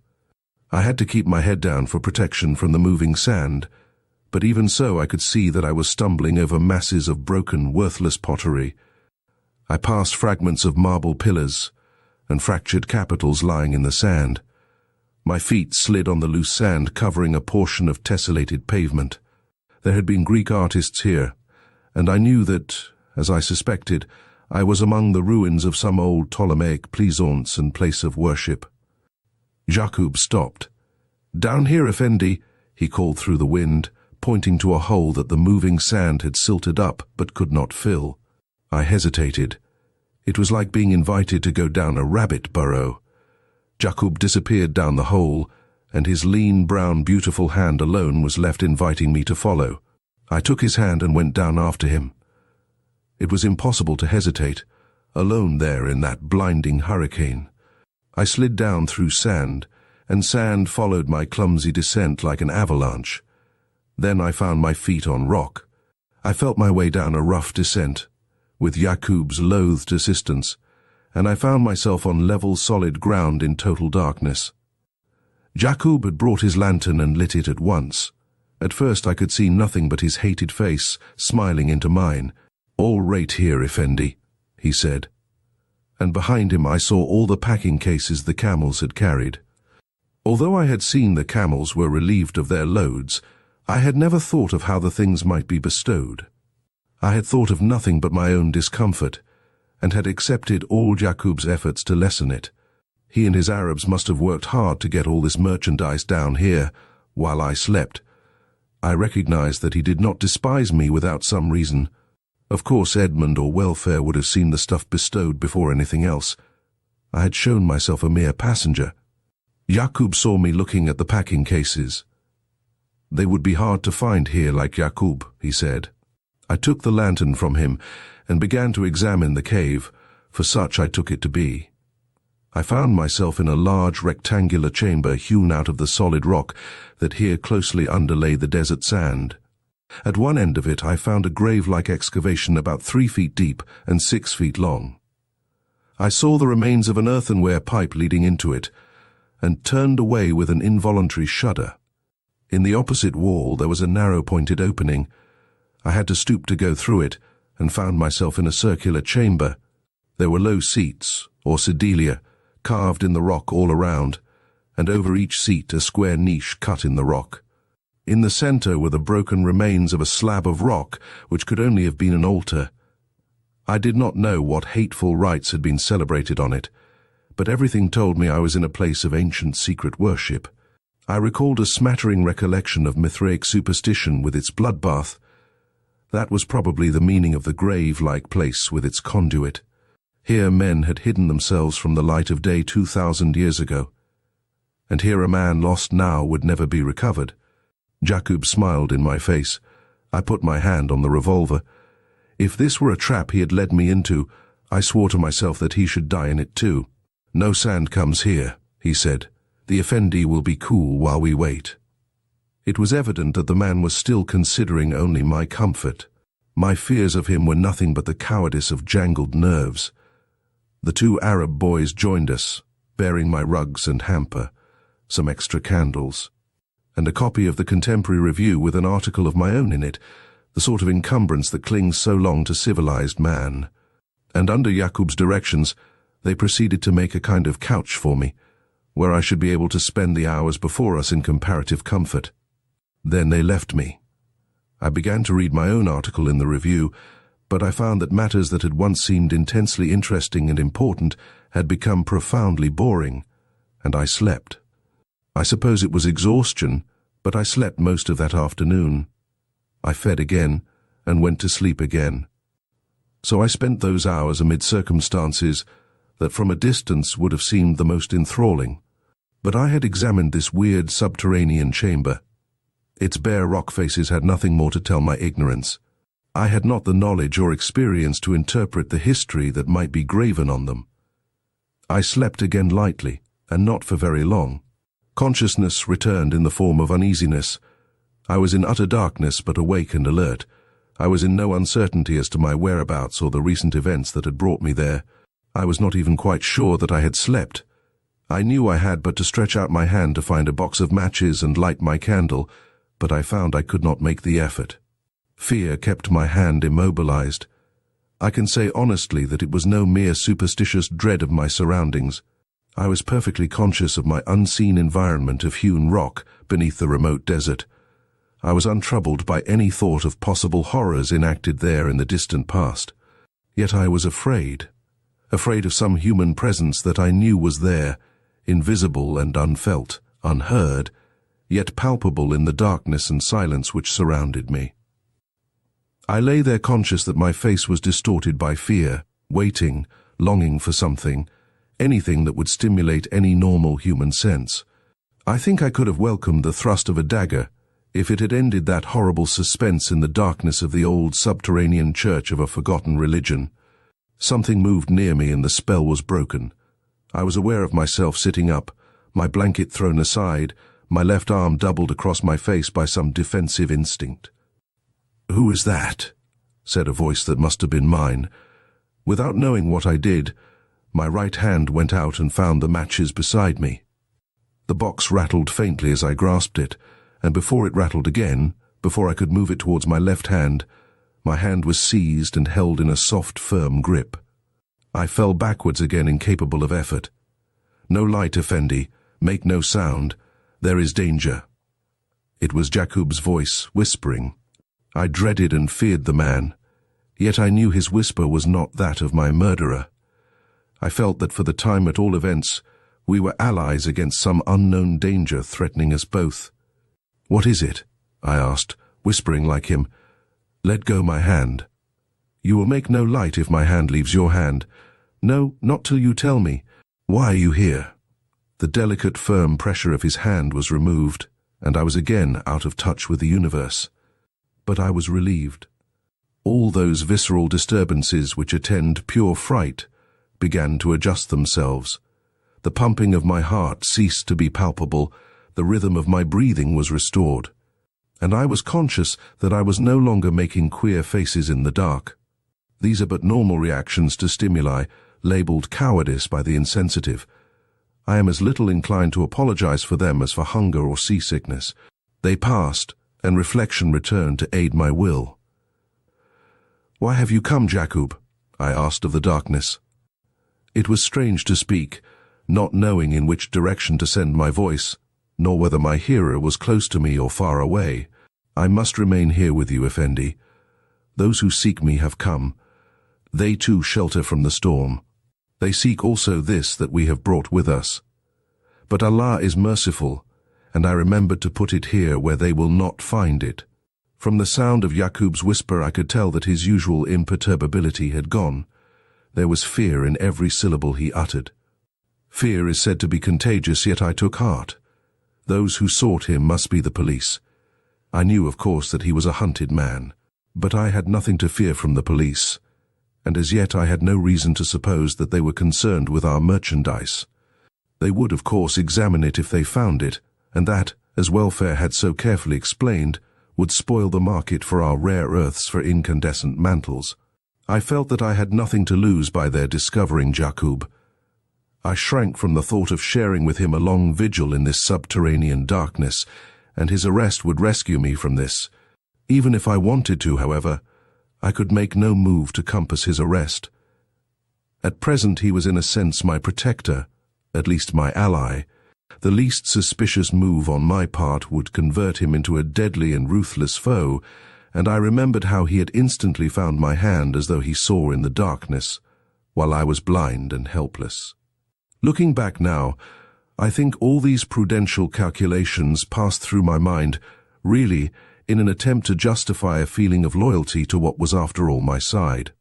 I had to keep my head down for protection from the moving sand, but even so I could see that I was stumbling over masses of broken, worthless pottery. I passed fragments of marble pillars and fractured capitals lying in the sand. My feet slid on the loose sand covering a portion of tessellated pavement. There had been Greek artists here, and I knew that, as I suspected, I was among the ruins of some old Ptolemaic pleasaunce and place of worship. Jakoub stopped. "Down here, Effendi," he called through the wind, pointing to a hole that the moving sand had silted up but could not fill. I hesitated. It was like being invited to go down a rabbit burrow. Jakoub disappeared down the hole, and his lean, brown, beautiful hand alone was left inviting me to follow. I took his hand and went down after him. It was impossible to hesitate, alone there in that blinding hurricane. I slid down through sand, and sand followed my clumsy descent like an avalanche. Then I found my feet on rock. I felt my way down a rough descent, with Jakoub's loathed assistance, and I found myself on level, solid ground in total darkness. Jakoub had brought his lantern and lit it at once. At first I could see nothing but his hated face smiling into mine. "All right here, Effendi," he said. And behind him I saw all the packing cases the camels had carried. Although I had seen the camels were relieved of their loads, I had never thought of how the things might be bestowed. I had thought of nothing but my own discomfort, and had accepted all Jakoub's efforts to lessen it. He and his Arabs must have worked hard to get all this merchandise down here, while I slept. I recognized that he did not despise me without some reason. Of course Edmund or welfare would have seen the stuff bestowed before anything else. I had shown myself a mere passenger. Jakoub saw me looking at the packing cases. "They would be hard to find here like Jakoub," he said. I took the lantern from him and began to examine the cave, for such I took it to be. I found myself in a large rectangular chamber hewn out of the solid rock that here closely underlay the desert sand. At one end of it I found a grave-like excavation about 3 feet deep and 6 feet long. I saw the remains of an earthenware pipe leading into it, and turned away with an involuntary shudder. In the opposite wall there was a narrow-pointed opening. I had to stoop to go through it, and found myself in a circular chamber. There were low seats, or sedilia, carved in the rock all around, and over each seat a square niche cut in the rock. In the center were the broken remains of a slab of rock, which could only have been an altar. I did not know what hateful rites had been celebrated on it, but everything told me I was in a place of ancient secret worship. I recalled a smattering recollection of Mithraic superstition with its bloodbath. That was probably the meaning of the grave-like place with its conduit. Here men had hidden themselves from the light of day 2,000 years ago. And here a man lost now would never be recovered. Jakoub smiled in my face. I put my hand on the revolver. If this were a trap he had led me into, I swore to myself that he should die in it too. "No sand comes here," he said. "The Effendi will be cool while we wait." It was evident that the man was still considering only my comfort. My fears of him were nothing but the cowardice of jangled nerves. The 2 Arab boys joined us, bearing my rugs and hamper, some extra candles, and a copy of the Contemporary Review with an article of my own in it, the sort of encumbrance that clings so long to civilized man. And under Jakoub's directions, they proceeded to make a kind of couch for me, where I should be able to spend the hours before us in comparative comfort. Then they left me. I began to read my own article in the review, but I found that matters that had once seemed intensely interesting and important had become profoundly boring, and I slept. I suppose it was exhaustion, but I slept most of that afternoon. I fed again, and went to sleep again. So I spent those hours amid circumstances that from a distance would have seemed the most enthralling. But I had examined this weird subterranean chamber. Its bare rock faces had nothing more to tell my ignorance. I had not the knowledge or experience to interpret the history that might be graven on them. I slept again lightly, and not for very long. Consciousness returned in the form of uneasiness. I was in utter darkness, but awake and alert. I was in no uncertainty as to my whereabouts or the recent events that had brought me there. I was not even quite sure that I had slept. I knew I had but to stretch out my hand to find a box of matches and light my candle, but I found I could not make the effort. Fear kept my hand immobilized. I can say honestly that it was no mere superstitious dread of my surroundings. I was perfectly conscious of my unseen environment of hewn rock beneath the remote desert. I was untroubled by any thought of possible horrors enacted there in the distant past. Yet I was afraid of some human presence that I knew was there, invisible and unfelt, unheard, yet palpable in the darkness and silence which surrounded me. I lay there conscious that my face was distorted by fear, waiting, longing for something, anything that would stimulate any normal human sense. I think I could have welcomed the thrust of a dagger if it had ended that horrible suspense in the darkness of the old subterranean church of a forgotten religion. Something moved near me and the spell was broken. I was aware of myself sitting up, my blanket thrown aside, my left arm doubled across my face by some defensive instinct. "Who is that?" said a voice that must have been mine. Without knowing what I did, my right hand went out and found the matches beside me. The box rattled faintly as I grasped it, and before it rattled again, before I could move it towards my left hand, my hand was seized and held in a soft, firm grip. I fell backwards again, incapable of effort. "No light, Effendi. Make no sound. There is danger." It was Jakoub's voice, whispering. I dreaded and feared the man, yet I knew his whisper was not that of my murderer. I felt that for the time, at all events, we were allies against some unknown danger threatening us both. "What is it?" I asked, whispering like him. "Let go my hand." "You will make no light if my hand leaves your hand." "No, not till you tell me. Why are you here?" The delicate, firm pressure of his hand was removed, and I was again out of touch with the universe. But I was relieved. All those visceral disturbances which attend pure fright began to adjust themselves. The pumping of my heart ceased to be palpable, the rhythm of my breathing was restored, and I was conscious that I was no longer making queer faces in the dark. These are but normal reactions to stimuli, labeled cowardice by the insensitive. I am as little inclined to apologize for them as for hunger or seasickness. They passed, and reflection returned to aid my will. "Why have you come, Jakoub?" I asked of the darkness. It was strange to speak, not knowing in which direction to send my voice, nor whether my hearer was close to me or far away. "I must remain here with you, Effendi. Those who seek me have come. They too shelter from the storm. They seek also this that we have brought with us. But Allah is merciful, and I remembered to put it here where they will not find it." From the sound of Jakoub's whisper I could tell that his usual imperturbability had gone. There was fear in every syllable he uttered. Fear is said to be contagious, yet I took heart. Those who sought him must be the police. I knew, of course, that he was a hunted man, but I had nothing to fear from the police, and as yet I had no reason to suppose that they were concerned with our merchandise. They would, of course, examine it if they found it, and that, as welfare had so carefully explained, would spoil the market for our rare earths for incandescent mantles. I felt that I had nothing to lose by their discovering Jakoub. I shrank from the thought of sharing with him a long vigil in this subterranean darkness, and his arrest would rescue me from this. Even if I wanted to, however, I could make no move to compass his arrest. At present he was in a sense my protector, at least my ally. The least suspicious move on my part would convert him into a deadly and ruthless foe, and I remembered how he had instantly found my hand as though he saw in the darkness, while I was blind and helpless. Looking back now, I think all these prudential calculations passed through my mind, really, in an attempt to justify a feeling of loyalty to what was after all my side.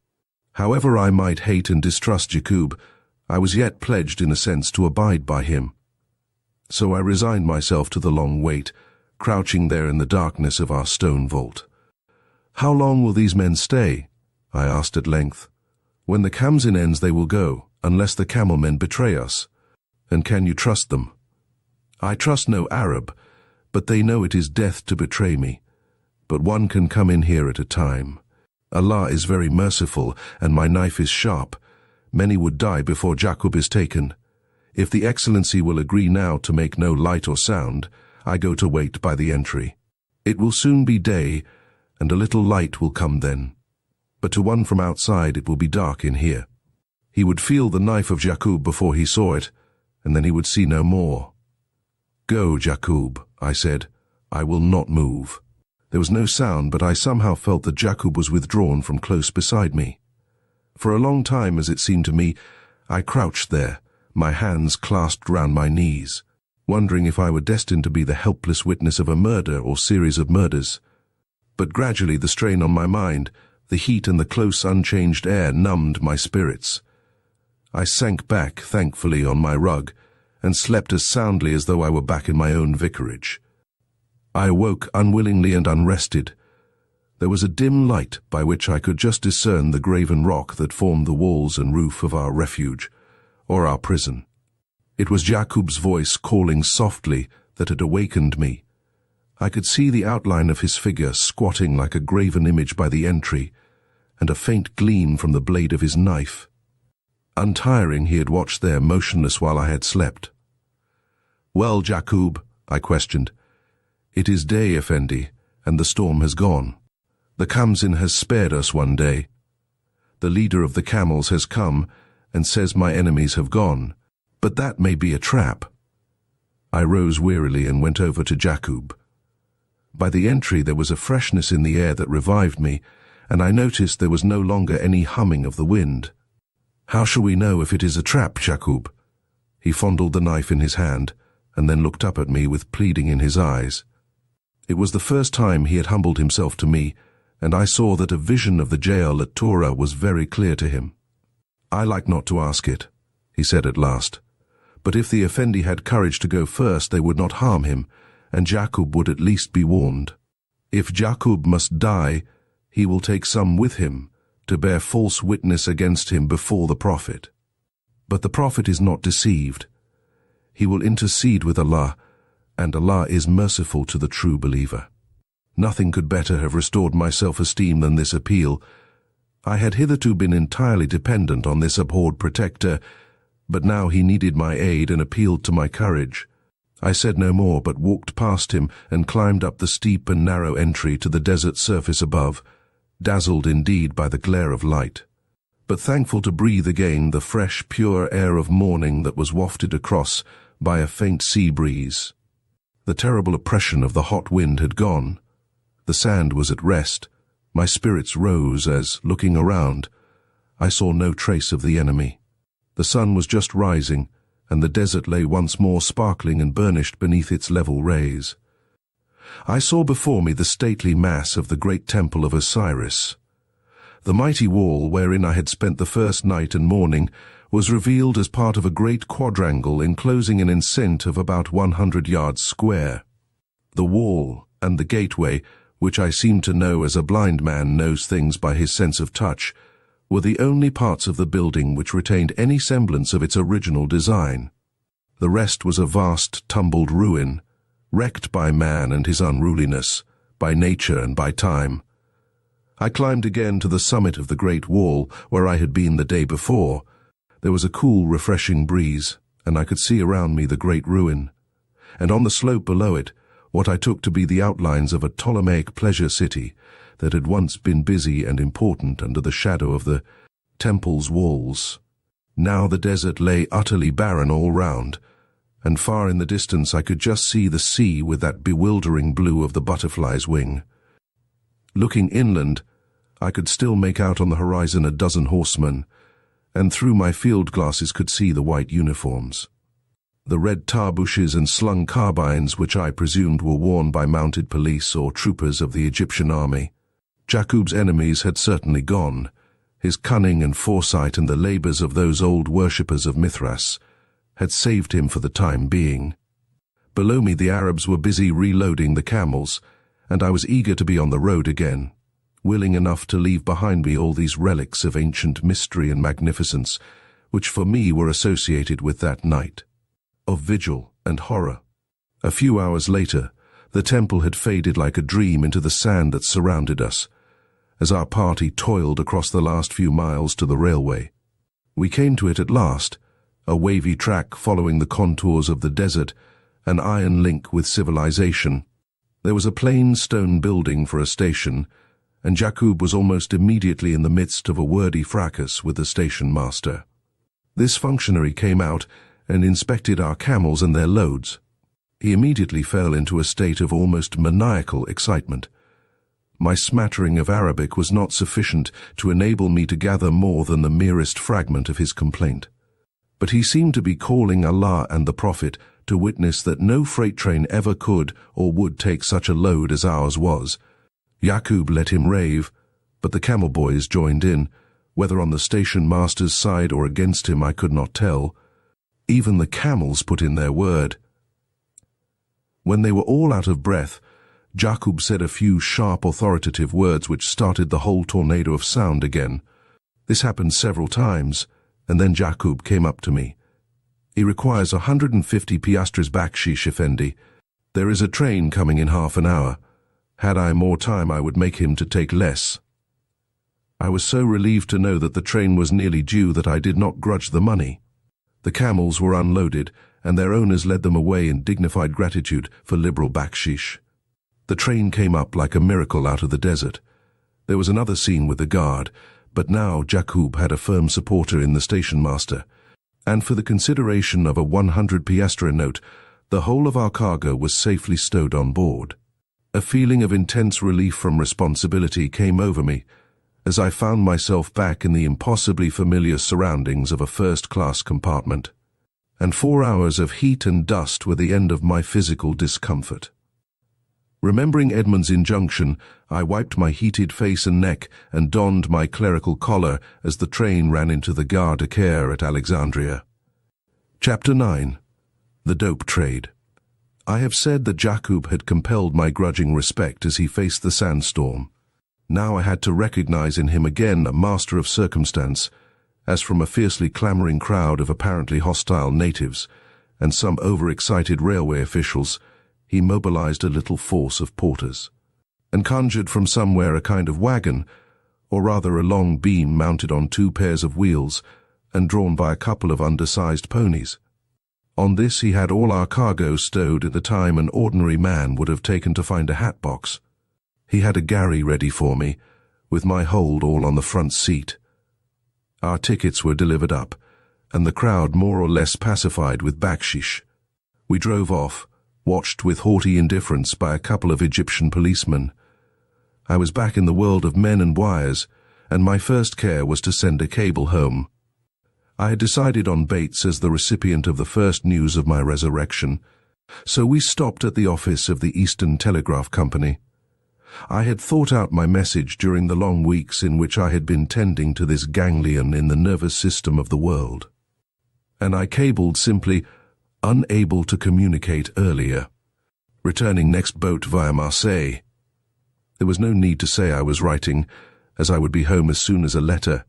However I might hate and distrust Jakoub, I was yet pledged in a sense to abide by him. so I resigned myself to the long wait, crouching there in the darkness of our stone vault. "How long will these men stay?" I asked at length. "When the Khamsin ends they will go, unless the Camel men betray us. And can you trust them?" "I trust no Arab, but they know it is death to betray me. But one can come in here at a time. Allah is very merciful, and my knife is sharp. Many would die before Jakoub is taken. If the Excellency will agree now to make no light or sound, I go to wait by the entry. It will soon be day, and a little light will come then. But to one from outside it will be dark in here." He would feel the knife of Jakoub before he saw it, and then he would see no more. "Go, Jakoub," I said. "I will not move." There was no sound, but I somehow felt that Jakoub was withdrawn from close beside me. For a long time, as it seemed to me, I crouched there, my hands clasped round my knees, wondering if I were destined to be the helpless witness of a murder or series of murders. But gradually the strain on my mind, the heat and the close, unchanged air numbed my spirits. I sank back, thankfully, on my rug, and slept as soundly as though I were back in my own vicarage. I awoke unwillingly and unrested. There was a dim light by which I could just discern the graven rock that formed the walls and roof of our refuge, or our prison. It was Jakoub's voice calling softly that had awakened me. I could see the outline of his figure squatting like a graven image by the entry, and a faint gleam from the blade of his knife. Untiring, he had watched there motionless while I had slept. "Well, Jakoub," I questioned. "It is day, Effendi, and the storm has gone. The Khamsin has spared us one day. The leader of the camels has come and says my enemies have gone, but that may be a trap." I rose wearily and went over to Jakoub. By the entry there was a freshness in the air that revived me, and I noticed there was no longer any humming of the wind. "How shall we know if it is a trap, Jakoub?" He fondled the knife in his hand, and then looked up at me with pleading in his eyes. It was the first time he had humbled himself to me, and I saw that a vision of the jail at Torah was very clear to him. "I like not to ask it," he said at last. "But if the Effendi had courage to go first, they would not harm him, and Jakoub would at least be warned. If Jakoub must die, he will take some with him, to bear false witness against him before the Prophet. But the Prophet is not deceived. He will intercede with Allah, and Allah is merciful to the true believer." Nothing could better have restored my self-esteem than this appeal. I had hitherto been entirely dependent on this abhorred protector, but now he needed my aid and appealed to my courage. I said no more, but walked past him and climbed up the steep and narrow entry to the desert surface above, dazzled indeed by the glare of light, but thankful to breathe again the fresh, pure air of morning that was wafted across by a faint sea breeze. The terrible oppression of the hot wind had gone. The sand was at rest. My spirits rose as, looking around, I saw no trace of the enemy. The sun was just rising, and the desert lay once more sparkling and burnished beneath its level rays. I saw before me the stately mass of the great temple of Osiris. The mighty wall wherein I had spent the first night and morning was revealed as part of a great quadrangle enclosing an enceinte of about 100 yards square. The wall and the gateway, which I seemed to know as a blind man knows things by his sense of touch, were the only parts of the building which retained any semblance of its original design. The rest was a vast, tumbled ruin, wrecked by man and his unruliness, by nature and by time. I climbed again to the summit of the great wall, where I had been the day before. There was a cool, refreshing breeze, and I could see around me the great ruin, and on the slope below it, what I took to be the outlines of a Ptolemaic pleasure city that had once been busy and important under the shadow of the temple's walls. Now the desert lay utterly barren all round, and far in the distance I could just see the sea with that bewildering blue of the butterfly's wing. Looking inland, I could still make out on the horizon a dozen horsemen, and through my field glasses could see the white uniforms. The red tarbushes and slung carbines which I presumed were worn by mounted police or troopers of the Egyptian army. Jakoub's enemies had certainly gone. His cunning and foresight and the labors of those old worshippers of Mithras had saved him for the time being. Below me the Arabs were busy reloading the camels, and I was eager to be on the road again, willing enough to leave behind me all these relics of ancient mystery and magnificence, which for me were associated with that night of vigil and horror. A few hours later, the temple had faded like a dream into the sand that surrounded us, as our party toiled across the last few miles to the railway. We came to it at last, a wavy track following the contours of the desert, an iron link with civilization. There was a plain stone building for a station, and Jakoub was almost immediately in the midst of a wordy fracas with the station master. This functionary came out and inspected our camels and their loads. He immediately fell into a state of almost maniacal excitement. My smattering of Arabic was not sufficient to enable me to gather more than the merest fragment of his complaint. But he seemed to be calling Allah and the Prophet to witness that no freight train ever could or would take such a load as ours was. Jakoub let him rave, but the camel boys joined in, whether on the station master's side or against him I could not tell. Even the camels put in their word. When they were all out of breath, Jakoub said a few sharp authoritative words which started the whole tornado of sound again. This happened several times, and then Jakoub came up to me. He requires 150 piastres bakshish, Effendi. There is a train coming in half an hour. Had I more time, I would make him to take less. I was so relieved to know that the train was nearly due that I did not grudge the money. The camels were unloaded, and their owners led them away in dignified gratitude for liberal bakshish. The train came up like a miracle out of the desert. There was another scene with the guard, but now Jakoub had a firm supporter in the station master, and for the consideration of a 100 piastre note, the whole of our cargo was safely stowed on board. A feeling of intense relief from responsibility came over me, as I found myself back in the impossibly familiar surroundings of a first-class compartment. And 4 hours of heat and dust were the end of my physical discomfort. Remembering Edmund's injunction, I wiped my heated face and neck and donned my clerical collar as the train ran into the Gare de Caire at Alexandria. Chapter 9. The Dope Trade. I have said that Jakoub had compelled my grudging respect as he faced the sandstorm. Now I had to recognize in him again a master of circumstance, as from a fiercely clamoring crowd of apparently hostile natives and some overexcited railway officials, he mobilized a little force of porters, and conjured from somewhere a kind of wagon, or rather a long beam mounted on 2 pairs of wheels and drawn by a couple of undersized ponies. On this he had all our cargo stowed at the time an ordinary man would have taken to find a hat box. He had a gharry ready for me, with my hold all on the front seat. Our tickets were delivered up, and the crowd more or less pacified with bakshish. We drove off, watched with haughty indifference by a couple of Egyptian policemen. I was back in the world of men and wires, and my first care was to send a cable home. I had decided on Bates as the recipient of the first news of my resurrection, so we stopped at the office of the Eastern Telegraph Company. I had thought out my message during the long weeks in which I had been tending to this ganglion in the nervous system of the world, and I cabled simply, unable to communicate earlier, returning next boat via Marseille. There was no need to say I was writing, as I would be home as soon as a letter,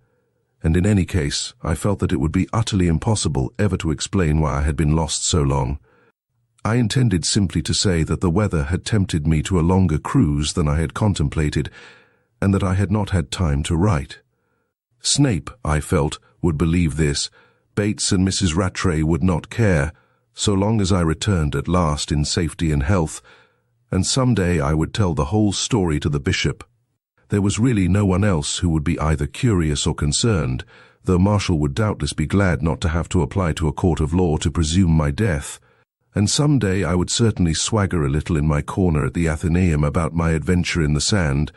and in any case I felt that it would be utterly impossible ever to explain why I had been lost so long. I intended simply to say that the weather had tempted me to a longer cruise than I had contemplated, and that I had not had time to write. Snape, I felt, would believe this. Bates and Mrs. Rattray would not care, so long as I returned at last in safety and health, and some day I would tell the whole story to the bishop. There was really no one else who would be either curious or concerned, though Marshall would doubtless be glad not to have to apply to a court of law to presume my death. And some day I would certainly swagger a little in my corner at the Athenaeum about my adventure in the sand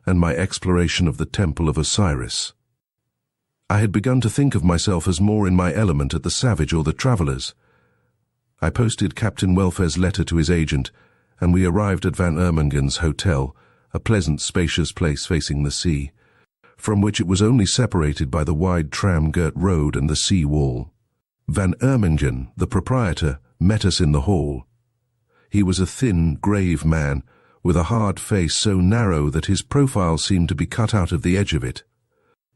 and my exploration of the Temple of Osiris. I had begun to think of myself as more in my element at the Savage or the Travellers. I posted Captain Welfare's letter to his agent, and we arrived at Van Ermengen's hotel, a pleasant, spacious place facing the sea, from which it was only separated by the wide tram-girt road and the sea wall. Van Ermengen, the proprietor, met us in the hall. He was a thin, grave man, with a hard face so narrow that his profile seemed to be cut out of the edge of it.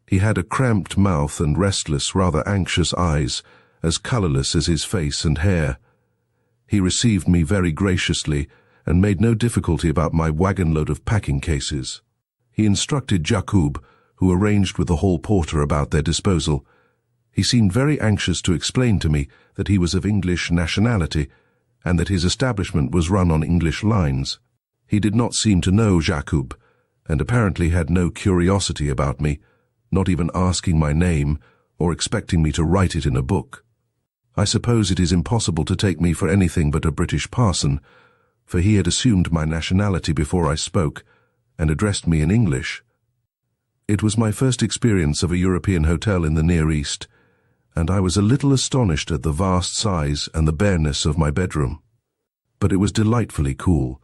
He had a cramped mouth and restless, rather anxious eyes, as colourless as his face and hair. He received me very graciously and made no difficulty about my wagon-load of packing cases. He instructed Jakoub, who arranged with the hall porter about their disposal. He seemed very anxious to explain to me that he was of English nationality and that his establishment was run on English lines. He did not seem to know Jakoub, and apparently had no curiosity about me, not even asking my name or expecting me to write it in a book. I suppose it is impossible to take me for anything but a British parson, for he had assumed my nationality before I spoke and addressed me in English. It was my first experience of a European hotel in the Near East, and I was a little astonished at the vast size and the bareness of my bedroom. But it was delightfully cool.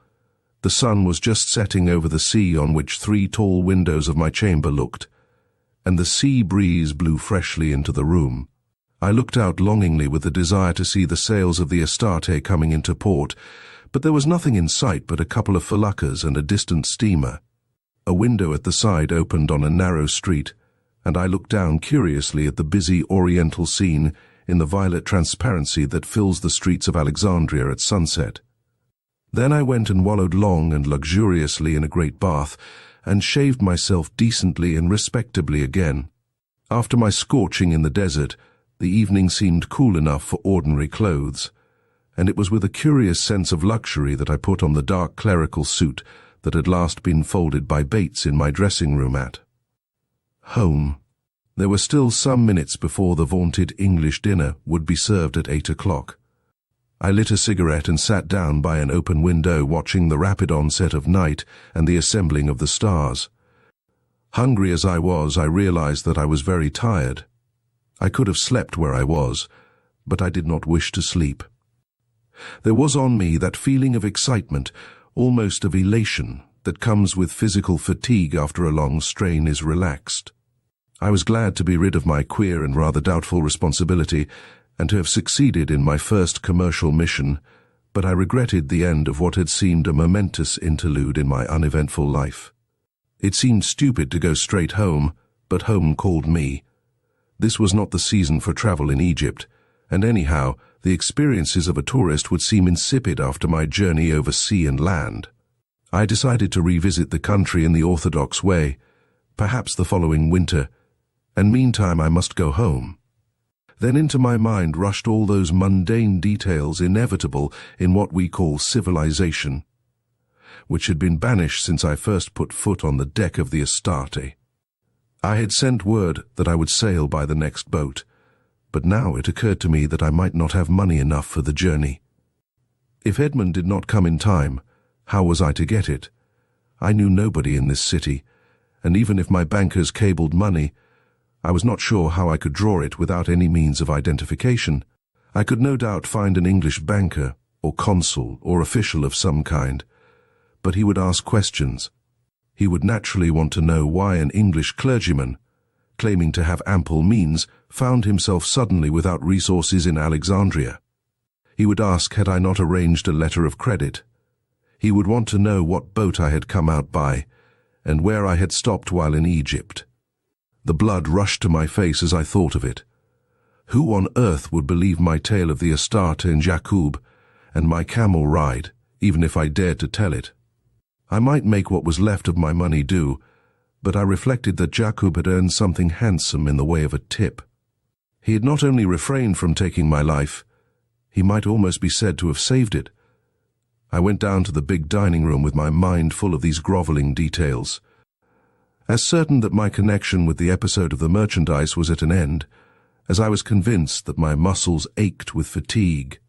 The sun was just setting over the sea on which 3 tall windows of my chamber looked, and the sea breeze blew freshly into the room. I looked out longingly with the desire to see the sails of the Astarte coming into port, but there was nothing in sight but a couple of feluccas and a distant steamer. A window at the side opened on a narrow street, and I looked down curiously at the busy oriental scene in the violet transparency that fills the streets of Alexandria at sunset. Then I went and wallowed long and luxuriously in a great bath, and shaved myself decently and respectably again. After my scorching in the desert, the evening seemed cool enough for ordinary clothes, and it was with a curious sense of luxury that I put on the dark clerical suit that had last been folded by Bates in my dressing-room at home. There were still some minutes before the vaunted English dinner would be served at 8 o'clock. I lit a cigarette and sat down by an open window watching the rapid onset of night and the assembling of the stars. Hungry as I was, I realized that I was very tired. I could have slept where I was, but I did not wish to sleep. There was on me that feeling of excitement, almost of elation, that comes with physical fatigue after a long strain is relaxed. I was glad to be rid of my queer and rather doubtful responsibility, and to have succeeded in my first commercial mission, but I regretted the end of what had seemed a momentous interlude in my uneventful life. It seemed stupid to go straight home, but home called me. This was not the season for travel in Egypt, and anyhow, the experiences of a tourist would seem insipid after my journey over sea and land. I decided to revisit the country in the orthodox way, perhaps the following winter, and meantime I must go home. Then into my mind rushed all those mundane details inevitable in what we call civilization, which had been banished since I first put foot on the deck of the Astarte. I had sent word that I would sail by the next boat, but now it occurred to me that I might not have money enough for the journey. If Edmund did not come in time, how was I to get it? I knew nobody in this city, and even if my bankers cabled money, I was not sure how I could draw it without any means of identification. I could no doubt find an English banker, or consul, or official of some kind, but he would ask questions. He would naturally want to know why an English clergyman, claiming to have ample means, found himself suddenly without resources in Alexandria. He would ask had I not arranged a letter of credit. He would want to know what boat I had come out by, and where I had stopped while in Egypt. The blood rushed to my face as I thought of it. Who on earth would believe my tale of the Astarte and Jakoub, and my camel ride, even if I dared to tell it? I might make what was left of my money do, but I reflected that Jakoub had earned something handsome in the way of a tip. He had not only refrained from taking my life, he might almost be said to have saved it. I went down to the big dining room with my mind full of these grovelling details. As certain that my connection with the episode of the merchandise was at an end, as I was convinced that my muscles ached with fatigue.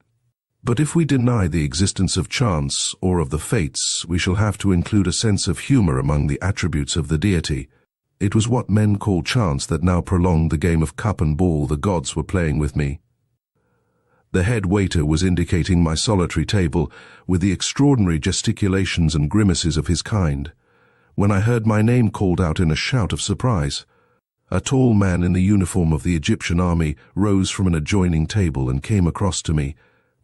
But if we deny the existence of chance or of the fates, we shall have to include a sense of humor among the attributes of the deity. It was what men call chance that now prolonged the game of cup and ball the gods were playing with me. The head waiter was indicating my solitary table with the extraordinary gesticulations and grimaces of his kind, when I heard my name called out in a shout of surprise. A tall man in the uniform of the Egyptian army rose from an adjoining table and came across to me,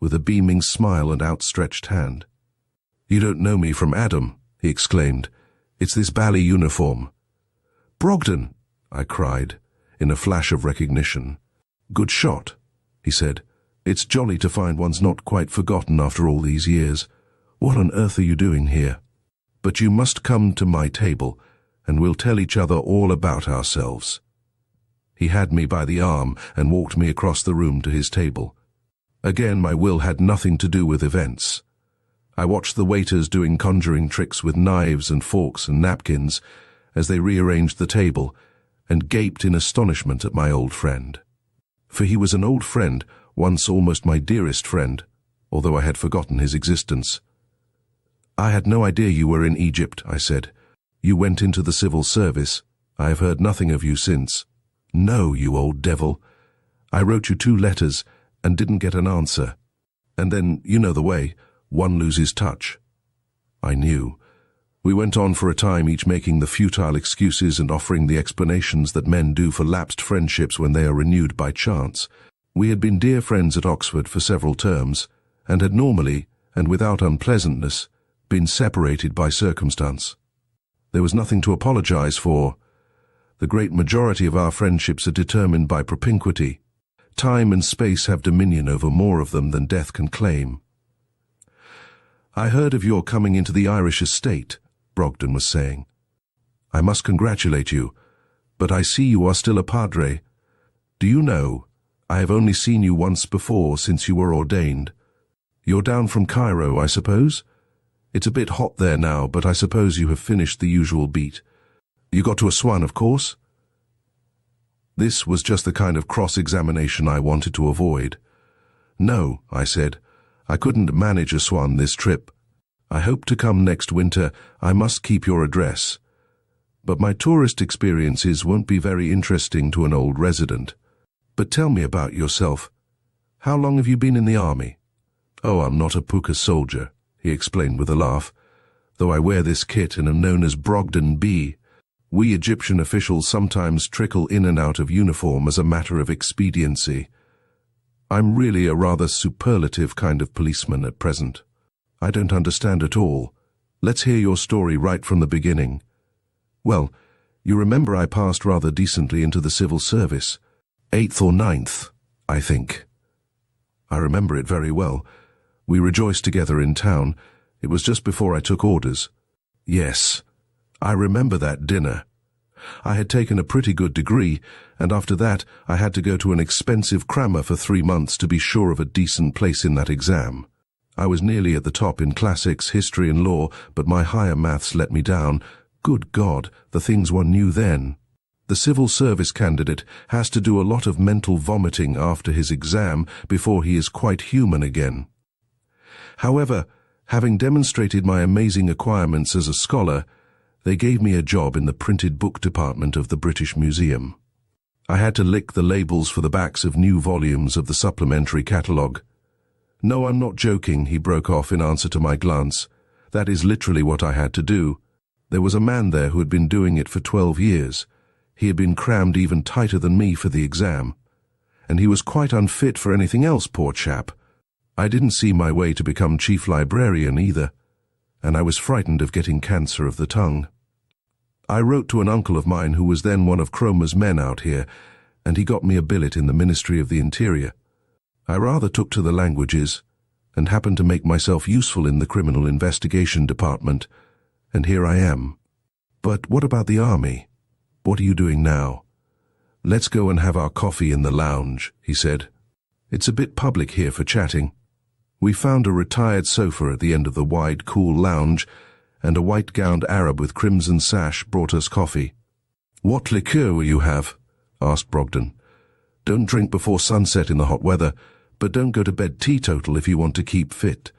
with a beaming smile and outstretched hand. "You don't know me from Adam," he exclaimed. "It's this bally uniform." "Brogden!" I cried, in a flash of recognition. "Good shot," he said. "It's jolly to find one's not quite forgotten after all these years. What on earth are you doing here? But you must come to my table, and we'll tell each other all about ourselves." He had me by the arm and walked me across the room to his table. Again, my will had nothing to do with events. I watched the waiters doing conjuring tricks with knives and forks and napkins as they rearranged the table, and gaped in astonishment at my old friend. For he was an old friend, once almost my dearest friend, although I had forgotten his existence. "I had no idea you were in Egypt," I said. "You went into the civil service. I have heard nothing of you since." "No, you old devil. I wrote you 2 letters and didn't get an answer. And then, you know the way, one loses touch." I knew. We went on for a time, each making the futile excuses and offering the explanations that men do for lapsed friendships when they are renewed by chance. We had been dear friends at Oxford for several terms, and had normally, and without unpleasantness, been separated by circumstance. There was nothing to apologize for. The great majority of our friendships are determined by propinquity. Time and space have dominion over more of them than death can claim. "I heard of your coming into the Irish estate," Brogden was saying. "I must congratulate you, but I see you are still a padre. Do you know, I have only seen you once before since you were ordained. You're down from Cairo, I suppose? It's a bit hot there now, but I suppose you have finished the usual beat. You got to Aswan, of course?" This was just the kind of cross-examination I wanted to avoid. "No," I said, "I couldn't manage Aswan this trip. I hope to come next winter. I must keep your address. But my tourist experiences won't be very interesting to an old resident. But tell me about yourself. How long have you been in the army?" "Oh, I'm not a puka soldier," he explained with a laugh, "though I wear this kit and am known as Brogden B. We Egyptian officials sometimes trickle in and out of uniform as a matter of expediency. I'm really a rather superlative kind of policeman at present. I don't understand at all. Let's hear your story right from the beginning." "Well, you remember I passed rather decently into the civil service. 8th or 9th, I think." I remember it very well. We rejoiced together in town. It was just before I took orders. Yes, I remember that dinner. I had taken a pretty good degree, and after that I had to go to an expensive crammer for 3 months to be sure of a decent place in that exam. I was nearly at the top in classics, history and law, but my higher maths let me down. Good God, the things one knew then. The civil service candidate has to do a lot of mental vomiting after his exam before he is quite human again. However, having demonstrated my amazing acquirements as a scholar, they gave me a job in the printed book department of the British Museum. I had to lick the labels for the backs of new volumes of the supplementary catalogue. "No, I'm not joking," he broke off in answer to my glance. "That is literally what I had to do. There was a man there who had been doing it for 12 years. He had been crammed even tighter than me for the exam. And he was quite unfit for anything else, poor chap. I didn't see my way to become chief librarian either, and I was frightened of getting cancer of the tongue. I wrote to an uncle of mine who was then one of Cromer's men out here, and he got me a billet in the Ministry of the Interior. I rather took to the languages, and happened to make myself useful in the Criminal Investigation Department, and here I am. But what about the army? What are you doing now?" "Let's go and have our coffee in the lounge," he said. "It's a bit public here for chatting." We found a retired sofa at the end of the wide, cool lounge, and a white-gowned Arab with crimson sash brought us coffee. "What liqueur will you have?" asked Brogden. "Don't drink before sunset in the hot weather, but don't go to bed teetotal if you want to keep fit.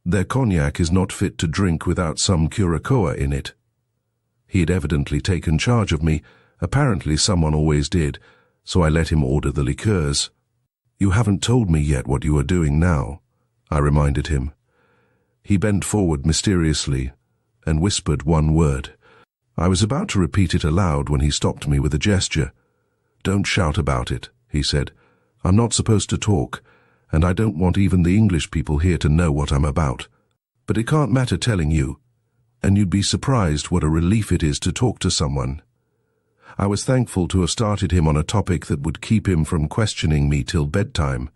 Their cognac is not fit to drink without some curacoa in it." He had evidently taken charge of me. Apparently someone always did, so I let him order the liqueurs. "You haven't told me yet what you are doing now," I reminded him. He bent forward mysteriously and whispered one word. I was about to repeat it aloud when he stopped me with a gesture. "Don't shout about it," he said. "I'm not supposed to talk, and I don't want even the English people here to know what I'm about. But it can't matter telling you, and you'd be surprised what a relief it is to talk to someone. I was thankful to have started him on a topic that would keep him from questioning me till bedtime.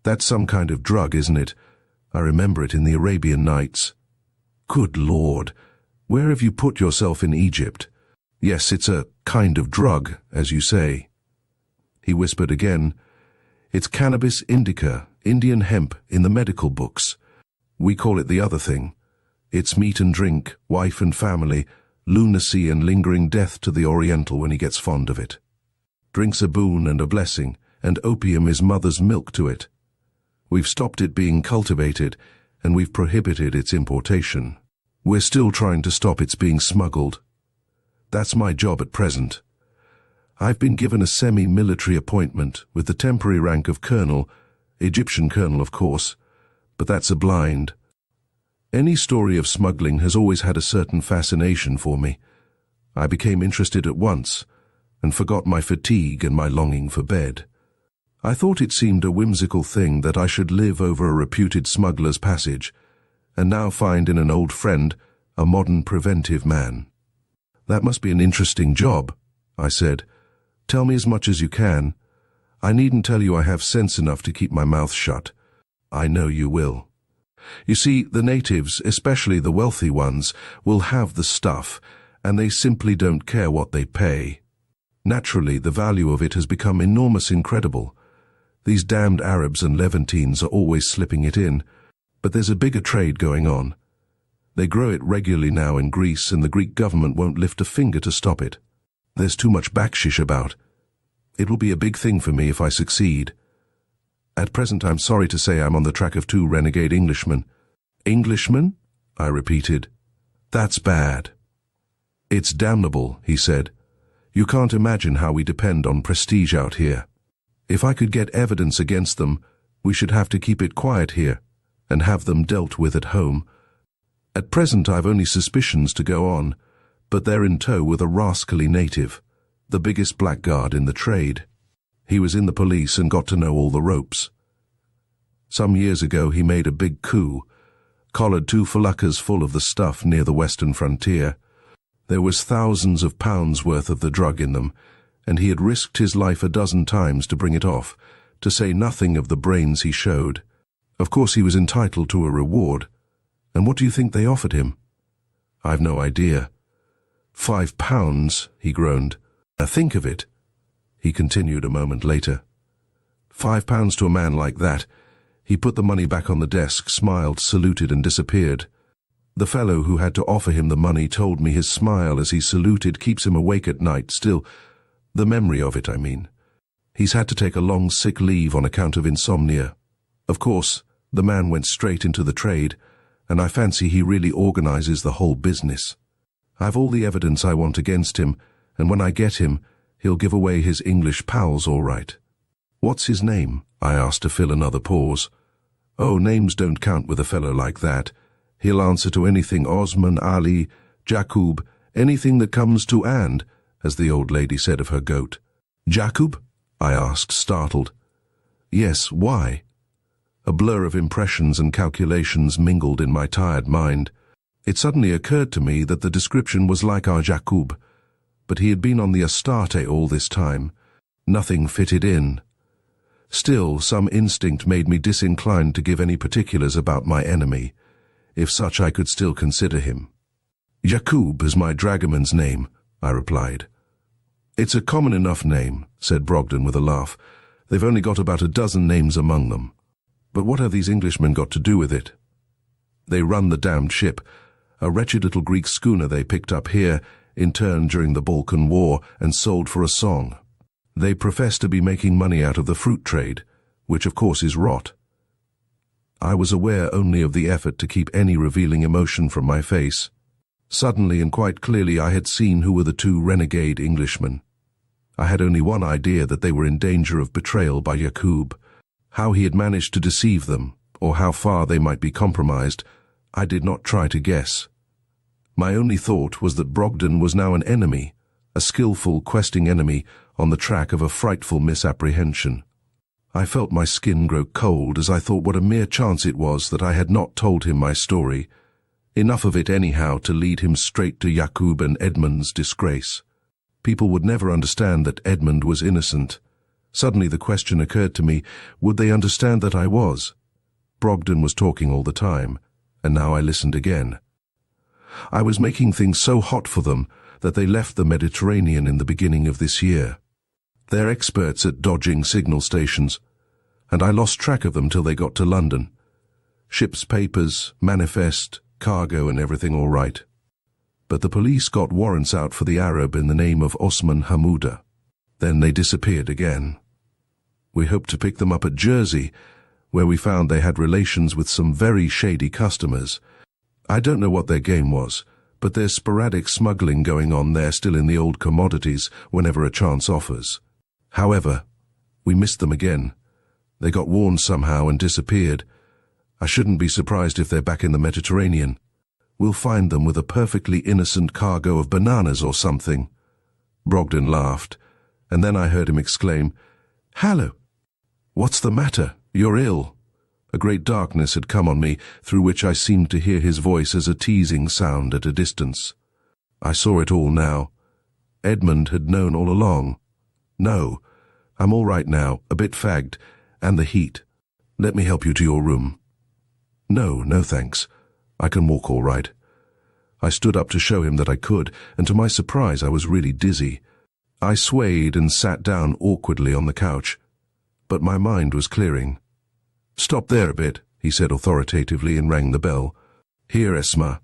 That's some kind of drug, isn't it? I remember it in the Arabian Nights. Good Lord, where have you put yourself in Egypt? Yes, it's a kind of drug, as you say. He whispered again. It's cannabis indica, Indian hemp, in the medical books. We call it the other thing. It's meat and drink, wife and family, lunacy and lingering death to the Oriental when he gets fond of it. Drink's a boon and a blessing, and opium is mother's milk to it. We've stopped it being cultivated, and we've prohibited its importation. We're still trying to stop its being smuggled. That's my job at present. I've been given a semi-military appointment with the temporary rank of colonel, Egyptian colonel of course, but that's a blind. Any story of smuggling has always had a certain fascination for me. I became interested at once, and forgot my fatigue and my longing for bed. I thought it seemed a whimsical thing that I should live over a reputed smuggler's passage, and now find in an old friend a modern preventive man. That must be an interesting job, I said. Tell me as much as you can. I needn't tell you I have sense enough to keep my mouth shut. I know you will. You see, the natives, especially the wealthy ones, will have the stuff, and they simply don't care what they pay. Naturally, the value of it has become enormous incredible. These damned Arabs and Levantines are always slipping it in, but there's a bigger trade going on. They grow it regularly now in Greece, and the Greek government won't lift a finger to stop it. There's too much backshish about. It will be a big thing for me if I succeed. At present, I'm sorry to say I'm on the track of 2 renegade Englishmen. Englishmen? I repeated. That's bad. It's damnable, he said. You can't imagine how we depend on prestige out here. If I could get evidence against them, we should have to keep it quiet here, and have them dealt with at home. At present, I've only suspicions to go on, but they're in tow with a rascally native, the biggest blackguard in the trade. He was in the police and got to know all the ropes. Some years ago he made a big coup, collared 2 feluccas full of the stuff near the western frontier. There was thousands of pounds worth of the drug in them, and he had risked his life a dozen times to bring it off, to say nothing of the brains he showed. Of course he was entitled to a reward, and what do you think they offered him? I've no idea. £5, he groaned. Now think of it, he continued a moment later. £5 to a man like that. He put the money back on the desk, smiled, saluted, and disappeared. The fellow who had to offer him the money told me his smile as he saluted keeps him awake at night still. The memory of it, I mean. He's had to take a long sick leave on account of insomnia. Of course, the man went straight into the trade, and I fancy he really organizes the whole business. I've all the evidence I want against him, and when I get him, he'll give away his English pals all right. What's his name? I asked to fill another pause. Oh, names don't count with a fellow like that. He'll answer to anything Osman, Ali, Jakoub, anything that comes to and, as the old lady said of her goat. Jakoub? I asked, startled. Yes, why? A blur of impressions and calculations mingled in my tired mind. It suddenly occurred to me that the description was like our Jakoub, but he had been on the Astarte all this time. Nothing fitted in. Still, some instinct made me disinclined to give any particulars about my enemy. If such, I could still consider him. Jakoub is my dragoman's name, I replied. It's a common enough name, said Brogden with a laugh. They've only got about a dozen names among them. But what have these Englishmen got to do with it? They run the damned ship, a wretched little Greek schooner they picked up here, in turn during the Balkan War, and sold for a song. They profess to be making money out of the fruit trade, which of course is rot. I was aware only of the effort to keep any revealing emotion from my face. Suddenly and quite clearly I had seen who were the 2 renegade Englishmen. I had only one idea, that they were in danger of betrayal by Jakoub. How he had managed to deceive them, or how far they might be compromised, I did not try to guess. My only thought was that Brogden was now an enemy, a skillful, questing enemy on the track of a frightful misapprehension. I felt my skin grow cold as I thought what a mere chance it was that I had not told him my story, enough of it anyhow to lead him straight to Jakoub and Edmund's disgrace. People would never understand that Edmund was innocent. Suddenly the question occurred to me, would they understand that I was? Brogden was talking all the time, and now I listened again. I was making things so hot for them that they left the Mediterranean in the beginning of this year. They're experts at dodging signal stations, and I lost track of them till they got to London. Ship's papers, manifest, cargo and everything all right. But the police got warrants out for the Arab in the name of Osman Hamouda. Then they disappeared again. We hoped to pick them up at Jersey, where we found they had relations with some very shady customers. I don't know what their game was, but there's sporadic smuggling going on there still in the old commodities whenever a chance offers. However, we missed them again. They got warned somehow and disappeared. I shouldn't be surprised if they're back in the Mediterranean. We'll find them with a perfectly innocent cargo of bananas or something. Brogden laughed, and then I heard him exclaim, "Hallo! What's the matter? You're ill." A great darkness had come on me, through which I seemed to hear his voice as a teasing sound at a distance. I saw it all now. Edmund had known all along. "No, I'm all right now, a bit fagged, and the heat. Let me help you to your room." "No, no thanks. I can walk all right." I stood up to show him that I could, and to my surprise I was really dizzy. I swayed and sat down awkwardly on the couch, but my mind was clearing. "Stop there a bit," he said authoritatively and rang the bell. "Here, Esma,"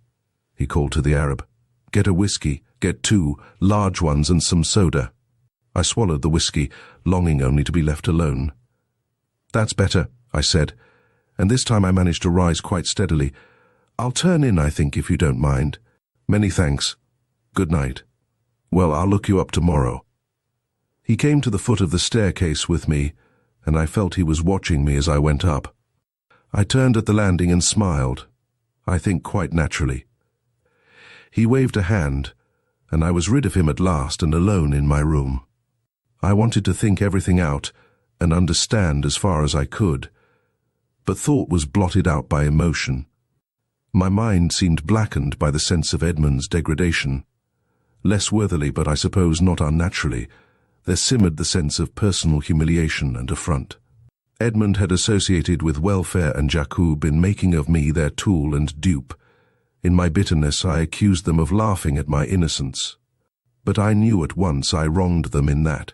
he called to the Arab. "Get a whiskey, get 2 large ones and some soda." I swallowed the whiskey, longing only to be left alone. "That's better," I said, and this time I managed to rise quite steadily. "I'll turn in, I think, if you don't mind." "Many thanks. Good night." "Well, I'll look you up tomorrow." He came to the foot of the staircase with me, and I felt he was watching me as I went up. I turned at the landing and smiled, I think quite naturally. He waved a hand, and I was rid of him at last and alone in my room. I wanted to think everything out and understand as far as I could, but thought was blotted out by emotion. My mind seemed blackened by the sense of Edmund's degradation. Less worthily, but I suppose not unnaturally, there simmered the sense of personal humiliation and affront. Edmund had associated with welfare and Jakoub in making of me their tool and dupe. In my bitterness I accused them of laughing at my innocence. But I knew at once I wronged them in that.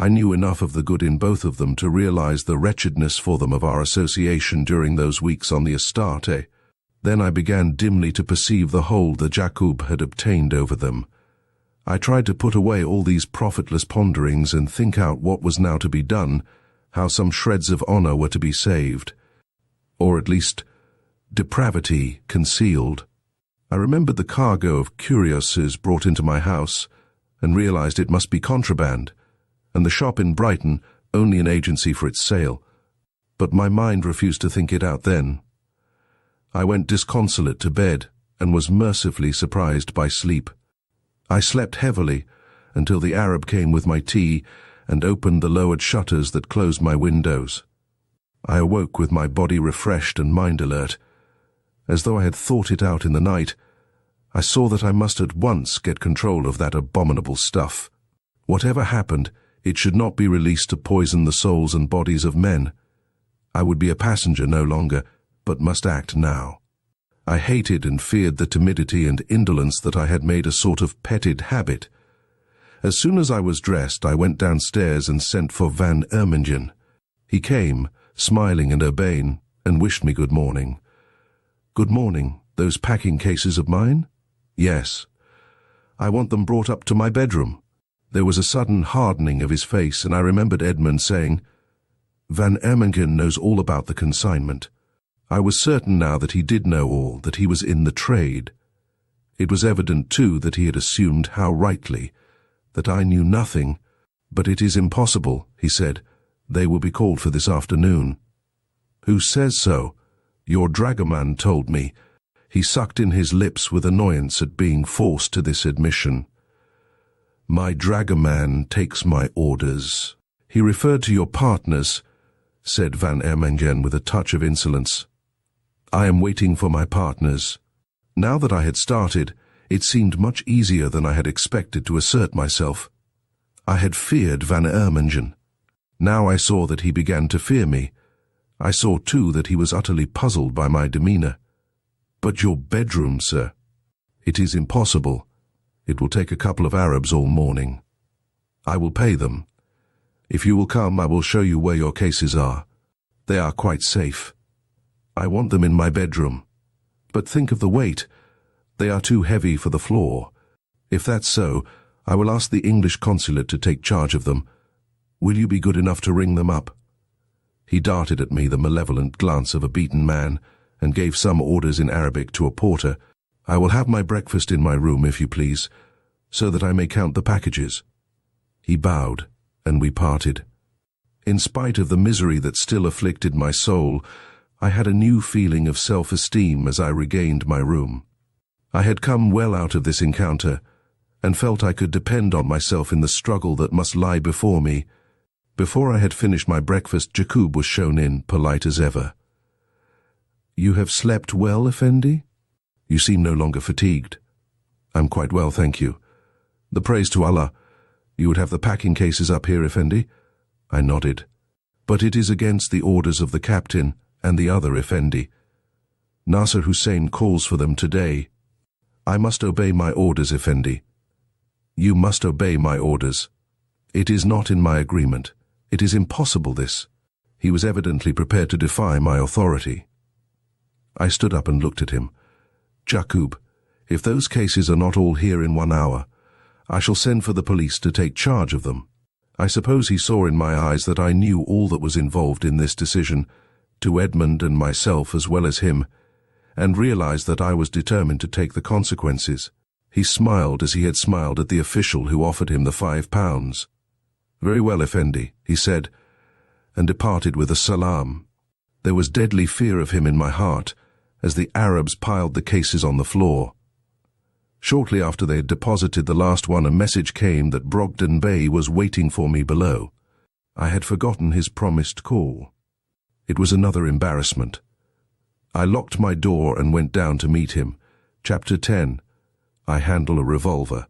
I knew enough of the good in both of them to realize the wretchedness for them of our association during those weeks on the Astarte. Then I began dimly to perceive the hold that Jakoub had obtained over them. I tried to put away all these profitless ponderings and think out what was now to be done, how some shreds of honor were to be saved, or at least depravity concealed. I remembered the cargo of curiouses brought into my house, and realized it must be contraband, and the shop in Brighton only an agency for its sale. But my mind refused to think it out then. I went disconsolate to bed, and was mercifully surprised by sleep. I slept heavily until the Arab came with my tea and opened the lowered shutters that closed my windows. I awoke with my body refreshed and mind alert. As though I had thought it out in the night, I saw that I must at once get control of that abominable stuff. Whatever happened, it should not be released to poison the souls and bodies of men. I would be a passenger no longer, but must act now. I hated and feared the timidity and indolence that I had made a sort of petted habit. As soon as I was dressed, I went downstairs and sent for Van Ermingen. He came, smiling and urbane, and wished me good morning. "Good morning. Those packing cases of mine?" "Yes." "I want them brought up to my bedroom." There was a sudden hardening of his face, and I remembered Edmund saying, "Van Ermingen knows all about the consignment." I was certain now that he did know all, that he was in the trade. It was evident, too, that he had assumed, how rightly, that I knew nothing. "But it is impossible," he said. "They will be called for this afternoon." "Who says so?" "Your dragoman told me." He sucked in his lips with annoyance at being forced to this admission. "My dragoman takes my orders." He referred to your partners, said Van Ermengen with a touch of insolence. "I am waiting for my partners." Now that I had started, it seemed much easier than I had expected to assert myself. I had feared Van Ermengen. Now I saw that he began to fear me. I saw, too, that he was utterly puzzled by my demeanor. "But your bedroom, sir." "It is impossible. It will take a couple of Arabs all morning." "I will pay them. If you will come, I will show you where your cases are. They are quite safe." "I want them in my bedroom." "But think of the weight. They are too heavy for the floor. If that's so, I will ask the English consulate to take charge of them. Will you be good enough to ring them up?" He darted at me the malevolent glance of a beaten man, and gave some orders in Arabic to a porter. "I will have my breakfast in my room, if you please, so that I may count the packages." He bowed, and we parted. In spite of the misery that still afflicted my soul, I had a new feeling of self-esteem as I regained my room. I had come well out of this encounter, and felt I could depend on myself in the struggle that must lie before me. Before I had finished my breakfast, Jakoub was shown in, polite as ever. "You have slept well, Effendi? You seem no longer fatigued." "I'm quite well, thank you." "The praise to Allah. You would have the packing cases up here, Effendi?" I nodded. "But it is against the orders of the captain and the other Effendi. Nasser Hussein calls for them today." "I must obey my orders, Effendi." "You must obey my orders." "It is not in my agreement. It is impossible, this." He was evidently prepared to defy my authority. I stood up and looked at him. "Jakoub, if those cases are not all here in 1 hour, I shall send for the police to take charge of them." I suppose he saw in my eyes that I knew all that was involved in this decision, to Edmund and myself as well as him, and realized that I was determined to take the consequences. He smiled as he had smiled at the official who offered him the £5. "Very well, Effendi," he said, and departed with a salam. There was deadly fear of him in my heart, as the Arabs piled the cases on the floor. Shortly after they had deposited the last one, a message came that Brogden Bey was waiting for me below. I had forgotten his promised call. It was another embarrassment. I locked my door and went down to meet him. Chapter 10. I handle a revolver.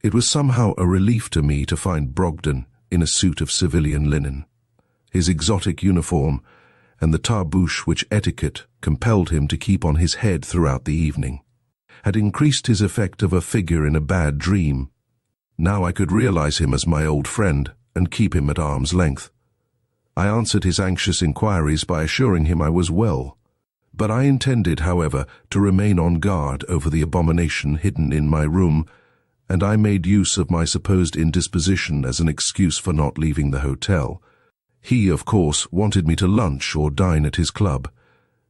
It was somehow a relief to me to find Brogden in a suit of civilian linen. His exotic uniform and the tarbouche which etiquette compelled him to keep on his head throughout the evening had increased his effect of a figure in a bad dream. Now I could realize him as my old friend and keep him at arm's length. I answered his anxious inquiries by assuring him I was well, but I intended, however, to remain on guard over the abomination hidden in my room, and I made use of my supposed indisposition as an excuse for not leaving the hotel. He, of course, wanted me to lunch or dine at his club,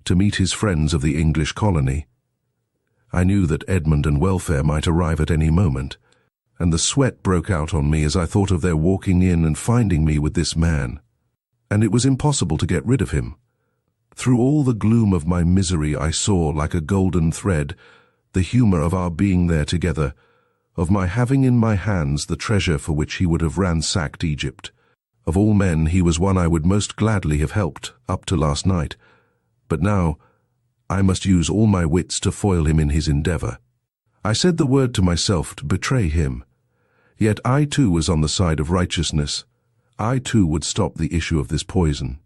to meet his friends of the English colony. I knew that Edmund and Welfare might arrive at any moment, and the sweat broke out on me as I thought of their walking in and finding me with this man. And it was impossible to get rid of him. Through all the gloom of my misery I saw, like a golden thread, the humor of our being there together, of my having in my hands the treasure for which he would have ransacked Egypt. Of all men, he was one I would most gladly have helped, up to last night. But now, I must use all my wits to foil him in his endeavor. I said the word to myself to betray him. Yet I too was on the side of righteousness. I too would stop the issue of this poison.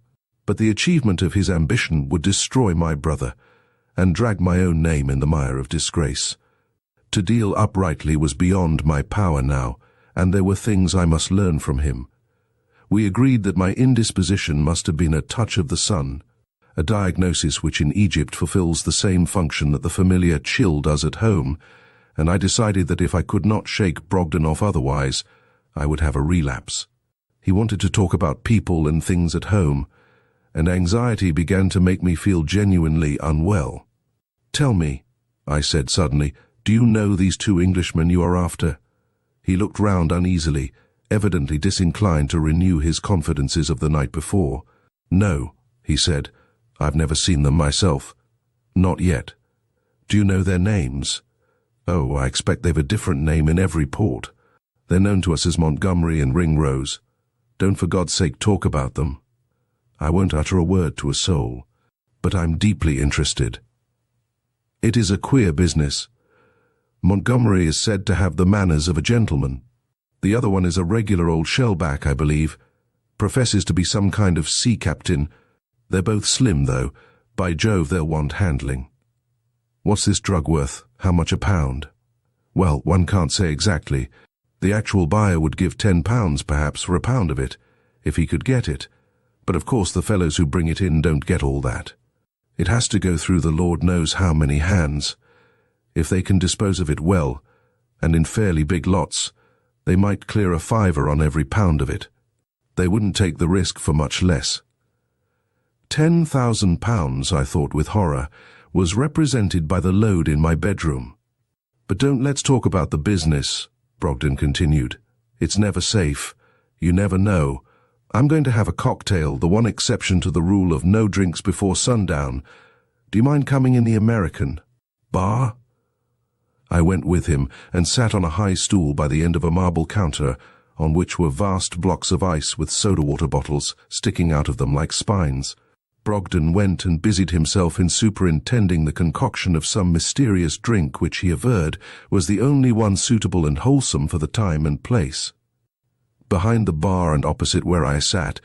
But the achievement of his ambition would destroy my brother, and drag my own name in the mire of disgrace. To deal uprightly was beyond my power now, and there were things I must learn from him. We agreed that my indisposition must have been a touch of the sun, a diagnosis which in Egypt fulfills the same function that the familiar chill does at home, and I decided that if I could not shake Brogden off otherwise, I would have a relapse. He wanted to talk about people and things at home, and anxiety began to make me feel genuinely unwell. "Tell me," I said suddenly, "do you know these 2 Englishmen you are after?" He looked round uneasily, evidently disinclined to renew his confidences of the night before. "No," he said, "I've never seen them myself." "Not yet. Do you know their names?" "Oh, I expect they've a different name in every port. They're known to us as Montgomery and Ringrose. Don't for God's sake talk about them." I won't utter a word to a soul, but I'm deeply interested. It is a queer business. Montgomery is said to have the manners of a gentleman. The other one is a regular old shellback, I believe. Professes to be some kind of sea captain. They're both slim, though. By Jove, they'll want handling. What's this drug worth? How much a pound? Well, one can't say exactly. The actual buyer would give £10 perhaps for a pound of it, if he could get it. But of course the fellows who bring it in don't get all that. It has to go through the Lord knows how many hands. If they can dispose of it well, and in fairly big lots, they might clear a fiver on every pound of it. They wouldn't take the risk for much less. £10,000, I thought with horror, was represented by the load in my bedroom. But let's talk about the business, Brogden continued. It's never safe. You never know. I'm going to have a cocktail, the one exception to the rule of no drinks before sundown. Do you mind coming in the American bar? I went with him and sat on a high stool by the end of a marble counter on which were vast blocks of ice with soda water bottles sticking out of them like spines. Brogden went and busied himself in superintending the concoction of some mysterious drink which he averred was the only one suitable and wholesome for the time and place. Behind the bar and opposite where I sat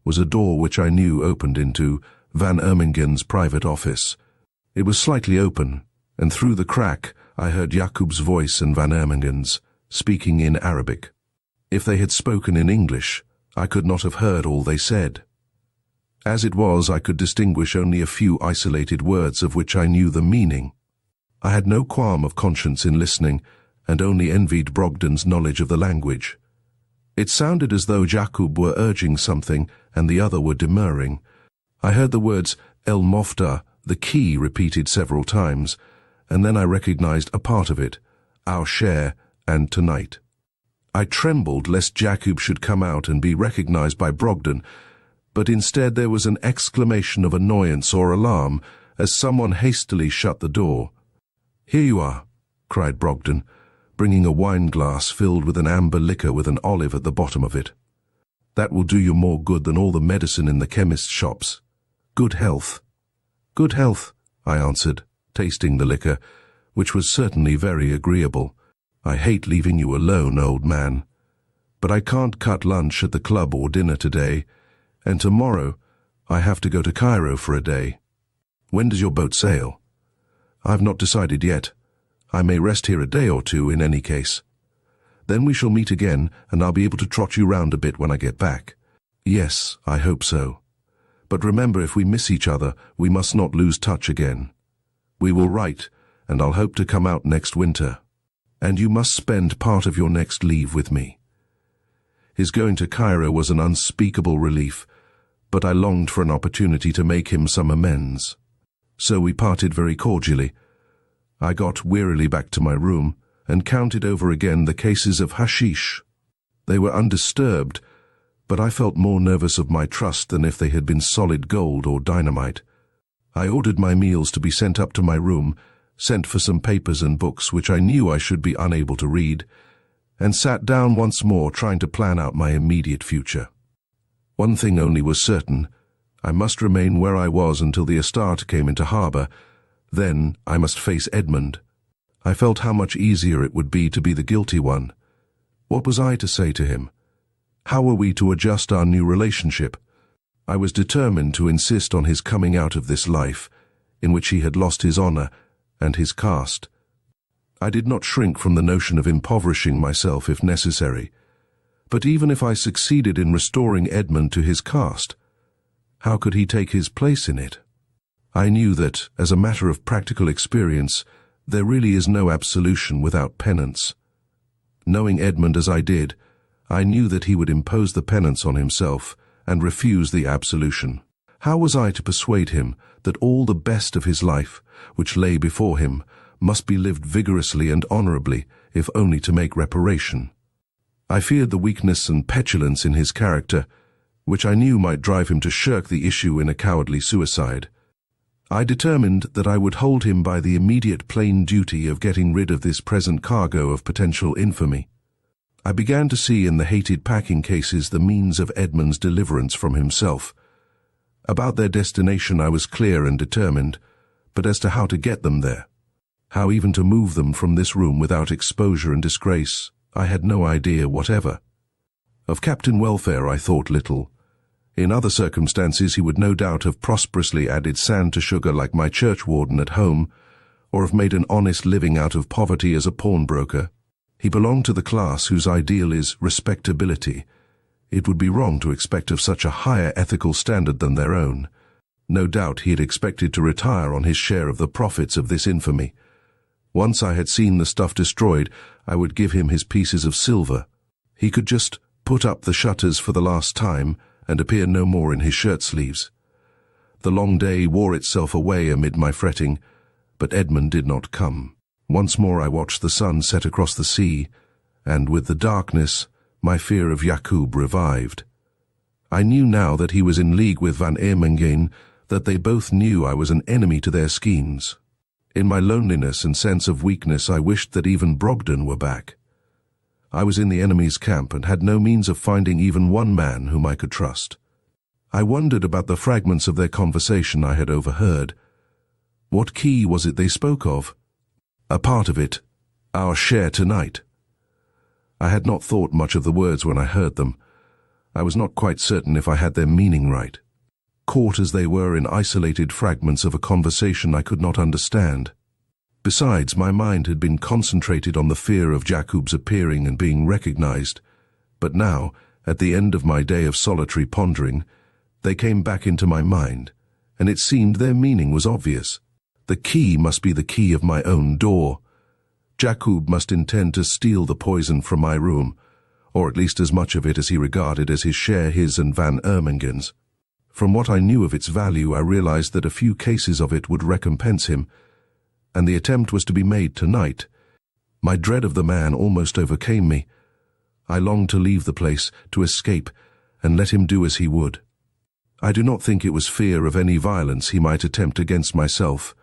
was a door which I knew opened into Van Ermingen's private office. It was slightly open, and through the crack I heard Jakoub's voice and Van Ermingen's, speaking in Arabic. If they had spoken in English, I could not have heard all they said. As it was, I could distinguish only a few isolated words of which I knew the meaning. I had no qualm of conscience in listening, and only envied Brogden's knowledge of the language. It sounded as though Jakoub were urging something and the other were demurring. I heard the words El Mofta, the key, repeated several times, and then I recognized a part of it, our share and tonight. I trembled lest Jakoub should come out and be recognized by Brogden, but instead there was an exclamation of annoyance or alarm as someone hastily shut the door. "Here you are," cried Brogden, bringing a wine-glass filled with an amber liquor with an olive at the bottom of it. "That will do you more good than all the medicine in the chemist's shops. Good health." "Good health," I answered, tasting the liquor, which was certainly very agreeable. "I hate leaving you alone, old man. But I can't cut lunch at the club or dinner today, and tomorrow I have to go to Cairo for a day. When does your boat sail?" "I've not decided yet. I may rest here a day or two in any case. Then we shall meet again, and I'll be able to trot you round a bit when I get back." "Yes, I hope so. But remember, if we miss each other, we must not lose touch again. We will write, and I'll hope to come out next winter. And you must spend part of your next leave with me." His going to Cairo was an unspeakable relief, but I longed for an opportunity to make him some amends. So we parted very cordially. I got wearily back to my room and counted over again the cases of hashish. They were undisturbed, but I felt more nervous of my trust than if they had been solid gold or dynamite. I ordered my meals to be sent up to my room, sent for some papers and books which I knew I should be unable to read, and sat down once more trying to plan out my immediate future. One thing only was certain: I must remain where I was until the Astarte came into harbour. Then I must face Edmund. I felt how much easier it would be to be the guilty one. What was I to say to him? How were we to adjust our new relationship? I was determined to insist on his coming out of this life, in which he had lost his honour and his caste. I did not shrink from the notion of impoverishing myself if necessary. But even if I succeeded in restoring Edmund to his caste, how could he take his place in it? I knew that, as a matter of practical experience, there really is no absolution without penance. Knowing Edmund as I did, I knew that he would impose the penance on himself and refuse the absolution. How was I to persuade him that all the best of his life, which lay before him, must be lived vigorously and honourably, if only to make reparation? I feared the weakness and petulance in his character, which I knew might drive him to shirk the issue in a cowardly suicide. I determined that I would hold him by the immediate plain duty of getting rid of this present cargo of potential infamy. I began to see in the hated packing cases the means of Edmund's deliverance from himself. About their destination I was clear and determined, but as to how to get them there, how even to move them from this room without exposure and disgrace, I had no idea whatever. Of Captain Welfare I thought little. In other circumstances he would no doubt have prosperously added sand to sugar like my churchwarden at home, or have made an honest living out of poverty as a pawnbroker. He belonged to the class whose ideal is respectability. It would be wrong to expect of such a higher ethical standard than their own. No doubt he had expected to retire on his share of the profits of this infamy. Once I had seen the stuff destroyed, I would give him his pieces of silver. He could just put up the shutters for the last time and appear no more in his shirt sleeves. The long day wore itself away amid my fretting, but Edmund did not come. Once more I watched the sun set across the sea, and with the darkness, my fear of Jakoub revived. I knew now that he was in league with Van Eermengen, that they both knew I was an enemy to their schemes. In my loneliness and sense of weakness I wished that even Brogden were back. I was in the enemy's camp and had no means of finding even one man whom I could trust. I wondered about the fragments of their conversation I had overheard. What key was it they spoke of? A part of it, our share tonight. I had not thought much of the words when I heard them. I was not quite certain if I had their meaning right, caught as they were in isolated fragments of a conversation I could not understand. Besides, my mind had been concentrated on the fear of Jakob's appearing and being recognized, but now, at the end of my day of solitary pondering, they came back into my mind, and it seemed their meaning was obvious. The key must be the key of my own door. Jakoub must intend to steal the poison from my room, or at least as much of it as he regarded as his share, his and Van Eermengen's. From what I knew of its value, I realized that a few cases of it would recompense him, and the attempt was to be made tonight. My dread of the man almost overcame me. I longed to leave the place, to escape, and let him do as he would. I do not think it was fear of any violence he might attempt against myself.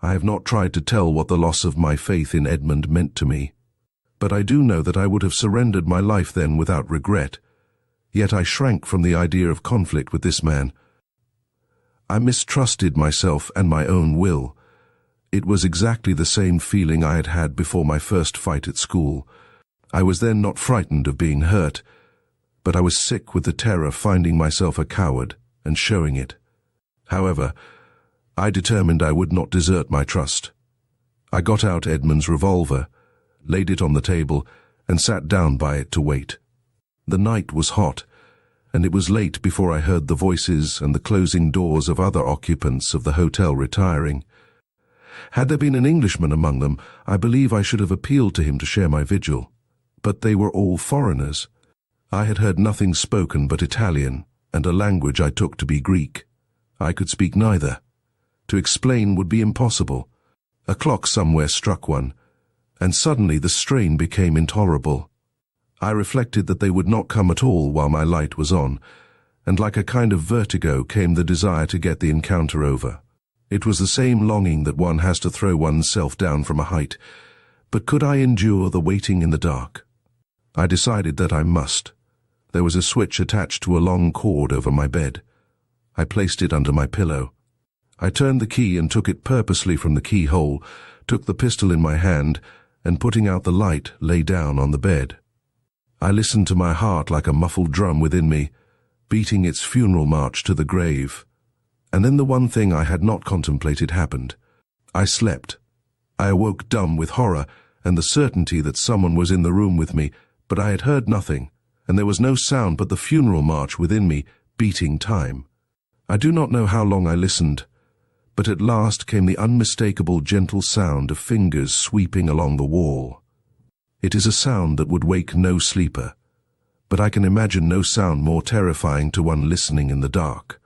I have not tried to tell what the loss of my faith in Edmund meant to me, but I do know that I would have surrendered my life then without regret. Yet I shrank from the idea of conflict with this man. I mistrusted myself and my own will. It was exactly the same feeling I had had before my first fight at school. I was then not frightened of being hurt, but I was sick with the terror of finding myself a coward and showing it. However, I determined I would not desert my trust. I got out Edmund's revolver, laid it on the table, and sat down by it to wait. The night was hot, and it was late before I heard the voices and the closing doors of other occupants of the hotel retiring. Had there been an Englishman among them, I believe I should have appealed to him to share my vigil. But they were all foreigners. I had heard nothing spoken but Italian, and a language I took to be Greek. I could speak neither. To explain would be impossible. A clock somewhere struck one, and suddenly the strain became intolerable. I reflected that they would not come at all while my light was on, and like a kind of vertigo came the desire to get the encounter over. It was the same longing that one has to throw one's self down from a height, but could I endure the waiting in the dark? I decided that I must. There was a switch attached to a long cord over my bed. I placed it under my pillow. I turned the key and took it purposely from the keyhole, took the pistol in my hand, and putting out the light, lay down on the bed. I listened to my heart like a muffled drum within me, beating its funeral march to the grave. And then the one thing I had not contemplated happened. I slept. I awoke dumb with horror and the certainty that someone was in the room with me, but I had heard nothing, and there was no sound but the funeral march within me, beating time. I do not know how long I listened, but at last came the unmistakable gentle sound of fingers sweeping along the wall. It is a sound that would wake no sleeper, but I can imagine no sound more terrifying to one listening in the dark.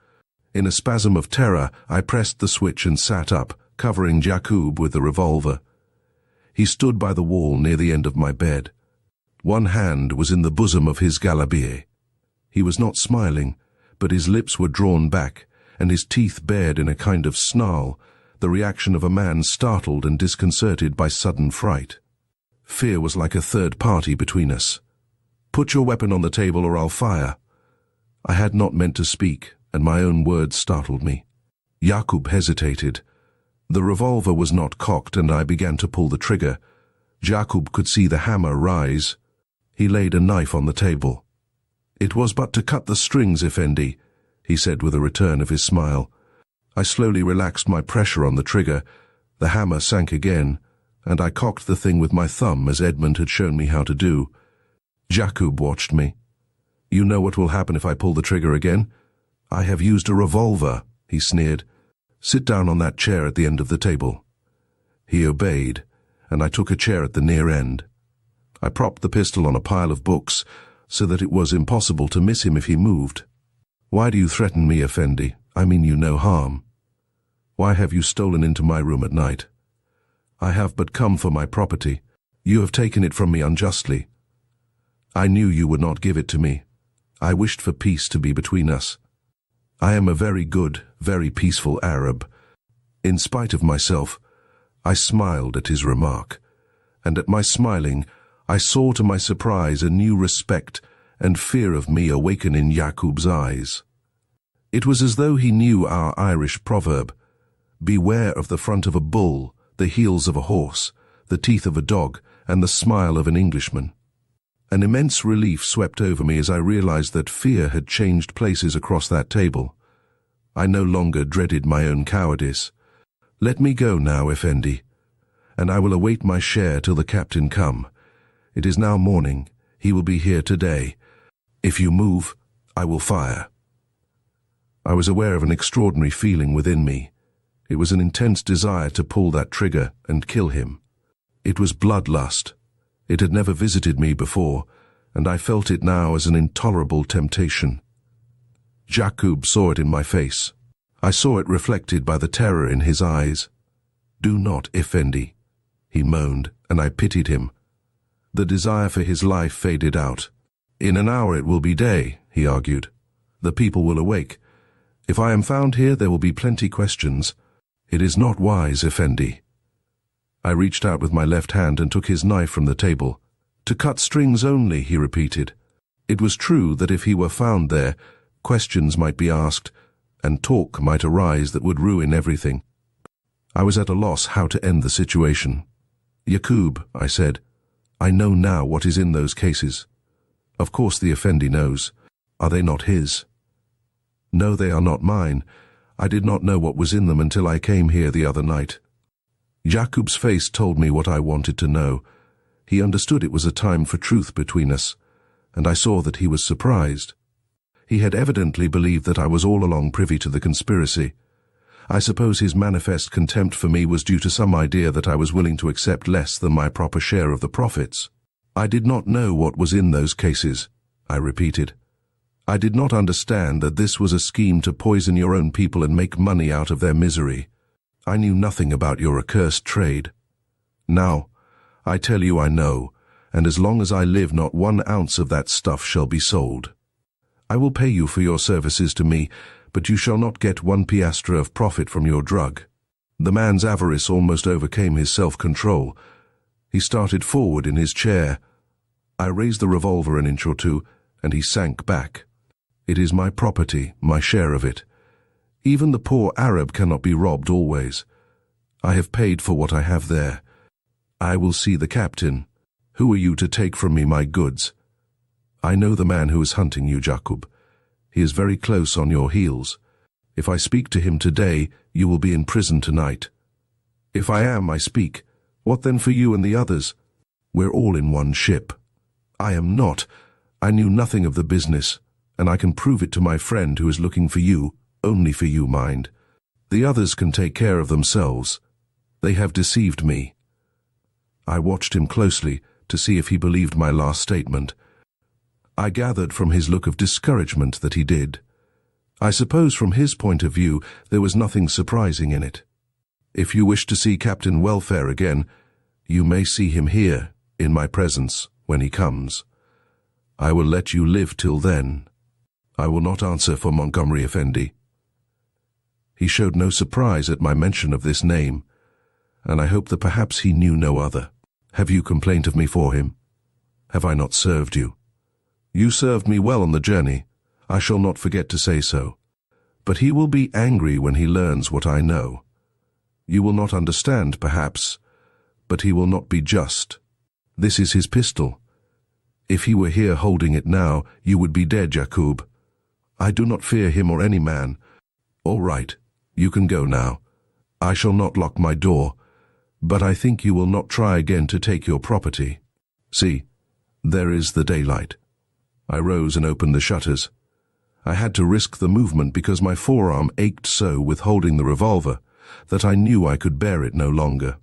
In a spasm of terror, I pressed the switch and sat up, covering Jakoub with the revolver. He stood by the wall near the end of my bed. One hand was in the bosom of his galabier. He was not smiling, but his lips were drawn back, and his teeth bared in a kind of snarl, the reaction of a man startled and disconcerted by sudden fright. Fear was like a third party between us. "Put your weapon on the table or I'll fire." I had not meant to speak, and my own words startled me. Jakoub hesitated. The revolver was not cocked, and I began to pull the trigger. Jakoub could see the hammer rise. He laid a knife on the table. "It was but to cut the strings, Effendi," he said with a return of his smile. I slowly relaxed my pressure on the trigger. The hammer sank again, and I cocked the thing with my thumb as Edmund had shown me how to do. Jakoub watched me. "You know what will happen if I pull the trigger again?" "I have used a revolver," he sneered. "Sit down on that chair at the end of the table." He obeyed, and I took a chair at the near end. I propped the pistol on a pile of books so that it was impossible to miss him if he moved. "Why do you threaten me, Effendi? I mean you no harm. Why have you stolen into my room at night?" "I have but come for my property. You have taken it from me unjustly. I knew you would not give it to me. I wished for peace to be between us. I am a very good, very peaceful Arab." In spite of myself, I smiled at his remark, and at my smiling, I saw to my surprise a new respect and fear of me awaken in Jakoub's eyes. It was as though he knew our Irish proverb, "Beware of the front of a bull, the heels of a horse, the teeth of a dog, and the smile of an Englishman." An immense relief swept over me as I realized that fear had changed places across that table. I no longer dreaded my own cowardice. "Let me go now, Effendi, and I will await my share till the captain come. It is now morning. He will be here today. If you move, I will fire." I was aware of an extraordinary feeling within me. It was an intense desire to pull that trigger and kill him. It was bloodlust. It had never visited me before, and I felt it now as an intolerable temptation. Jakoub saw it in my face. I saw it reflected by the terror in his eyes. "Do not, Effendi," he moaned, and I pitied him. The desire for his life faded out. "In an hour it will be day," he argued. "The people will awake. If I am found here, there will be plenty questions. It is not wise, Effendi." I reached out with my left hand and took his knife from the table. "To cut strings only," he repeated. It was true that if he were found there, questions might be asked, and talk might arise that would ruin everything. I was at a loss how to end the situation. "Jakoub," I said, "I know now what is in those cases. Of course the Effendi knows. Are they not his?" "No, they are not mine. I did not know what was in them until I came here the other night." Jakoub's face told me what I wanted to know. He understood it was a time for truth between us, and I saw that he was surprised. He had evidently believed that I was all along privy to the conspiracy. I suppose his manifest contempt for me was due to some idea that I was willing to accept less than my proper share of the profits. "I did not know what was in those cases," I repeated. "I did not understand that this was a scheme to poison your own people and make money out of their misery. I knew nothing about your accursed trade. Now, I tell you I know, and as long as I live not 1 ounce of that stuff shall be sold. I will pay you for your services to me, but you shall not get 1 piastre of profit from your drug." The man's avarice almost overcame his self-control. He started forward in his chair. I raised the revolver an inch or two, and he sank back. "It is my property, my share of it. Even the poor Arab cannot be robbed always. I have paid for what I have there. I will see the captain. Who are you to take from me my goods? I know the man who is hunting you, Jakoub. He is very close on your heels. If I speak to him today, you will be in prison tonight. If I am, I speak. What then for you and the others? We're all in one ship. I am not. I knew nothing of the business, and I can prove it to my friend who is looking for you, only for you, mind. The others can take care of themselves. They have deceived me." I watched him closely to see if he believed my last statement. I gathered from his look of discouragement that he did. I suppose from his point of view there was nothing surprising in it. "If you wish to see Captain Welfare again, you may see him here, in my presence, when he comes. I will let you live till then. I will not answer for Montgomery Effendi." He showed no surprise at my mention of this name, and I hope that perhaps he knew no other. "Have you complained of me for him? Have I not served you? You served me well on the journey. I shall not forget to say so. But he will be angry when he learns what I know. You will not understand, perhaps, but he will not be just. This is his pistol. If he were here holding it now, you would be dead, Jakoub. I do not fear him or any man. All right, you can go now. I shall not lock my door, but I think you will not try again to take your property. See, there is the daylight. I rose and opened the shutters. I had to risk the movement because my forearm ached so with holding the revolver that I knew I could bear it no longer.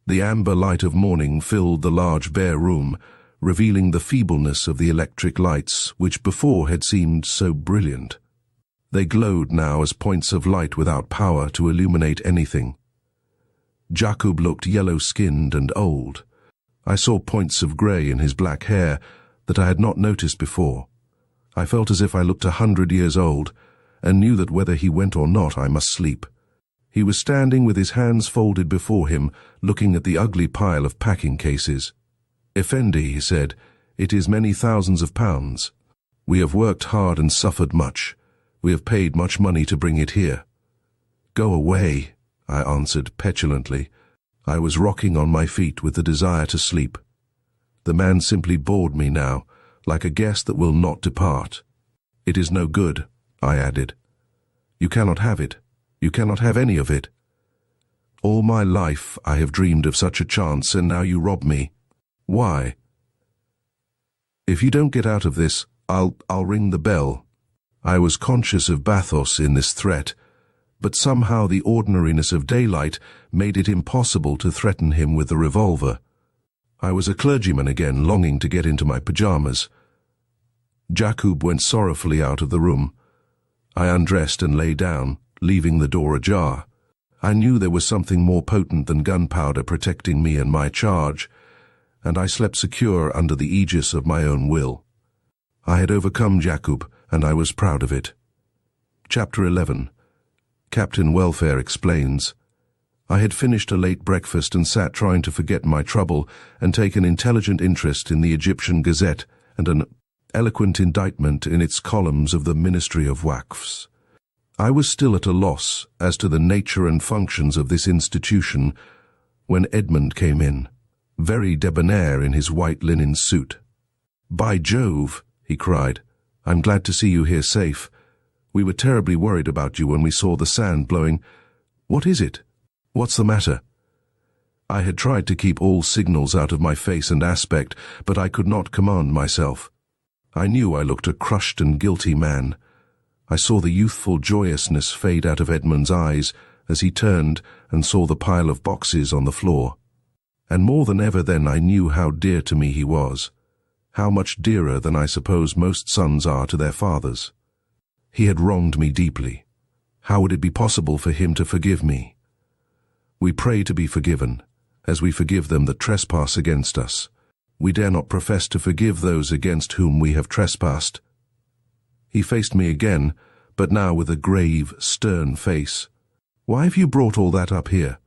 The amber light of morning filled the large bare room, revealing the feebleness of the electric lights which before had seemed so brilliant. They glowed now as points of light without power to illuminate anything. Jakoub looked yellow-skinned and old. I saw points of grey in his black hair that I had not noticed before. I felt as if I looked 100 years old, and knew that whether he went or not I must sleep. He was standing with his hands folded before him, looking at the ugly pile of packing cases. "Effendi," he said, "it is many thousands of pounds. We have worked hard and suffered much. We have paid much money to bring it here." "Go away," I answered petulantly. I was rocking on my feet with the desire to sleep. The man simply bored me now, like a guest that will not depart. "It is no good," I added. "You cannot have it. You cannot have any of it. All my life I have dreamed of such a chance, and now you rob me. Why?" "If you don't get out of this, I'll ring the bell." I was conscious of bathos in this threat, but somehow the ordinariness of daylight made it impossible to threaten him with the revolver. I was a clergyman again, longing to get into my pajamas. Jakoub went sorrowfully out of the room. I undressed and lay down, leaving the door ajar. I knew there was something more potent than gunpowder protecting me and my charge, and I slept secure under the aegis of my own will. I had overcome Jakoub, and I was proud of it. Chapter 11. Captain Welfare explains. I had finished a late breakfast and sat trying to forget my trouble and take an intelligent interest in the Egyptian Gazette and an eloquent indictment in its columns of the Ministry of Waqfs. I was still at a loss as to the nature and functions of this institution when Edmund came in, very debonair in his white linen suit. "By Jove," he cried, "I'm glad to see you here safe. We were terribly worried about you when we saw the sand blowing. What is it? What's the matter?" I had tried to keep all signals out of my face and aspect, but I could not command myself. I knew I looked a crushed and guilty man. I saw the youthful joyousness fade out of Edmund's eyes as he turned and saw the pile of boxes on the floor. And more than ever then I knew how dear to me he was, how much dearer than I suppose most sons are to their fathers. He had wronged me deeply. How would it be possible for him to forgive me? We pray to be forgiven, as we forgive them that trespass against us. We dare not profess to forgive those against whom we have trespassed. He faced me again, but now with a grave, stern face. "Why have you brought all that up here?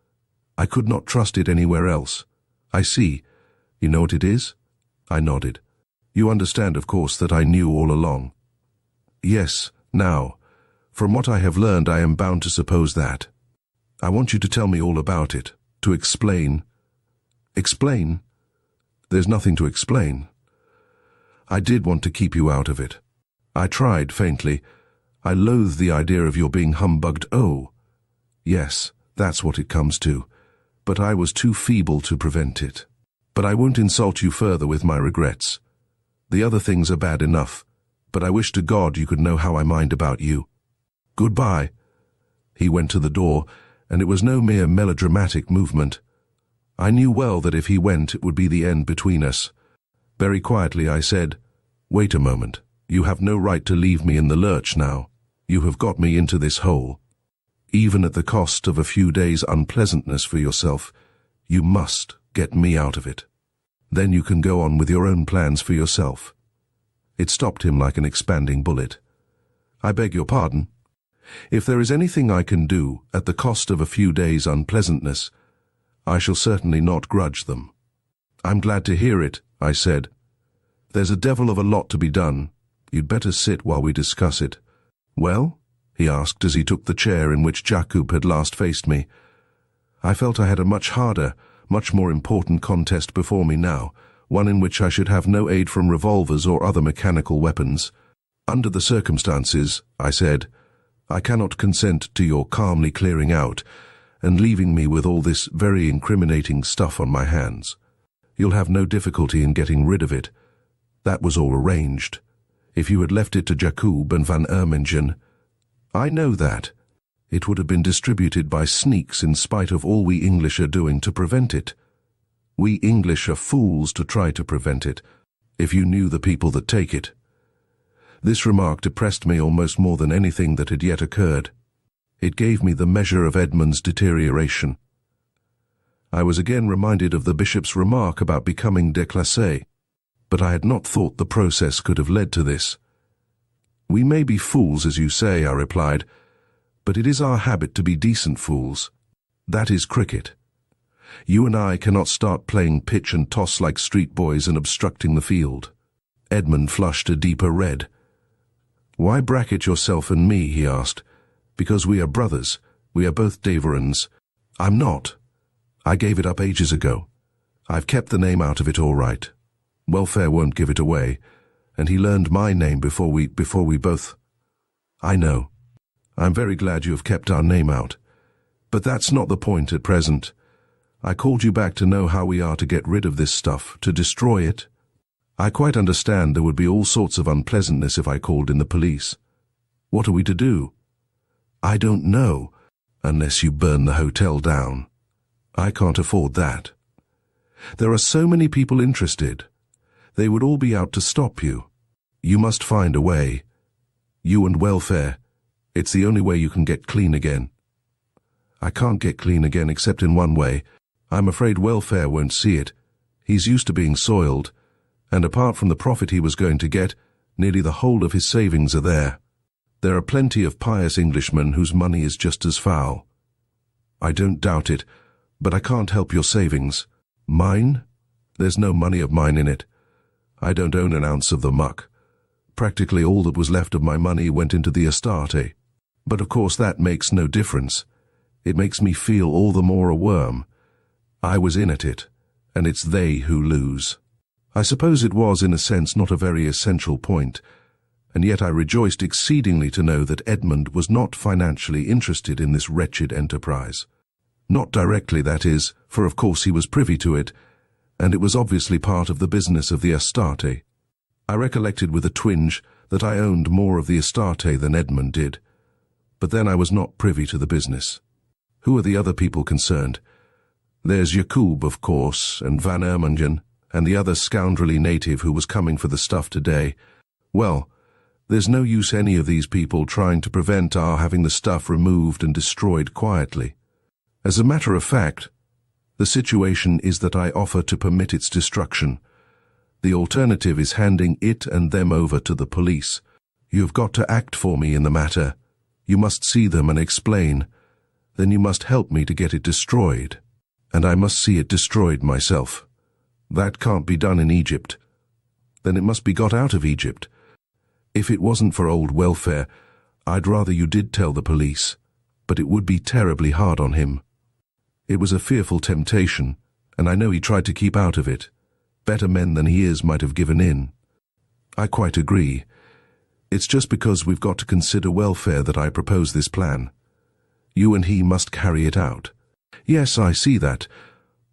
I could not trust it anywhere else. I see. You know what it is?" I nodded. "You understand, of course, that I knew all along." "Yes, now. From what I have learned, I am bound to suppose that. I want you to tell me all about it, to explain." "Explain? There's nothing to explain. I did want to keep you out of it. I tried faintly. I loathe the idea of your being humbugged. Oh, yes, that's what it comes to. But I was too feeble to prevent it. But I won't insult you further with my regrets. The other things are bad enough, but I wish to God you could know how I mind about you. Goodbye." He went to the door, and it was no mere melodramatic movement. I knew well that if he went, it would be the end between us. Very quietly I said, "Wait a moment. You have no right to leave me in the lurch now. You have got me into this hole. Even at the cost of a few days' unpleasantness for yourself, you must get me out of it. Then you can go on with your own plans for yourself." It stopped him like an expanding bullet. "I beg your pardon. If there is anything I can do at the cost of a few days' unpleasantness, I shall certainly not grudge them." "I'm glad to hear it," I said. "There's a devil of a lot to be done. You'd better sit while we discuss it." "Well?" he asked as he took the chair in which Jakoub had last faced me. I felt I had a much harder, much more important contest before me now, one in which I should have no aid from revolvers or other mechanical weapons. Under the circumstances, I said, I cannot consent to your calmly clearing out and leaving me with all this very incriminating stuff on my hands. You'll have no difficulty in getting rid of it. That was all arranged. If you had left it to Jakoub and Van Ermingen, I know that. It would have been distributed by sneaks in spite of all we English are doing to prevent it. We English are fools to try to prevent it, if you knew the people that take it. This remark depressed me almost more than anything that had yet occurred. It gave me the measure of Edmund's deterioration. I was again reminded of the bishop's remark about becoming déclassé, but I had not thought the process could have led to this. We may be fools, as you say, I replied, but it is our habit to be decent fools. That is cricket. You and I cannot start playing pitch and toss like street boys and obstructing the field. Edmund flushed a deeper red. Why bracket yourself and me, he asked. Because we are brothers. We are both Daverans. I'm not. I gave it up ages ago. I've kept the name out of it all right. Welfare won't give it away, and he learned my name before we both... I know. I'm very glad you have kept our name out. But that's not the point at present. I called you back to know how we are to get rid of this stuff, to destroy it. I quite understand there would be all sorts of unpleasantness if I called in the police. What are we to do? I don't know, unless you burn the hotel down. I can't afford that. There are so many people interested. They would all be out to stop you. You must find a way. You and welfare. It's the only way you can get clean again. I can't get clean again except in one way. I'm afraid welfare won't see it. He's used to being soiled, and apart from the profit he was going to get, nearly the whole of his savings are there. There are plenty of pious Englishmen whose money is just as foul. I don't doubt it, but I can't help your savings. Mine? There's no money of mine in it. I don't own an ounce of the muck. Practically all that was left of my money went into the Astarte. But of course that makes no difference. It makes me feel all the more a worm. I was in at it, and it's they who lose. I suppose it was, in a sense, not a very essential point, and yet I rejoiced exceedingly to know that Edmund was not financially interested in this wretched enterprise. Not directly, that is, for of course he was privy to it, and it was obviously part of the business of the Astarte. I recollected with a twinge that I owned more of the Astarte than Edmund did, but then I was not privy to the business. Who are the other people concerned? There's Jakoub, of course, and Van Ermingen, and the other scoundrelly native who was coming for the stuff today. Well, there's no use any of these people trying to prevent our having the stuff removed and destroyed quietly. As a matter of fact, the situation is that I offer to permit its destruction. The alternative is handing it and them over to the police. You've got to act for me in the matter. You must see them and explain. Then you must help me to get it destroyed. And I must see it destroyed myself. That can't be done in Egypt. Then it must be got out of Egypt. If it wasn't for old welfare, I'd rather you did tell the police, but it would be terribly hard on him. It was a fearful temptation, and I know he tried to keep out of it. Better men than he is might have given in. I quite agree. It's just because we've got to consider welfare that I propose this plan. You and he must carry it out. Yes, I see that.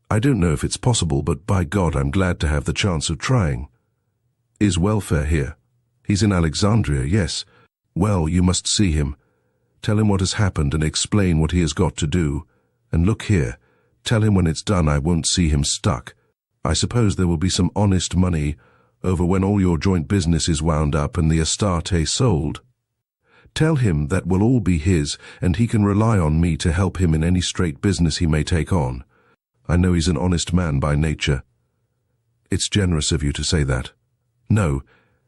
I don't know if it's possible, but by God, I'm glad to have the chance of trying. Is welfare here? He's in Alexandria, yes. Well, you must see him. Tell him what has happened and explain what he has got to do. And look here, tell him when it's done I won't see him stuck. I suppose there will be some honest money over when all your joint business is wound up and the Astarte sold. Tell him that will all be his, and he can rely on me to help him in any straight business he may take on. I know he's an honest man by nature. It's generous of you to say that. No,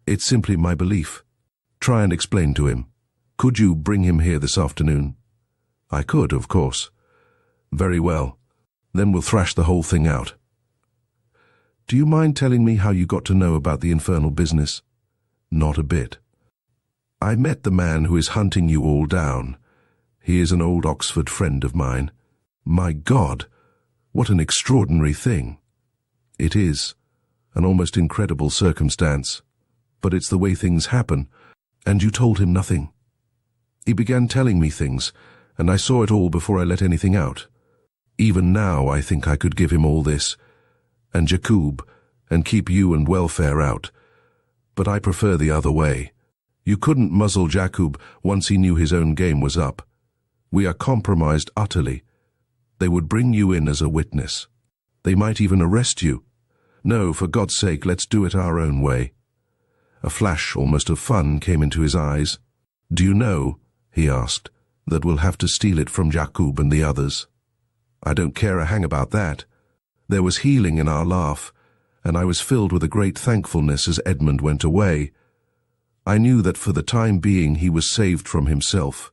it's simply my belief. Try and explain to him. Could you bring him here this afternoon? I could, of course. Very well. Then we'll thrash the whole thing out. Do you mind telling me how you got to know about the infernal business? Not a bit. I met the man who is hunting you all down. He is an old Oxford friend of mine. My God, what an extraordinary thing. It is. An almost incredible circumstance. But it's the way things happen. And you told him nothing. He began telling me things, and I saw it all before I let anything out. Even now I think I could give him all this, and Jakoub, and keep you and welfare out. But I prefer the other way. You couldn't muzzle Jakoub once he knew his own game was up. We are compromised utterly. They would bring you in as a witness. They might even arrest you. No, for God's sake, let's do it our own way. A flash almost of fun came into his eyes. Do you know, he asked, that we'll have to steal it from Jakoub and the others? I don't care a hang about that. There was healing in our laugh, and I was filled with a great thankfulness as Edmund went away. I knew that for the time being he was saved from himself.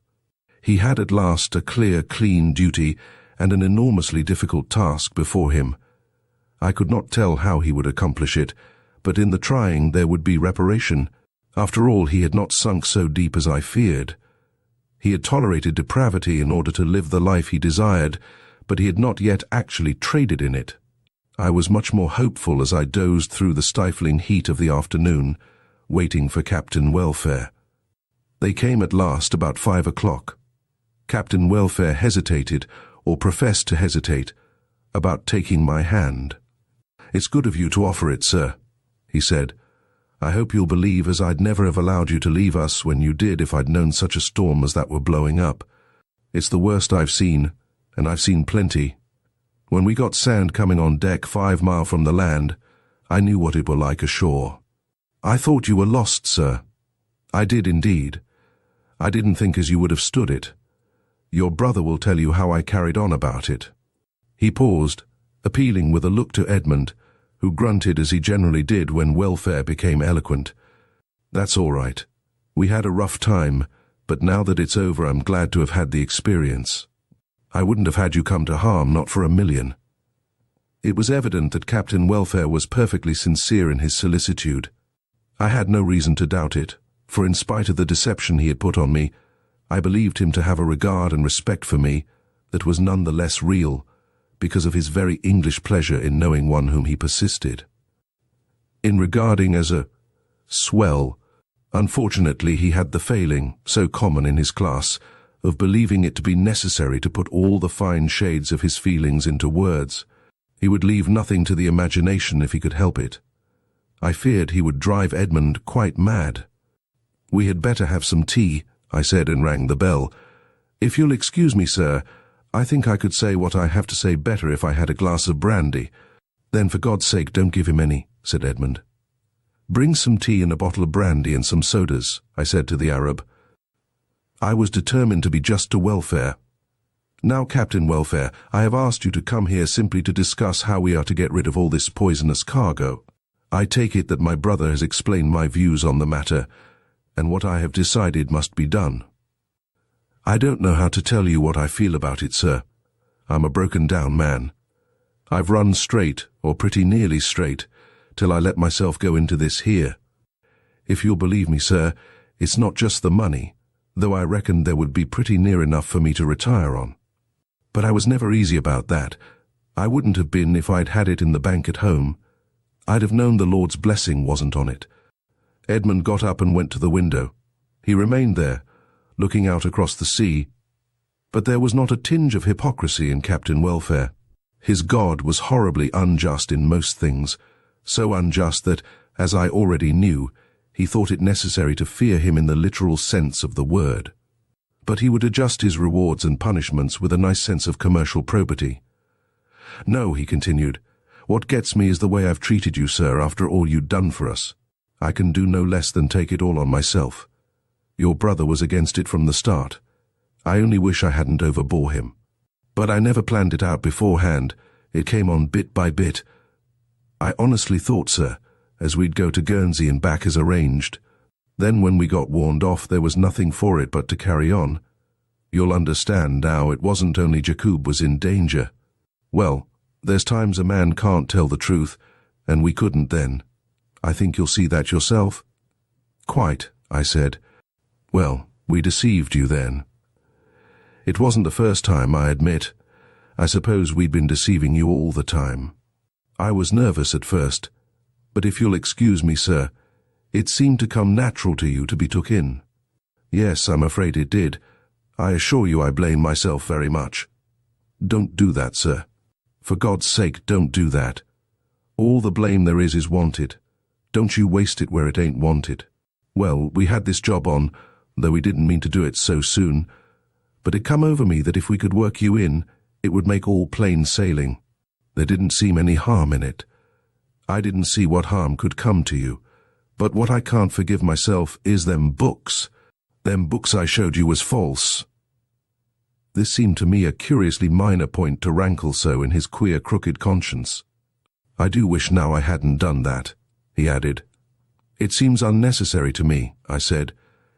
He had at last a clear, clean duty and an enormously difficult task before him. I could not tell how he would accomplish it, but in the trying there would be reparation. After all, he had not sunk so deep as I feared. He had tolerated depravity in order to live the life he desired, but he had not yet actually traded in it. I was much more hopeful as I dozed through the stifling heat of the afternoon, waiting for Captain Welfare. They came at last about 5 o'clock. Captain Welfare hesitated, or professed to hesitate, about taking my hand. "It's good of you to offer it, sir," he said. "I hope you'll believe as I'd never have allowed you to leave us when you did if I'd known such a storm as that were blowing up. It's the worst I've seen, and I've seen plenty. When we got sand coming on deck 5 mile from the land, I knew what it were like ashore. I thought you were lost, sir. I did indeed. I didn't think as you would have stood it. Your brother will tell you how I carried on about it." He paused, appealing with a look to Edmund, who grunted as he generally did when Welfare became eloquent. "That's all right. We had a rough time, but now that it's over I'm glad to have had the experience. I wouldn't have had you come to harm, not for a million." It was evident that Captain Welfare was perfectly sincere in his solicitude. I had no reason to doubt it, for in spite of the deception he had put on me, I believed him to have a regard and respect for me that was none the less real, because of his very English pleasure in knowing one whom he persisted in regarding as a swell. Unfortunately, he had the failing, so common in his class, of believing it to be necessary to put all the fine shades of his feelings into words. He would leave nothing to the imagination if he could help it. I feared he would drive Edmund quite mad. "We had better have some tea," I said, and rang the bell. "If you'll excuse me, sir, I think I could say what I have to say better if I had a glass of brandy." "Then for God's sake don't give him any," said Edmund. "Bring some tea and a bottle of brandy and some sodas," I said to the Arab. I was determined to be just to Welfare. "Now, Captain Welfare, I have asked you to come here simply to discuss how we are to get rid of all this poisonous cargo. I take it that my brother has explained my views on the matter, and what I have decided must be done." "I don't know how to tell you what I feel about it, sir. I'm a broken-down man. I've run straight, or pretty nearly straight, till I let myself go into this here. If you'll believe me, sir, it's not just the money, though I reckoned there would be pretty near enough for me to retire on. But I was never easy about that. I wouldn't have been if I'd had it in the bank at home. I'd have known the Lord's blessing wasn't on it." Edmund got up and went to the window. He remained there, looking out across the sea. But there was not a tinge of hypocrisy in Captain Welfare. His God was horribly unjust in most things, so unjust that, as I already knew, he thought it necessary to fear him in the literal sense of the word. But he would adjust his rewards and punishments with a nice sense of commercial probity. "No," he continued, "what gets me is the way I've treated you, sir, after all you'd done for us. I can do no less than take it all on myself. Your brother was against it from the start. I only wish I hadn't overbore him. But I never planned it out beforehand. It came on bit by bit. I honestly thought, sir, as we'd go to Guernsey and back as arranged. Then when we got warned off, there was nothing for it but to carry on. You'll understand now it wasn't only Jakoub was in danger. Well, there's times a man can't tell the truth, and we couldn't then. I think you'll see that yourself." "Quite," I said. Well, we deceived you then. It wasn't the first time, I admit. I suppose we'd been deceiving you all the time. I was nervous at first, but if you'll excuse me, sir, it seemed to come natural to you to be took in. Yes, I'm afraid it did. I assure you I blame myself very much. Don't do that, sir. For God's sake, don't do that. All the blame there is wanted. Don't you waste it where it ain't wanted. Well, we had this job on, though we didn't mean to do it so soon, but it come over me that if we could work you in, it would make all plain sailing. There didn't seem any harm in it. I didn't see what harm could come to you, but what I can't forgive myself is them books. Them books I showed you was false. This seemed to me a curiously minor point to rankle so in his queer, crooked conscience. I do wish now I hadn't done that, he added. It seems unnecessary to me, I said.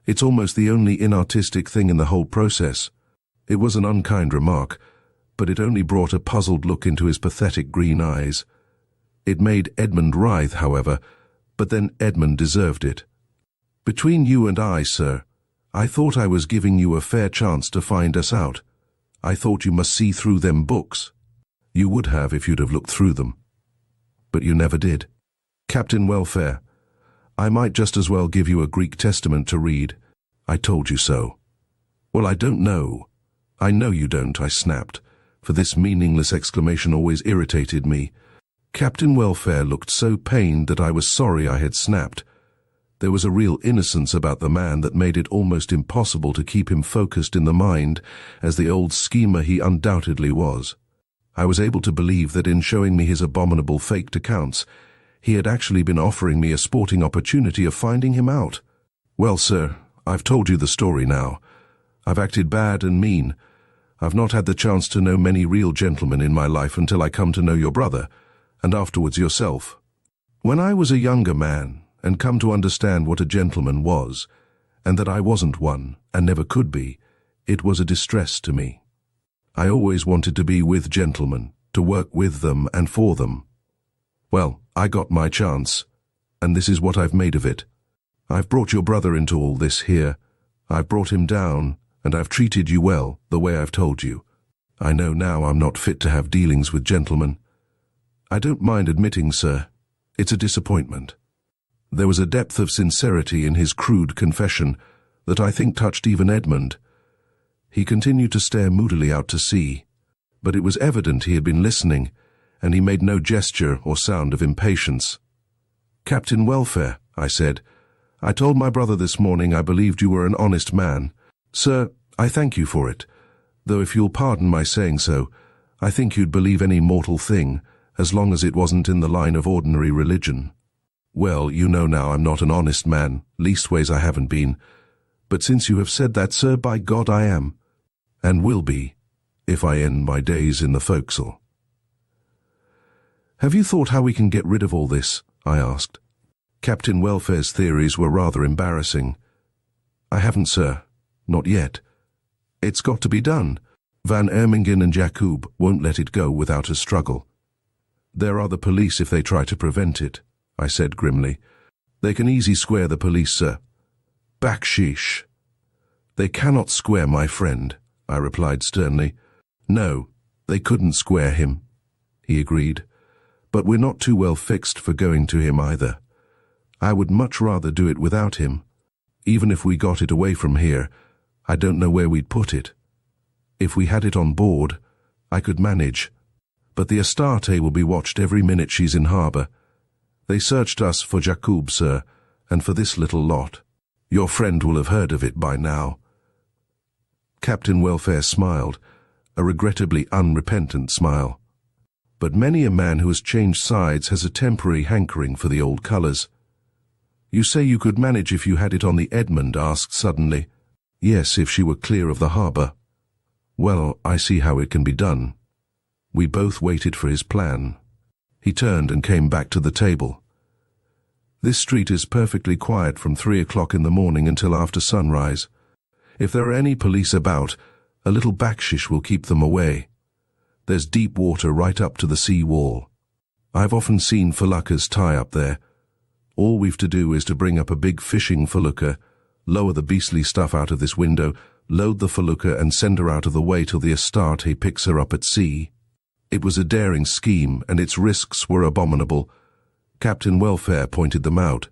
It's almost the only inartistic thing in the whole process. It was an unkind remark, but it only brought a puzzled look into his pathetic green eyes. It made Edmund writhe, however, but then Edmund deserved it. Between you and I, sir, I thought I was giving you a fair chance to find us out. I thought you must see through them books. You would have if you'd have looked through them. But you never did. Captain Welfare, I might just as well give you a Greek Testament to read. I told you so. Well, I don't know. I know you don't, I snapped, for this meaningless exclamation always irritated me. Captain Welfare looked so pained that I was sorry I had snapped. There was a real innocence about the man that made it almost impossible to keep him focused in the mind as the old schemer he undoubtedly was. I was able to believe that in showing me his abominable faked accounts, he had actually been offering me a sporting opportunity of finding him out. Well, sir, I've told you the story now. I've acted bad and mean. I've not had the chance to know many real gentlemen in my life until I come to know your brother, and afterwards yourself. When I was a younger man, and come to understand what a gentleman was, and that I wasn't one, and never could be, it was a distress to me. I always wanted to be with gentlemen, to work with them and for them. Well, I got my chance, and this is what I've made of it. I've brought your brother into all this here. I've brought him down, and I've treated you well, the way I've told you. I know now I'm not fit to have dealings with gentlemen. I don't mind admitting, sir, it's a disappointment. There was a depth of sincerity in his crude confession that I think touched even Edmund. He continued to stare moodily out to sea, but it was evident he had been listening, and he made no gesture or sound of impatience. Captain Welfare, I said, I told my brother this morning I believed you were an honest man. Sir, I thank you for it, though if you'll pardon my saying so, I think you'd believe any mortal thing, as long as it wasn't in the line of ordinary religion. Well, you know now I'm not an honest man, leastways I haven't been, but since you have said that, sir, by God I am, and will be, if I end my days in the forecastle. Have you thought how we can get rid of all this? I asked. Captain Welfare's theories were rather embarrassing. I haven't, sir. Not yet. It's got to be done. Van Ermingen and Jakoub won't let it go without a struggle. There are the police if they try to prevent it, I said grimly. They can easy square the police, sir. Backsheesh. They cannot square my friend, I replied sternly. No, they couldn't square him, he agreed. But we're not too well fixed for going to him either. I would much rather do it without him. Even if we got it away from here, I don't know where we'd put it. If we had it on board, I could manage. But the Astarte will be watched every minute she's in harbour. They searched us for Jakoub, sir, and for this little lot. Your friend will have heard of it by now. Captain Welfare smiled, a regrettably unrepentant smile. But many a man who has changed sides has a temporary hankering for the old colours. You say you could manage if you had it on the Edmund asked suddenly. Yes, if she were clear of the harbour. Well, I see how it can be done. We both waited for his plan. He turned and came back to the table. This street is perfectly quiet from 3 o'clock in the morning until after sunrise. If there are any police about, a little backsheesh will keep them away. There's deep water right up to the sea wall. I've often seen feluccas tie up there. All we've to do is to bring up a big fishing felucca, Lower the beastly stuff out of this window, load the felucca and send her out of the way till the Astarte picks her up at sea. It was a daring scheme, and its risks were abominable. Captain Welfare pointed them out.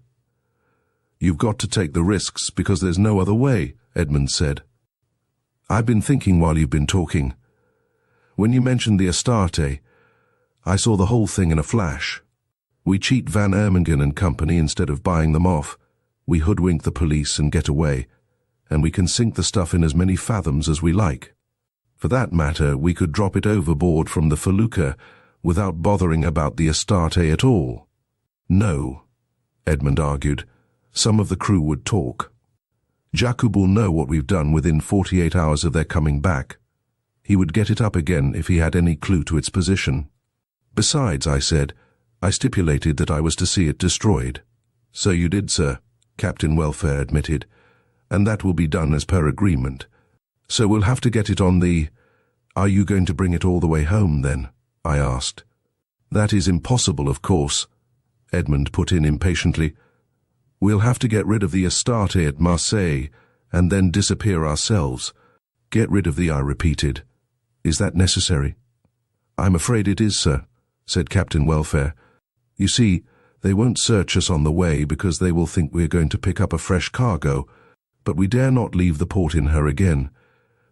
"You've got to take the risks because there's no other way," Edmund said. "I've been thinking while you've been talking. When you mentioned the Astarte, I saw the whole thing in a flash. We cheat Van Ermingen and company instead of buying them off. We hoodwink the police and get away, and we can sink the stuff in as many fathoms as we like. For that matter, we could drop it overboard from the felucca without bothering about the Astarte at all." "No," Edmund argued. "Some of the crew would talk. Jakoub will know what we've done within 48 hours of their coming back. He would get it up again if he had any clue to its position. Besides," I said, "I stipulated that I was to see it destroyed." "So you did, sir," Captain Welfare admitted, "and that will be done as per agreement. So we'll have to get it on the—" "Are you going to bring it all the way home, then?" I asked. "That is impossible, of course," Edmund put in impatiently. "We'll have to get rid of the Astarte at Marseille and then disappear ourselves." "Get rid of the," I repeated. "Is that necessary?" "I'm afraid it is, sir," said Captain Welfare. "You see, they won't search us on the way because they will think we're going to pick up a fresh cargo, but we dare not leave the port in her again.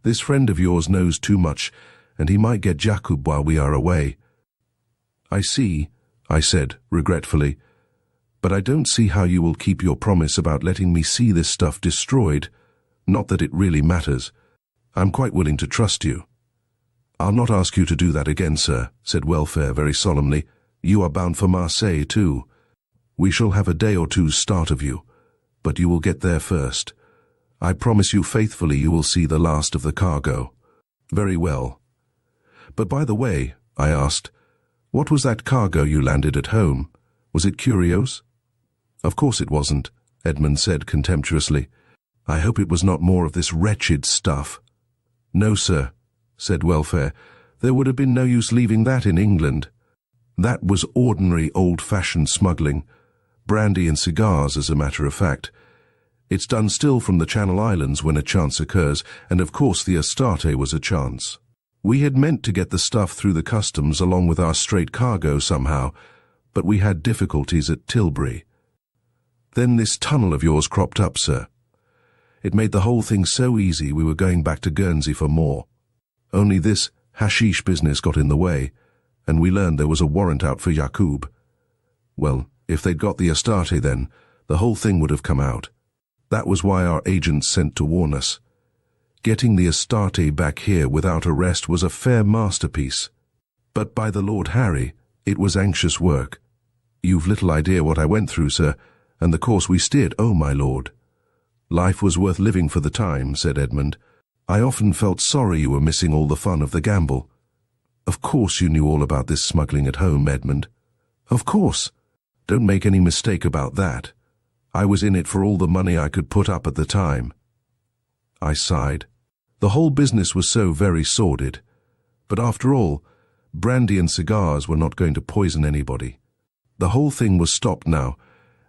This friend of yours knows too much, and he might get Jakoub while we are away." "I see," I said regretfully, "but I don't see how you will keep your promise about letting me see this stuff destroyed. Not that it really matters. I'm quite willing to trust you." "I'll not ask you to do that again, sir," said Welfare very solemnly. "You are bound for Marseille, too. We shall have a day or two's start of you, but you will get there first. I promise you faithfully you will see the last of the cargo." "Very well. But by the way," I asked, "what was that cargo you landed at home? Was it curios?" "Of course it wasn't," Edmund said contemptuously. "I hope it was not more of this wretched stuff." "No, sir," said Welfare. "There would have been no use leaving that in England. That was ordinary old-fashioned smuggling. Brandy and cigars, as a matter of fact. It's done still from the Channel Islands when a chance occurs, and of course the Astarte was a chance. We had meant to get the stuff through the customs along with our straight cargo somehow, but we had difficulties at Tilbury. Then this tunnel of yours cropped up, sir. It made the whole thing so easy we were going back to Guernsey for more. Only this hashish business got in the way, and we learned there was a warrant out for Jakoub. Well, if they'd got the Astarte then, the whole thing would have come out. That was why our agents sent to warn us. Getting the Astarte back here without arrest was a fair masterpiece. But by the Lord Harry, it was anxious work. You've little idea what I went through, sir, and the course we steered, oh my lord." "Life was worth living for the time," said Edmund. "I often felt sorry you were missing all the fun of the gamble." "Of course you knew all about this smuggling at home, Edmund." "Of course. Don't make any mistake about that. I was in it for all the money I could put up at the time." I sighed. The whole business was so very sordid. But after all, brandy and cigars were not going to poison anybody. The whole thing was stopped now,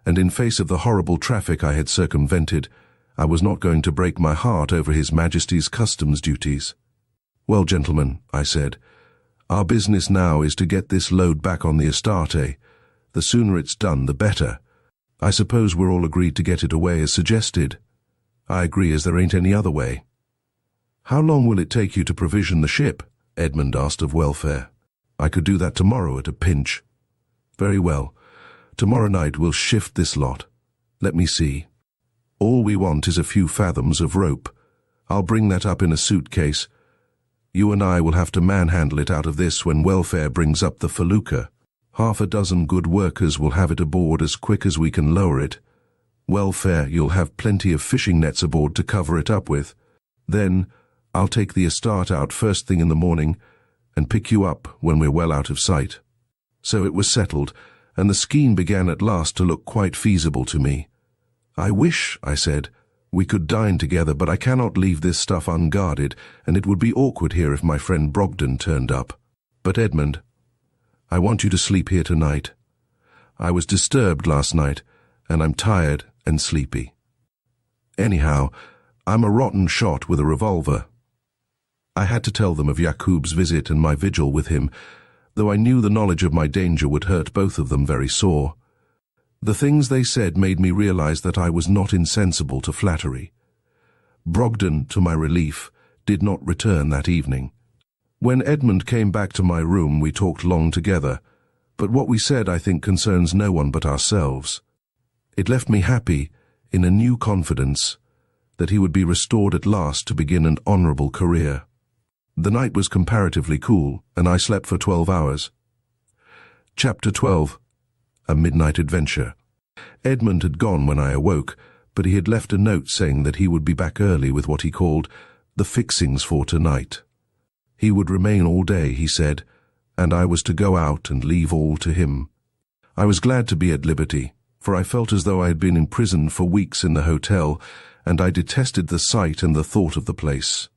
and in face of the horrible traffic I had circumvented, I was not going to break my heart over His Majesty's customs duties. "Well, gentlemen," I said, "our business now is to get this load back on the Astarte. The sooner it's done, the better. I suppose we're all agreed to get it away as suggested." "I agree, as there ain't any other way." "How long will it take you to provision the ship?" Edmund asked of Welfare. "I could do that tomorrow at a pinch." "Very well. Tomorrow night we'll shift this lot. Let me see. All we want is a few fathoms of rope. I'll bring that up in a suitcase. You and I will have to manhandle it out of this when Welfare brings up the felucca. 6 good workers will have it aboard as quick as we can lower it. Welfare, you'll have plenty of fishing nets aboard to cover it up with. Then I'll take the Astarte out first thing in the morning and pick you up when we're well out of sight." So it was settled, and the scheme began at last to look quite feasible to me. "I wish," I said, "we could dine together, but I cannot leave this stuff unguarded, and it would be awkward here if my friend Brogden turned up. But Edmund, I want you to sleep here tonight. I was disturbed last night, and I'm tired and sleepy." Anyhow, I'm a rotten shot with a revolver. I had to tell them of Jakoub's visit and my vigil with him, though I knew the knowledge of my danger would hurt both of them very sore. The things they said made me realize that I was not insensible to flattery. Brogden, to my relief, did not return that evening. When Edmund came back to my room, we talked long together, but what we said, I think, concerns no one but ourselves. It left me happy, in a new confidence, that he would be restored at last to begin an honorable career. The night was comparatively cool, and I slept for 12 hours. Chapter 12. A Midnight Adventure. Edmund had gone when I awoke, but he had left a note saying that he would be back early with what he called the fixings for tonight. He would remain all day, he said, and I was to go out and leave all to him. I was glad to be at liberty, for I felt as though I had been imprisoned for weeks in the hotel, and I detested the sight and the thought of the place.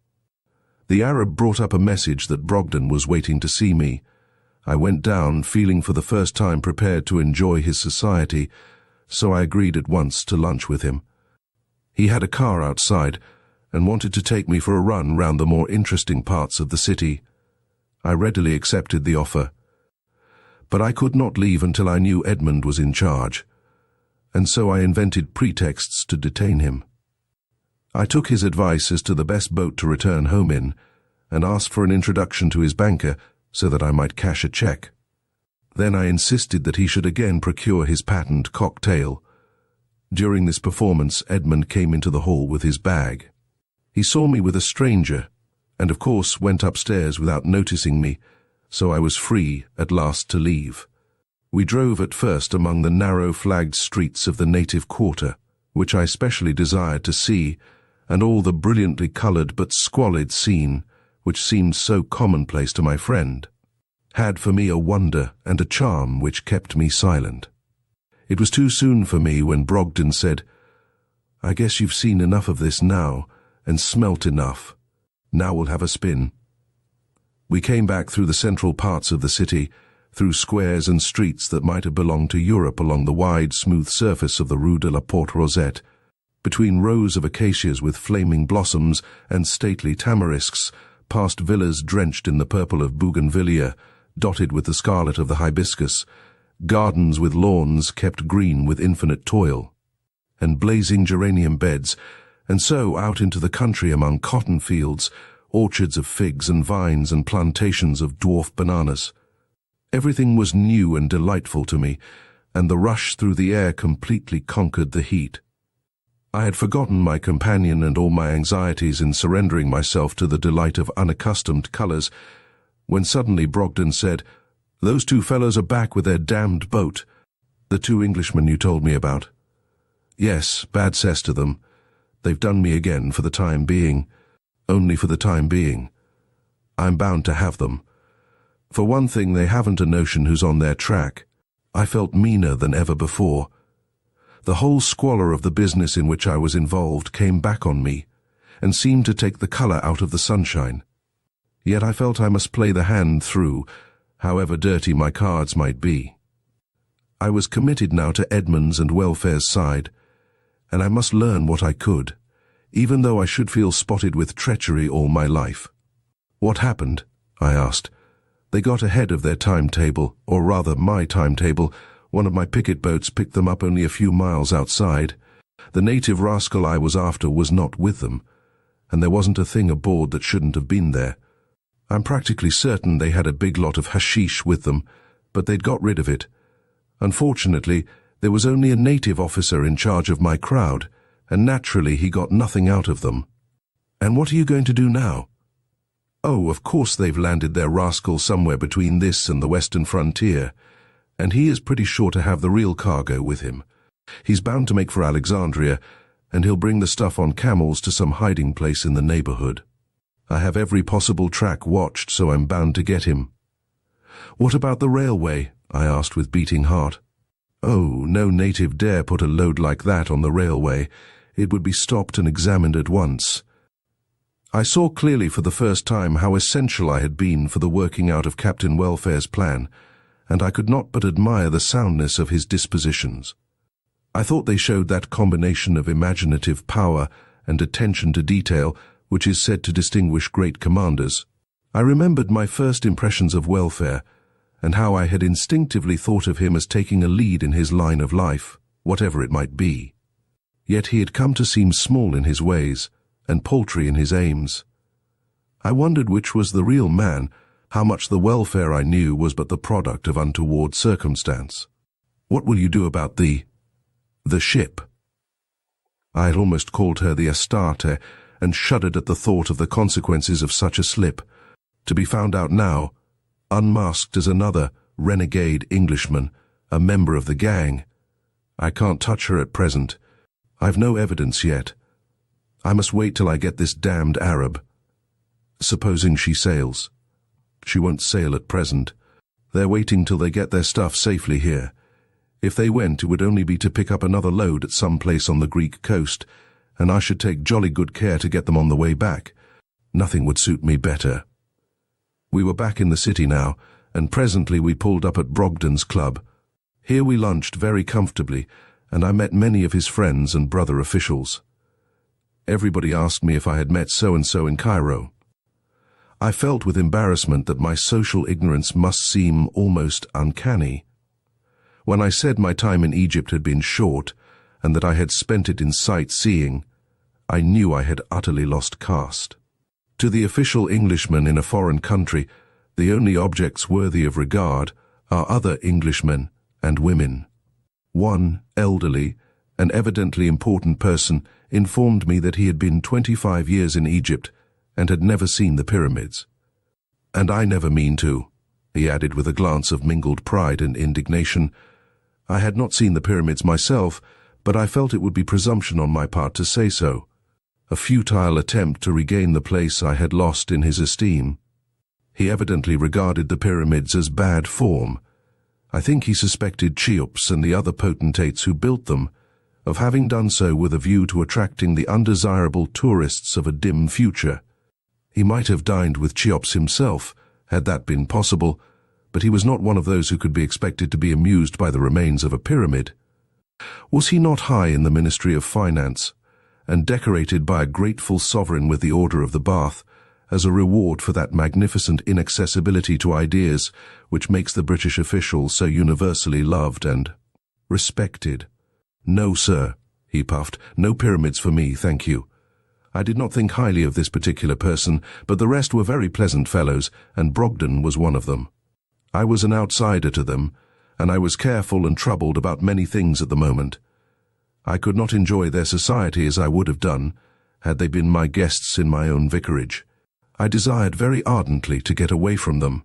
The Arab brought up a message that Brogden was waiting to see me. I went down, feeling for the first time prepared to enjoy his society, so I agreed at once to lunch with him. He had a car outside, and wanted to take me for a run round the more interesting parts of the city. I readily accepted the offer. But I could not leave until I knew Edmund was in charge, and so I invented pretexts to detain him. I took his advice as to the best boat to return home in, and asked for an introduction to his banker so that I might cash a cheque. Then I insisted that he should again procure his patent cocktail. During this performance, Edmund came into the hall with his bag. He saw me with a stranger, and of course went upstairs without noticing me, so I was free at last to leave. We drove at first among the narrow flagged streets of the native quarter, which I specially desired to see, and all the brilliantly coloured but squalid scene, which seemed so commonplace to my friend, had for me a wonder and a charm which kept me silent. It was too soon for me when Brogden said, "I guess you've seen enough of this now, and smelt enough. Now we'll have a spin." We came back through the central parts of the city, through squares and streets that might have belonged to Europe along the wide, smooth surface of the Rue de la Porte Rosette, between rows of acacias with flaming blossoms and stately tamarisks, past villas drenched in the purple of bougainvillea, dotted with the scarlet of the hibiscus, gardens with lawns kept green with infinite toil, and blazing geranium beds, and so out into the country among cotton fields, orchards of figs and vines and plantations of dwarf bananas. Everything was new and delightful to me, and the rush through the air completely conquered the heat. I had forgotten my companion and all my anxieties in surrendering myself to the delight of unaccustomed colours, when suddenly Brogden said, "Those two fellows are back with their damned boat. The two Englishmen you told me about." "Yes, bad cess to them. They've done me again for the time being. Only for the time being. I'm bound to have them. For one thing, they haven't a notion who's on their track." I felt meaner than ever before. The whole squalor of the business in which I was involved came back on me, and seemed to take the colour out of the sunshine. Yet I felt I must play the hand through, however dirty my cards might be. I was committed now to Edmund's and welfare's side, and I must learn what I could, even though I should feel spotted with treachery all my life. "What happened?" I asked. "They got ahead of their timetable, or rather my timetable. One of my picket boats picked them up only a few miles outside. The native rascal I was after was not with them, and there wasn't a thing aboard that shouldn't have been there. I'm practically certain they had a big lot of hashish with them, but they'd got rid of it. Unfortunately, there was only a native officer in charge of my crowd, and naturally he got nothing out of them." "And what are you going to do now?" "Oh, of course they've landed their rascal somewhere between this and the western frontier, and he is pretty sure to have the real cargo with him. He's bound to make for Alexandria, and he'll bring the stuff on camels to some hiding place in the neighbourhood. I have every possible track watched, so I'm bound to get him." "What about the railway?" I asked with beating heart. "Oh, no native dare put a load like that on the railway. It would be stopped and examined at once." I saw clearly for the first time how essential I had been for the working out of Captain Welfare's plan, and I could not but admire the soundness of his dispositions. I thought they showed that combination of imaginative power and attention to detail which is said to distinguish great commanders. I remembered my first impressions of Welfare, and how I had instinctively thought of him as taking a lead in his line of life, whatever it might be. Yet he had come to seem small in his ways, and paltry in his aims. I wondered which was the real man, how much the Welfare I knew was but the product of untoward circumstance. What will you do about the ship? I had almost called her the Astarte, and shuddered at the thought of the consequences of such a slip, to be found out now, unmasked as another renegade Englishman, a member of the gang. I can't touch her at present. I've no evidence yet. I must wait till I get this damned Arab. Supposing she sails. She won't sail at present. They're waiting till they get their stuff safely here. If they went, it would only be to pick up another load at some place on the Greek coast, and I should take jolly good care to get them on the way back. Nothing would suit me better. We were back in the city now, and presently we pulled up at Brogden's club. Here we lunched very comfortably, and I met many of his friends and brother officials. Everybody asked me if I had met so-and-so in Cairo. I felt with embarrassment that my social ignorance must seem almost uncanny. When I said my time in Egypt had been short, and that I had spent it in sightseeing, I knew I had utterly lost caste. To the official Englishman in a foreign country, the only objects worthy of regard are other Englishmen and women. One, elderly, an evidently important person, informed me that he had been 25 years in Egypt and had never seen the pyramids. "And I never mean to," he added with a glance of mingled pride and indignation. I had not seen the pyramids myself, but I felt it would be presumption on my part to say so. A futile attempt to regain the place I had lost in his esteem. He evidently regarded the pyramids as bad form. I think he suspected Cheops and the other potentates who built them of having done so with a view to attracting the undesirable tourists of a dim future. He might have dined with Cheops himself, had that been possible, but he was not one of those who could be expected to be amused by the remains of a pyramid. Was he not high in the Ministry of Finance, and decorated by a grateful sovereign with the Order of the Bath, as a reward for that magnificent inaccessibility to ideas which makes the British official so universally loved and respected? "No, sir," he puffed, "no pyramids for me, thank you." I did not think highly of this particular person, but the rest were very pleasant fellows, and Brogden was one of them. I was an outsider to them, and I was careful and troubled about many things at the moment. I could not enjoy their society as I would have done, had they been my guests in my own vicarage. I desired very ardently to get away from them.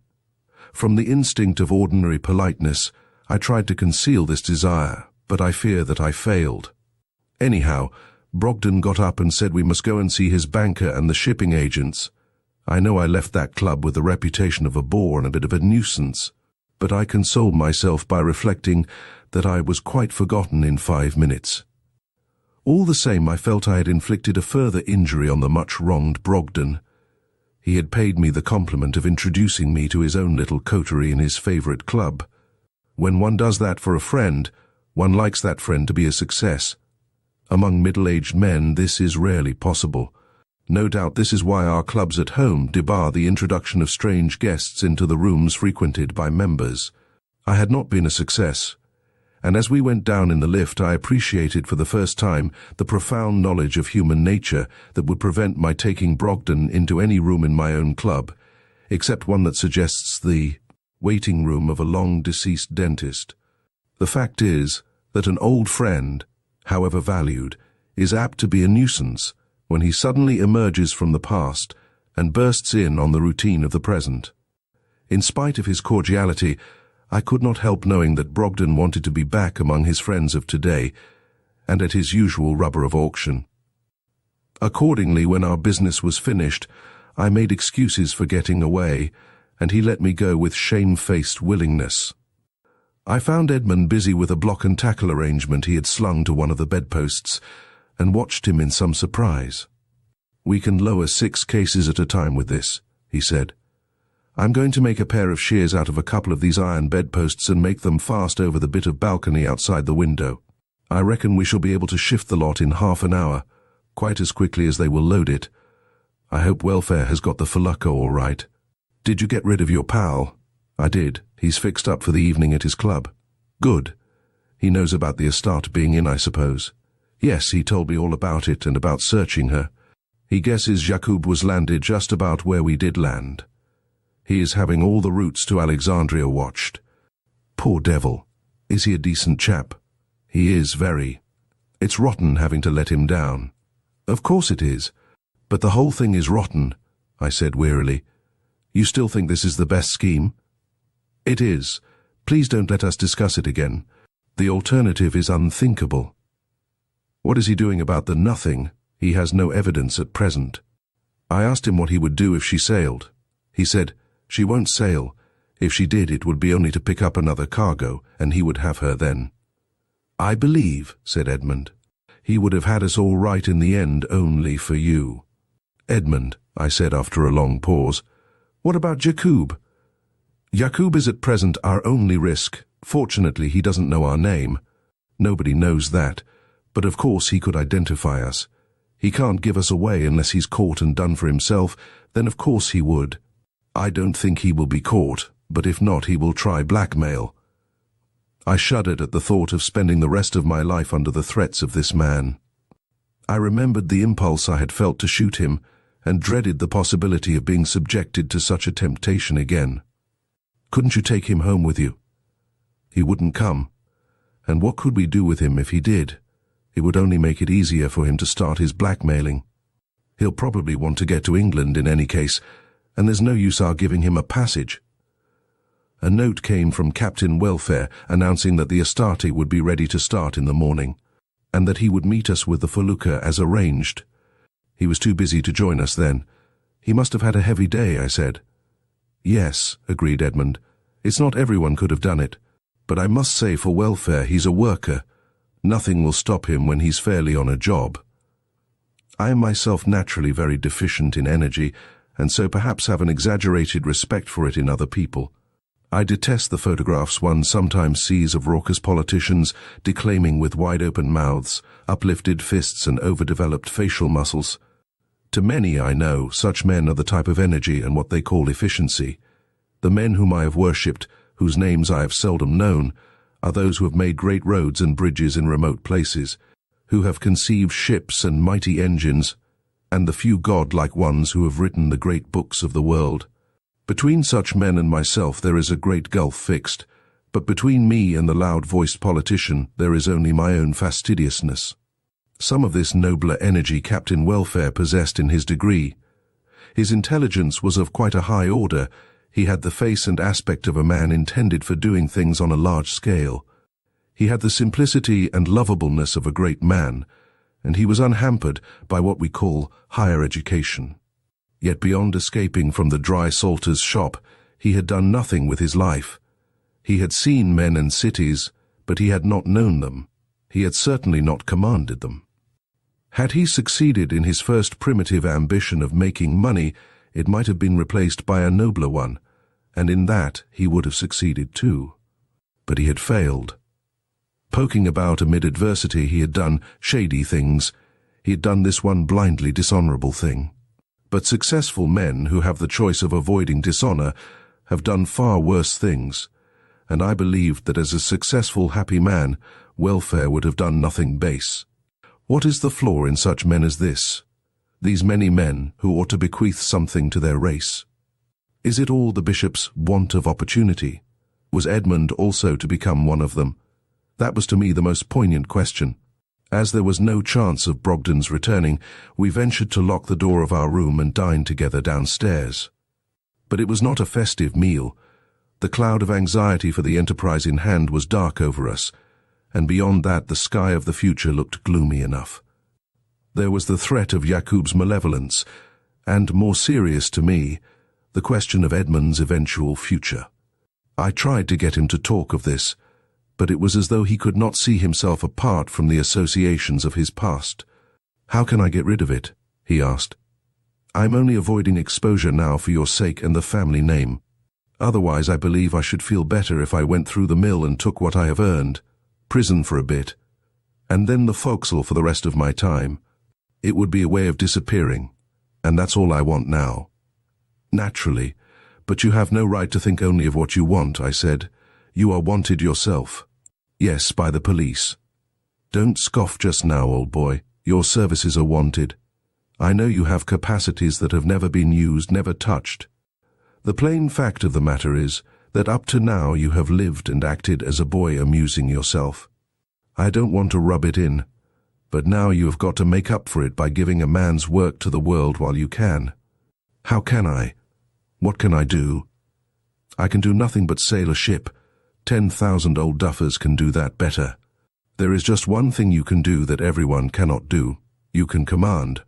From the instinct of ordinary politeness, I tried to conceal this desire, but I fear that I failed. Anyhow, Brogden got up and said we must go and see his banker and the shipping agents. I know I left that club with the reputation of a bore and a bit of a nuisance, but I consoled myself by reflecting that I was quite forgotten in 5 minutes. All the same, I felt I had inflicted a further injury on the much-wronged Brogden. He had paid me the compliment of introducing me to his own little coterie in his favourite club. When one does that for a friend, one likes that friend to be a success. Among middle-aged men, this is rarely possible. No doubt this is why our clubs at home debar the introduction of strange guests into the rooms frequented by members. I had not been a success, and as we went down in the lift I appreciated for the first time the profound knowledge of human nature that would prevent my taking Brogden into any room in my own club, except one that suggests the waiting room of a long-deceased dentist. The fact is that an old friend, however valued, is apt to be a nuisance when he suddenly emerges from the past and bursts in on the routine of the present. In spite of his cordiality, I could not help knowing that Brogden wanted to be back among his friends of today and at his usual rubber of auction. Accordingly, when our business was finished, I made excuses for getting away, and he let me go with shamefaced willingness. I found Edmund busy with a block and tackle arrangement he had slung to one of the bedposts, and watched him in some surprise. "We can lower 6 cases at a time with this," he said. "I'm going to make a pair of shears out of a couple of these iron bedposts and make them fast over the bit of balcony outside the window. I reckon we shall be able to shift the lot in half an hour, quite as quickly as they will load it. I hope welfare has got the felucca all right. Did you get rid of your pal? I did. He's fixed up for the evening at his club. Good. He knows about the Astarte being in, I suppose. Yes, he told me all about it and about searching her. He guesses Jakoub was landed just about where we did land. He is having all the routes to Alexandria watched. Poor devil. Is he a decent chap? He is, very. It's rotten having to let him down. Of course it is. But the whole thing is rotten, I said wearily. You still think this is the best scheme? It is. Please don't let us discuss it again. The alternative is unthinkable. What is he doing about the nothing? He has no evidence at present. I asked him what he would do if she sailed. He said, she won't sail. If she did, it would be only to pick up another cargo, and he would have her then. I believe, said Edmund, he would have had us all right in the end only for you. Edmund, I said after a long pause, what about Jakoub? Jakoub is at present our only risk. Fortunately, he doesn't know our name. Nobody knows that, but of course he could identify us. He can't give us away unless he's caught and done for himself, then of course he would. I don't think he will be caught, but if not, he will try blackmail. I shuddered at the thought of spending the rest of my life under the threats of this man. I remembered the impulse I had felt to shoot him, and dreaded the possibility of being subjected to such a temptation again. Couldn't you take him home with you? He wouldn't come. And what could we do with him if he did? It would only make it easier for him to start his blackmailing. He'll probably want to get to England in any case, and there's no use our giving him a passage. A note came from Captain Welfare announcing that the Astarte would be ready to start in the morning, and that he would meet us with the felucca as arranged. He was too busy to join us then. He must have had a heavy day, I said. Yes, agreed Edmund. It's not everyone could have done it, but I must say for Welfare he's a worker. Nothing will stop him when he's fairly on a job. I am myself naturally very deficient in energy, and so perhaps have an exaggerated respect for it in other people. I detest the photographs one sometimes sees of raucous politicians declaiming with wide-open mouths, uplifted fists and overdeveloped facial muscles. To many, I know, such men are the type of energy and what they call efficiency. The men whom I have worshipped, whose names I have seldom known, are those who have made great roads and bridges in remote places, who have conceived ships and mighty engines, and the few god-like ones who have written the great books of the world. Between such men and myself there is a great gulf fixed, but between me and the loud-voiced politician there is only my own fastidiousness. Some of this nobler energy Captain Welfare possessed in his degree. His intelligence was of quite a high order. He had the face and aspect of a man intended for doing things on a large scale. He had the simplicity and lovableness of a great man, and he was unhampered by what we call higher education. Yet beyond escaping from the dry salter's shop, he had done nothing with his life. He had seen men and cities, but he had not known them. He had certainly not commanded them. Had he succeeded in his first primitive ambition of making money, it might have been replaced by a nobler one, and in that he would have succeeded too. But he had failed. Poking about amid adversity, he had done shady things. He had done this one blindly dishonorable thing. But successful men who have the choice of avoiding dishonor have done far worse things, and I believed that as a successful, happy man, Welfare would have done nothing base. What is the flaw in such men as this? These many men who ought to bequeath something to their race. Is it all the bishop's want of opportunity? Was Edmund also to become one of them? That was to me the most poignant question. As there was no chance of Brogden's returning, we ventured to lock the door of our room and dine together downstairs. But it was not a festive meal. The cloud of anxiety for the enterprise in hand was dark over us, and beyond that the sky of the future looked gloomy enough. There was the threat of Jakoub's malevolence, and, more serious to me, the question of Edmund's eventual future. I tried to get him to talk of this, but it was as though he could not see himself apart from the associations of his past. "How can I get rid of it?" he asked. "I'm only avoiding exposure now for your sake and the family name. Otherwise I believe I should feel better if I went through the mill and took what I have earned. Prison for a bit. And then the forecastle for the rest of my time. It would be a way of disappearing, and that's all I want now. Naturally, but you have no right to think only of what you want, I said. You are wanted yourself. Yes, by the police. Don't scoff just now, old boy. Your services are wanted. I know you have capacities that have never been used, never touched. The plain fact of the matter is that up to now you have lived and acted as a boy amusing yourself. I don't want to rub it in, but now you have got to make up for it by giving a man's work to the world while you can. How can I? What can I do? I can do nothing but sail a ship. 10,000 old duffers can do that better. There is just one thing you can do that everyone cannot do. You can command.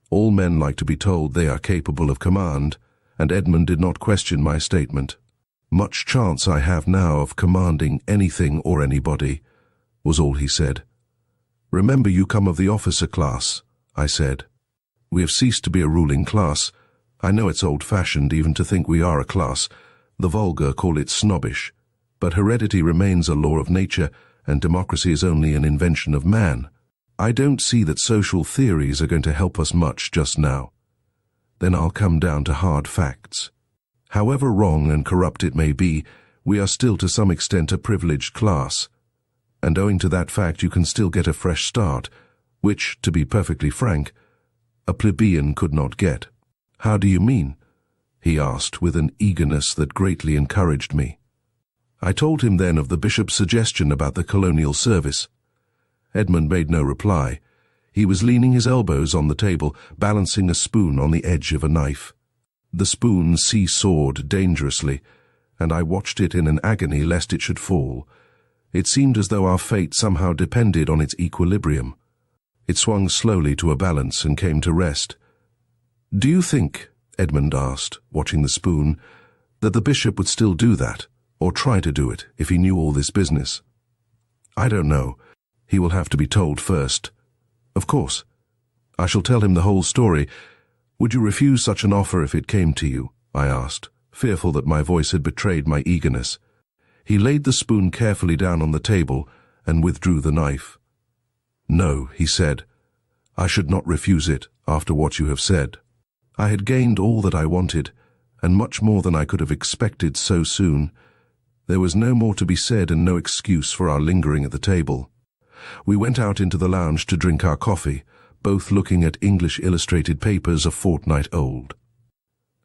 All men like to be told they are capable of command, and Edmund did not question my statement. Much chance I have now of commanding anything or anybody, was all he said. Remember, you come of the officer class, I said. We have ceased to be a ruling class. I know it's old-fashioned even to think we are a class. The vulgar call it snobbish. But heredity remains a law of nature, and democracy is only an invention of man. I don't see that social theories are going to help us much just now. Then I'll come down to hard facts. However wrong and corrupt it may be, we are still to some extent a privileged class. And owing to that fact you can still get a fresh start, which, to be perfectly frank, a plebeian could not get. How do you mean? He asked with an eagerness that greatly encouraged me. I told him then of the bishop's suggestion about the colonial service. Edmund made no reply. He was leaning his elbows on the table, balancing a spoon on the edge of a knife. The spoon see-sawed dangerously, and I watched it in an agony lest it should fall. It seemed as though our fate somehow depended on its equilibrium. It swung slowly to a balance and came to rest. "Do you think," Edmund asked, watching the spoon, "that the bishop would still do that, or try to do it, if he knew all this business?" "I don't know. He will have to be told first." "Of course. I shall tell him the whole story. Would you refuse such an offer if it came to you?" I asked, fearful that my voice had betrayed my eagerness. He laid the spoon carefully down on the table and withdrew the knife. "No," he said. "I should not refuse it after what you have said." I had gained all that I wanted, and much more than I could have expected so soon. There was no more to be said and no excuse for our lingering at the table. We went out into the lounge to drink our coffee, both looking at English illustrated papers a fortnight old.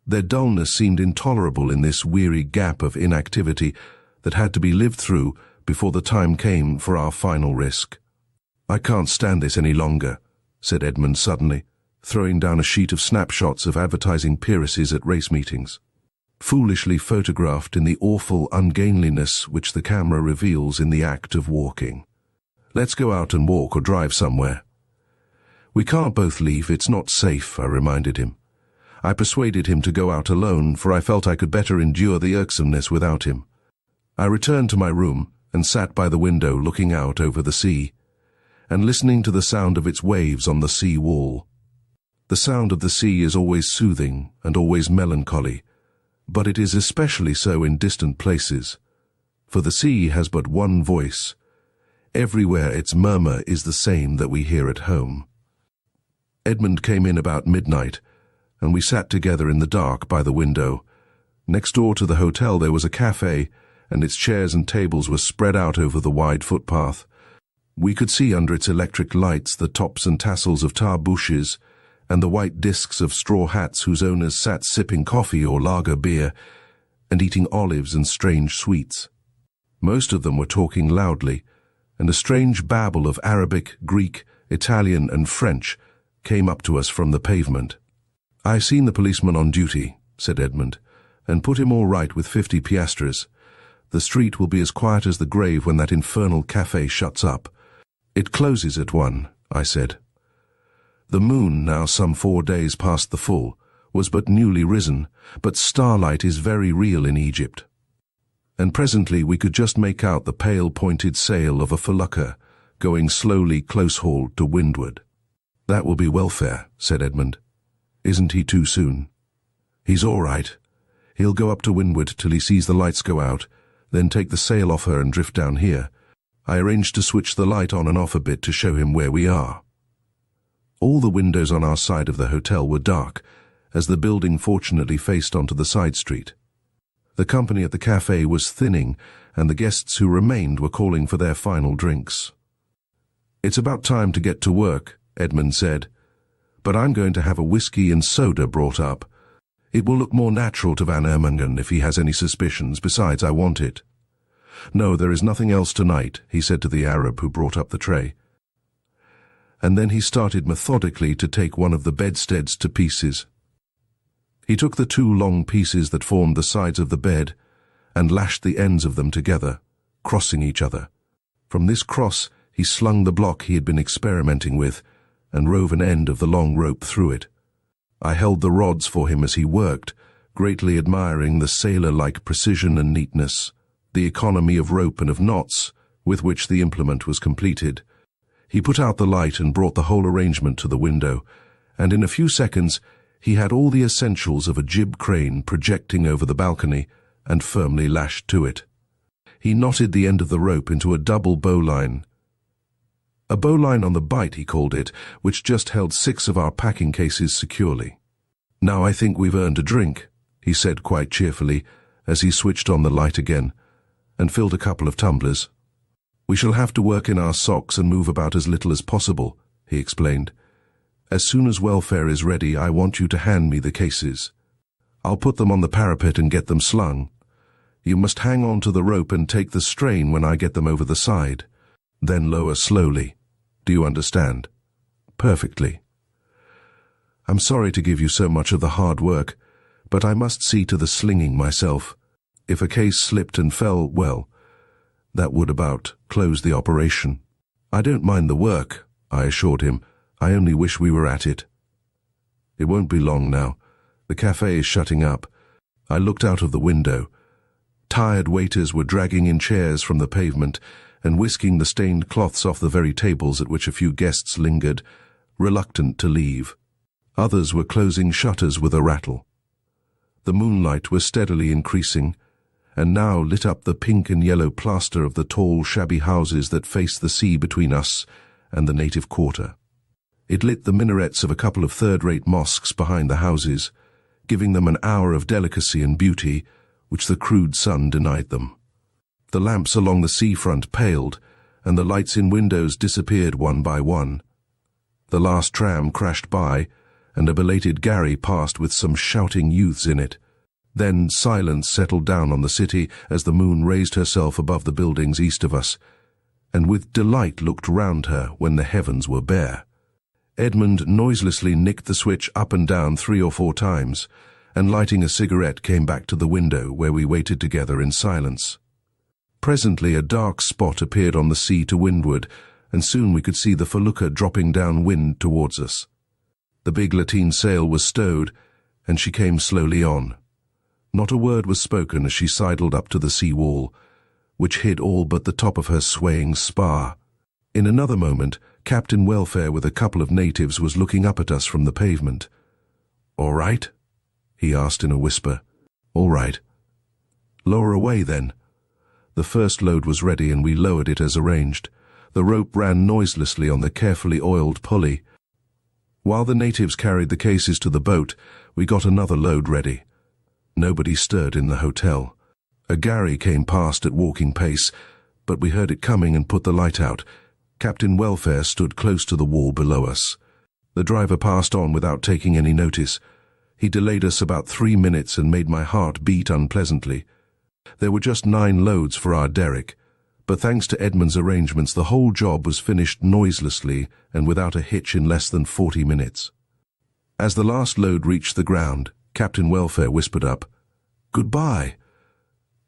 Their dullness seemed intolerable in this weary gap of inactivity that had to be lived through before the time came for our final risk. "I can't stand this any longer," said Edmund suddenly, throwing down a sheet of snapshots of advertising peeresses at race meetings, foolishly photographed in the awful ungainliness which the camera reveals in the act of walking. "Let's go out and walk or drive somewhere." "We can't both leave, it's not safe," I reminded him. I persuaded him to go out alone, for I felt I could better endure the irksomeness without him. I returned to my room and sat by the window looking out over the sea, and listening to the sound of its waves on the sea wall. The sound of the sea is always soothing and always melancholy, but it is especially so in distant places, for the sea has but one voice. Everywhere its murmur is the same that we hear at home. Edmund came in about midnight, and we sat together in the dark by the window. Next door to the hotel there was a cafe, and its chairs and tables were spread out over the wide footpath. We could see under its electric lights the tops and tassels of tar bushes, and the white discs of straw hats whose owners sat sipping coffee or lager beer, and eating olives and strange sweets. Most of them were talking loudly, and a strange babble of Arabic, Greek, Italian, and French came up to us from the pavement. "I've seen the policeman on duty," said Edmund, "and put him all right with 50 piastres. The street will be as quiet as the grave when that infernal cafe shuts up." "It closes at 1, I said. The moon, now some 4 days past the full, was but newly risen, but starlight is very real in Egypt. And presently we could just make out the pale pointed sail of a felucca going slowly close-hauled to windward. "That will be welfare," said Edmund. "Isn't he too soon?" "He's all right. He'll go up to windward till he sees the lights go out, then take the sail off her and drift down here. I arranged to switch the light on and off a bit to show him where we are. All the windows on our side of the hotel were dark, as the building fortunately faced onto the side street. The company at the cafe was thinning, and the guests who remained were calling for their final drinks. "It's about time to get to work," Edmund said, "but I'm going to have a whiskey and soda brought up. It will look more natural to Van Ermingen if he has any suspicions. Besides, I want it." "No, there is nothing else tonight," he said to the Arab who brought up the tray. And then he started methodically to take one of the bedsteads to pieces. He took the two long pieces that formed the sides of the bed and lashed the ends of them together, crossing each other. From this cross he slung the block he had been experimenting with and rove an end of the long rope through it. I held the rods for him as he worked, greatly admiring the sailor-like precision and neatness, the economy of rope and of knots with which the implement was completed. He put out the light and brought the whole arrangement to the window, and in a few seconds he had all the essentials of a jib crane projecting over the balcony and firmly lashed to it. He knotted the end of the rope into a double bowline. A bowline on the bight, he called it, which just held 6 of our packing cases securely. "Now I think we've earned a drink," he said quite cheerfully as he switched on the light again and filled a couple of tumblers. "We shall have to work in our socks and move about as little as possible," he explained. "As soon as welfare is ready, I want you to hand me the cases. I'll put them on the parapet and get them slung. You must hang on to the rope and take the strain when I get them over the side. Then lower slowly. Do you understand?" "Perfectly." "I'm sorry to give you so much of the hard work, but I must see to the slinging myself. If a case slipped and fell, well, that would about close the operation." "I don't mind the work," I assured him. "I only wish we were at it." "It won't be long now. The cafe is shutting up." I looked out of the window. Tired waiters were dragging in chairs from the pavement and whisking the stained cloths off the very tables at which a few guests lingered, reluctant to leave. Others were closing shutters with a rattle. The moonlight was steadily increasing, and now lit up the pink and yellow plaster of the tall, shabby houses that faced the sea between us and the native quarter. It lit the minarets of a couple of third-rate mosques behind the houses, giving them an hour of delicacy and beauty which the crude sun denied them. The lamps along the seafront paled, and the lights in windows disappeared one by one. The last tram crashed by, and a belated gharry passed with some shouting youths in it. Then silence settled down on the city as the moon raised herself above the buildings east of us, and with delight looked round her when the heavens were bare. Edmund noiselessly nicked the switch up and down 3 or 4 times, and lighting a cigarette came back to the window where we waited together in silence. Presently a dark spot appeared on the sea to windward, and soon we could see the felucca dropping down wind towards us. The big lateen sail was stowed, and she came slowly on. Not a word was spoken as she sidled up to the sea wall, which hid all but the top of her swaying spar. In another moment, Captain Welfare with a couple of natives was looking up at us from the pavement. "All right?" he asked in a whisper. "All right." "Lower away, then." The first load was ready, and we lowered it as arranged. The rope ran noiselessly on the carefully oiled pulley. While the natives carried the cases to the boat, we got another load ready. Nobody stirred in the hotel. A gharry came past at walking pace, but we heard it coming and put the light out. Captain Welfare stood close to the wall below us. The driver passed on without taking any notice. He delayed us about 3 minutes and made my heart beat unpleasantly. There were just 9 loads for our derrick, but thanks to Edmund's arrangements the whole job was finished noiselessly and without a hitch in less than 40 minutes. As the last load reached the ground, Captain Welfare whispered up, "Goodbye."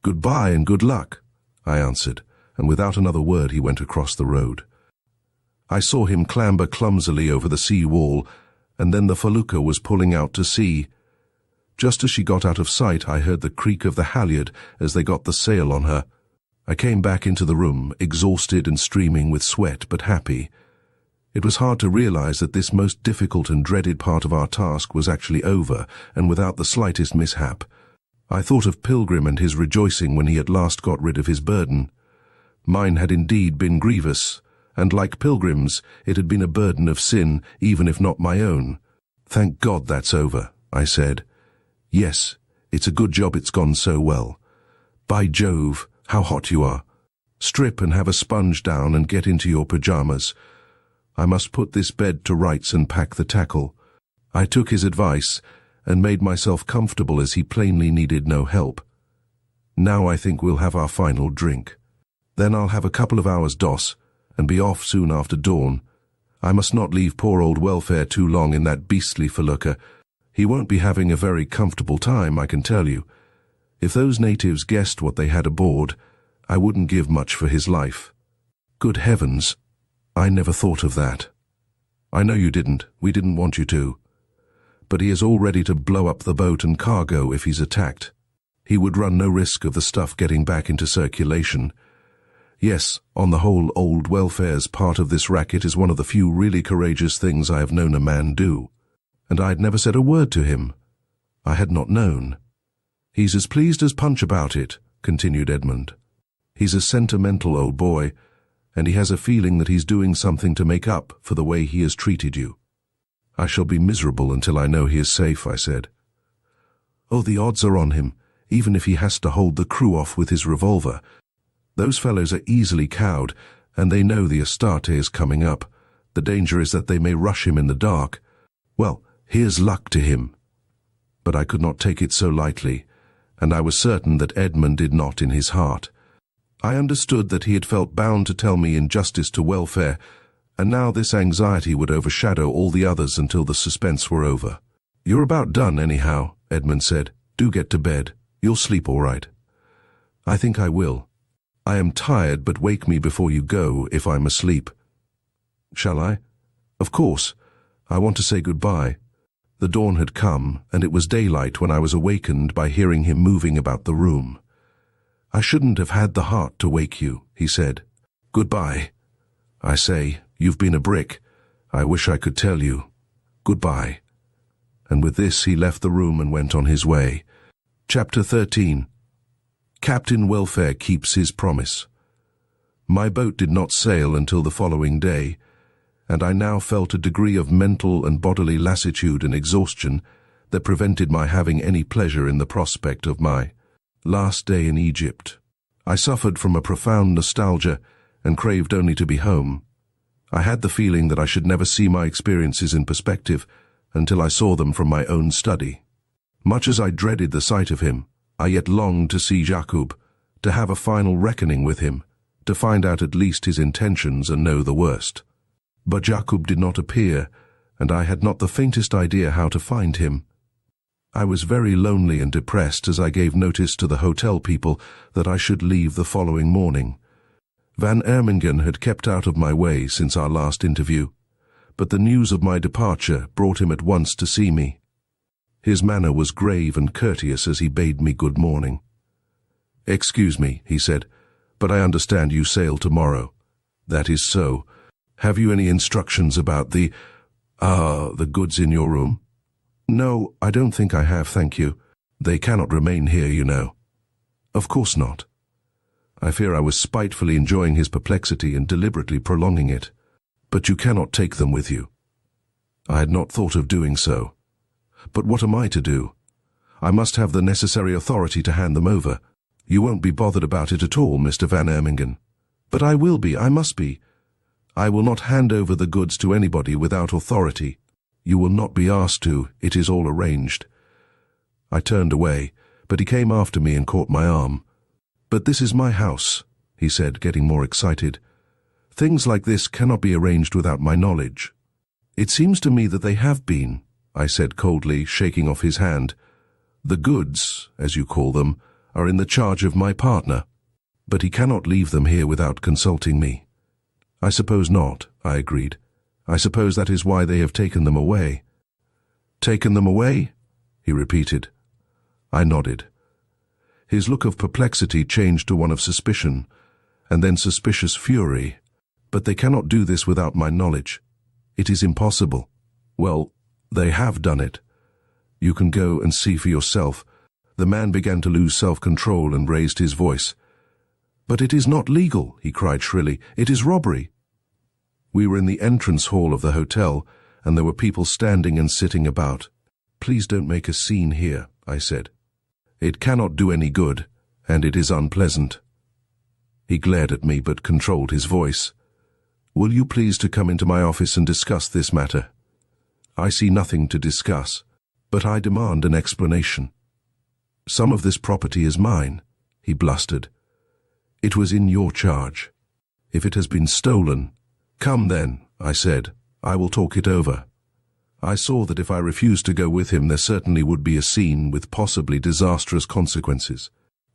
"Goodbye and good luck," I answered, and without another word he went across the road. I saw him clamber clumsily over the sea wall, and then the felucca was pulling out to sea. Just as she got out of sight, I heard the creak of the halyard as they got the sail on her. I came back into the room, exhausted and streaming with sweat, but happy. It was hard to realize that this most difficult and dreaded part of our task was actually over, and without the slightest mishap. I thought of Pilgrim and his rejoicing when he at last got rid of his burden. Mine had indeed been grievous, and like pilgrims, it had been a burden of sin, even if not my own. "Thank God that's over," I said. "Yes, it's a good job it's gone so well. By Jove, how hot you are. Strip and have a sponge down and get into your pajamas. I must put this bed to rights and pack the tackle." I took his advice and made myself comfortable as he plainly needed no help. "Now I think we'll have our final drink. Then I'll have a couple of hours doss and be off soon after dawn. I must not leave poor old Welfare too long in that beastly felucca. He won't be having a very comfortable time, I can tell you. If those natives guessed what they had aboard, I wouldn't give much for his life." "Good heavens, I never thought of that." "I know you didn't. We didn't want you to. But he is all ready to blow up the boat and cargo if he's attacked. He would run no risk of the stuff getting back into circulation. Yes, on the whole, old Welfare's part of this racket is one of the few really courageous things I have known a man do. And I had never said a word to him. I had not known. He's as pleased as Punch about it," continued Edmund. "He's a sentimental old boy, and he has a feeling that he's doing something to make up for the way he has treated you." "I shall be miserable until I know he is safe," I said. "Oh, the odds are on him, even if he has to hold the crew off with his revolver. Those fellows are easily cowed, and they know the Astarte is coming up. The danger is that they may rush him in the dark. Well, here's luck to him." But I could not take it so lightly, and I was certain that Edmund did not in his heart. I understood that he had felt bound to tell me in justice to Welfare, and now this anxiety would overshadow all the others until the suspense were over. "You're about done, anyhow," Edmund said. "Do get to bed. You'll sleep all right." "I think I will. I am tired, but wake me before you go if I'm asleep." "Shall I?" "Of course. I want to say goodbye." The dawn had come, and it was daylight when I was awakened by hearing him moving about the room. "I shouldn't have had the heart to wake you," he said. "Goodbye. I say, you've been a brick. I wish I could tell you. Goodbye." And with this he left the room and went on his way. Chapter 13. Captain Welfare keeps his promise. My boat did not sail until the following day, and I now felt a degree of mental and bodily lassitude and exhaustion that prevented my having any pleasure in the prospect of my last day in Egypt. I suffered from a profound nostalgia and craved only to be home. I had the feeling that I should never see my experiences in perspective until I saw them from my own study. Much as I dreaded the sight of him, I yet longed to see Jakoub, to have a final reckoning with him, to find out at least his intentions and know the worst. But Jakoub did not appear, and I had not the faintest idea how to find him. I was very lonely and depressed as I gave notice to the hotel people that I should leave the following morning. Van Ermingen had kept out of my way since our last interview, but the news of my departure brought him at once to see me. His manner was grave and courteous as he bade me good morning. "Excuse me," he said, "but I understand you sail tomorrow." "That is so. Have you any instructions about the goods in your room?" "No, I don't think I have, thank you. They cannot remain here, you know." "Of course not." I fear I was spitefully enjoying his perplexity and deliberately prolonging it. "But you cannot take them with you." I had not thought of doing so. "But what am I to do? I must have the necessary authority to hand them over." "You won't be bothered about it at all, Mr. Van Ermingen." "But I will be, I must be. I will not hand over the goods to anybody without authority." "You will not be asked to, it is all arranged." I turned away, but he came after me and caught my arm. "But this is my house," he said, getting more excited. "Things like this cannot be arranged without my knowledge." "It seems to me that they have been," I said coldly, shaking off his hand. "The goods, as you call them, are in the charge of my partner, but he cannot leave them here without consulting me." "I suppose not," I agreed. "I suppose that is why they have taken them away." "Taken them away?" he repeated. I nodded. His look of perplexity changed to one of suspicion, and then suspicious fury. "But they cannot do this without my knowledge. It is impossible." "Well, they have done it. You can go and see for yourself." The man began to lose self-control and raised his voice. "But it is not legal," he cried shrilly. "It is robbery." We were in the entrance hall of the hotel, and there were people standing and sitting about. "Please don't make a scene here," I said. "It cannot do any good, and it is unpleasant." He glared at me but controlled his voice. "Will you please to come into my office and discuss this matter?" "I see nothing to discuss, but I demand an explanation." "Some of this property is mine," he blustered. "It was in your charge. If it has been stolen—" "Come then," I said. "I will talk it over." I saw that if I refused to go with him, there certainly would be a scene with possibly disastrous consequences.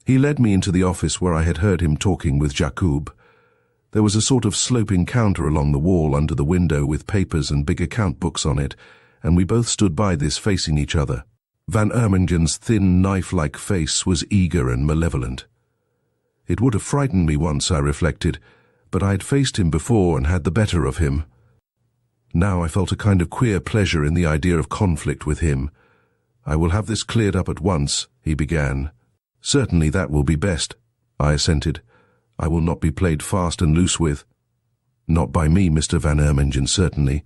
He led me into the office where I had heard him talking with Jakoub. There was a sort of sloping counter along the wall under the window with papers and big account books on it, and we both stood by this facing each other. Van Ermengen's thin, knife-like face was eager and malevolent. It would have frightened me once, I reflected, but I had faced him before and had the better of him. Now I felt a kind of queer pleasure in the idea of conflict with him. "I will have this cleared up at once," he began. "Certainly that will be best," I assented. "I will not be played fast and loose with." "Not by me, Mr. Van Ermengen, certainly."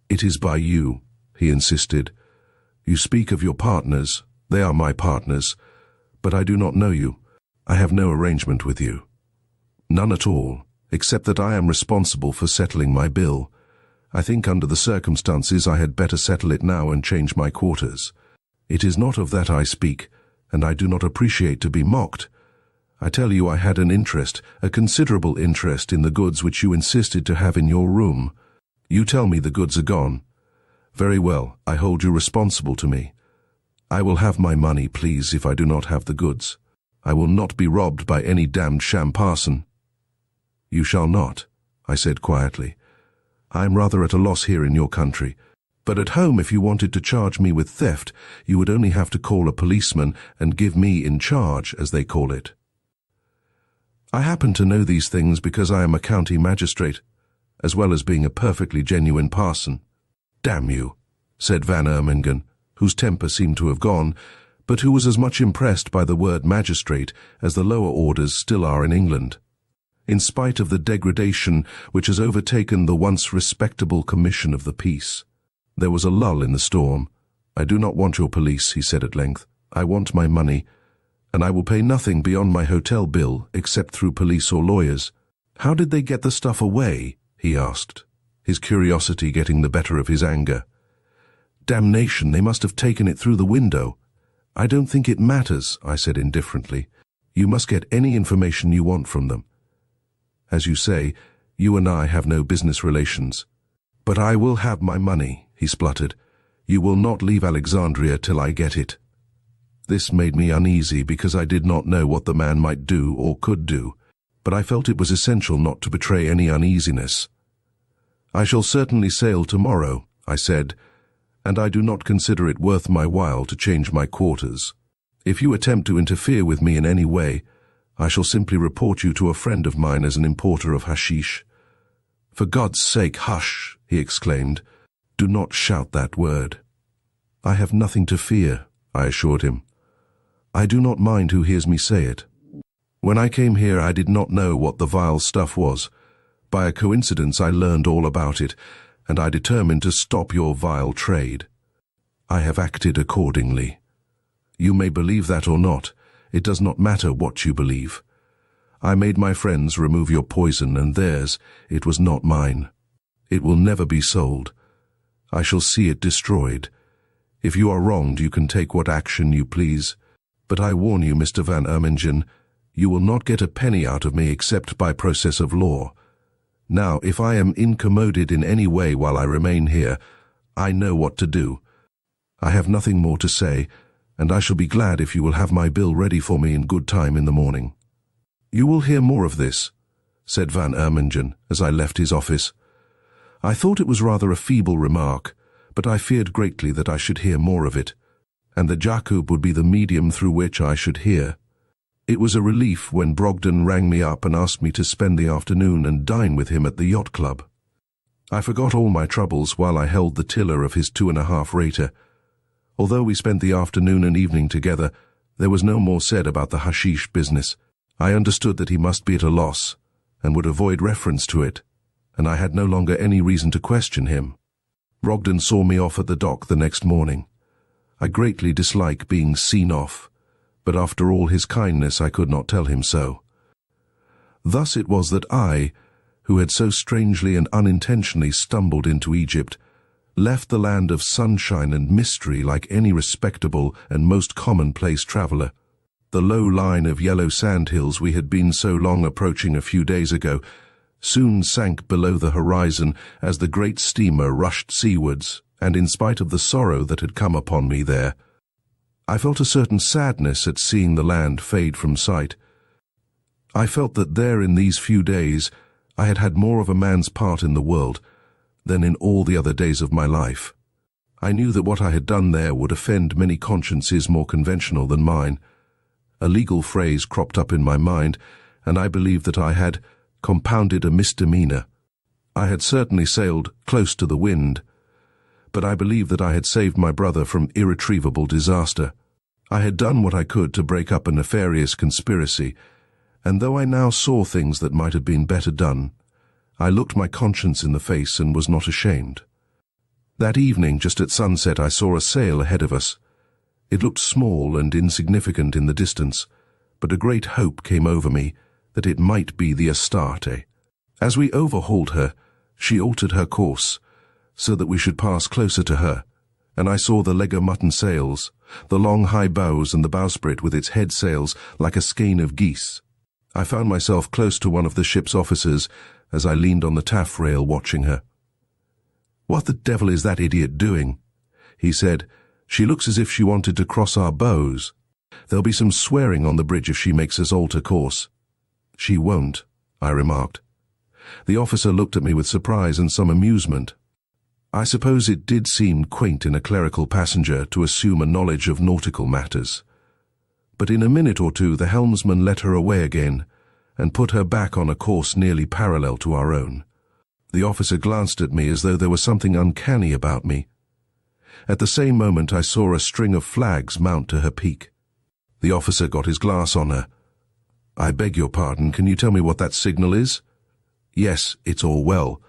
"It is by you," he insisted. "You speak of your partners. They are my partners. But I do not know you. I have no arrangement with you." "None at all, except that I am responsible for settling my bill. I think under the circumstances I had better settle it now and change my quarters. It is not of that I speak, and I do not appreciate to be mocked. I tell you I had an interest, a considerable interest in the goods which you insisted to have in your room. You tell me the goods are gone. Very well, I hold you responsible to me. I will have my money, please, if I do not have the goods. I will not be robbed by any damned sham parson." "You shall not," I said quietly. "I am rather at a loss here in your country. But at home, if you wanted to charge me with theft, you would only have to call a policeman and give me in charge, as they call it. I happen to know these things because I am a county magistrate, as well as being a perfectly genuine parson." "Damn you," said Van Ermengen, whose temper seemed to have gone, but who was as much impressed by the word magistrate as the lower orders still are in England. In spite of the degradation which has overtaken the once respectable Commission of the Peace. There was a lull in the storm. "I do not want your police," he said at length. "I want my money, and I will pay nothing beyond my hotel bill except through police or lawyers." "How did they get the stuff away?" he asked, his curiosity getting the better of his anger. "Damnation, they must have taken it through the window." "I don't think it matters," I said indifferently. "You must get any information you want from them. As you say, you and I have no business relations." "But I will have my money," he spluttered. "You will not leave Alexandria till I get it." This made me uneasy because I did not know what the man might do or could do, but I felt it was essential not to betray any uneasiness. "I shall certainly sail tomorrow," I said, "and I do not consider it worth my while to change my quarters. If you attempt to interfere with me in any way, I shall simply report you to a friend of mine as an importer of hashish." "For God's sake, hush!" he exclaimed. "Do not shout that word." "I have nothing to fear," I assured him. "I do not mind who hears me say it. When I came here I did not know what the vile stuff was. By a coincidence I learned all about it, and I determined to stop your vile trade. I have acted accordingly. You may believe that or not. It does not matter what you believe. I made my friends remove your poison, and theirs. It was not mine. It will never be sold. I shall see it destroyed. If you are wronged, you can take what action you please. But I warn you, Mr. Van Ermengen, you will not get a penny out of me except by process of law. Now, if I am incommoded in any way while I remain here, I know what to do. I have nothing more to say, and I shall be glad if you will have my bill ready for me in good time in the morning." "You will hear more of this," said Van Ermengen as I left his office. I thought it was rather a feeble remark, but I feared greatly that I should hear more of it, and that Jakoub would be the medium through which I should hear. It was a relief when Brogden rang me up and asked me to spend the afternoon and dine with him at the yacht club. I forgot all my troubles while I held the tiller of his 2.5-rater. Although we spent the afternoon and evening together, there was no more said about the hashish business, I understood that he must be at a loss, and would avoid reference to it, and I had no longer any reason to question him. Brogden saw me off at the dock the next morning. I greatly dislike being seen off, but after all his kindness I could not tell him so. Thus it was that I, who had so strangely and unintentionally stumbled into Egypt, left the land of sunshine and mystery like any respectable and most commonplace traveller. The low line of yellow sandhills we had been so long approaching a few days ago soon sank below the horizon as the great steamer rushed seawards, and in spite of the sorrow that had come upon me there, I felt a certain sadness at seeing the land fade from sight. I felt that there in these few days I had had more of a man's part in the world than in all the other days of my life. I knew that what I had done there would offend many consciences more conventional than mine. A legal phrase cropped up in my mind, and I believed that I had compounded a misdemeanor. I had certainly sailed close to the wind, but I believed that I had saved my brother from irretrievable disaster. I had done what I could to break up a nefarious conspiracy, and though I now saw things that might have been better done, I looked my conscience in the face and was not ashamed. That evening, just at sunset, I saw a sail ahead of us. It looked small and insignificant in the distance, but a great hope came over me that it might be the Astarte. As we overhauled her, she altered her course, so that we should pass closer to her, and I saw the leg of mutton sails, the long high bows and the bowsprit with its head sails like a skein of geese. I found myself close to one of the ship's officers as I leaned on the taffrail watching her. "What the devil is that idiot doing?" he said. "She looks as if she wanted to cross our bows. There'll be some swearing on the bridge if she makes us alter course." "She won't," I remarked. The officer looked at me with surprise and some amusement. I suppose it did seem quaint in a clerical passenger to assume a knowledge of nautical matters. But in a minute or two the helmsman let her away again, and put her back on a course nearly parallel to our own. The officer glanced at me as though there was something uncanny about me. At the same moment I saw a string of flags mount to her peak. The officer got his glass on her. "I beg your pardon, can you tell me what that signal is?" "Yes, it's all well.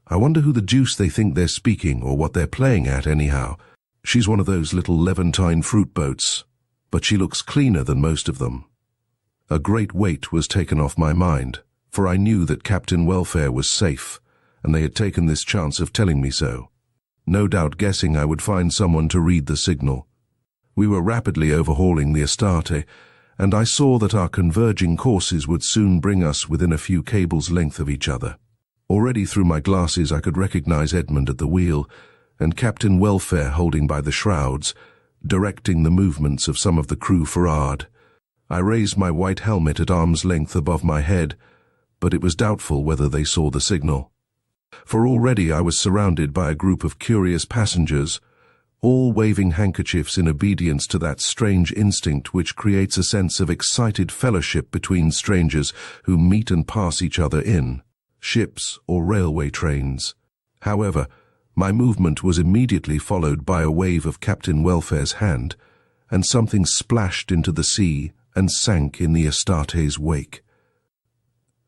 I wonder who the deuce they think they're speaking, or what they're playing at anyhow. She's one of those little Levantine fruit boats, but she looks cleaner than most of them." A great weight was taken off my mind, for I knew that Captain Welfare was safe, and they had taken this chance of telling me so, no doubt guessing I would find someone to read the signal. We were rapidly overhauling the Astarte, and I saw that our converging courses would soon bring us within a few cables' length of each other. Already through my glasses I could recognize Edmund at the wheel, and Captain Welfare holding by the shrouds, directing the movements of some of the crew for'ard. I raised my white helmet at arm's length above my head, but it was doubtful whether they saw the signal. For already I was surrounded by a group of curious passengers, all waving handkerchiefs in obedience to that strange instinct which creates a sense of excited fellowship between strangers who meet and pass each other in ships or railway trains. However, my movement was immediately followed by a wave of Captain Welfare's hand, and something splashed into the sea and sank in the Astarte's wake.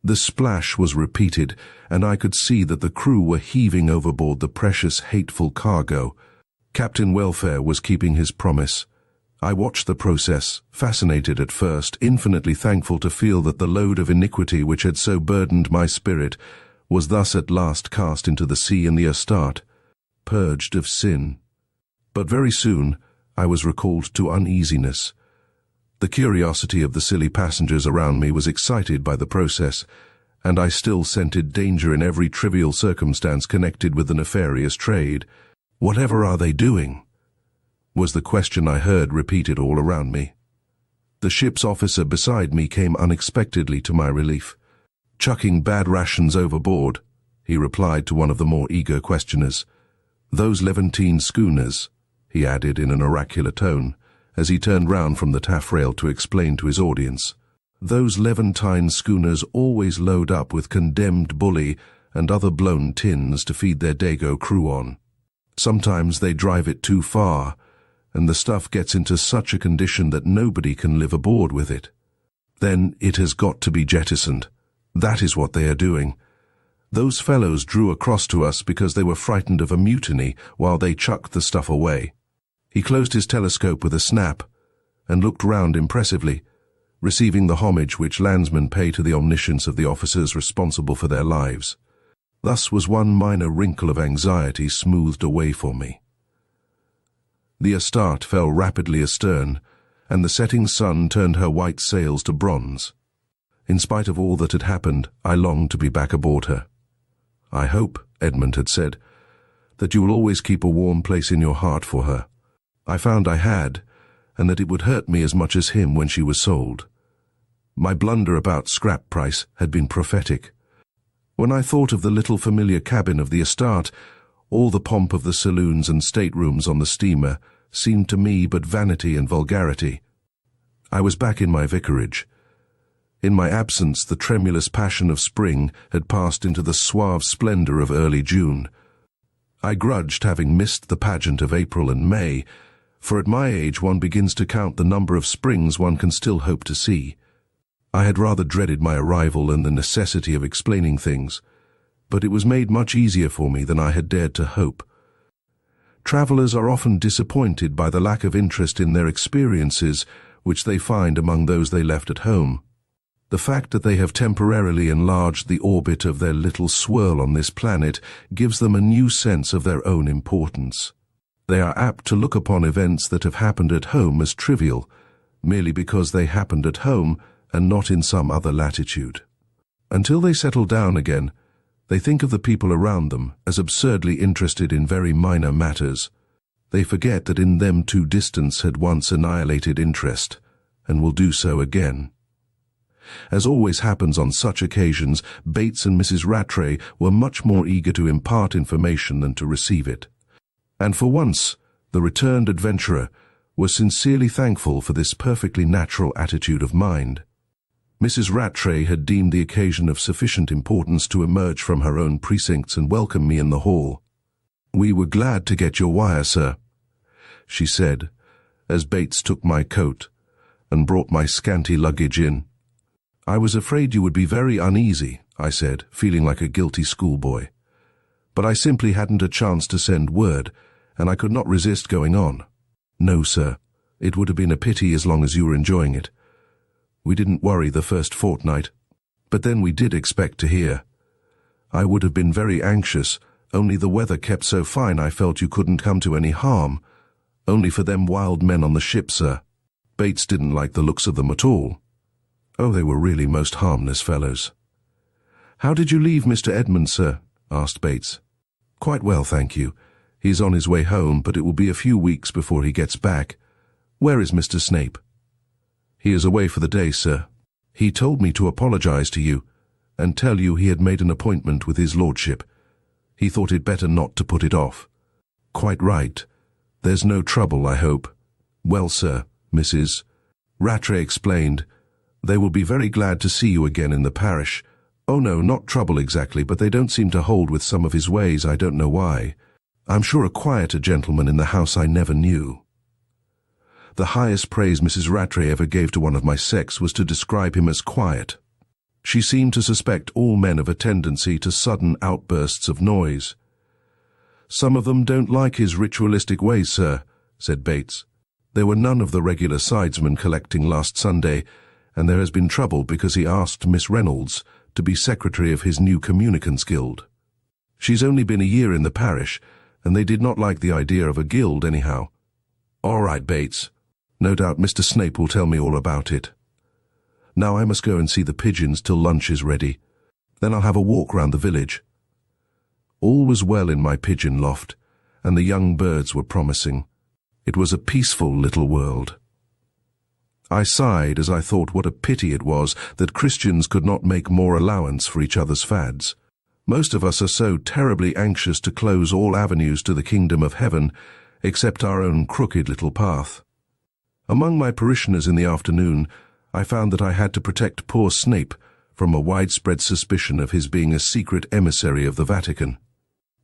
The splash was repeated, and I could see that the crew were heaving overboard the precious, hateful cargo. Captain Welfare was keeping his promise. I watched the process, fascinated at first, infinitely thankful to feel that the load of iniquity which had so burdened my spirit was thus at last cast into the sea in the Astarte, purged of sin. But very soon I was recalled to uneasiness. The curiosity of the silly passengers around me was excited by the process, and I still scented danger in every trivial circumstance connected with the nefarious trade. "Whatever are they doing?" was the question I heard repeated all around me. The ship's officer beside me came unexpectedly to my relief. "Chucking bad rations overboard," he replied to one of the more eager questioners. "Those Levantine schooners," he added in an oracular tone, as he turned round from the taffrail to explain to his audience. "Those Levantine schooners always load up with condemned bully and other blown tins to feed their Dago crew on. Sometimes they drive it too far, and the stuff gets into such a condition that nobody can live aboard with it. Then it has got to be jettisoned. That is what they are doing. Those fellows drew across to us because they were frightened of a mutiny while they chucked the stuff away." He closed his telescope with a snap and looked round impressively, receiving the homage which landsmen pay to the omniscience of the officers responsible for their lives. Thus was one minor wrinkle of anxiety smoothed away for me. The Astarte fell rapidly astern, and the setting sun turned her white sails to bronze. In spite of all that had happened, I longed to be back aboard her. "I hope," Edmund had said, "that you will always keep a warm place in your heart for her." I found I had, and that it would hurt me as much as him when she was sold. My blunder about scrap price had been prophetic. When I thought of the little familiar cabin of the Astarte, all the pomp of the saloons and staterooms on the steamer seemed to me but vanity and vulgarity. I was back in my vicarage. In my absence, the tremulous passion of spring had passed into the suave splendor of early June. I grudged having missed the pageant of April and May, for at my age one begins to count the number of springs one can still hope to see. I had rather dreaded my arrival and the necessity of explaining things, but it was made much easier for me than I had dared to hope. Travelers are often disappointed by the lack of interest in their experiences which they find among those they left at home. The fact that they have temporarily enlarged the orbit of their little swirl on this planet gives them a new sense of their own importance. They are apt to look upon events that have happened at home as trivial, merely because they happened at home and not in some other latitude. Until they settle down again, they think of the people around them as absurdly interested in very minor matters. They forget that in them too distance had once annihilated interest, and will do so again. As always happens on such occasions, Bates and Mrs. Rattray were much more eager to impart information than to receive it. And for once, the returned adventurer was sincerely thankful for this perfectly natural attitude of mind. Mrs. Rattray had deemed the occasion of sufficient importance to emerge from her own precincts and welcome me in the hall. "We were glad to get your wire, sir," she said, as Bates took my coat and brought my scanty luggage in. "I was afraid you would be very uneasy," I said, feeling like a guilty schoolboy. "But I simply hadn't a chance to send word, and I could not resist going on." "No, sir. It would have been a pity as long as you were enjoying it. We didn't worry the first fortnight, but then we did expect to hear. I would have been very anxious, only the weather kept so fine I felt you couldn't come to any harm. Only for them wild men on the ship, sir. Bates didn't like the looks of them at all. Oh, they were really most harmless fellows." "How did you leave Mr. Edmund, sir?" asked Bates. "Quite well, thank you. He's on his way home, but it will be a few weeks before he gets back. Where is Mr. Snape?" "He is away for the day, sir. He told me to apologize to you, and tell you he had made an appointment with his lordship. He thought it better not to put it off." "Quite right. There's no trouble, I hope." "Well, sir," Mrs. Rattray explained, "they will be very glad to see you again in the parish. Oh no, not trouble exactly, but they don't seem to hold with some of his ways, I don't know why. I'm sure a quieter gentleman in the house I never knew." The highest praise Mrs. Rattray ever gave to one of my sex was to describe him as quiet. She seemed to suspect all men of a tendency to sudden outbursts of noise. "Some of them don't like his ritualistic ways, sir," said Bates. "There were none of the regular sidesmen collecting last Sunday, and there has been trouble because he asked Miss Reynolds to be secretary of his new communicants' guild. She's only been a year in the parish, and they did not like the idea of a guild anyhow." "All right, Bates. No doubt Mr. Snape will tell me all about it. Now I must go and see the pigeons till lunch is ready. Then I'll have a walk round the village." All was well in my pigeon loft, and the young birds were promising. It was a peaceful little world. I sighed as I thought what a pity it was that Christians could not make more allowance for each other's fads. Most of us are so terribly anxious to close all avenues to the kingdom of heaven, except our own crooked little path. Among my parishioners in the afternoon, I found that I had to protect poor Snape from a widespread suspicion of his being a secret emissary of the Vatican.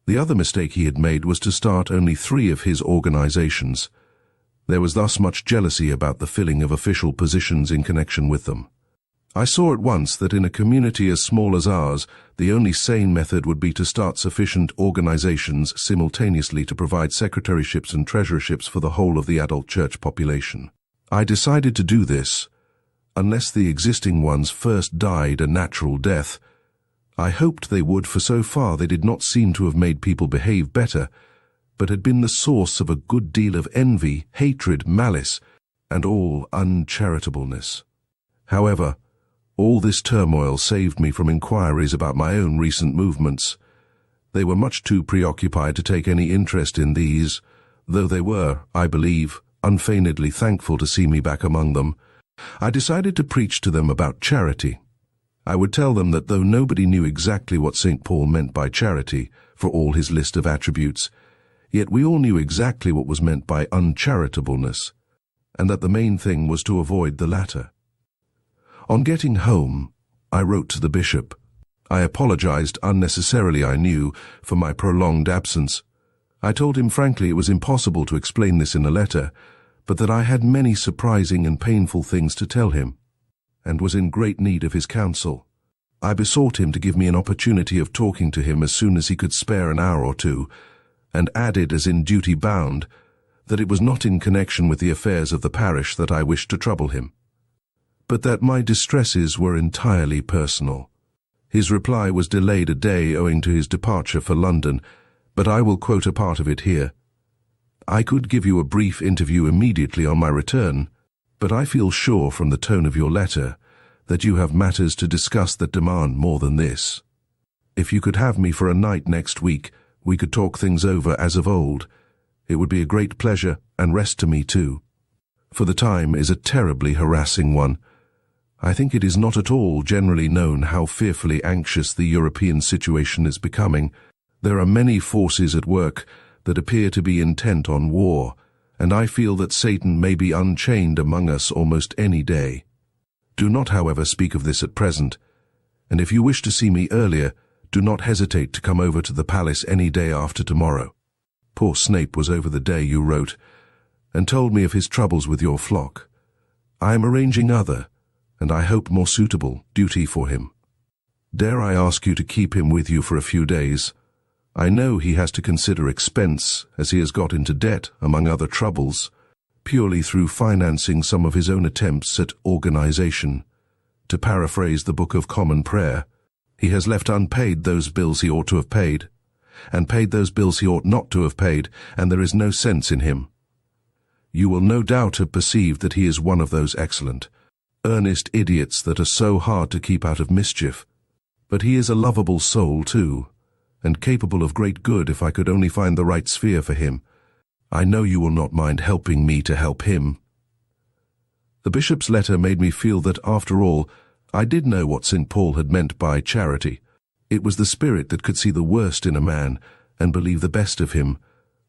The other mistake he had made was to start only 3 of his organizations. There was thus much jealousy about the filling of official positions in connection with them. I saw at once that in a community as small as ours, the only sane method would be to start sufficient organizations simultaneously to provide secretaryships and treasurerships for the whole of the adult church population. I decided to do this, unless the existing ones first died a natural death. I hoped they would, for so far they did not seem to have made people behave better, but had been the source of a good deal of envy, hatred, malice, and all uncharitableness. However, all this turmoil saved me from inquiries about my own recent movements. They were much too preoccupied to take any interest in these, though they were, I believe, unfeignedly thankful to see me back among them. I decided to preach to them about charity. I would tell them that though nobody knew exactly what St. Paul meant by charity, for all his list of attributes, yet we all knew exactly what was meant by uncharitableness, and that the main thing was to avoid the latter. On getting home, I wrote to the bishop. I apologized unnecessarily, I knew, for my prolonged absence. I told him frankly it was impossible to explain this in a letter, but that I had many surprising and painful things to tell him, and was in great need of his counsel. I besought him to give me an opportunity of talking to him as soon as he could spare an hour or two, and added, as in duty bound, that it was not in connection with the affairs of the parish that I wished to trouble him, but that my distresses were entirely personal. His reply was delayed a day owing to his departure for London, but I will quote a part of it here. I could give you a brief interview immediately on my return, but I feel sure from the tone of your letter that you have matters to discuss that demand more than this. If you could have me for a night next week, we could talk things over as of old. It would be a great pleasure and rest to me too, for the time is a terribly harassing one. I think it is not at all generally known how fearfully anxious the European situation is becoming. There are many forces at work that appear to be intent on war, and I feel that Satan may be unchained among us almost any day. Do not, however, speak of this at present, and if you wish to see me earlier, do not hesitate to come over to the palace any day after tomorrow. Poor Snape was over the day you wrote, and told me of his troubles with your flock. I am arranging other, and I hope more suitable, duty for him. Dare I ask you to keep him with you for a few days? I know he has to consider expense, as he has got into debt, among other troubles, purely through financing some of his own attempts at organization. To paraphrase the Book of Common Prayer, he has left unpaid those bills he ought to have paid, and paid those bills he ought not to have paid, and there is no sense in him. You will no doubt have perceived that he is one of those excellent, earnest idiots that are so hard to keep out of mischief. But he is a lovable soul too, and capable of great good if I could only find the right sphere for him. I know you will not mind helping me to help him. The bishop's letter made me feel that, after all, I did know what St. Paul had meant by charity. It was the spirit that could see the worst in a man and believe the best of him,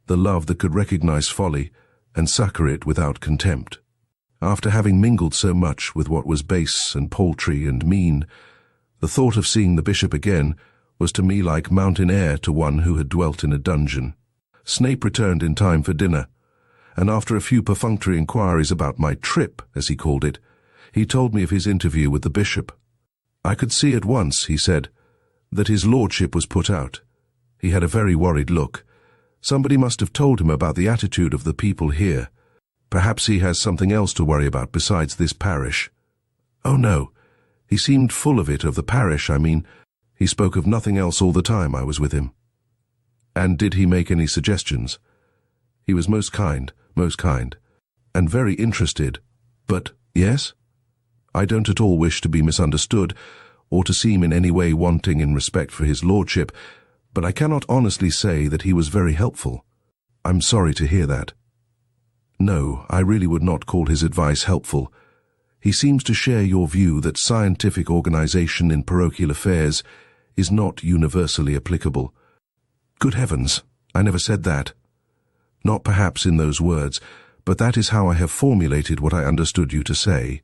the love that could recognize folly and succor it without contempt. After having mingled so much with what was base and paltry and mean, the thought of seeing the bishop again was to me like mountain air to one who had dwelt in a dungeon. Snape returned in time for dinner, and after a few perfunctory inquiries about my trip, as he called it, he told me of his interview with the bishop. I could see at once, he said, that his lordship was put out. He had a very worried look. Somebody must have told him about the attitude of the people here. Perhaps he has something else to worry about besides this parish. Oh no, he seemed full of it, of the parish, I mean. He spoke of nothing else all the time I was with him. And did he make any suggestions? He was most kind, and very interested. But, yes? I don't at all wish to be misunderstood, or to seem in any way wanting in respect for his lordship, but I cannot honestly say that he was very helpful. I'm sorry to hear that. No, I really would not call his advice helpful. He seems to share your view that scientific organization in parochial affairs is not universally applicable. Good heavens, I never said that. Not perhaps in those words, but that is how I have formulated what I understood you to say.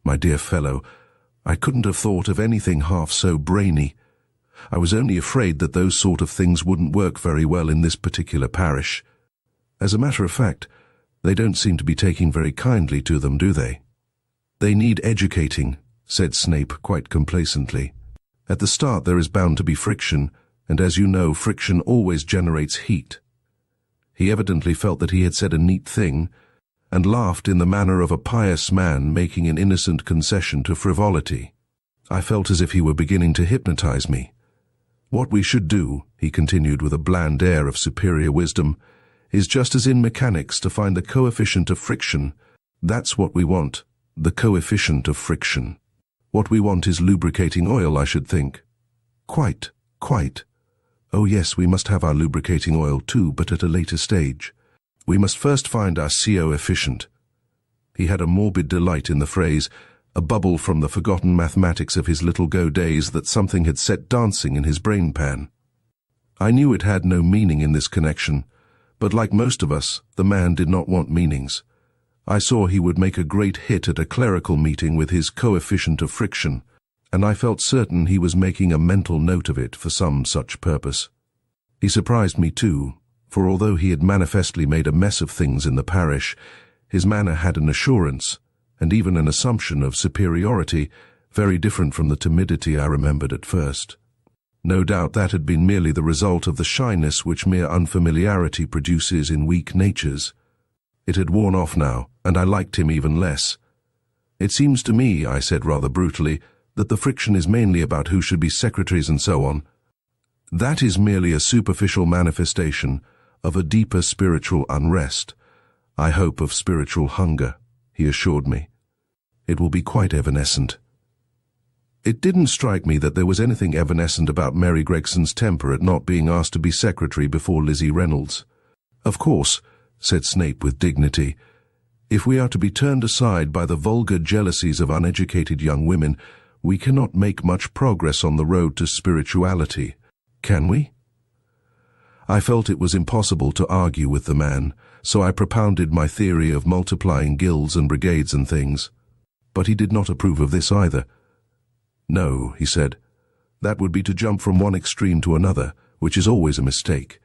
My dear fellow, I couldn't have thought of anything half so brainy. I was only afraid that those sort of things wouldn't work very well in this particular parish. As a matter of fact, they don't seem to be taking very kindly to them, do they? They need educating, said Snape quite complacently. "At the start there is bound to be friction, and as you know, friction always generates heat." He evidently felt that he had said a neat thing, and laughed in the manner of a pious man making an innocent concession to frivolity. I felt as if he were beginning to hypnotize me. "What we should do," he continued with a bland air of superior wisdom, "is just as in mechanics to find the coefficient of friction. That's what we want, the coefficient of friction. What we want is lubricating oil, I should think." "Quite, quite. Oh yes, we must have our lubricating oil too, but at a later stage. We must first find our coefficient." He had a morbid delight in the phrase, a bubble from the forgotten mathematics of his little go days that something had set dancing in his brain pan. I knew it had no meaning in this connection, but like most of us, the man did not want meanings. I saw he would make a great hit at a clerical meeting with his coefficient of friction, and I felt certain he was making a mental note of it for some such purpose. He surprised me too, for although he had manifestly made a mess of things in the parish, his manner had an assurance, and even an assumption of superiority, very different from the timidity I remembered at first. No doubt that had been merely the result of the shyness which mere unfamiliarity produces in weak natures. It had worn off now, and I liked him even less. "It seems to me," I said rather brutally, "that the friction is mainly about who should be secretaries and so on." "That is merely a superficial manifestation of a deeper spiritual unrest, I hope of spiritual hunger," he assured me. "It will be quite evanescent." It didn't strike me that there was anything evanescent about Mary Gregson's temper at not being asked to be secretary before Lizzie Reynolds. "Of course," said Snape with dignity, "if we are to be turned aside by the vulgar jealousies of uneducated young women, we cannot make much progress on the road to spirituality, can we?" I felt it was impossible to argue with the man, so I propounded my theory of multiplying guilds and brigades and things. But he did not approve of this either. "No," he said, "that would be to jump from one extreme to another, which is always a mistake.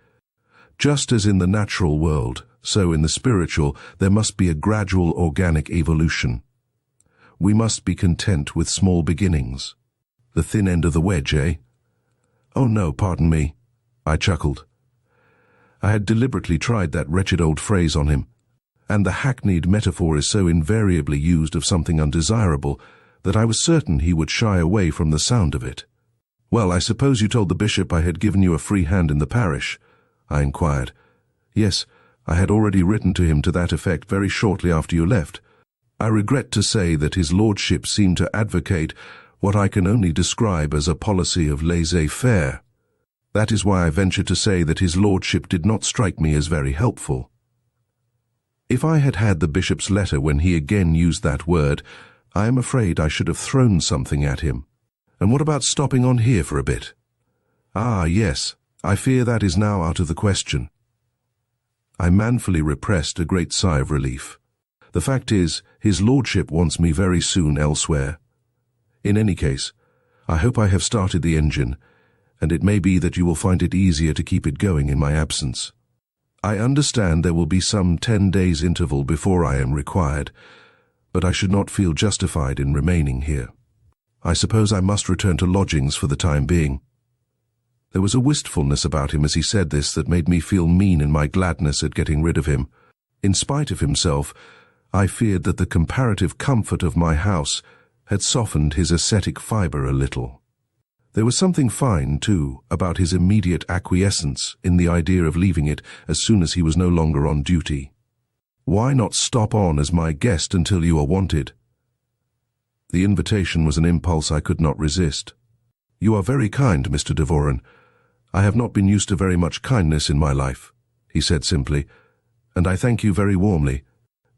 Just as in the natural world, so in the spiritual, there must be a gradual organic evolution. We must be content with small beginnings. The thin end of the wedge, eh?" "Oh no, pardon me," I chuckled. I had deliberately tried that wretched old phrase on him, and the hackneyed metaphor is so invariably used of something undesirable that I was certain he would shy away from the sound of it. "Well, I suppose you told the bishop I had given you a free hand in the parish?" I inquired. "Yes, I had already written to him to that effect very shortly after you left. I regret to say that his lordship seemed to advocate what I can only describe as a policy of laissez-faire. That is why I venture to say that his lordship did not strike me as very helpful." If I had had the bishop's letter when he again used that word, I am afraid I should have thrown something at him. "And what about stopping on here for a bit?" "Ah, yes, I fear that is now out of the question." I manfully repressed a great sigh of relief. The fact is, his lordship wants me very soon elsewhere. In any case, I hope I have started the engine, and it may be that you will find it easier to keep it going in my absence. I understand there will be some 10 days interval before I am required, but I should not feel justified in remaining here. I suppose I must return to lodgings for the time being." There was a wistfulness about him as he said this that made me feel mean in my gladness at getting rid of him. In spite of himself, I feared that the comparative comfort of my house had softened his ascetic fibre a little. There was something fine, too, about his immediate acquiescence in the idea of leaving it as soon as he was no longer on duty. "Why not stop on as my guest until you are wanted?" The invitation was an impulse I could not resist. "You are very kind, Mr. Devoren. I have not been used to very much kindness in my life," he said simply, "and I thank you very warmly.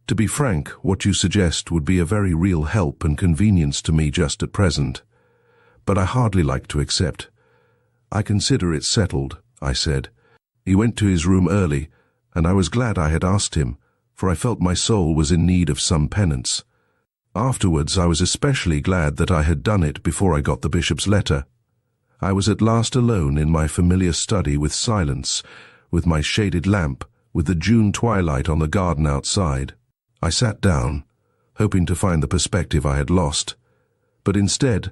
To be frank, what you suggest would be a very real help and convenience to me just at present, but I hardly like to accept." "I consider it settled," I said. He went to his room early, and I was glad I had asked him, for I felt my soul was in need of some penance. Afterwards, I was especially glad that I had done it before I got the bishop's letter. I was at last alone in my familiar study with silence, with my shaded lamp, with the June twilight on the garden outside. I sat down, hoping to find the perspective I had lost, But instead,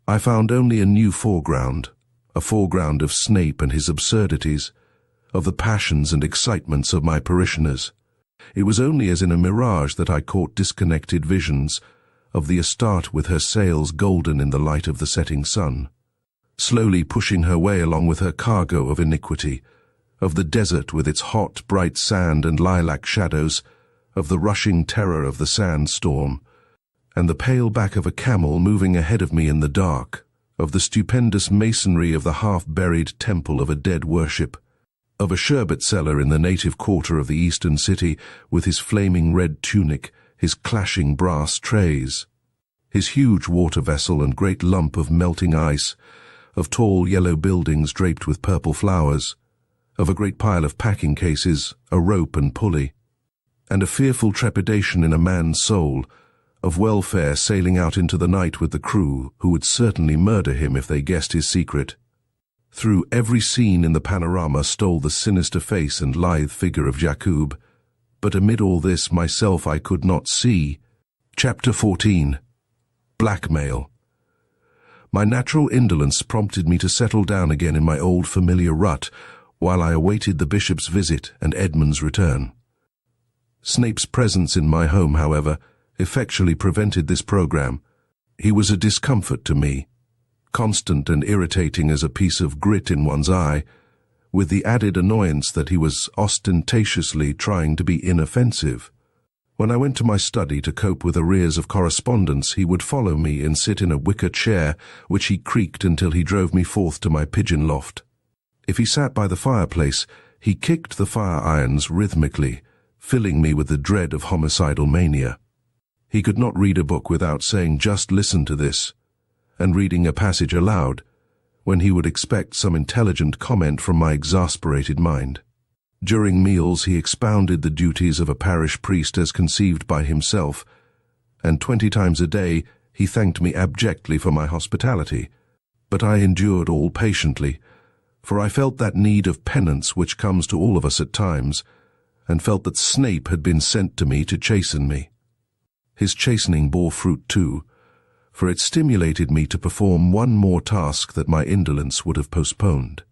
I found only a new foreground, a foreground of Snape and his absurdities, of the passions and excitements of my parishioners. It was only as in a mirage that I caught disconnected visions of the Astarte with her sails golden in the light of the setting sun, slowly pushing her way along with her cargo of iniquity, of the desert with its hot, bright sand and lilac shadows, of the rushing terror of the sandstorm, and the pale back of a camel moving ahead of me in the dark, of the stupendous masonry of the half-buried temple of a dead worship, of a sherbet seller in the native quarter of the eastern city with his flaming red tunic, his clashing brass trays, his huge water vessel and great lump of melting ice, of tall yellow buildings draped with purple flowers, of a great pile of packing cases, a rope and pulley, and a fearful trepidation in a man's soul, of welfare sailing out into the night with the crew who would certainly murder him if they guessed his secret. Through every scene in the panorama stole the sinister face and lithe figure of Jakoub, but amid all this myself I could not see. Chapter 14. Blackmail. My natural indolence prompted me to settle down again in my old familiar rut while I awaited the bishop's visit and Edmund's return. Snape's presence in my home, however, effectually prevented this program. He was a discomfort to me, constant and irritating as a piece of grit in one's eye, with the added annoyance that he was ostentatiously trying to be inoffensive. When I went to my study to cope with arrears of correspondence, he would follow me and sit in a wicker chair, which he creaked until he drove me forth to my pigeon loft. If he sat by the fireplace, he kicked the fire irons rhythmically, filling me with the dread of homicidal mania. He could not read a book without saying, "Just listen to this," and reading a passage aloud, when he would expect some intelligent comment from my exasperated mind. During meals he expounded the duties of a parish priest as conceived by himself, and 20 times a day he thanked me abjectly for my hospitality. But I endured all patiently, for I felt that need of penance which comes to all of us at times, and felt that Snape had been sent to me to chasten me. His chastening bore fruit too, for it stimulated me to perform one more task that my indolence would have postponed.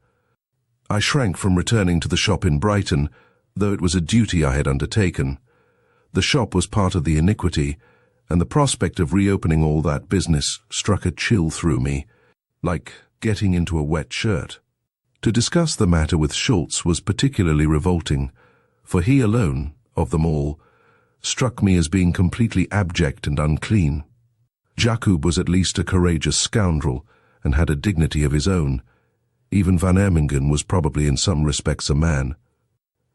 I shrank from returning to the shop in Brighton, though it was a duty I had undertaken. The shop was part of the iniquity, and the prospect of reopening all that business struck a chill through me, like getting into a wet shirt. To discuss the matter with Schultz was particularly revolting, for he alone, of them all, struck me as being completely abject and unclean. Jakoub was at least a courageous scoundrel, and had a dignity of his own. Even Van Ermingen was probably in some respects a man.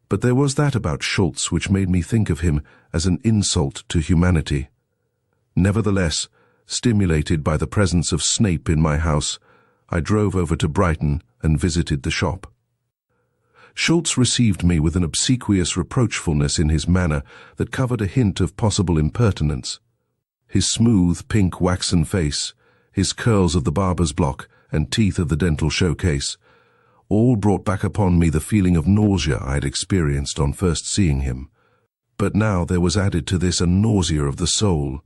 But there was that about Schultz which made me think of him as an insult to humanity. Nevertheless, stimulated by the presence of Snape in my house, I drove over to Brighton and visited the shop. Schultz received me with an obsequious reproachfulness in his manner that covered a hint of possible impertinence. His smooth, pink, waxen face, his curls of the barber's block, and teeth of the dental showcase, all brought back upon me the feeling of nausea I had experienced on first seeing him. But now there was added to this a nausea of the soul,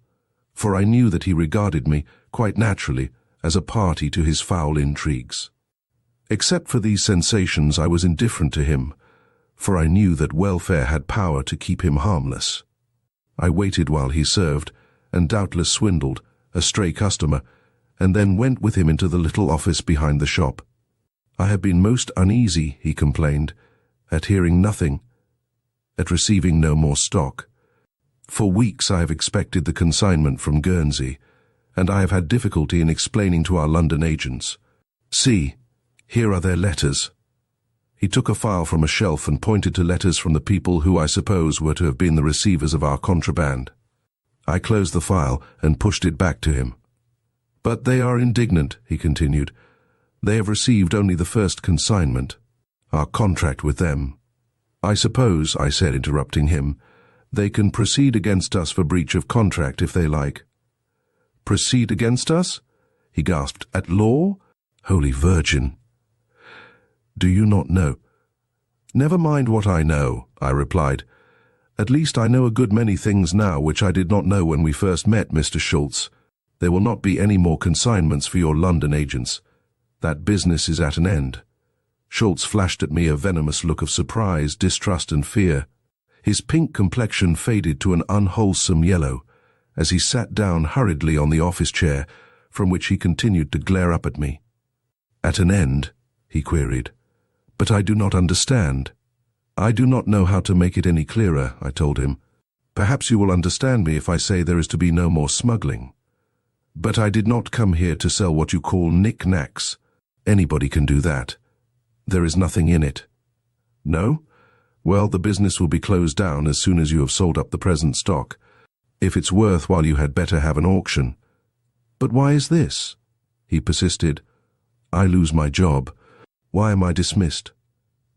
for I knew that he regarded me, quite naturally, as a party to his foul intrigues. Except for these sensations, I was indifferent to him, for I knew that welfare had power to keep him harmless. I waited while he served, and doubtless swindled a stray customer, and then went with him into the little office behind the shop. I have been most uneasy, he complained, at hearing nothing, at receiving no more stock. For weeks I have expected the consignment from Guernsey, and I have had difficulty in explaining to our London agents. See, here are their letters. He took a file from a shelf and pointed to letters from the people who I suppose were to have been the receivers of our contraband. I closed the file and pushed it back to him. But they are indignant, he continued. They have received only the first consignment, our contract with them. I suppose, I said, interrupting him, they can proceed against us for breach of contract if they like. Proceed against us? He gasped. At law? Holy Virgin! Do you not know? Never mind what I know, I replied. At least I know a good many things now which I did not know when we first met, Mr. Schultz. There will not be any more consignments for your London agents. That business is at an end." Schultz flashed at me a venomous look of surprise, distrust and fear. His pink complexion faded to an unwholesome yellow as he sat down hurriedly on the office chair, from which he continued to glare up at me. "At an end?" he queried. "But I do not understand." "I do not know how to make it any clearer," I told him. "Perhaps you will understand me if I say there is to be no more smuggling. But I did not come here to sell what you call knick-knacks. Anybody can do that. There is nothing in it." "No? Well, the business will be closed down as soon as you have sold up the present stock. If it's worthwhile, you had better have an auction." "But why is this?" he persisted. "I lose my job. Why am I dismissed?"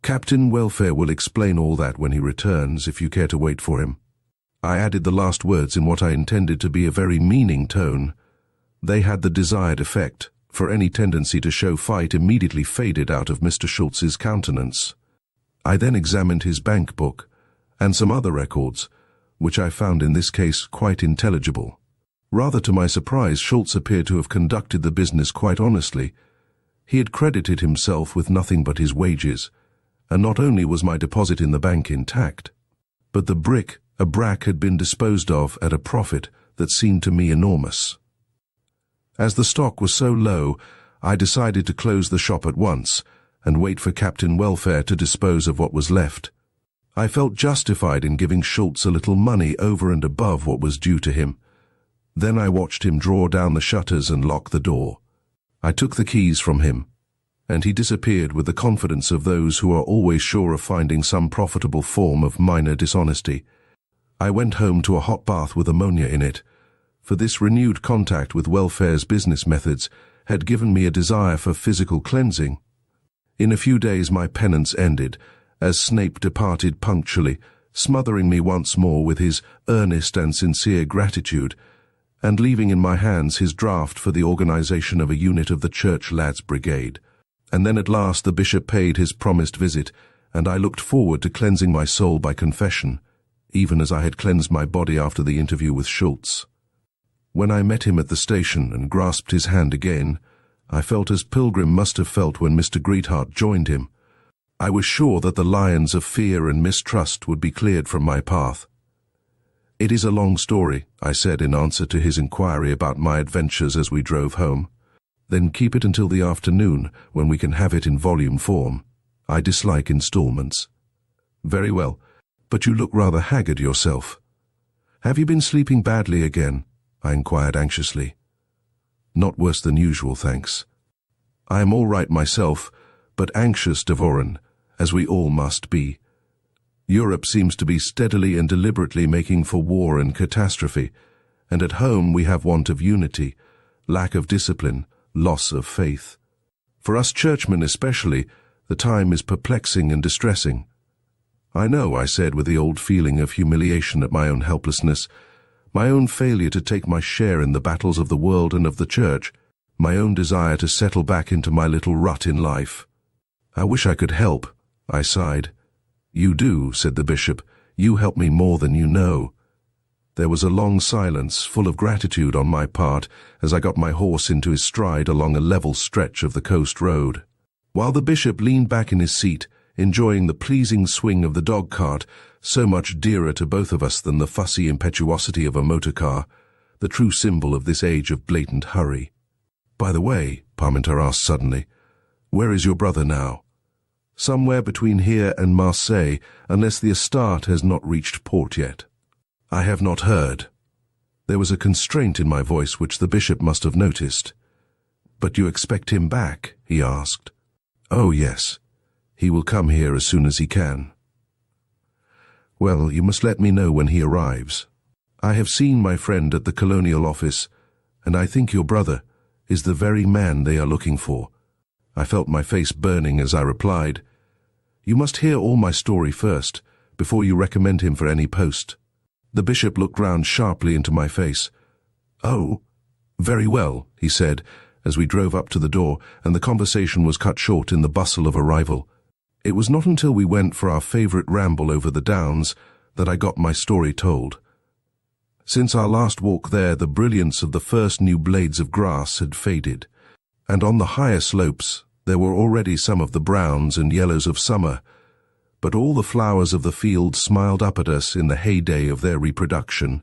"Captain Welfare will explain all that when he returns, if you care to wait for him." I added the last words in what I intended to be a very meaning tone. They had the desired effect, for any tendency to show fight immediately faded out of Mr. Schultz's countenance. I then examined his bank book, and some other records, which I found in this case quite intelligible. Rather to my surprise, Schultz appeared to have conducted the business quite honestly. He had credited himself with nothing but his wages, and not only was my deposit in the bank intact, but the bric-a-brac had been disposed of at a profit that seemed to me enormous. As the stock was so low, I decided to close the shop at once and wait for Captain Welfare to dispose of what was left. I felt justified in giving Schultz a little money over and above what was due to him. Then I watched him draw down the shutters and lock the door. I took the keys from him, and he disappeared with the confidence of those who are always sure of finding some profitable form of minor dishonesty. I went home to a hot bath with ammonia in it, for this renewed contact with Welfare's business methods had given me a desire for physical cleansing. In a few days my penance ended, as Snape departed punctually, smothering me once more with his earnest and sincere gratitude, and leaving in my hands his draft for the organization of a unit of the Church Lads Brigade. And then at last the bishop paid his promised visit, and I looked forward to cleansing my soul by confession, even as I had cleansed my body after the interview with Schultz. When I met him at the station and grasped his hand again, I felt as Pilgrim must have felt when Mr. Greatheart joined him. I was sure that the lions of fear and mistrust would be cleared from my path. "It is a long story," I said in answer to his inquiry about my adventures as we drove home. "Then keep it until the afternoon, when we can have it in volume form. I dislike installments." "Very well, but you look rather haggard yourself. Have you been sleeping badly again?" I inquired anxiously. "Not worse than usual, thanks. I am all right myself, but anxious, Devoren, as we all must be. Europe seems to be steadily and deliberately making for war and catastrophe, and at home we have want of unity, lack of discipline, loss of faith. For us churchmen especially, the time is perplexing and distressing." "I know," I said with the old feeling of humiliation at my own helplessness, my own failure to take my share in the battles of the world and of the church, my own desire to settle back into my little rut in life. "I wish I could help," I sighed. "You do," said the bishop. "You help me more than you know." There was a long silence, full of gratitude on my part, as I got my horse into his stride along a level stretch of the coast road. While the bishop leaned back in his seat, enjoying the pleasing swing of the dog-cart, so much dearer to both of us than the fussy impetuosity of a motor-car, the true symbol of this age of blatant hurry. "By the way," Parmenter asked suddenly, "where is your brother now?" "Somewhere between here and Marseille, unless the Astarte has not reached port yet." "I have not heard." There was a constraint in my voice which the bishop must have noticed. "But you expect him back?" he asked. "Oh, yes. He will come here as soon as he can." "Well, you must let me know when he arrives. I have seen my friend at the Colonial Office, and I think your brother is the very man they are looking for." I felt my face burning as I replied, "You must hear all my story first, before you recommend him for any post." The bishop looked round sharply into my face. "Oh, very well," he said, as we drove up to the door, and the conversation was cut short in the bustle of arrival. It was not until we went for our favourite ramble over the downs that I got my story told. Since our last walk there, the brilliance of the first new blades of grass had faded, and on the higher slopes there were already some of the browns and yellows of summer, but all the flowers of the field smiled up at us in the heyday of their reproduction,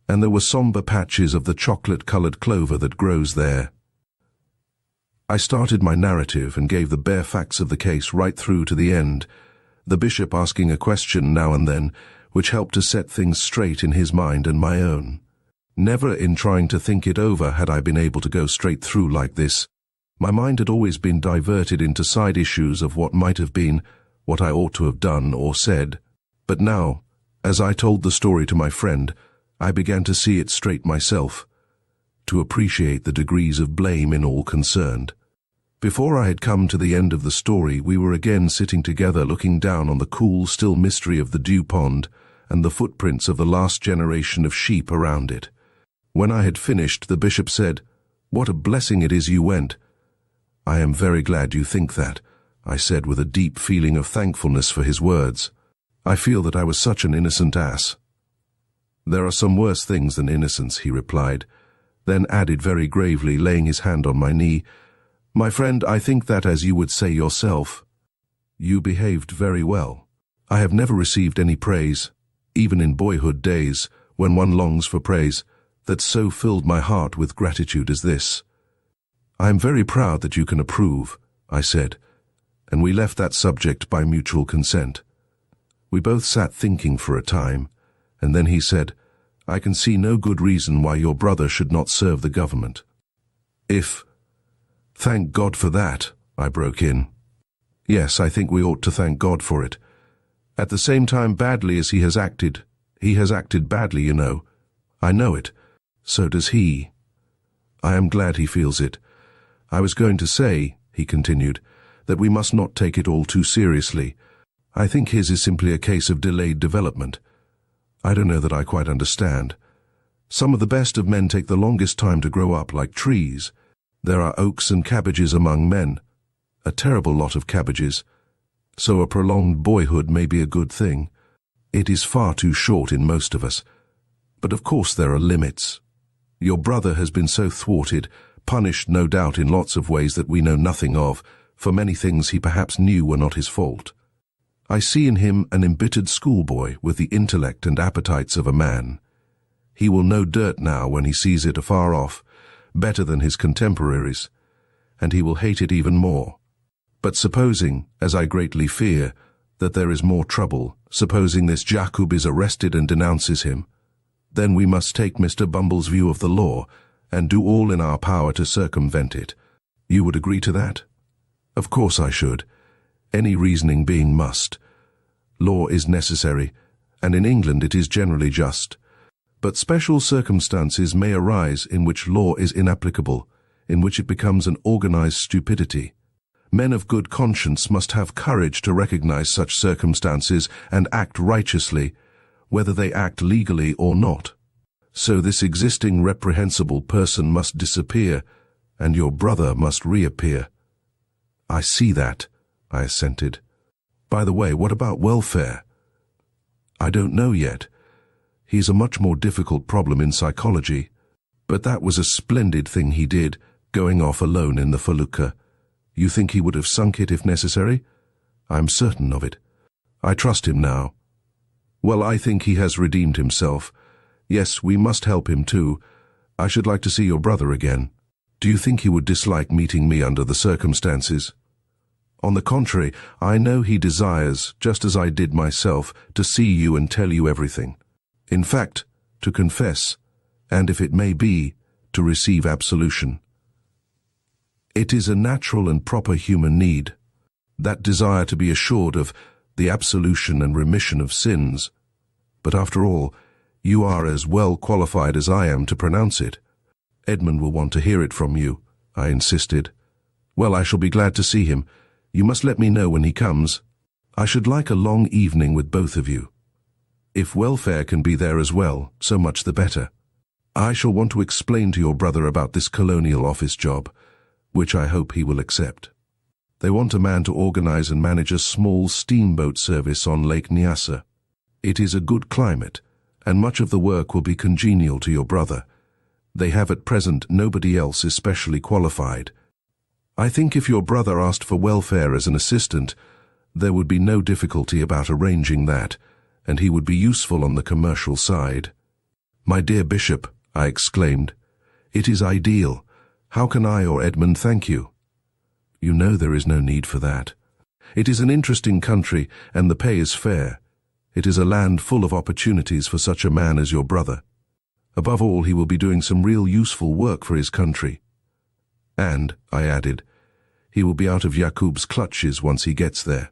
and there were somber patches of the chocolate-colored clover that grows there. I started my narrative and gave the bare facts of the case right through to the end, the bishop asking a question now and then, which helped to set things straight in his mind and my own. Never in trying to think it over had I been able to go straight through like this. My mind had always been diverted into side issues of what might have been, what I ought to have done or said. But now, as I told the story to my friend, I began to see it straight myself, to appreciate the degrees of blame in all concerned. Before I had come to the end of the story, we were again sitting together looking down on the cool, still mystery of the dew pond and the footprints of the last generation of sheep around it. When I had finished, the bishop said, "What a blessing it is you went." "I am very glad you think that," I said with a deep feeling of thankfulness for his words. "I feel that I was such an innocent ass." "There are some worse things than innocence," he replied, then added very gravely, laying his hand on my knee, "My friend, I think that, as you would say yourself, you behaved very well. I have never received any praise, even in boyhood days, when one longs for praise, that so filled my heart with gratitude as this. I am very proud that you can approve," I said, and we left that subject by mutual consent. We both sat thinking for a time, and then he said, "I can see no good reason why your brother should not serve the government." "Thank God for that," I broke in. "Yes, I think we ought to thank God for it. At the same time, badly as he has acted badly, you know. I know it. So does he. I am glad he feels it. I was going to say," he continued, "that we must not take it all too seriously. I think his is simply a case of delayed development. I don't know that I quite understand. Some of the best of men take the longest time to grow up, like trees. There are oaks and cabbages among men, a terrible lot of cabbages. So a prolonged boyhood may be a good thing. It is far too short in most of us. But of course there are limits. Your brother has been so thwarted, punished no doubt in lots of ways that we know nothing of, for many things he perhaps knew were not his fault. I see in him an embittered schoolboy with the intellect and appetites of a man. He will know dirt now when he sees it afar off, better than his contemporaries, and he will hate it even more. But supposing, as I greatly fear, that there is more trouble, supposing this Jakoub is arrested and denounces him, then we must take Mr. Bumble's view of the law and do all in our power to circumvent it. You would agree to that?" "Of course I should. Any reasoning being must. Law is necessary, and in England it is generally just. But special circumstances may arise in which law is inapplicable, in which it becomes an organized stupidity. Men of good conscience must have courage to recognize such circumstances and act righteously, whether they act legally or not. So this existing reprehensible person must disappear, and your brother must reappear." "I see that," I assented. "By the way, what about welfare?" "I don't know yet. He's a much more difficult problem in psychology. But that was a splendid thing he did, going off alone in the felucca. You think he would have sunk it if necessary?" "I'm certain of it. I trust him now." "Well, I think he has redeemed himself. Yes, we must help him too. I should like to see your brother again. Do you think he would dislike meeting me under the circumstances?" "On the contrary, I know he desires, just as I did myself, to see you and tell you everything. In fact, to confess, and if it may be, to receive absolution. It is a natural and proper human need, that desire to be assured of the absolution and remission of sins. But after all, you are as well qualified as I am to pronounce it." "Edmund will want to hear it from you," I insisted. "Well, I shall be glad to see him. You must let me know when he comes. I should like a long evening with both of you. If welfare can be there as well, so much the better. I shall want to explain to your brother about this colonial office job, which I hope he will accept. They want a man to organize and manage a small steamboat service on Lake Nyassa. It is a good climate, and much of the work will be congenial to your brother. They have at present nobody else especially qualified. I think if your brother asked for welfare as an assistant, there would be no difficulty about arranging that, and he would be useful on the commercial side." "My dear Bishop," I exclaimed, "it is ideal. How can I or Edmund thank you?" "You know there is no need for that. It is an interesting country, and the pay is fair. It is a land full of opportunities for such a man as your brother. Above all, he will be doing some real useful work for his country. And," I added, "he will be out of Jakoub's clutches once he gets there.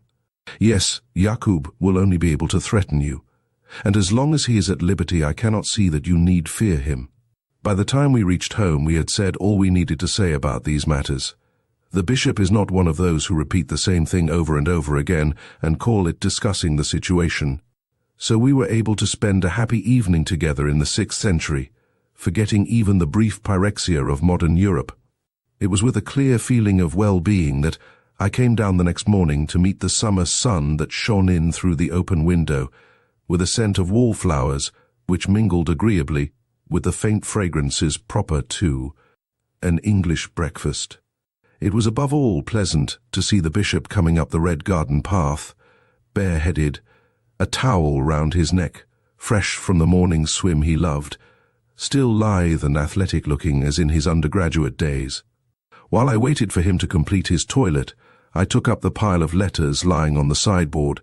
Yes, Jakoub will only be able to threaten you, and as long as he is at liberty I cannot see that you need fear him." By the time we reached home we had said all we needed to say about these matters. The bishop is not one of those who repeat the same thing over and over again and call it discussing the situation. So we were able to spend a happy evening together in the 6th century, forgetting even the brief pyrexia of modern Europe. It was with a clear feeling of well-being that I came down the next morning to meet the summer sun that shone in through the open window, with a scent of wallflowers which mingled agreeably with the faint fragrances proper to an English breakfast. It was above all pleasant to see the bishop coming up the red garden path, bareheaded, a towel round his neck, fresh from the morning swim he loved, still lithe and athletic-looking as in his undergraduate days. While I waited for him to complete his toilet, I took up the pile of letters lying on the sideboard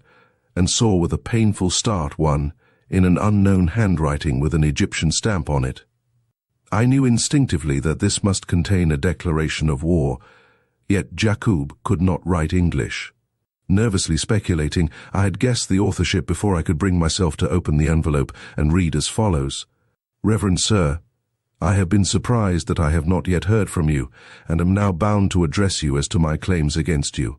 and saw with a painful start one in an unknown handwriting with an Egyptian stamp on it. I knew instinctively that this must contain a declaration of war, yet Jakoub could not write English. Nervously speculating, I had guessed the authorship before I could bring myself to open the envelope and read as follows: "Reverend Sir, I have been surprised that I have not yet heard from you, and am now bound to address you as to my claims against you.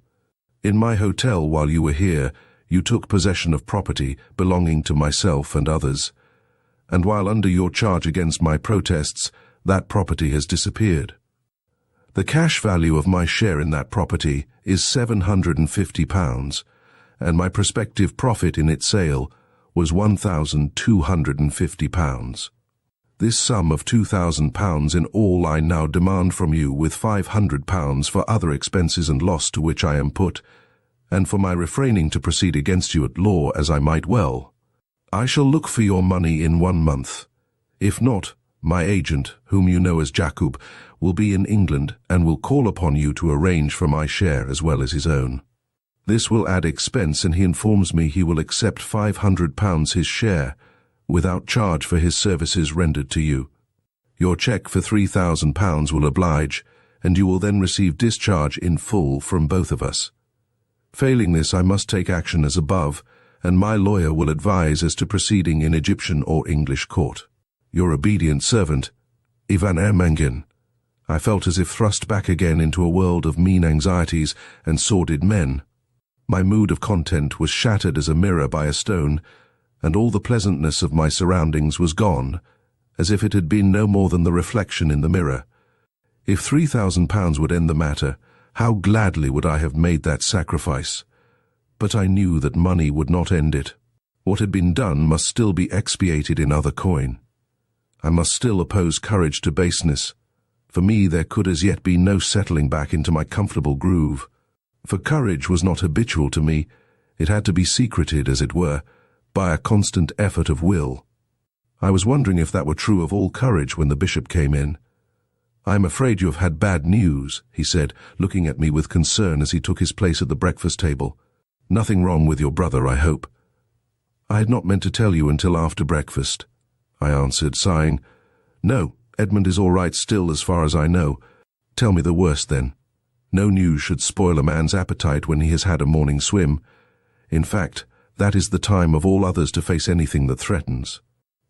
In my hotel while you were here, you took possession of property belonging to myself and others, and while under your charge against my protests, that property has disappeared. The cash value of my share in that property is £750, and my prospective profit in its sale was £1,250. This sum of £2,000 in all I now demand from you, with £500 for other expenses and loss to which I am put, and for my refraining to proceed against you at law as I might well. I shall look for your money in 1 month. If not, my agent, whom you know as Jakoub, will be in England and will call upon you to arrange for my share as well as his own. This will add expense, and he informs me he will accept £500 his share, without charge for his services rendered to you. Your cheque for £3,000 will oblige, and you will then receive discharge in full from both of us. Failing this, I must take action as above, and my lawyer will advise as to proceeding in Egyptian or English court. Your obedient servant, Van Ermengen." I felt as if thrust back again into a world of mean anxieties and sordid men. My mood of content was shattered as a mirror by a stone, and all the pleasantness of my surroundings was gone, as if it had been no more than the reflection in the mirror. If £3,000 would end the matter, how gladly would I have made that sacrifice. But I knew that money would not end it. What had been done must still be expiated in other coin. I must still oppose courage to baseness. For me there could as yet be no settling back into my comfortable groove. For courage was not habitual to me. It had to be secreted, as it were, by a constant effort of will. I was wondering if that were true of all courage when the bishop came in. "I am afraid you have had bad news," he said, looking at me with concern as he took his place at the breakfast table. "Nothing wrong with your brother, I hope?" "I had not meant to tell you until after breakfast," I answered, sighing. "No, Edmund is all right still as far as I know. Tell me the worst then. No news should spoil a man's appetite when he has had a morning swim. In fact, that is the time of all others to face anything that threatens."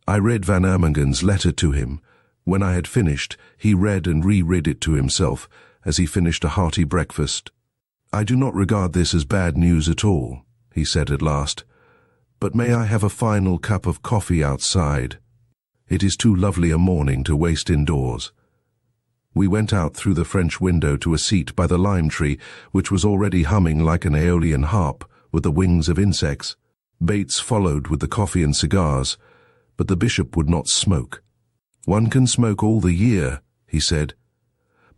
I read Van Ermengen's letter to him. When I had finished, he read and reread it to himself as he finished a hearty breakfast. "I do not regard this as bad news at all," he said at last. "But may I have a final cup of coffee outside? It is too lovely a morning to waste indoors." We went out through the French window to a seat by the lime tree, which was already humming like an aeolian harp with the wings of insects. Bates followed with the coffee and cigars, but the bishop would not smoke. "One can smoke all the year," he said,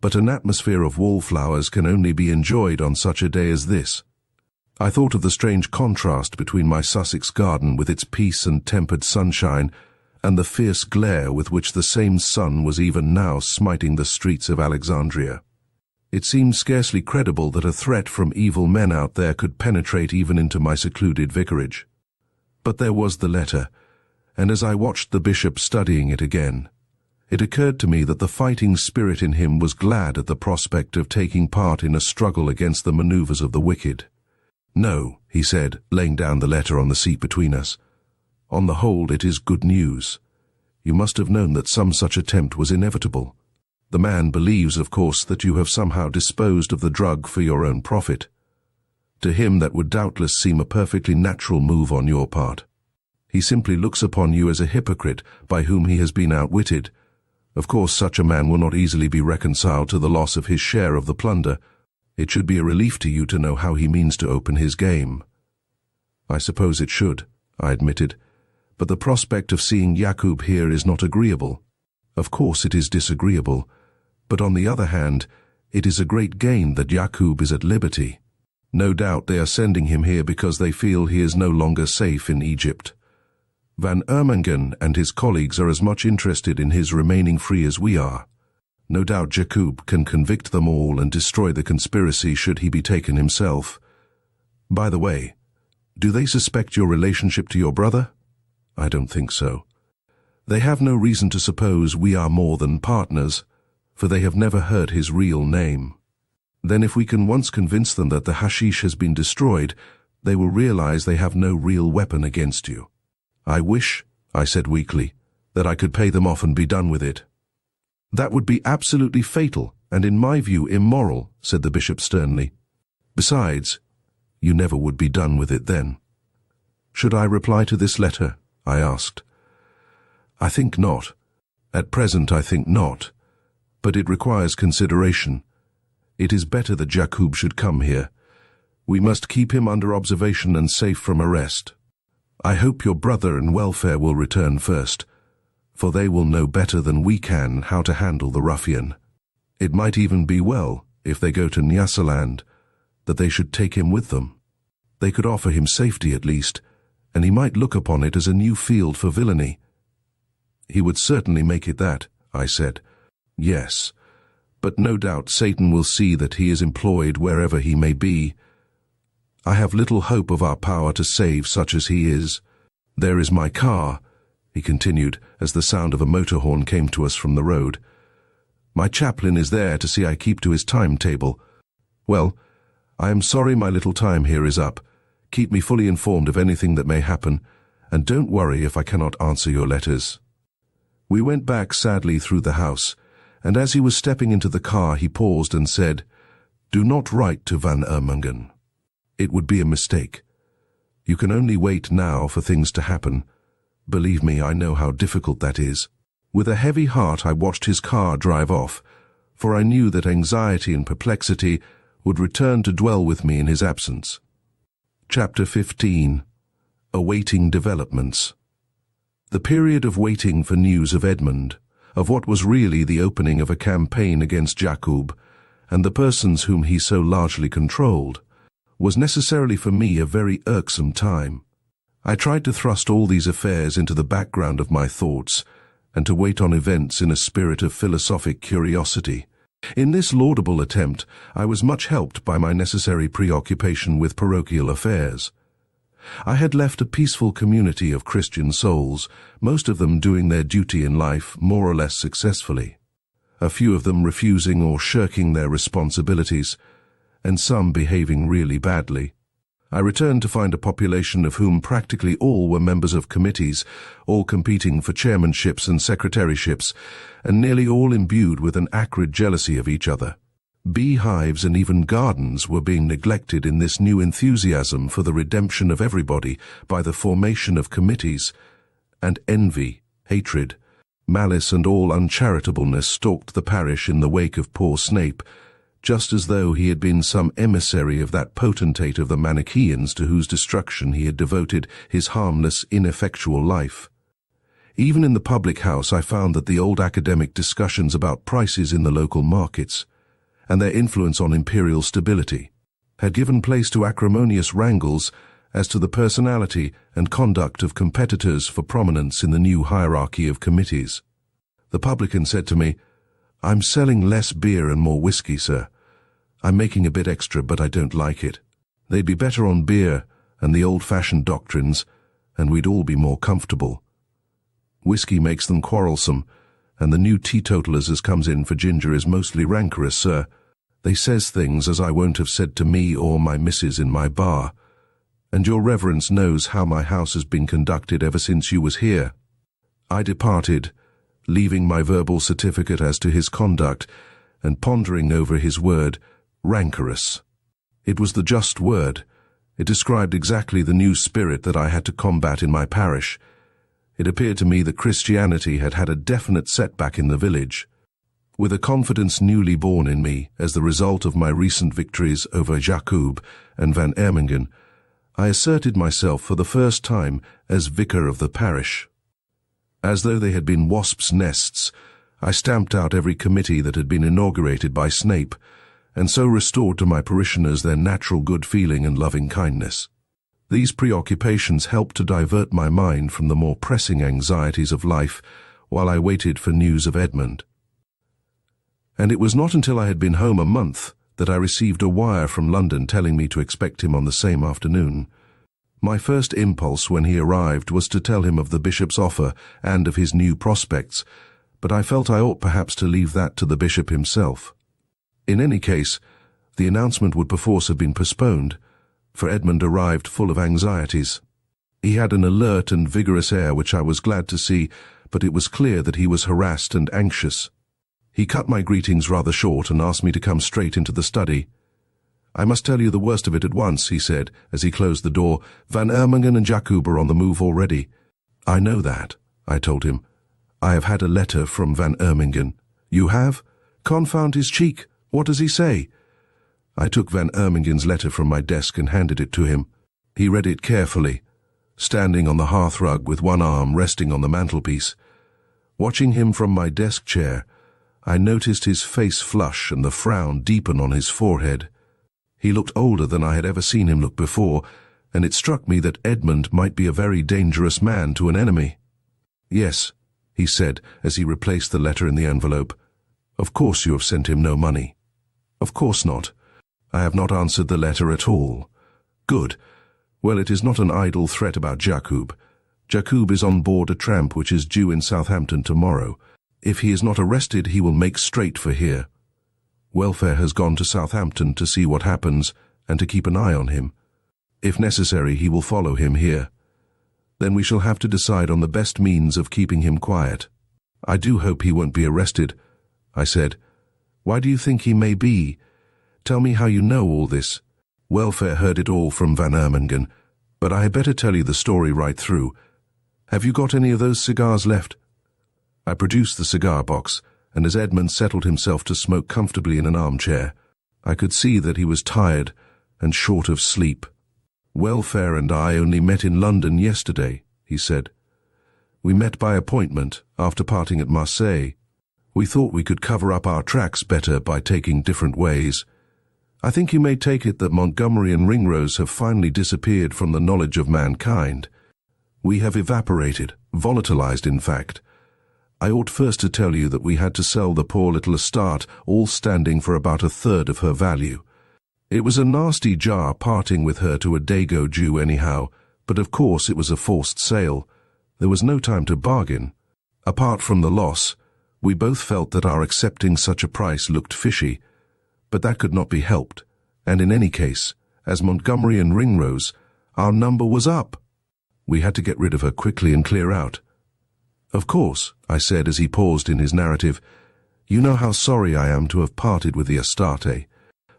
"but an atmosphere of wallflowers can only be enjoyed on such a day as this." I thought of the strange contrast between my Sussex garden with its peace and tempered sunshine and the fierce glare with which the same sun was even now smiting the streets of Alexandria. It seemed scarcely credible that a threat from evil men out there could penetrate even into my secluded vicarage. But there was the letter, and as I watched the bishop studying it again, it occurred to me that the fighting spirit in him was glad at the prospect of taking part in a struggle against the maneuvers of the wicked. "No," he said, laying down the letter on the seat between us. "On the whole, it is good news. You must have known that some such attempt was inevitable. The man believes, of course, that you have somehow disposed of the drug for your own profit. To him that would doubtless seem a perfectly natural move on your part. He simply looks upon you as a hypocrite by whom he has been outwitted. Of course, such a man will not easily be reconciled to the loss of his share of the plunder. It should be a relief to you to know how he means to open his game." "I suppose it should," I admitted, "but the prospect of seeing Jakoub here is not agreeable." "Of course it is disagreeable, but on the other hand, it is a great gain that Jakoub is at liberty. No doubt they are sending him here because they feel he is no longer safe in Egypt. Van Ermengen and his colleagues are as much interested in his remaining free as we are. No doubt Jakoub can convict them all and destroy the conspiracy should he be taken himself. By the way, do they suspect your relationship to your brother?" "I don't think so. They have no reason to suppose we are more than partners, for they have never heard his real name. Then if we can once convince them that the hashish has been destroyed, they will realize they have no real weapon against you." "I wish," I said weakly, "that I could pay them off and be done with it." "That would be absolutely fatal, and in my view immoral," said the bishop sternly. "Besides, you never would be done with it then." "Should I reply to this letter?" I asked. "I think not. At present I think not. But it requires consideration. It is better that Jakoub should come here. We must keep him under observation and safe from arrest. I hope your brother and welfare will return first, for they will know better than we can how to handle the ruffian. It might even be well, if they go to Nyasaland, that they should take him with them. They could offer him safety at least, and he might look upon it as a new field for villainy." "He would certainly make it that," I said. "Yes, but no doubt Satan will see that he is employed wherever he may be. I have little hope of our power to save such as he is. There is my car," he continued, as the sound of a motor horn came to us from the road. "My chaplain is there to see I keep to his timetable. Well, I am sorry my little time here is up. Keep me fully informed of anything that may happen, and don't worry if I cannot answer your letters." We went back sadly through the house, and as he was stepping into the car he paused and said, "Do not write to Van Ermengen. It would be a mistake. You can only wait now for things to happen. Believe me, I know how difficult that is." With a heavy heart I watched his car drive off, for I knew that anxiety and perplexity would return to dwell with me in his absence. Chapter 15. Awaiting Developments. The period of waiting for news of Edmund, of what was really the opening of a campaign against Jakoub, and the persons whom he so largely controlled, was necessarily for me a very irksome time. I tried to thrust all these affairs into the background of my thoughts, and to wait on events in a spirit of philosophic curiosity. In this laudable attempt, I was much helped by my necessary preoccupation with parochial affairs. I had left a peaceful community of Christian souls, most of them doing their duty in life more or less successfully, a few of them refusing or shirking their responsibilities, and some behaving really badly. I returned to find a population of whom practically all were members of committees, all competing for chairmanships and secretaryships, and nearly all imbued with an acrid jealousy of each other. Beehives and even gardens were being neglected in this new enthusiasm for the redemption of everybody by the formation of committees, and envy, hatred, malice and all uncharitableness stalked the parish in the wake of poor Snape, just as though he had been some emissary of that potentate of the Manichaeans to whose destruction he had devoted his harmless, ineffectual life. Even in the public house I found that the old academic discussions about prices in the local markets, and their influence on imperial stability, had given place to acrimonious wrangles as to the personality and conduct of competitors for prominence in the new hierarchy of committees. The publican said to me, "I'm selling less beer and more whiskey, sir. I'm making a bit extra, but I don't like it. They'd be better on beer and the old-fashioned doctrines, and we'd all be more comfortable. Whiskey makes them quarrelsome, and the new teetotalers as comes in for ginger is mostly rancorous, sir. They says things as I won't have said to me or my missus in my bar. And your reverence knows how my house has been conducted ever since you was here." I departed, leaving my verbal certificate as to his conduct, and pondering over his word, rancorous. It was the just word. It described exactly the new spirit that I had to combat in my parish. It appeared to me that Christianity had had a definite setback in the village. With a confidence newly born in me as the result of my recent victories over Jakoub and Van Ermingen, I asserted myself for the first time as vicar of the parish. As though they had been wasps' nests, I stamped out every committee that had been inaugurated by Snape, and so restored to my parishioners their natural good feeling and loving kindness. These preoccupations helped to divert my mind from the more pressing anxieties of life while I waited for news of Edmund. And it was not until I had been home a month that I received a wire from London telling me to expect him on the same afternoon. My first impulse when he arrived was to tell him of the bishop's offer and of his new prospects, but I felt I ought perhaps to leave that to the bishop himself. In any case, the announcement would perforce have been postponed, for Edmund arrived full of anxieties. He had an alert and vigorous air which I was glad to see, but it was clear that he was harassed and anxious. He cut my greetings rather short and asked me to come straight into the study. "I must tell you the worst of it at once," he said, as he closed the door. "Van Ermingen and Jakoub are on the move already." "I know that," I told him. "I have had a letter from Van Ermingen." "You have? Confound his cheek! What does he say?" I took Van Ermingen's letter from my desk and handed it to him. He read it carefully, standing on the hearthrug with one arm resting on the mantelpiece. Watching him from my desk chair, I noticed his face flush and the frown deepen on his forehead. He looked older than I had ever seen him look before, and it struck me that Edmund might be a very dangerous man to an enemy. "Yes," he said as he replaced the letter in the envelope. "Of course you have sent him no money." "Of course not. I have not answered the letter at all." "Good. Well, it is not an idle threat about Jakoub. Jakoub is on board a tramp which is due in Southampton tomorrow. If he is not arrested, he will make straight for here. Welfare has gone to Southampton to see what happens and to keep an eye on him. If necessary, he will follow him here. Then we shall have to decide on the best means of keeping him quiet." "I do hope he won't be arrested," I said. "Why do you think he may be? Tell me how you know all this." "Welfare heard it all from Van Ermingen, but I had better tell you the story right through. Have you got any of those cigars left?" I produced the cigar box, and as Edmund settled himself to smoke comfortably in an armchair, I could see that he was tired and short of sleep. "Welfare and I only met in London yesterday," he said. "We met by appointment after parting at Marseille. We thought we could cover up our tracks better by taking different ways. I think you may take it that Montgomery and Ringrose have finally disappeared from the knowledge of mankind. We have evaporated, volatilized in fact. I ought first to tell you that we had to sell the poor little Astarte, all standing for about a third of her value. It was a nasty jar parting with her to a Dago Jew anyhow, but of course it was a forced sale. There was no time to bargain. Apart from the loss, we both felt that our accepting such a price looked fishy, but that could not be helped, and in any case, as Montgomery and Ringrose, our number was up. We had to get rid of her quickly and clear out. "Of course," I said as he paused in his narrative, "you know how sorry I am to have parted with the Astarte.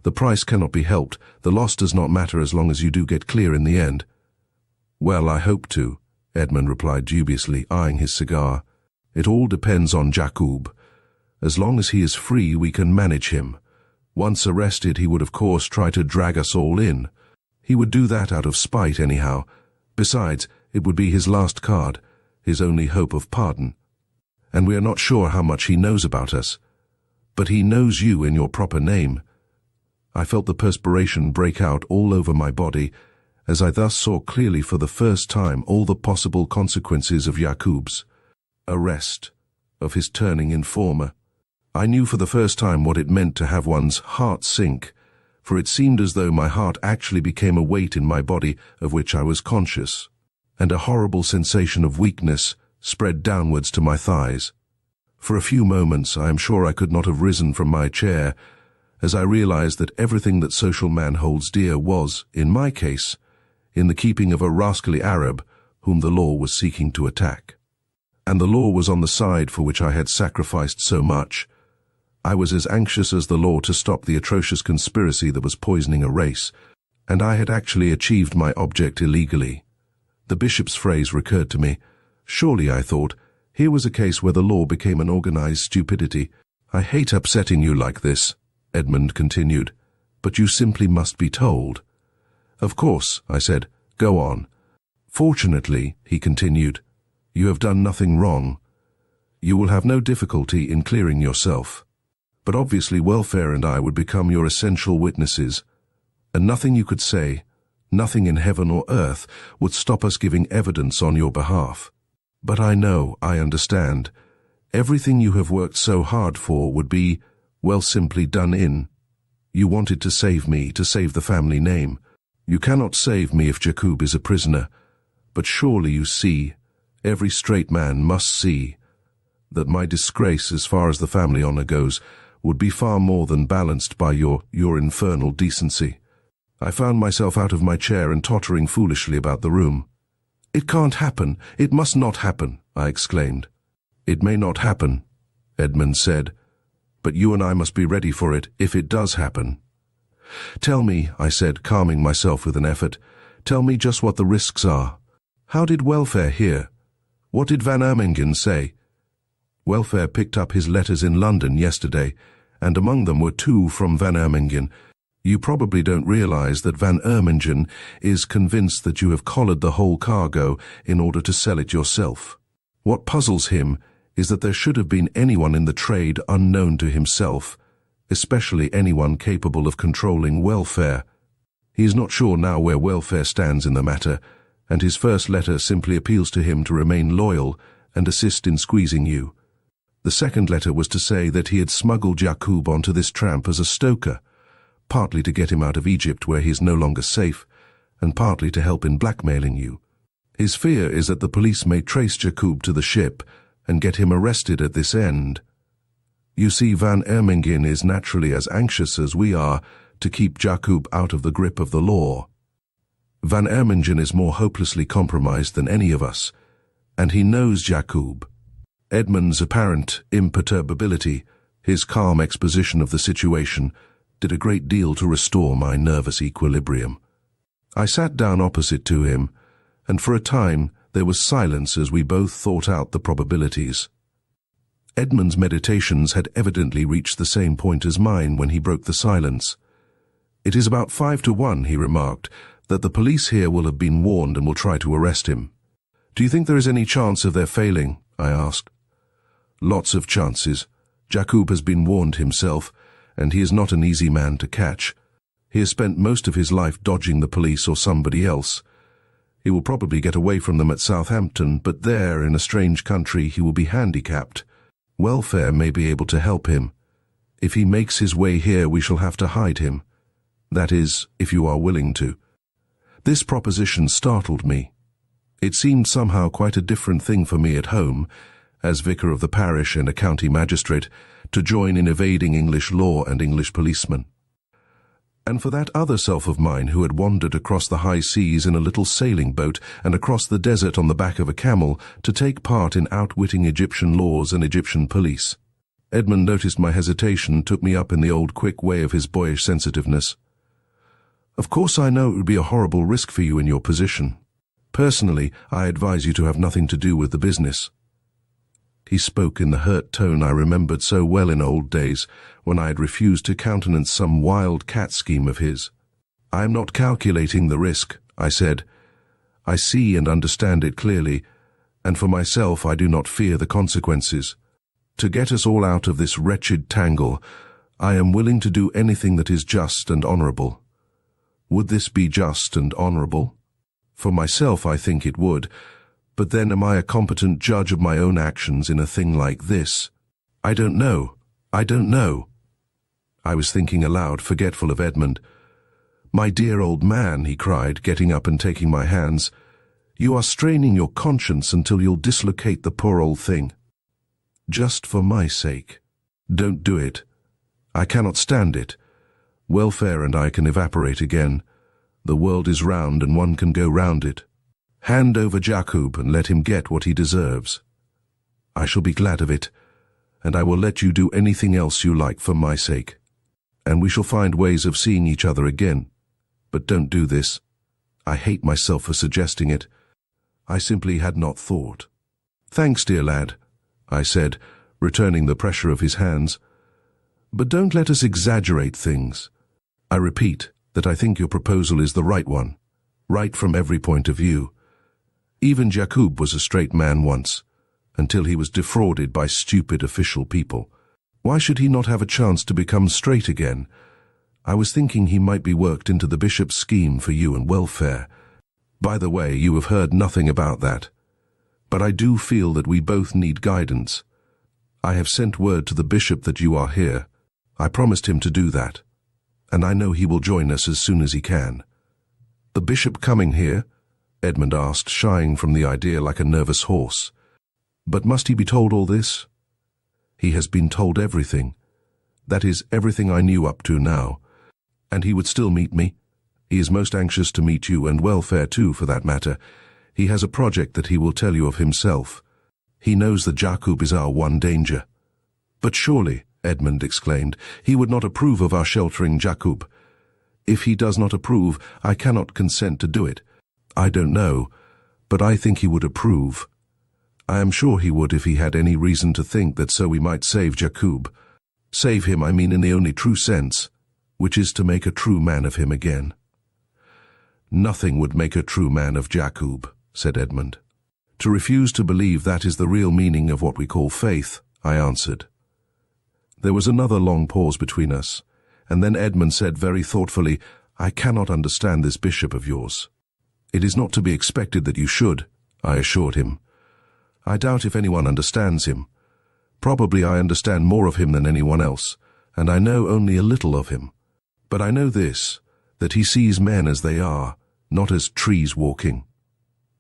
The price cannot be helped. The loss does not matter as long as you do get clear in the end." "Well, I hope to," Edmund replied dubiously, eyeing his cigar. "It all depends on Jakoub. As long as he is free, we can manage him. Once arrested, he would of course try to drag us all in. He would do that out of spite anyhow. Besides, it would be his last card. his only hope of pardon. And we are not sure how much he knows about us. But he knows you in your proper name. I felt the perspiration break out all over my body, as I thus saw clearly for the first time all the possible consequences of Jakob's arrest, of his turning informer. I knew for the first time what it meant to have one's heart sink, for it seemed as though my heart actually became a weight in my body of which I was conscious, and a horrible sensation of weakness spread downwards to my thighs. For a few moments I am sure I could not have risen from my chair, as I realized that everything that social man holds dear was, in my case, in the keeping of a rascally Arab whom the law was seeking to attack. And the law was on the side for which I had sacrificed so much. I was as anxious as the law to stop the atrocious conspiracy that was poisoning a race, and I had actually achieved my object illegally. The bishop's phrase recurred to me. Surely, I thought, here was a case where the law became an organized stupidity. I hate upsetting you like this, Edmund continued, but you simply must be told. Of course, I said, go on. Fortunately, he continued, you have done nothing wrong. You will have no difficulty in clearing yourself. But obviously Welfare and I would become your essential witnesses, and nothing you could say, nothing in heaven or earth, would stop us giving evidence on your behalf. But I know, I understand, everything you have worked so hard for would be, well, simply done in. You wanted to save me, to save the family name. You cannot save me if Jakoub is a prisoner, but surely you see, every straight man must see, that my disgrace as far as the family honor goes would be far more than balanced by your infernal decency. I found myself out of my chair and tottering foolishly about the room. It can't happen, it must not happen, I exclaimed. It may not happen, Edmund said, but you and I must be ready for it if it does happen. Tell me, I said, calming myself with an effort, tell me just what the risks are. How did Welfare hear? What did Van Ermingen say? Welfare picked up his letters in London yesterday, and among them were 2 from Van Ermingen. You probably don't realize that Van Ermingen is convinced that you have collared the whole cargo in order to sell it yourself. What puzzles him is that there should have been anyone in the trade unknown to himself, especially anyone capable of controlling Welfare. He is not sure now where Welfare stands in the matter, and his first letter simply appeals to him to remain loyal and assist in squeezing you. The second letter was to say that he had smuggled Jakoub onto this tramp as a stoker, partly to get him out of Egypt where he is no longer safe, and partly to help in blackmailing you. His fear is that the police may trace Jakoub to the ship and get him arrested at this end. You see, Van Ermingen is naturally as anxious as we are to keep Jakoub out of the grip of the law. Van Ermingen is more hopelessly compromised than any of us, and he knows Jakoub. Edmund's apparent imperturbability, his calm exposition of the situation, did a great deal to restore my nervous equilibrium. I sat down opposite to him, and for a time there was silence as we both thought out the probabilities. Edmund's meditations had evidently reached the same point as mine when he broke the silence. It is about 5 to 1, he remarked, that the police here will have been warned and will try to arrest him. Do you think there is any chance of their failing? I asked. Lots of chances. Jakoub has been warned himself, and he is not an easy man to catch. He has spent most of his life dodging the police or somebody else. He will probably get away from them at Southampton, but there, in a strange country, he will be handicapped. Welfare may be able to help him. If he makes his way here, we shall have to hide him. That is, if you are willing to. This proposition startled me. It seemed somehow quite a different thing for me at home, as vicar of the parish and a county magistrate, to join in evading English law and English policemen. And for that other self of mine who had wandered across the high seas in a little sailing boat and across the desert on the back of a camel to take part in outwitting Egyptian laws and Egyptian police. Edmund noticed my hesitation, took me up in the old quick way of his boyish sensitiveness. Of course I know it would be a horrible risk for you in your position. Personally, I advise you to have nothing to do with the business. He spoke in the hurt tone I remembered so well in old days, when I had refused to countenance some wild cat scheme of his. I am not calculating the risk, I said. I see and understand it clearly, and for myself I do not fear the consequences. To get us all out of this wretched tangle, I am willing to do anything that is just and honorable. Would this be just and honorable? For myself I think it would, but then am I a competent judge of my own actions in a thing like this? I don't know. I don't know. I was thinking aloud, forgetful of Edmund. "My dear old man," he cried, getting up and taking my hands, "you are straining your conscience until you'll dislocate the poor old thing. Just for my sake. Don't do it. I cannot stand it. Welfare and I can evaporate again. The world is round and one can go round it. Hand over Jakoub and let him get what he deserves. I shall be glad of it, and I will let you do anything else you like for my sake. And we shall find ways of seeing each other again. But don't do this. I hate myself for suggesting it. I simply had not thought." "Thanks, dear lad," I said, returning the pressure of his hands. "But don't let us exaggerate things. I repeat that I think your proposal is the right one, right from every point of view. Even Jakoub was a straight man once, until he was defrauded by stupid official people. Why should he not have a chance to become straight again? I was thinking he might be worked into the bishop's scheme for you and welfare. By the way, you have heard nothing about that. But I do feel that we both need guidance. I have sent word to the bishop that you are here. I promised him to do that, and I know he will join us as soon as he can." "The bishop coming here?" Edmund asked, shying from the idea like a nervous horse. "But must he be told all this?" "He has been told everything. That is, everything I knew up to now. And he would still meet me. He is most anxious to meet you, and welfare too, for that matter. He has a project that he will tell you of himself. He knows that Jakoub is our one danger." "But surely," Edmund exclaimed, "he would not approve of our sheltering Jakoub. If he does not approve, I cannot consent to do it. I don't know, but I think he would approve. I am sure he would if he had any reason to think that so we might save Jakoub. Save him, I mean, in the only true sense, which is to make a true man of him again." "Nothing would make a true man of Jakoub," said Edmund. "To refuse to believe that is the real meaning of what we call faith," I answered. There was another long pause between us, and then Edmund said very thoughtfully, "I cannot understand this bishop of yours." "It is not to be expected that you should," I assured him. "I doubt if anyone understands him. Probably I understand more of him than anyone else, and I know only a little of him. But I know this, that he sees men as they are, not as trees walking.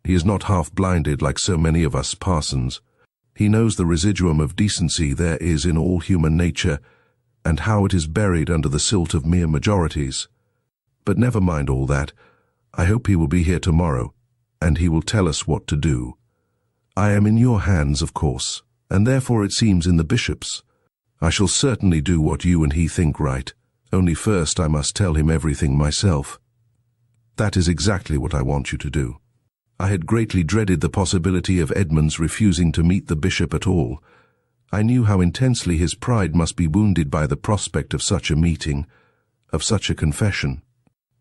He is not half-blinded like so many of us parsons. He knows the residuum of decency there is in all human nature, and how it is buried under the silt of mere majorities. But never mind all that. I hope he will be here tomorrow, and he will tell us what to do. I am in your hands, of course, and therefore it seems in the bishop's. I shall certainly do what you and he think right, only first I must tell him everything myself." "That is exactly what I want you to do." I had greatly dreaded the possibility of Edmund's refusing to meet the bishop at all. I knew how intensely his pride must be wounded by the prospect of such a meeting, of such a confession.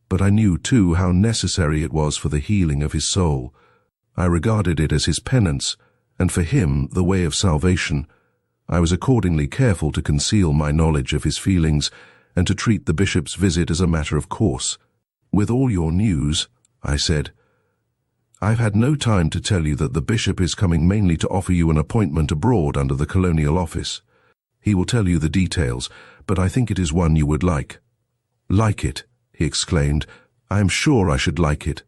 But I knew, too, how necessary it was for the healing of his soul. I regarded it as his penance, and for him the way of salvation. I was accordingly careful to conceal my knowledge of his feelings, and to treat the bishop's visit as a matter of course. "With all your news," I said, "I've had no time to tell you that the bishop is coming mainly to offer you an appointment abroad under the colonial office. He will tell you the details, but I think it is one you would like." "Like it?" he exclaimed. "I am sure I should like it.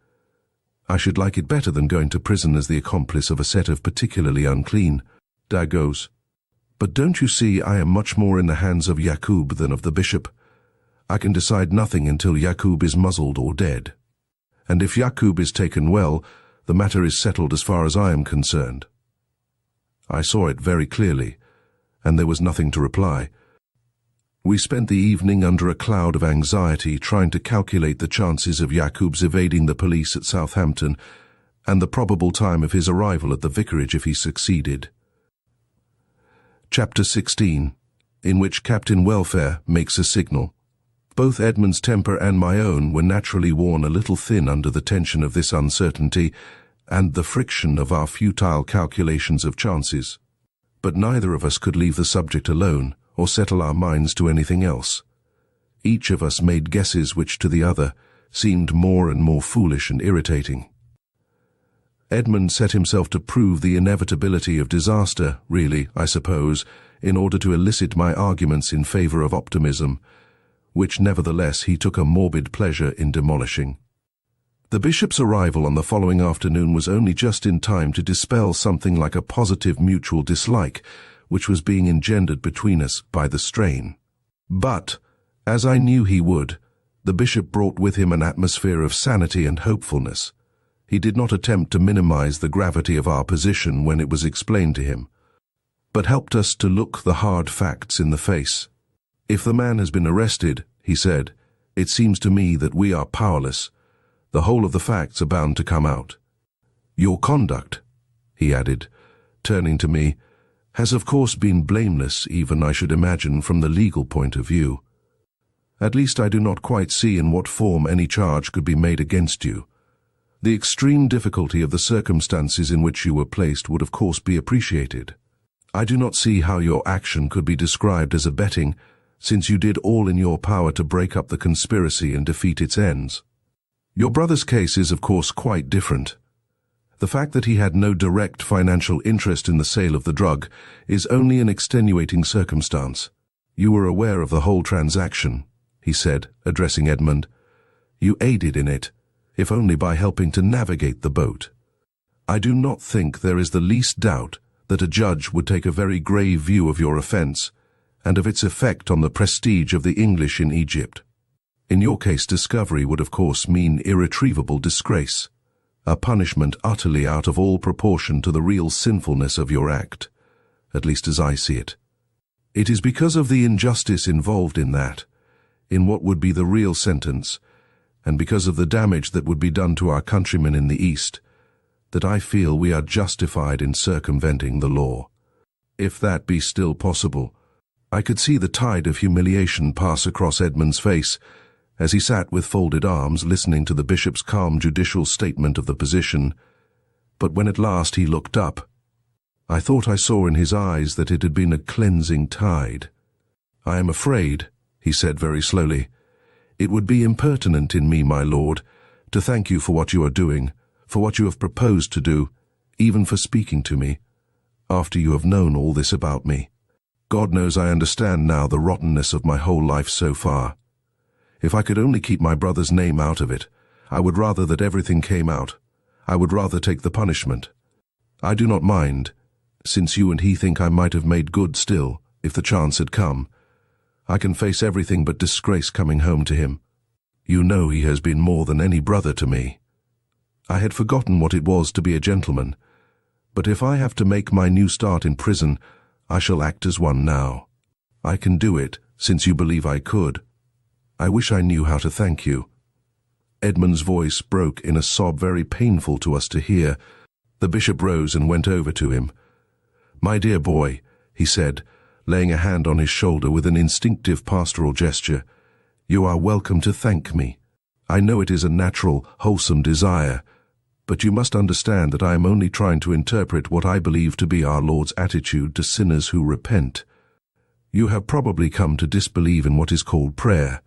I should like it better than going to prison as the accomplice of a set of particularly unclean dagoes. But don't you see I am much more in the hands of Jakoub than of the bishop? I can decide nothing until Jakoub is muzzled or dead. And if Jakoub is taken well, the matter is settled as far as I am concerned." I saw it very clearly, and there was nothing to reply. We spent the evening under a cloud of anxiety trying to calculate the chances of Jakoub's evading the police at Southampton and the probable time of his arrival at the vicarage if he succeeded. Chapter 16, in which Captain Welfare makes a signal. Both Edmund's temper and my own were naturally worn a little thin under the tension of this uncertainty, and the friction of our futile calculations of chances. But neither of us could leave the subject alone or settle our minds to anything else. Each of us made guesses which to the other seemed more and more foolish and irritating. Edmund set himself to prove the inevitability of disaster, really, I suppose, in order to elicit my arguments in favor of optimism, which nevertheless he took a morbid pleasure in demolishing. The bishop's arrival on the following afternoon was only just in time to dispel something like a positive mutual dislike which was being engendered between us by the strain. But, as I knew he would, the bishop brought with him an atmosphere of sanity and hopefulness. He did not attempt to minimize the gravity of our position when it was explained to him, but helped us to look the hard facts in the face. "If the man has been arrested," he said, "it seems to me that we are powerless. The whole of the facts are bound to come out. Your conduct," he added, turning to me, "has of course been blameless, even I should imagine from the legal point of view. At least I do not quite see in what form any charge could be made against you. The extreme difficulty of the circumstances in which you were placed would of course be appreciated. I do not see how your action could be described as abetting, since you did all in your power to break up the conspiracy and defeat its ends. Your brother's case is of course quite different. The fact that he had no direct financial interest in the sale of the drug is only an extenuating circumstance. You were aware of the whole transaction," he said, addressing Edmund. "You aided in it, if only by helping to navigate the boat. I do not think there is the least doubt that a judge would take a very grave view of your offense and of its effect on the prestige of the English in Egypt. In your case, discovery would of course mean irretrievable disgrace, a punishment utterly out of all proportion to the real sinfulness of your act, at least as I see it. It is because of the injustice involved in that, in what would be the real sentence, and because of the damage that would be done to our countrymen in the East, that I feel we are justified in circumventing the law. If that be still possible." I could see the tide of humiliation pass across Edmund's face as he sat with folded arms listening to the bishop's calm judicial statement of the position, but when at last he looked up, I thought I saw in his eyes that it had been a cleansing tide. "I am afraid," he said very slowly, "it would be impertinent in me, my lord, to thank you for what you are doing, for what you have proposed to do, even for speaking to me, after you have known all this about me. God knows I understand now the rottenness of my whole life so far. If I could only keep my brother's name out of it, I would rather that everything came out. I would rather take the punishment. I do not mind, since you and he think I might have made good still, if the chance had come. I can face everything but disgrace coming home to him. You know he has been more than any brother to me. I had forgotten what it was to be a gentleman, but if I have to make my new start in prison, I shall act as one now. I can do it, since you believe I could. I wish I knew how to thank you." Edmund's voice broke in a sob very painful to us to hear. The bishop rose and went over to him. "My dear boy," he said, laying a hand on his shoulder with an instinctive pastoral gesture, "you are welcome to thank me. I know it is a natural, wholesome desire, but you must understand that I am only trying to interpret what I believe to be our Lord's attitude to sinners who repent. You have probably come to disbelieve in what is called prayer.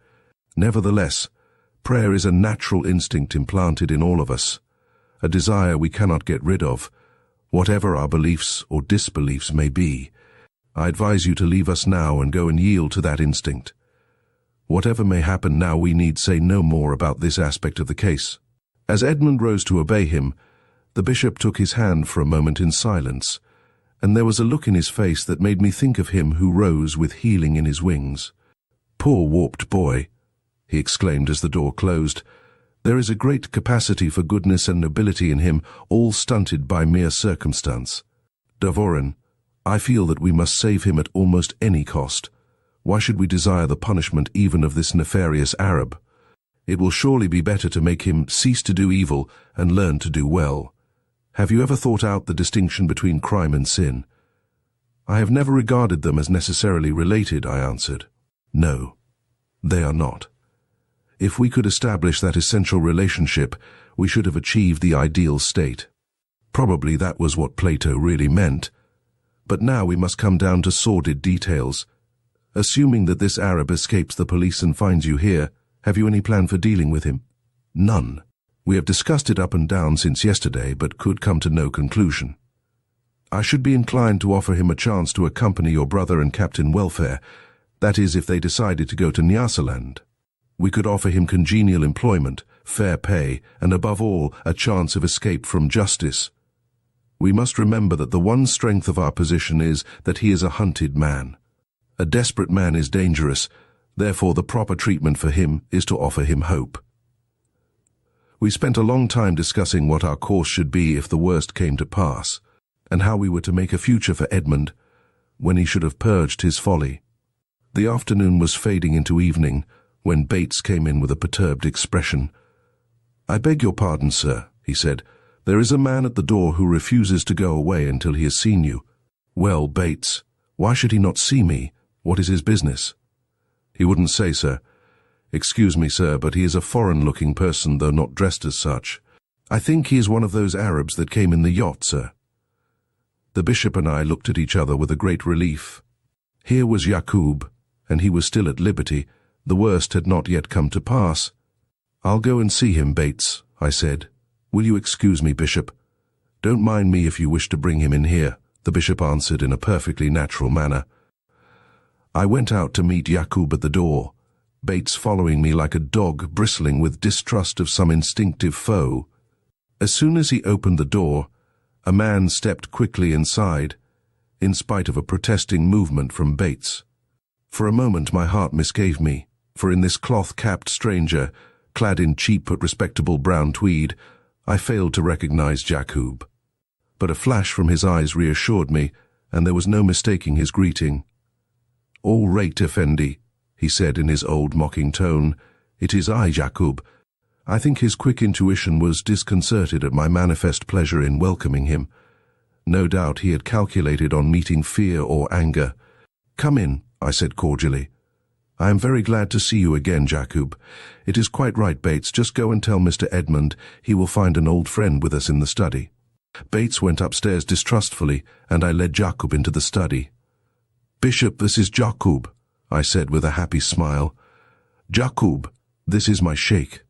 Nevertheless, prayer is a natural instinct implanted in all of us, a desire we cannot get rid of, whatever our beliefs or disbeliefs may be. I advise you to leave us now and go and yield to that instinct. Whatever may happen now, we need say no more about this aspect of the case." As Edmund rose to obey him, the bishop took his hand for a moment in silence, and there was a look in his face that made me think of him who rose with healing in his wings. "Poor warped boy," he exclaimed as the door closed. "There is a great capacity for goodness and nobility in him, all stunted by mere circumstance. Davorin, I feel that we must save him at almost any cost. Why should we desire the punishment even of this nefarious Arab? It will surely be better to make him cease to do evil and learn to do well. Have you ever thought out the distinction between crime and sin?" "I have never regarded them as necessarily related," I answered. "No, they are not. If we could establish that essential relationship, we should have achieved the ideal state. Probably that was what Plato really meant. But now we must come down to sordid details. Assuming that this Arab escapes the police and finds you here, have you any plan for dealing with him? None. We have discussed it up and down since yesterday, but could come to no conclusion. I should be inclined to offer him a chance to accompany your brother and Captain Welfare, that is, if they decided to go to Nyasaland. We could offer him congenial employment, fair pay, and above all, a chance of escape from justice. We must remember that the one strength of our position is that he is a hunted man. A desperate man is dangerous, therefore the proper treatment for him is to offer him hope. We spent a long time discussing what our course should be if the worst came to pass, and how we were to make a future for Edmund when he should have purged his folly. The afternoon was fading into evening when Bates came in with a perturbed expression. "I beg your pardon, sir," he said. "There is a man at the door who refuses to go away until he has seen you." "Well, Bates, why should he not see me? What is his business?" "He wouldn't say, sir. Excuse me, sir, but he is a foreign-looking person, though not dressed as such. I think he is one of those Arabs that came in the yacht, sir." The bishop and I looked at each other with a great relief. Here was Jakoub, and he was still at liberty. The worst had not yet come to pass. "I'll go and see him, Bates," I said. "Will you excuse me, Bishop?" "Don't mind me if you wish to bring him in here," the bishop answered in a perfectly natural manner. I went out to meet Jakoub at the door, Bates following me like a dog bristling with distrust of some instinctive foe. As soon as he opened the door, a man stepped quickly inside, in spite of a protesting movement from Bates. For a moment my heart misgave me, for in this cloth-capped stranger, clad in cheap but respectable brown tweed, I failed to recognize Jakoub. But a flash from his eyes reassured me, and there was no mistaking his greeting. "All right, Effendi," he said in his old mocking tone. "It is I, Jakoub." I think his quick intuition was disconcerted at my manifest pleasure in welcoming him. No doubt he had calculated on meeting fear or anger. "Come in," I said cordially. "I am very glad to see you again, Jakoub. It is quite right, Bates. Just go and tell Mr. Edmund he will find an old friend with us in the study." Bates went upstairs distrustfully, and I led Jakoub into the study. "Bishop, this is Jakoub," I said with a happy smile. "Jakoub, this is my sheikh."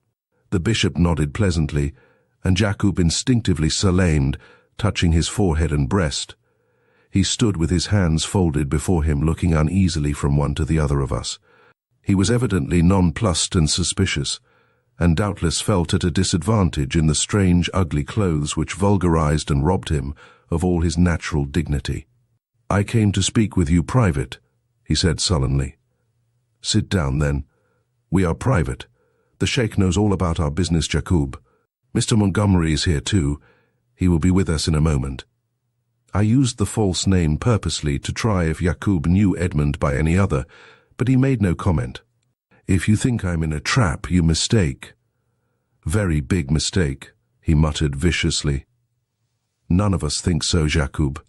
The bishop nodded pleasantly, and Jakoub instinctively salaamed, touching his forehead and breast. He stood with his hands folded before him, looking uneasily from one to the other of us. He was evidently nonplussed and suspicious, and doubtless felt at a disadvantage in the strange, ugly clothes which vulgarized and robbed him of all his natural dignity. "I came to speak with you private," he said sullenly. "Sit down, then. We are private. The sheikh knows all about our business, Jakoub. Mr. Montgomery is here too. He will be with us in a moment." I used the false name purposely to try if Jakoub knew Edmund by any other, but he made no comment. "If you think I'm in a trap, you mistake." "Very big mistake," he muttered viciously. "None of us think so, Jakoub.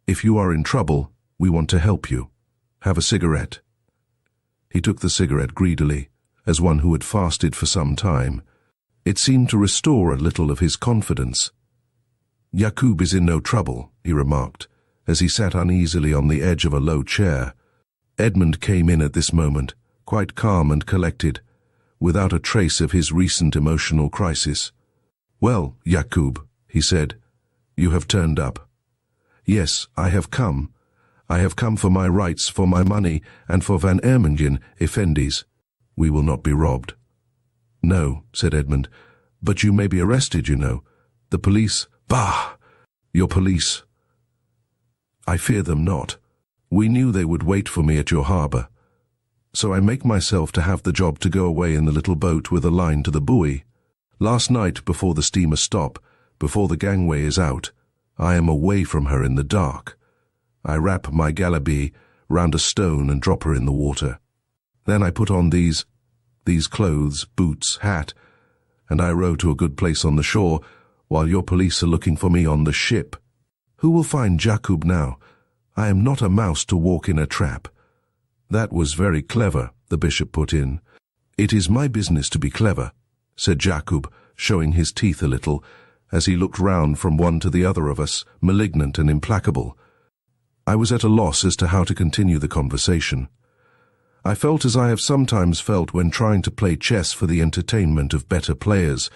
If you are in trouble, we want to help you. Have a cigarette." He took the cigarette greedily, as one who had fasted for some time. It seemed to restore a little of his confidence. "Jakoub is in no trouble," he remarked, as he sat uneasily on the edge of a low chair. Edmund came in at this moment, quite calm and collected, without a trace of his recent emotional crisis. "Well, Jakoub," he said, "you have turned up." "Yes, I have come. I have come for my rights, for my money, and for Van Ermengen, Effendis. We will not be robbed." "No," said Edmund, "but you may be arrested, you know. The police—" "Bah! Your police." "I fear them not. We knew they would wait for me at your harbour. So I make myself to have the job to go away in the little boat with a line to the buoy. Last night, before the steamer stop, before the gangway is out, I am away from her in the dark. I wrap my galaby round a stone and drop her in the water. Then I put on these clothes, boots, hat, and I row to a good place on the shore, while your police are looking for me on the ship. Who will find Jakoub now? I am not a mouse to walk in a trap." "That was very clever," the bishop put in. "It is my business to be clever," said Jakoub, showing his teeth a little, as he looked round from one to the other of us, malignant and implacable. I was at a loss as to how to continue the conversation. I felt as I have sometimes felt when trying to play chess for the entertainment of better players,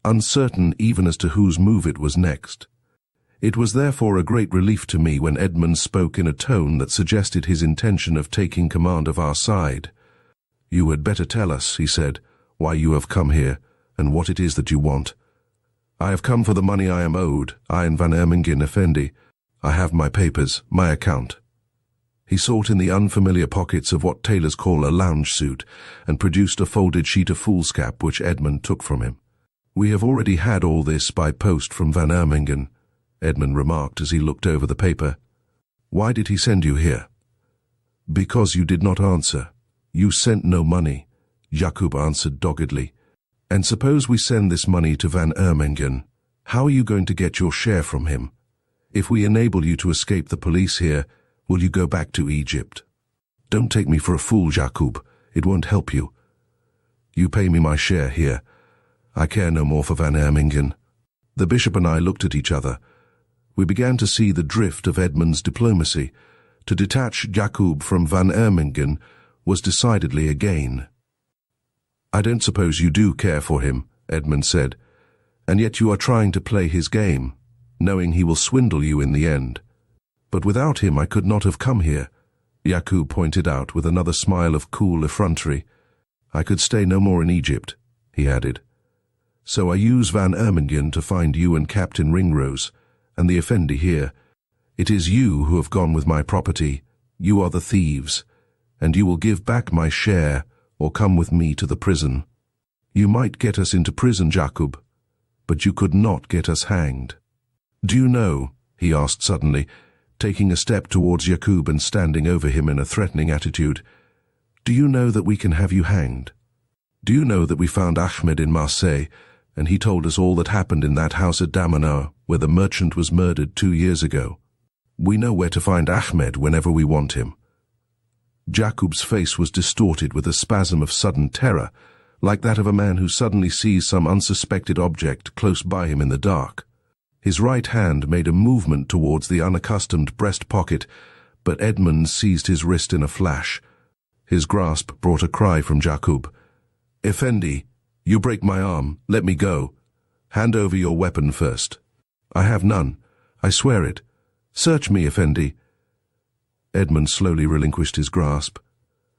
uncertain even as to whose move it was next. It was therefore a great relief to me when Edmund spoke in a tone that suggested his intention of taking command of our side. "You had better tell us," he said, "why you have come here, and what it is that you want." "I have come for the money I am owed, I and Van Ermingen Effendi. I have my papers, my account." He sought in the unfamiliar pockets of what tailors call a lounge suit, and produced a folded sheet of foolscap which Edmund took from him. "We have already had all this by post from Van Ermingen," Edmund remarked as he looked over the paper. "Why did he send you here?" "Because you did not answer. You sent no money," Jakoub answered doggedly. "And suppose we send this money to Van Ermingen. How are you going to get your share from him? If we enable you to escape the police here, will you go back to Egypt? Don't take me for a fool, Jakoub. It won't help you. You pay me my share here. I care no more for Van Ermingen." The bishop and I looked at each other. We began to see the drift of Edmund's diplomacy. To detach Jakoub from Van Ermingen was decidedly a gain. "I don't suppose you do care for him," Edmund said, "and yet you are trying to play his game, knowing he will swindle you in the end." "But without him I could not have come here," Jakoub pointed out with another smile of cool effrontery. "I could stay no more in Egypt," he added. "So I use Van Ermingen to find you and Captain Ringrose, and the Effendi here. It is you who have gone with my property. You are the thieves, and you will give back my share or come with me to the prison. You might get us into prison, Jakoub, but you could not get us hanged. Do you know," he asked suddenly, taking a step towards Jakoub and standing over him in a threatening attitude, "do you know that we can have you hanged? Do you know that we found Ahmed in Marseille, and he told us all that happened in that house at Damanhur, where the merchant was murdered 2 years ago? We know where to find Ahmed whenever we want him." Jakoub's face was distorted with a spasm of sudden terror, like that of a man who suddenly sees some unsuspected object close by him in the dark. His right hand made a movement towards the unaccustomed breast pocket, but Edmund seized his wrist in a flash. His grasp brought a cry from Jakoub. "Effendi, you break my arm. Let me go. Hand over your weapon first." "I have none. I swear it. Search me, Effendi." Edmund slowly relinquished his grasp.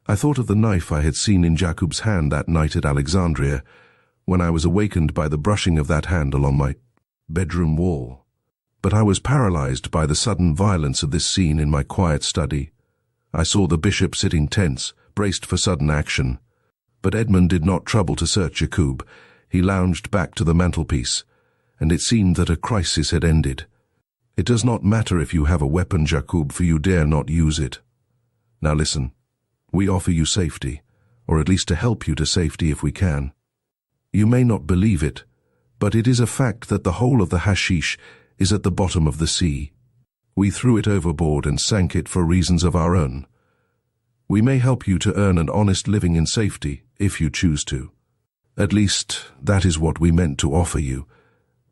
I thought of the knife I had seen in Jakoub's hand that night at Alexandria, when I was awakened by the brushing of that hand along my bedroom wall. But I was paralyzed by the sudden violence of this scene in my quiet study. I saw the bishop sitting tense, braced for sudden action. But Edmund did not trouble to search Jakoub. He lounged back to the mantelpiece, and it seemed that a crisis had ended. "It does not matter if you have a weapon, Jakoub, for you dare not use it. Now listen. We offer you safety, or at least to help you to safety if we can. You may not believe it, but it is a fact that the whole of the hashish is at the bottom of the sea. We threw it overboard and sank it for reasons of our own. We may help you to earn an honest living in safety, if you choose to. At least, that is what we meant to offer you.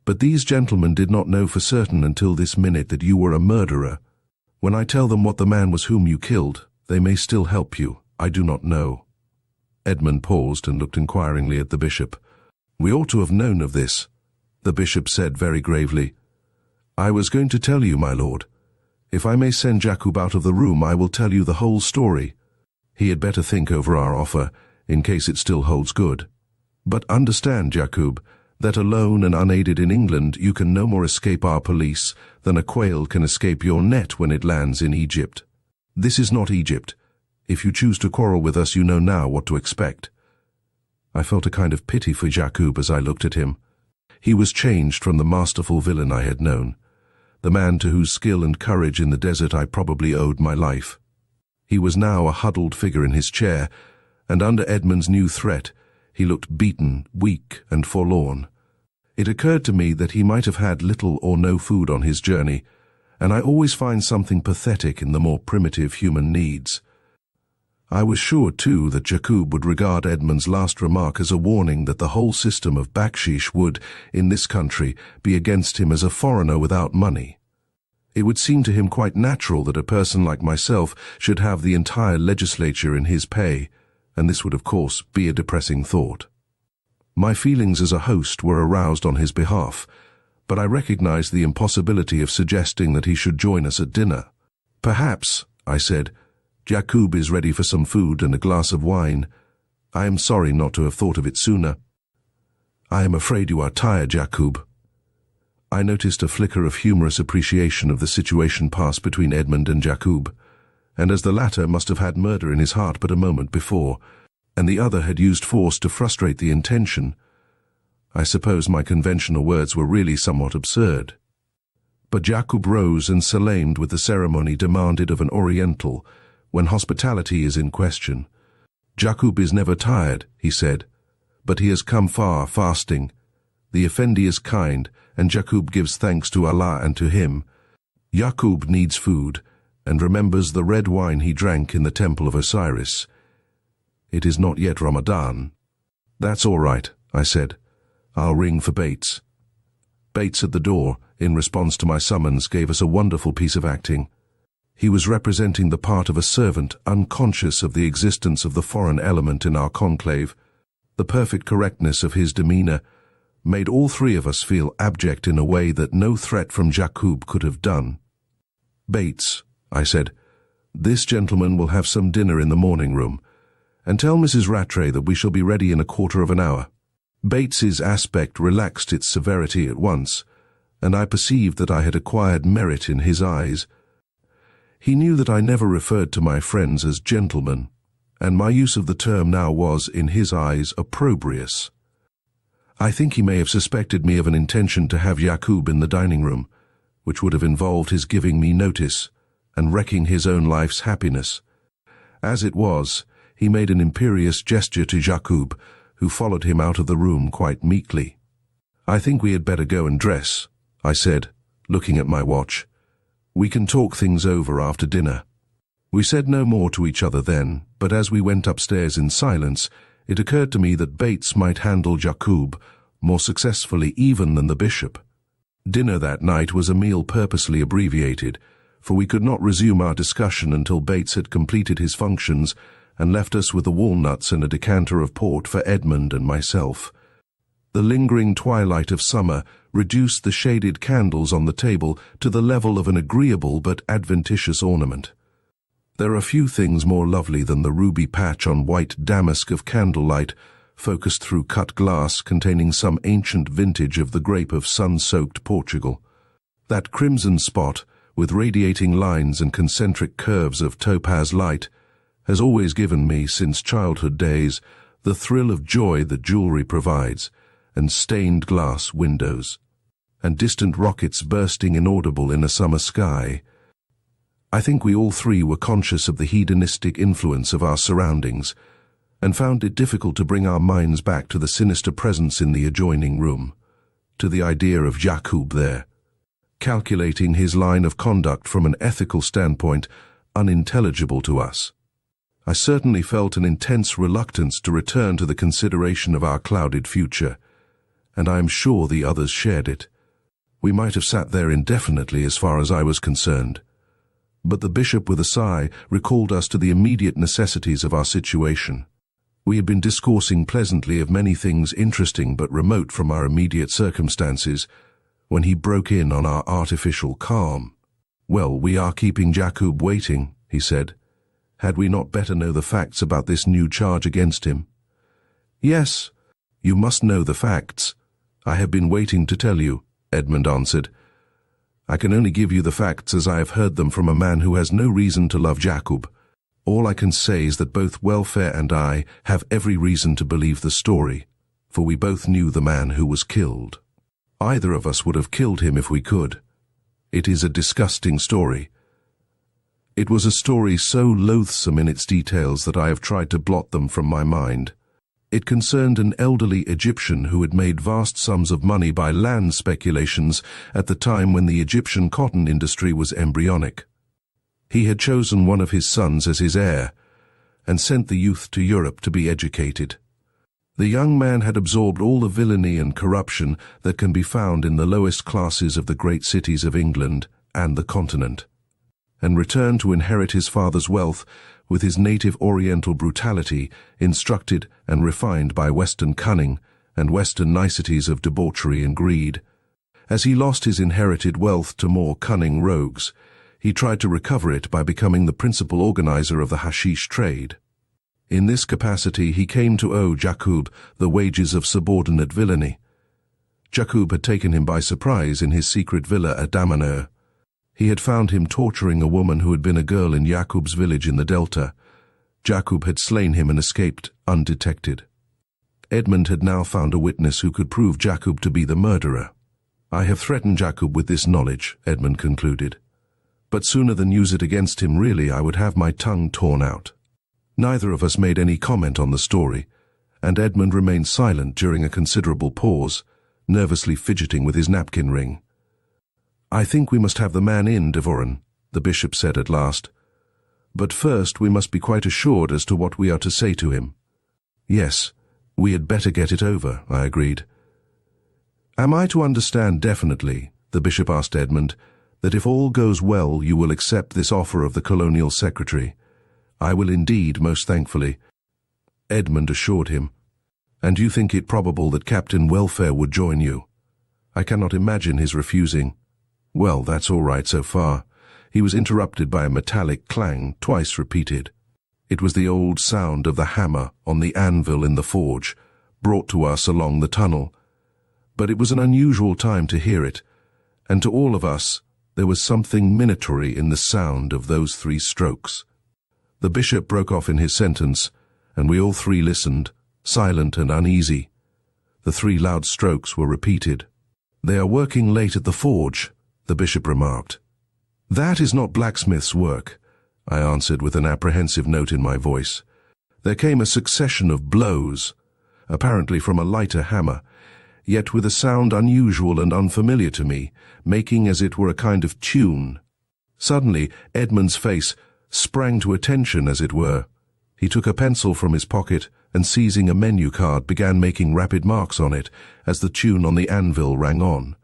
But these gentlemen did not know for certain until this minute that you were a murderer. When I tell them what the man was whom you killed, they may still help you. I do not know." Edmund paused and looked inquiringly at the bishop. "We ought to have known of this," the bishop said very gravely. "I was going to tell you, my lord. If I may send Jakoub out of the room, I will tell you the whole story. He had better think over our offer, in case it still holds good. But understand, Jakoub, that alone and unaided in England you can no more escape our police than a quail can escape your net when it lands in Egypt. This is not Egypt. If you choose to quarrel with us, you know now what to expect." I felt a kind of pity for Jakoub as I looked at him. He was changed from the masterful villain I had known, the man to whose skill and courage in the desert I probably owed my life. He was now a huddled figure in his chair, and under Edmund's new threat, he looked beaten, weak, and forlorn. It occurred to me that he might have had little or no food on his journey, and I always find something pathetic in the more primitive human needs. I was sure, too, that Jakoub would regard Edmund's last remark as a warning that the whole system of bakshish would, in this country, be against him as a foreigner without money. It would seem to him quite natural that a person like myself should have the entire legislature in his pay, and this would, of course, be a depressing thought. My feelings as a host were aroused on his behalf, but I recognized the impossibility of suggesting that he should join us at dinner. "Perhaps," I said, "Jakoub is ready for some food and a glass of wine. I am sorry not to have thought of it sooner." "I am afraid you are tired, Jakoub." I noticed a flicker of humorous appreciation of the situation pass between Edmund and Jakoub, and as the latter must have had murder in his heart but a moment before, and the other had used force to frustrate the intention, I suppose my conventional words were really somewhat absurd. But Jakoub rose and salaamed with the ceremony demanded of an Oriental when hospitality is in question. "Jakoub is never tired," he said, "but he has come far fasting. The Effendi is kind, and Jakoub gives thanks to Allah and to him. Jakoub needs food, and remembers the red wine he drank in the temple of Osiris. It is not yet Ramadan." "That's all right," I said. "I'll ring for Bates." Bates at the door, in response to my summons, gave us a wonderful piece of acting. He was representing the part of a servant unconscious of the existence of the foreign element in our conclave. The perfect correctness of his demeanor made all three of us feel abject in a way that no threat from Jakoub could have done. "Bates," I said, "this gentleman will have some dinner in the morning room, and tell Mrs. Rattray that we shall be ready in a quarter of an hour." Bates's aspect relaxed its severity at once, and I perceived that I had acquired merit in his eyes. He knew that I never referred to my friends as gentlemen, and my use of the term now was, in his eyes, opprobrious. I think he may have suspected me of an intention to have Jakoub in the dining room, which would have involved his giving me notice and wrecking his own life's happiness. As it was, he made an imperious gesture to Jakoub, who followed him out of the room quite meekly. "I think we had better go and dress," I said, looking at my watch. "We can talk things over after dinner." We said no more to each other then, but as we went upstairs in silence, it occurred to me that Bates might handle Jakoub more successfully even than the bishop. Dinner that night was a meal purposely abbreviated, for we could not resume our discussion until Bates had completed his functions and left us with the walnuts and a decanter of port for Edmund and myself. The lingering twilight of summer reduced the shaded candles on the table to the level of an agreeable but adventitious ornament. There are few things more lovely than the ruby patch on white damask of candlelight, focused through cut glass containing some ancient vintage of the grape of sun-soaked Portugal. That crimson spot, with radiating lines and concentric curves of topaz light, has always given me, since childhood days, the thrill of joy that jewelry provides, and stained glass windows, and distant rockets bursting inaudible in a summer sky. I think we all three were conscious of the hedonistic influence of our surroundings, and found it difficult to bring our minds back to the sinister presence in the adjoining room, to the idea of Jakoub there, calculating his line of conduct from an ethical standpoint unintelligible to us. I certainly felt an intense reluctance to return to the consideration of our clouded future, and I am sure the others shared it. We might have sat there indefinitely as far as I was concerned. But the bishop, with a sigh, recalled us to the immediate necessities of our situation. We had been discoursing pleasantly of many things interesting but remote from our immediate circumstances, when he broke in on our artificial calm. "Well, we are keeping Jakoub waiting," he said. "Had we not better know the facts about this new charge against him?" "Yes, you must know the facts. I have been waiting to tell you," Edmund answered. "I can only give you the facts as I have heard them from a man who has no reason to love Jakoub. All I can say is that both Welfare and I have every reason to believe the story, for we both knew the man who was killed. Either of us would have killed him if we could. It is a disgusting story. It was a story so loathsome in its details that I have tried to blot them from my mind. It concerned an elderly Egyptian who had made vast sums of money by land speculations at the time when the Egyptian cotton industry was embryonic. He had chosen one of his sons as his heir, and sent the youth to Europe to be educated. The young man had absorbed all the villainy and corruption that can be found in the lowest classes of the great cities of England and the continent, and returned to inherit his father's wealth with his native Oriental brutality, instructed and refined by Western cunning and Western niceties of debauchery and greed. As he lost his inherited wealth to more cunning rogues, he tried to recover it by becoming the principal organizer of the hashish trade. In this capacity he came to owe Jakoub the wages of subordinate villainy. Jakoub had taken him by surprise in his secret villa at Damanhur. He had found him torturing a woman who had been a girl in Jakoub's village in the Delta. Jakoub had slain him and escaped undetected. Edmund had now found a witness who could prove Jakoub to be the murderer. I have threatened Jakoub with this knowledge, Edmund concluded. But sooner than use it against him, really, I would have my tongue torn out. Neither of us made any comment on the story, and Edmund remained silent during a considerable pause, nervously fidgeting with his napkin ring. "I think we must have the man in, Devoren," the bishop said at last. "But first we must be quite assured as to what we are to say to him." "Yes, we had better get it over," I agreed. "Am I to understand definitely," the bishop asked Edmund, "that if all goes well you will accept this offer of the colonial secretary?" "I will indeed, most thankfully," Edmund assured him. "And you think it probable that Captain Welfare would join you?" "I cannot imagine his refusing." "Well, that's all right so far." He was interrupted by a metallic clang, twice repeated. It was the old sound of the hammer on the anvil in the forge, brought to us along the tunnel. But it was an unusual time to hear it, and to all of us there was something minatory in the sound of those 3 strokes. The bishop broke off in his sentence, and we all 3 listened, silent and uneasy. The 3 loud strokes were repeated. "They are working late at the forge," the bishop remarked. "That is not blacksmith's work," I answered with an apprehensive note in my voice. There came a succession of blows, apparently from a lighter hammer, yet with a sound unusual and unfamiliar to me, making as it were a kind of tune. Suddenly Edmund's face sprang to attention, as it were. He took a pencil from his pocket and, seizing a menu card, began making rapid marks on it as the tune on the anvil rang on.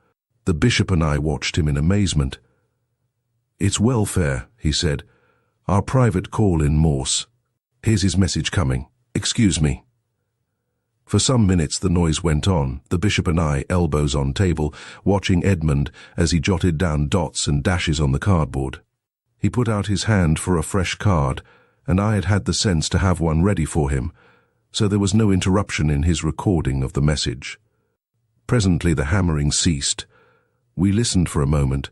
The bishop and I watched him in amazement. "It's Welfare," he said. "Our private call in Morse. Here's his message coming. Excuse me." For some minutes the noise went on, the bishop and I, elbows on table, watching Edmund as he jotted down dots and dashes on the cardboard. He put out his hand for a fresh card, and I had had the sense to have one ready for him, so there was no interruption in his recording of the message. Presently the hammering ceased. We listened for a moment,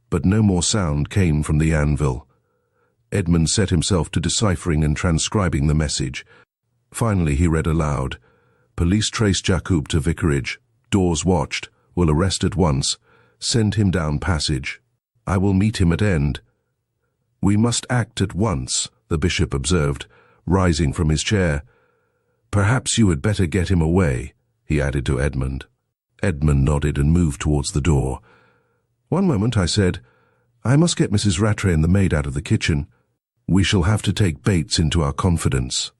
but no more sound came from the anvil. Edmund set himself to deciphering and transcribing the message. Finally he read aloud, "Police trace Jakoub to vicarage. Doors watched. Will arrest at once. Send him down passage. I will meet him at end." "We must act at once," the bishop observed, rising from his chair. "Perhaps you had better get him away," he added to Edmund. Edmund nodded and moved towards the door. "One moment," I said. "I must get Mrs. Rattray and the maid out of the kitchen. We shall have to take Bates into our confidence."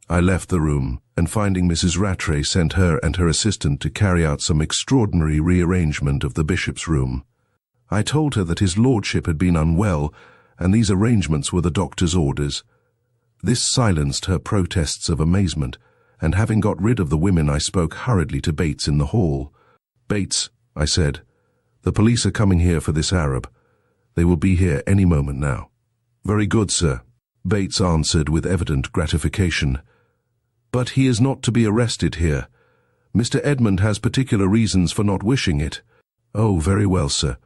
I left the room, and finding Mrs. Rattray, sent her and her assistant to carry out some extraordinary rearrangement of the bishop's room. I told her that his lordship had been unwell, and these arrangements were the doctor's orders. This silenced her protests of amazement, and having got rid of the women I spoke hurriedly to Bates in the hall. "Bates," I said, "the police are coming here for this Arab. They will be here any moment now." "Very good, sir," Bates answered with evident gratification. "But he is not to be arrested here. Mr. Edmund has particular reasons for not wishing it." "Oh, very well, sir.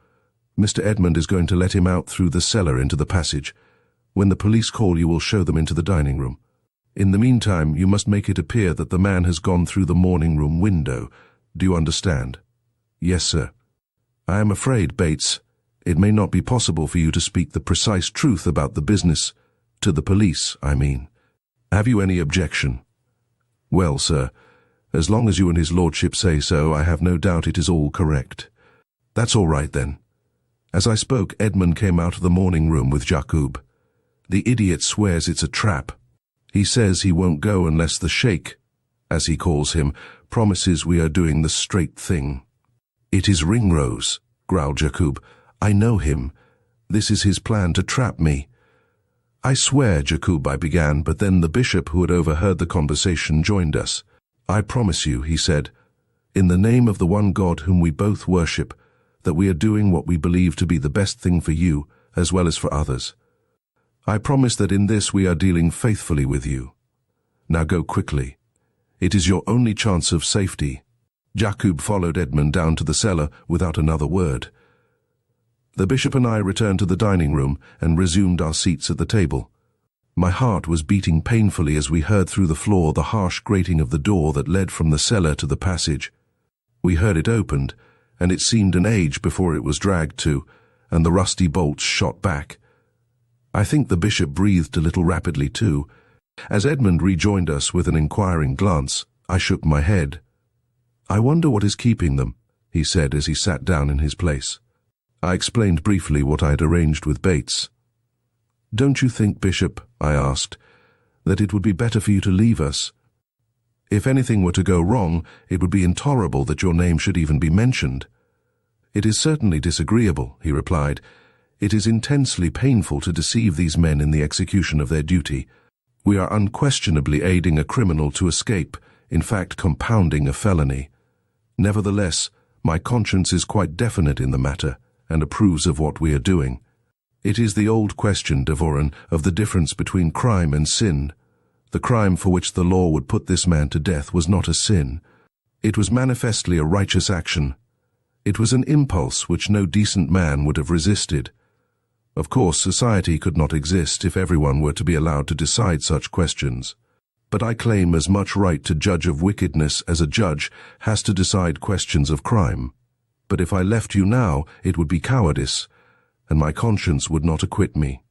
Mr. Edmund is going to let him out through the cellar into the passage. When the police call you will show them into the dining room. In the meantime you must make it appear that the man has gone through the morning room window. Do you understand?" "Yes, sir." "I am afraid, Bates, it may not be possible for you to speak the precise truth about the business, to the police, I mean. Have you any objection?" "Well, sir, as long as you and his lordship say so, I have no doubt it is all correct." "That's all right, then." As I spoke, Edmund came out of the morning room with Jakoub. "The idiot swears it's a trap," He says he won't go unless the sheikh, as he calls him, promises we are doing the straight thing." "It is Ringrose," growled Jakoub. "I know him. This is his plan to trap me." "I swear, Jakoub," I began, but then the bishop who had overheard the conversation joined us. "I promise you," he said, "in the name of the one God whom we both worship, that we are doing what we believe to be the best thing for you, as well as for others. I promise that in this we are dealing faithfully with you. Now go quickly. It is your only chance of safety." Jakoub followed Edmund down to the cellar without another word. The bishop and I returned to the dining room and resumed our seats at the table. My heart was beating painfully as we heard through the floor the harsh grating of the door that led from the cellar to the passage. We heard it opened, and it seemed an age before it was dragged to, and the rusty bolts shot back. I think the bishop breathed a little rapidly too. As Edmund rejoined us with an inquiring glance, I shook my head. "I wonder what is keeping them," he said as he sat down in his place. I explained briefly what I had arranged with Bates. "Don't you think, Bishop," I asked, "that it would be better for you to leave us? If anything were to go wrong, it would be intolerable that your name should even be mentioned." "It is certainly disagreeable," he replied. "It is intensely painful to deceive these men in the execution of their duty. We are unquestionably aiding a criminal to escape, in fact compounding a felony. Nevertheless, my conscience is quite definite in the matter, and approves of what we are doing. It is the old question, Devoren, of the difference between crime and sin. The crime for which the law would put this man to death was not a sin. It was manifestly a righteous action. It was an impulse which no decent man would have resisted. Of course, society could not exist if everyone were to be allowed to decide such questions. But I claim as much right to judge of wickedness as a judge has to decide questions of crime. But if I left you now, it would be cowardice, and my conscience would not acquit me.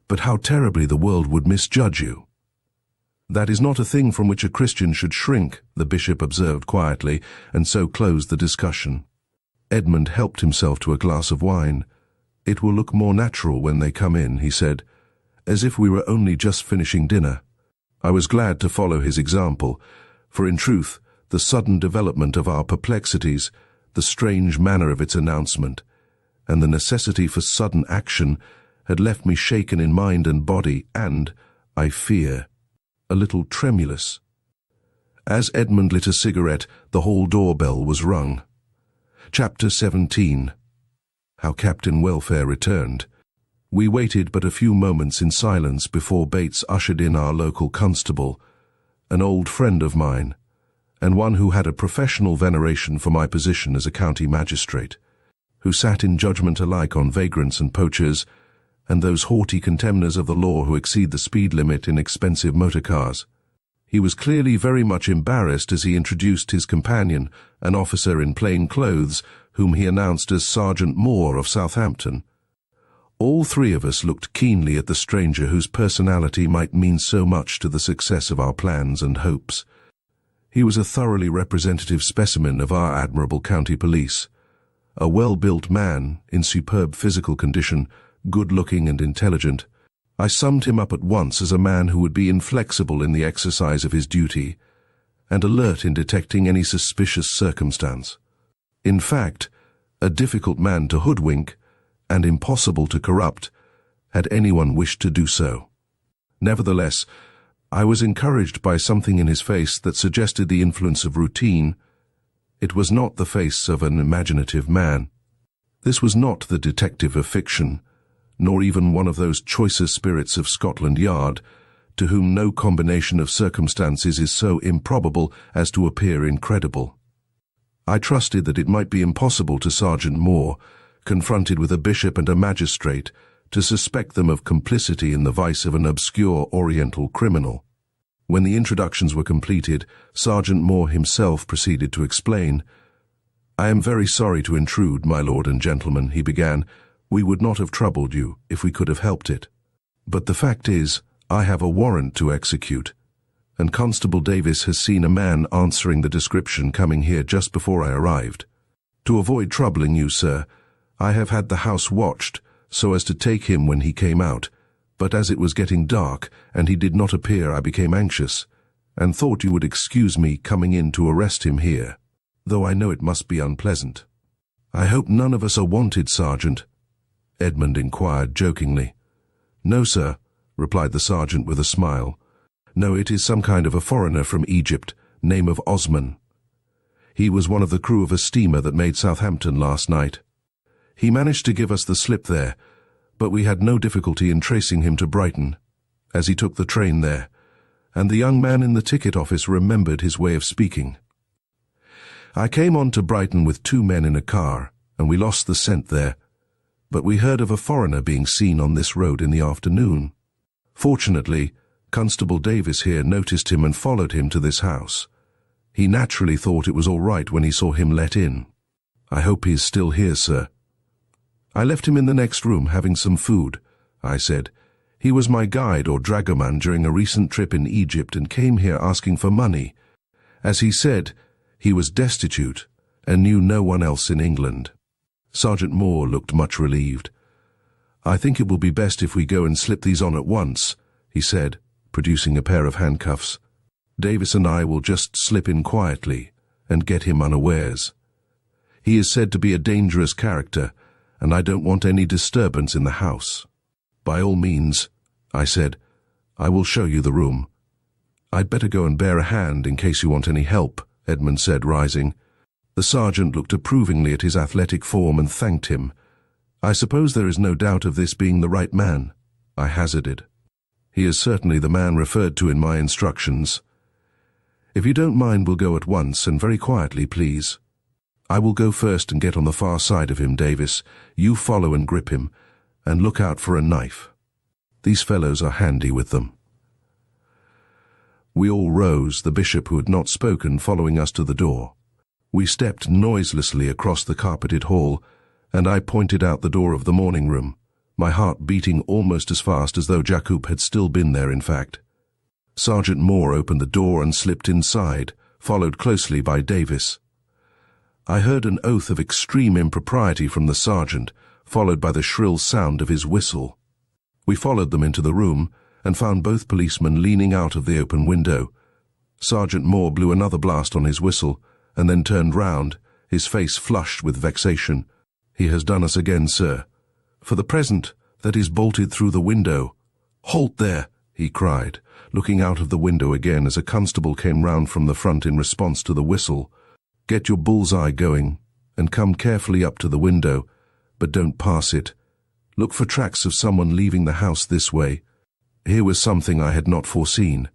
But how terribly the world would misjudge you." "That is not a thing from which a Christian should shrink," the bishop observed quietly, and so closed the discussion. Edmund helped himself to a glass of wine. "It will look more natural when they come in," he said, "as if we were only just finishing dinner." I was glad to follow his example, for in truth, the sudden development of our perplexities, the strange manner of its announcement, and the necessity for sudden action had left me shaken in mind and body and, I fear, a little tremulous. As Edmund lit a cigarette, the hall doorbell was rung. Chapter 17. How Captain Welfare Returned. We waited but a few moments in silence before Bates ushered in our local constable, an old friend of mine, and one who had a professional veneration for my position as a county magistrate, who sat in judgment alike on vagrants and poachers, and those haughty contemners of the law who exceed the speed limit in expensive motor cars. He was clearly very much embarrassed as he introduced his companion, an officer in plain clothes, whom he announced as Sergeant Moore of Southampton. All three of us looked keenly at the stranger whose personality might mean so much to the success of our plans and hopes. He was a thoroughly representative specimen of our admirable county police. A well-built man, in superb physical condition, good-looking and intelligent. I summed him up at once as a man who would be inflexible in the exercise of his duty, and alert in detecting any suspicious circumstance. In fact, a difficult man to hoodwink, and impossible to corrupt, had anyone wished to do so. Nevertheless, I was encouraged by something in his face that suggested the influence of routine. It was not the face of an imaginative man. This was not the detective of fiction, nor even one of those choicer spirits of Scotland Yard, to whom no combination of circumstances is so improbable as to appear incredible. I trusted that it might be impossible to Sergeant Moore, confronted with a bishop and a magistrate, to suspect them of complicity in the vice of an obscure Oriental criminal. When the introductions were completed, Sergeant Moore himself proceeded to explain. "I am very sorry to intrude, my lord and gentlemen," he began. "We would not have troubled you if we could have helped it. But the fact is, I have a warrant to execute, and Constable Davis has seen a man answering the description coming here just before I arrived. To avoid troubling you, sir, I have had the house watched, so as to take him when he came out, But as it was getting dark and he did not appear, I became anxious and thought you would excuse me coming in to arrest him here, though I know it must be unpleasant." "I hope none of us are wanted, Sergeant?" Edmund inquired jokingly. "No, sir," replied the sergeant with a smile. "No, it is some kind of a foreigner from Egypt, name of Osman. He was one of the crew of a steamer that made Southampton last night. He managed to give us the slip there, but we had no difficulty in tracing him to Brighton, as he took the train there, and the young man in the ticket office remembered his way of speaking. I came on to Brighton with 2 men in a car, and we lost the scent there, but we heard of a foreigner being seen on this road in the afternoon. Fortunately, Constable Davis here noticed him and followed him to this house. He naturally thought it was all right when he saw him let in. I hope he is still here, sir." "I left him in the next room having some food," I said. "He was my guide or dragoman during a recent trip in Egypt and came here asking for money. As he said, he was destitute and knew no one else in England." Sergeant Moore looked much relieved. "I think it will be best if we go and slip these on at once," he said, producing a pair of handcuffs. "Davis and I will just slip in quietly and get him unawares. He is said to be a dangerous character, and I don't want any disturbance in the house." "By all means," I said. "I will show you the room." "I'd better go and bear a hand in case you want any help," Edmund said, rising. The sergeant looked approvingly at his athletic form and thanked him. "I suppose there is no doubt of this being the right man," I hazarded. "He is certainly the man referred to in my instructions. If you don't mind, we'll go at once, and very quietly, please. I will go first and get on the far side of him, Davis. You follow and grip him, and look out for a knife. These fellows are handy with them." We all rose, the bishop, who had not spoken, following us to the door. We stepped noiselessly across the carpeted hall, and I pointed out the door of the morning room, my heart beating almost as fast as though Jakoub had still been there, in fact. Sergeant Moore opened the door and slipped inside, followed closely by Davis. I heard an oath of extreme impropriety from the sergeant, followed by the shrill sound of his whistle. We followed them into the room and found both policemen leaning out of the open window. Sergeant Moore blew another blast on his whistle and then turned round, his face flushed with vexation. "He has done us again, sir. For the present, that is bolted through the window." "Halt there!" he cried, looking out of the window again as a constable came round from the front in response to the whistle. "Get your bull's-eye going, and come carefully up to the window, but don't pass it. Look for tracks of someone leaving the house this way." Here was something I had not foreseen.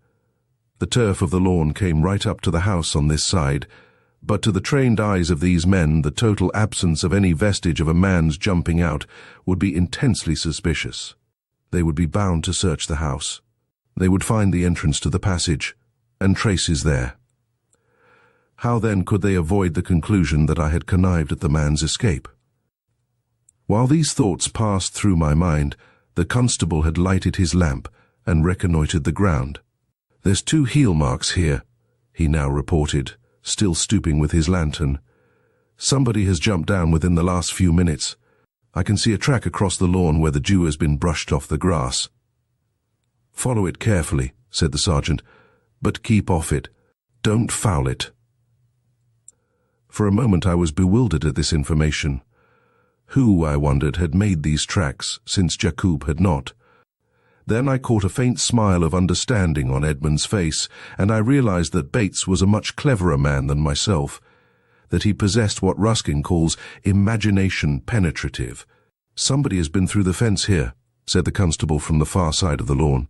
The turf of the lawn came right up to the house on this side, but to the trained eyes of these men, the total absence of any vestige of a man's jumping out would be intensely suspicious. They would be bound to search the house. They would find the entrance to the passage, and traces there. How then could they avoid the conclusion that I had connived at the man's escape? While these thoughts passed through my mind, the constable had lighted his lamp and reconnoitred the ground. "There's 2 heel marks here," he now reported, still stooping with his lantern. "Somebody has jumped down within the last few minutes. I can see a track across the lawn where the dew has been brushed off the grass." "Follow it carefully," said the sergeant, "but keep off it. Don't foul it." For a moment I was bewildered at this information. Who, I wondered, had made these tracks, since Jakoub had not? Then I caught a faint smile of understanding on Edmund's face, and I realized that Bates was a much cleverer man than myself, that he possessed what Ruskin calls imagination penetrative. "Somebody has been through the fence here," said the constable from the far side of the lawn.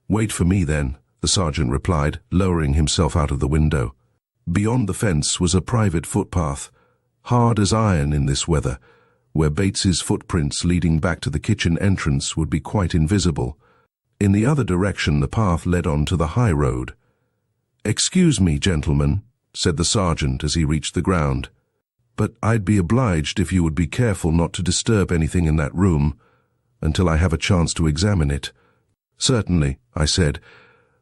"Wait for me, then," the sergeant replied, lowering himself out of the window. Beyond the fence was a private footpath, hard as iron in this weather, where Bates's footprints leading back to the kitchen entrance would be quite invisible. In the other direction the path led on to the high road. "Excuse me, gentlemen," said the sergeant as he reached the ground, "but I'd be obliged if you would be careful not to disturb anything in that room until I have a chance to examine it." "Certainly," I said.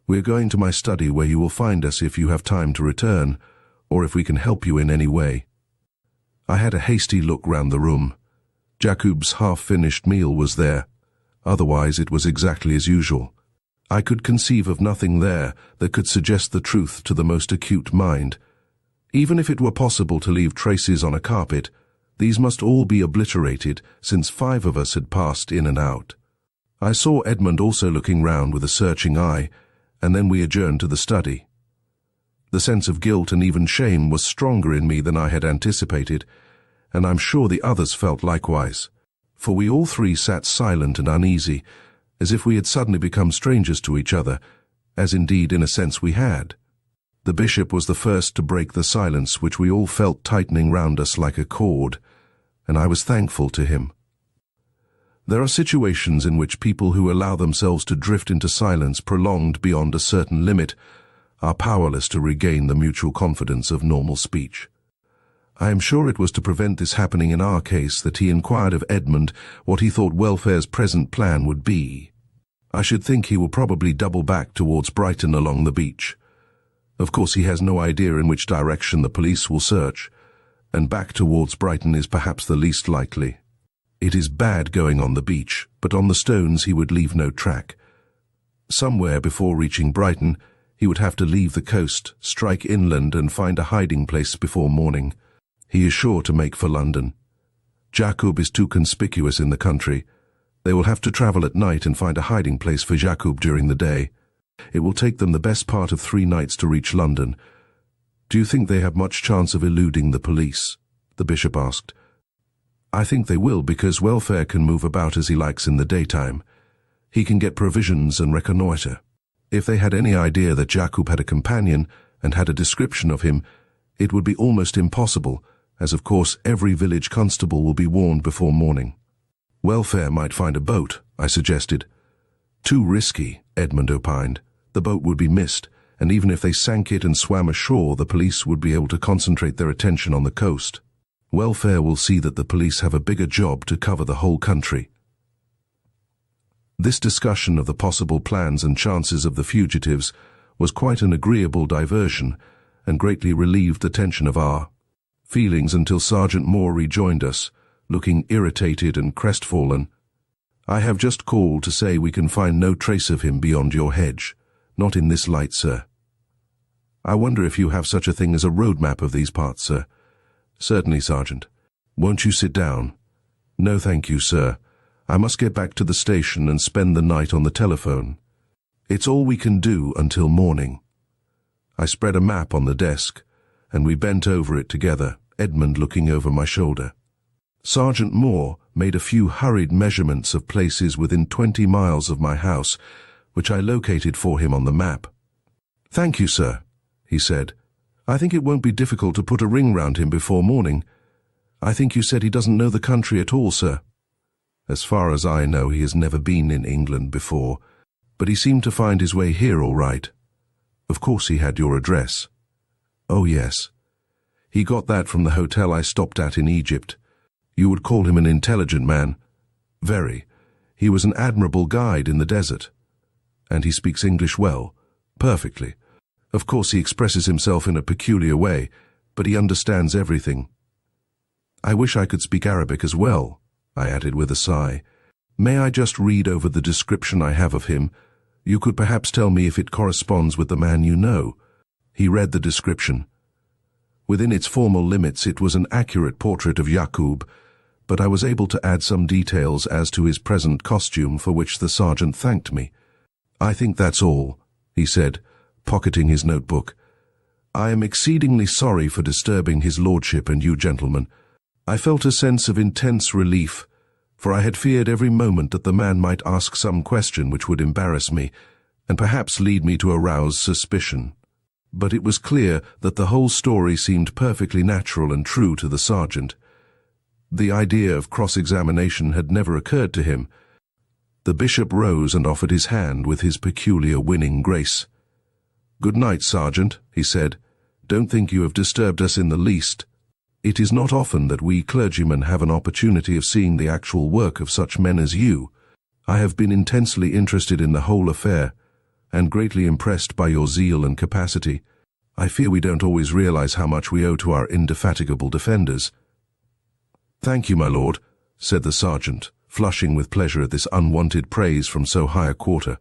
"We're going to my study where you will find us if you have time to return, or if we can help you in any way." I had a hasty look round the room. Jakob's half-finished meal was there, Otherwise it was exactly as usual. I could conceive of nothing there that could suggest the truth to the most acute mind. Even if it were possible to leave traces on a carpet, these must all be obliterated, since 5 of us had passed in and out. I saw Edmund also looking round with a searching eye, and then we adjourned to the study. The sense of guilt and even shame was stronger in me than I had anticipated, and I'm sure the others felt likewise, for we all 3 sat silent and uneasy, as if we had suddenly become strangers to each other, as indeed in a sense we had. The bishop was the first to break the silence which we all felt tightening round us like a cord, and I was thankful to him. There are situations in which people who allow themselves to drift into silence prolonged beyond a certain limit are powerless to regain the mutual confidence of normal speech. I am sure it was to prevent this happening in our case that he inquired of Edmund what he thought Welfare's present plan would be. I should think he will probably double back towards Brighton along the beach. Of course he has no idea in which direction the police will search, and back towards Brighton is perhaps the least likely. It is bad going on the beach, but on the stones he would leave no track. Somewhere before reaching Brighton, he would have to leave the coast, strike inland and find a hiding place before morning. He is sure to make for London. Jakoub is too conspicuous in the country. They will have to travel at night and find a hiding place for Jakoub during the day. It will take them the best part of 3 nights to reach London. Do you think they have much chance of eluding the police? The bishop asked. I think they will, because Welfare can move about as he likes in the daytime. He can get provisions and reconnoitre. If they had any idea that Jakoub had a companion and had a description of him, it would be almost impossible, as of course every village constable will be warned before morning. Welfare might find a boat, I suggested. Too risky, Edmund opined. The boat would be missed, and even if they sank it and swam ashore, the police would be able to concentrate their attention on the coast. Welfare will see that the police have a bigger job to cover the whole country. This discussion of the possible plans and chances of the fugitives was quite an agreeable diversion, and greatly relieved the tension of our feelings until Sergeant Moore rejoined us, looking irritated and crestfallen. I have just called to say we can find no trace of him beyond your hedge. Not in this light, sir. I wonder if you have such a thing as a road map of these parts, sir. Certainly, Sergeant. Won't you sit down? No, thank you, sir. I must get back to the station and spend the night on the telephone. It's all we can do until morning. I spread a map on the desk, and we bent over it together, Edmund looking over my shoulder. Sergeant Moore made a few hurried measurements of places within 20 miles of my house, which I located for him on the map. Thank you, sir, he said. I think it won't be difficult to put a ring round him before morning. I think you said he doesn't know the country at all, sir. As far as I know, he has never been in England before, but he seemed to find his way here all right. Of course he had your address. Oh, yes. He got that from the hotel I stopped at in Egypt. You would call him an intelligent man. Very. He was an admirable guide in the desert. And he speaks English well. Perfectly. Of course he expresses himself in a peculiar way, but he understands everything. I wish I could speak Arabic as well, I added with a sigh. May I just read over the description I have of him? You could perhaps tell me if it corresponds with the man you know. He read the description. Within its formal limits it was an accurate portrait of Jakoub, but I was able to add some details as to his present costume, for which the sergeant thanked me. I think that's all, he said, pocketing his notebook. I am exceedingly sorry for disturbing his lordship and you gentlemen. I felt a sense of intense relief, for I had feared every moment that the man might ask some question which would embarrass me, and perhaps lead me to arouse suspicion. But it was clear that the whole story seemed perfectly natural and true to the sergeant. The idea of cross-examination had never occurred to him. The bishop rose and offered his hand with his peculiar winning grace. "Good night, Sergeant," he said. "Don't think you have disturbed us in the least. It is not often that we clergymen have an opportunity of seeing the actual work of such men as you. I have been intensely interested in the whole affair, and greatly impressed by your zeal and capacity. I fear we don't always realize how much we owe to our indefatigable defenders." "Thank you, my lord," said the sergeant, flushing with pleasure at this unwanted praise from so high a quarter.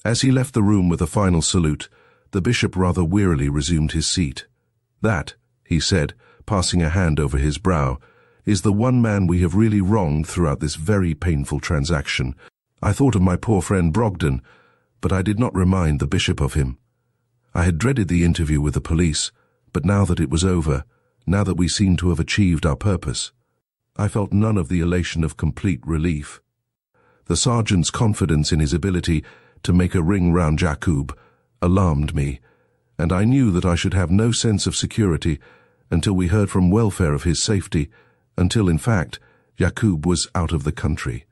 As he left the room with a final salute, the bishop rather wearily resumed his seat. "That," he said, passing a hand over his brow, "is the one man we have really wronged throughout this very painful transaction. I thought of my poor friend Brogden, but I did not remind the bishop of him. I had dreaded the interview with the police, but now that it was over, now that we seemed to have achieved our purpose, I felt none of the elation of complete relief. The sergeant's confidence in his ability to make a ring round Jakoub alarmed me, and I knew that I should have no sense of security until we heard from welfare of his safety, until, in fact, Jakoub was out of the country,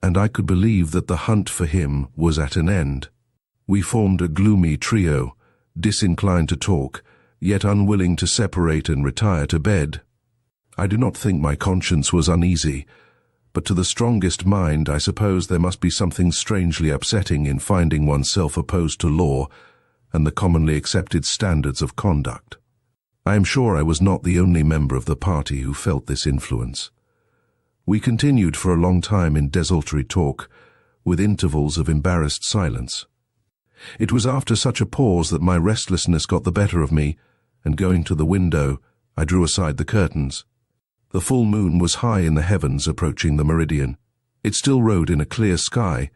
and I could believe that the hunt for him was at an end. We formed a gloomy trio, disinclined to talk, yet unwilling to separate and retire to bed. I do not think my conscience was uneasy, but to the strongest mind I suppose there must be something strangely upsetting in finding oneself opposed to law and the commonly accepted standards of conduct. I am sure I was not the only member of the party who felt this influence. We continued for a long time in desultory talk, with intervals of embarrassed silence. It was after such a pause that my restlessness got the better of me, and going to the window, I drew aside the curtains. The full moon was high in the heavens approaching the meridian. It still rode in a clear sky,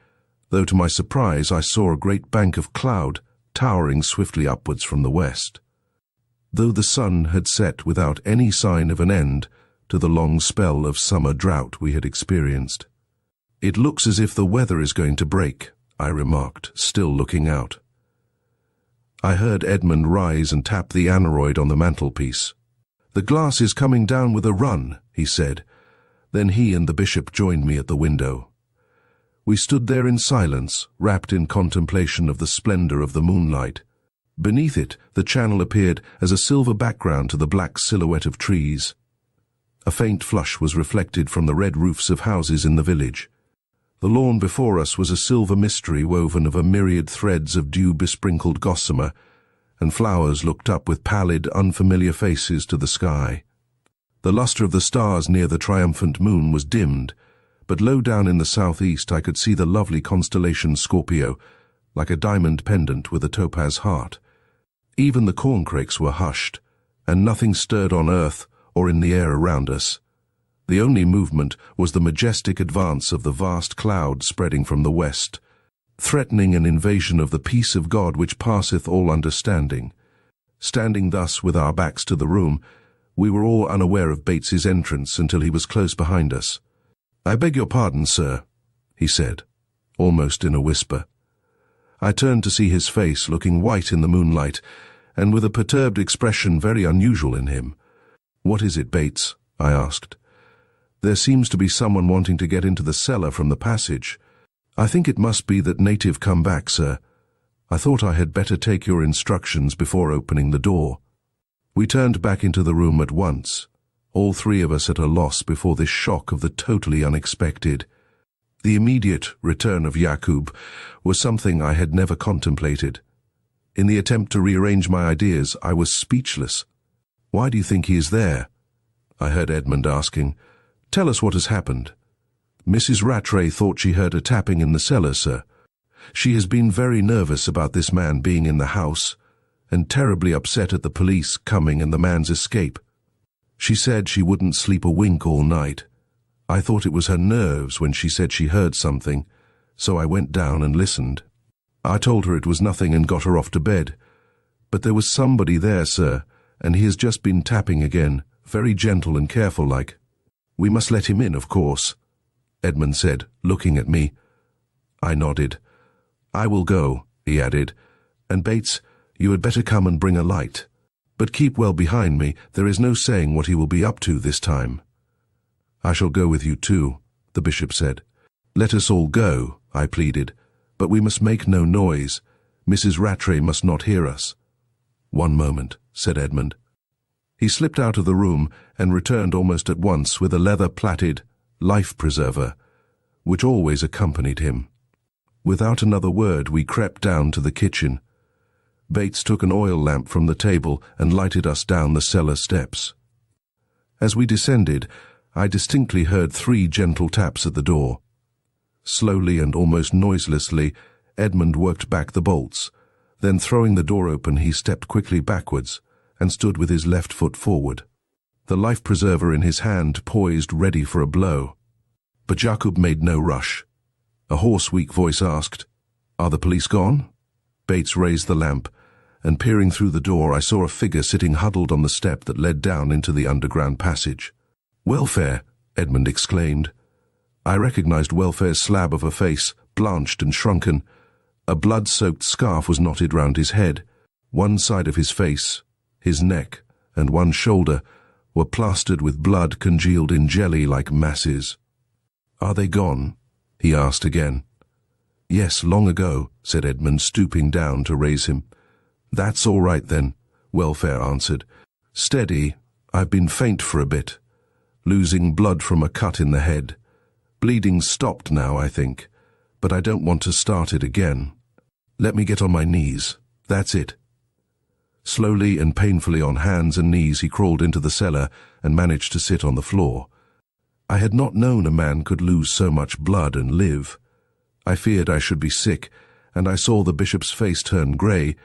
though to my surprise I saw a great bank of cloud towering swiftly upwards from the west. Though the sun had set without any sign of an end to the long spell of summer drought we had experienced. "It looks as if the weather is going to break," I remarked, still looking out. I heard Edmund rise and tap the aneroid on the mantelpiece. "The glass is coming down with a run," he said. Then he and the bishop joined me at the window. We stood there in silence, wrapped in contemplation of the splendor of the moonlight. Beneath it, the channel appeared as a silver background to the black silhouette of trees. A faint flush was reflected from the red roofs of houses in the village. The lawn before us was a silver mystery woven of a myriad threads of dew-besprinkled gossamer, and flowers looked up with pallid, unfamiliar faces to the sky. The luster of the stars near the triumphant moon was dimmed, but low down in the southeast I could see the lovely constellation Scorpio, like a diamond pendant with a topaz heart. Even the corncrakes were hushed, and nothing stirred on earth or in the air around us. The only movement was the majestic advance of the vast cloud spreading from the west, threatening an invasion of the peace of God which passeth all understanding. Standing thus with our backs to the room, we were all unaware of Bates's entrance until he was close behind us. "I beg your pardon, sir," he said, almost in a whisper. I turned to see his face looking white in the moonlight, and with a perturbed expression very unusual in him. "What is it, Bates?" I asked. "There seems to be someone wanting to get into the cellar from the passage. I think it must be that native come back, sir. I thought I had better take your instructions before opening the door." We turned back into the room at once, all three of us at a loss before this shock of the totally unexpected. The immediate return of Jakoub was something I had never contemplated. In the attempt to rearrange my ideas, I was speechless. "Why do you think he is there?" I heard Edmund asking. "Tell us what has happened." "Mrs. Rattray thought she heard a tapping in the cellar, sir. She has been very nervous about this man being in the house, and terribly upset at the police coming and the man's escape. She said she wouldn't sleep a wink all night. I thought it was her nerves when she said she heard something, so I went down and listened. I told her it was nothing and got her off to bed. But there was somebody there, sir, and he has just been tapping again, very gentle and careful-like. We must let him in, of course," Edmund said, looking at me. I nodded. "I will go," he added, "and Bates, you had better come and bring a light. But keep well behind me, there is no saying what he will be up to this time." "I shall go with you too," the bishop said. "Let us all go," I pleaded, "but we must make no noise. Mrs. Rattray must not hear us." "One moment," said Edmund. He slipped out of the room and returned almost at once with a leather-plaited life-preserver, which always accompanied him. Without another word, we crept down to the kitchen. Bates took an oil lamp from the table and lighted us down the cellar steps. As we descended, I distinctly heard 3 gentle taps at the door. Slowly and almost noiselessly, Edmund worked back the bolts. Then, throwing the door open, he stepped quickly backwards and stood with his left foot forward, the life-preserver in his hand poised ready for a blow. But Jakoub made no rush. A hoarse, weak voice asked, "Are the police gone?" Bates raised the lamp, and peering through the door I saw a figure sitting huddled on the step that led down into the underground passage. "Welfare!" Edmund exclaimed. I recognized Welfare's slab of a face, blanched and shrunken. A blood-soaked scarf was knotted round his head. One side of his face, his neck, and one shoulder were plastered with blood congealed in jelly-like masses. "Are they gone?" he asked again. "Yes, long ago," said Edmund, stooping down to raise him. "That's all right then," Welfare answered. "Steady, I've been faint for a bit, losing blood from a cut in the head. Bleeding's stopped now, I think, but I don't want to start it again. Let me get on my knees. That's it." Slowly and painfully on hands and knees he crawled into the cellar and managed to sit on the floor. I had not known a man could lose so much blood and live. I feared I should be sick, and I saw the bishop's face turn grey,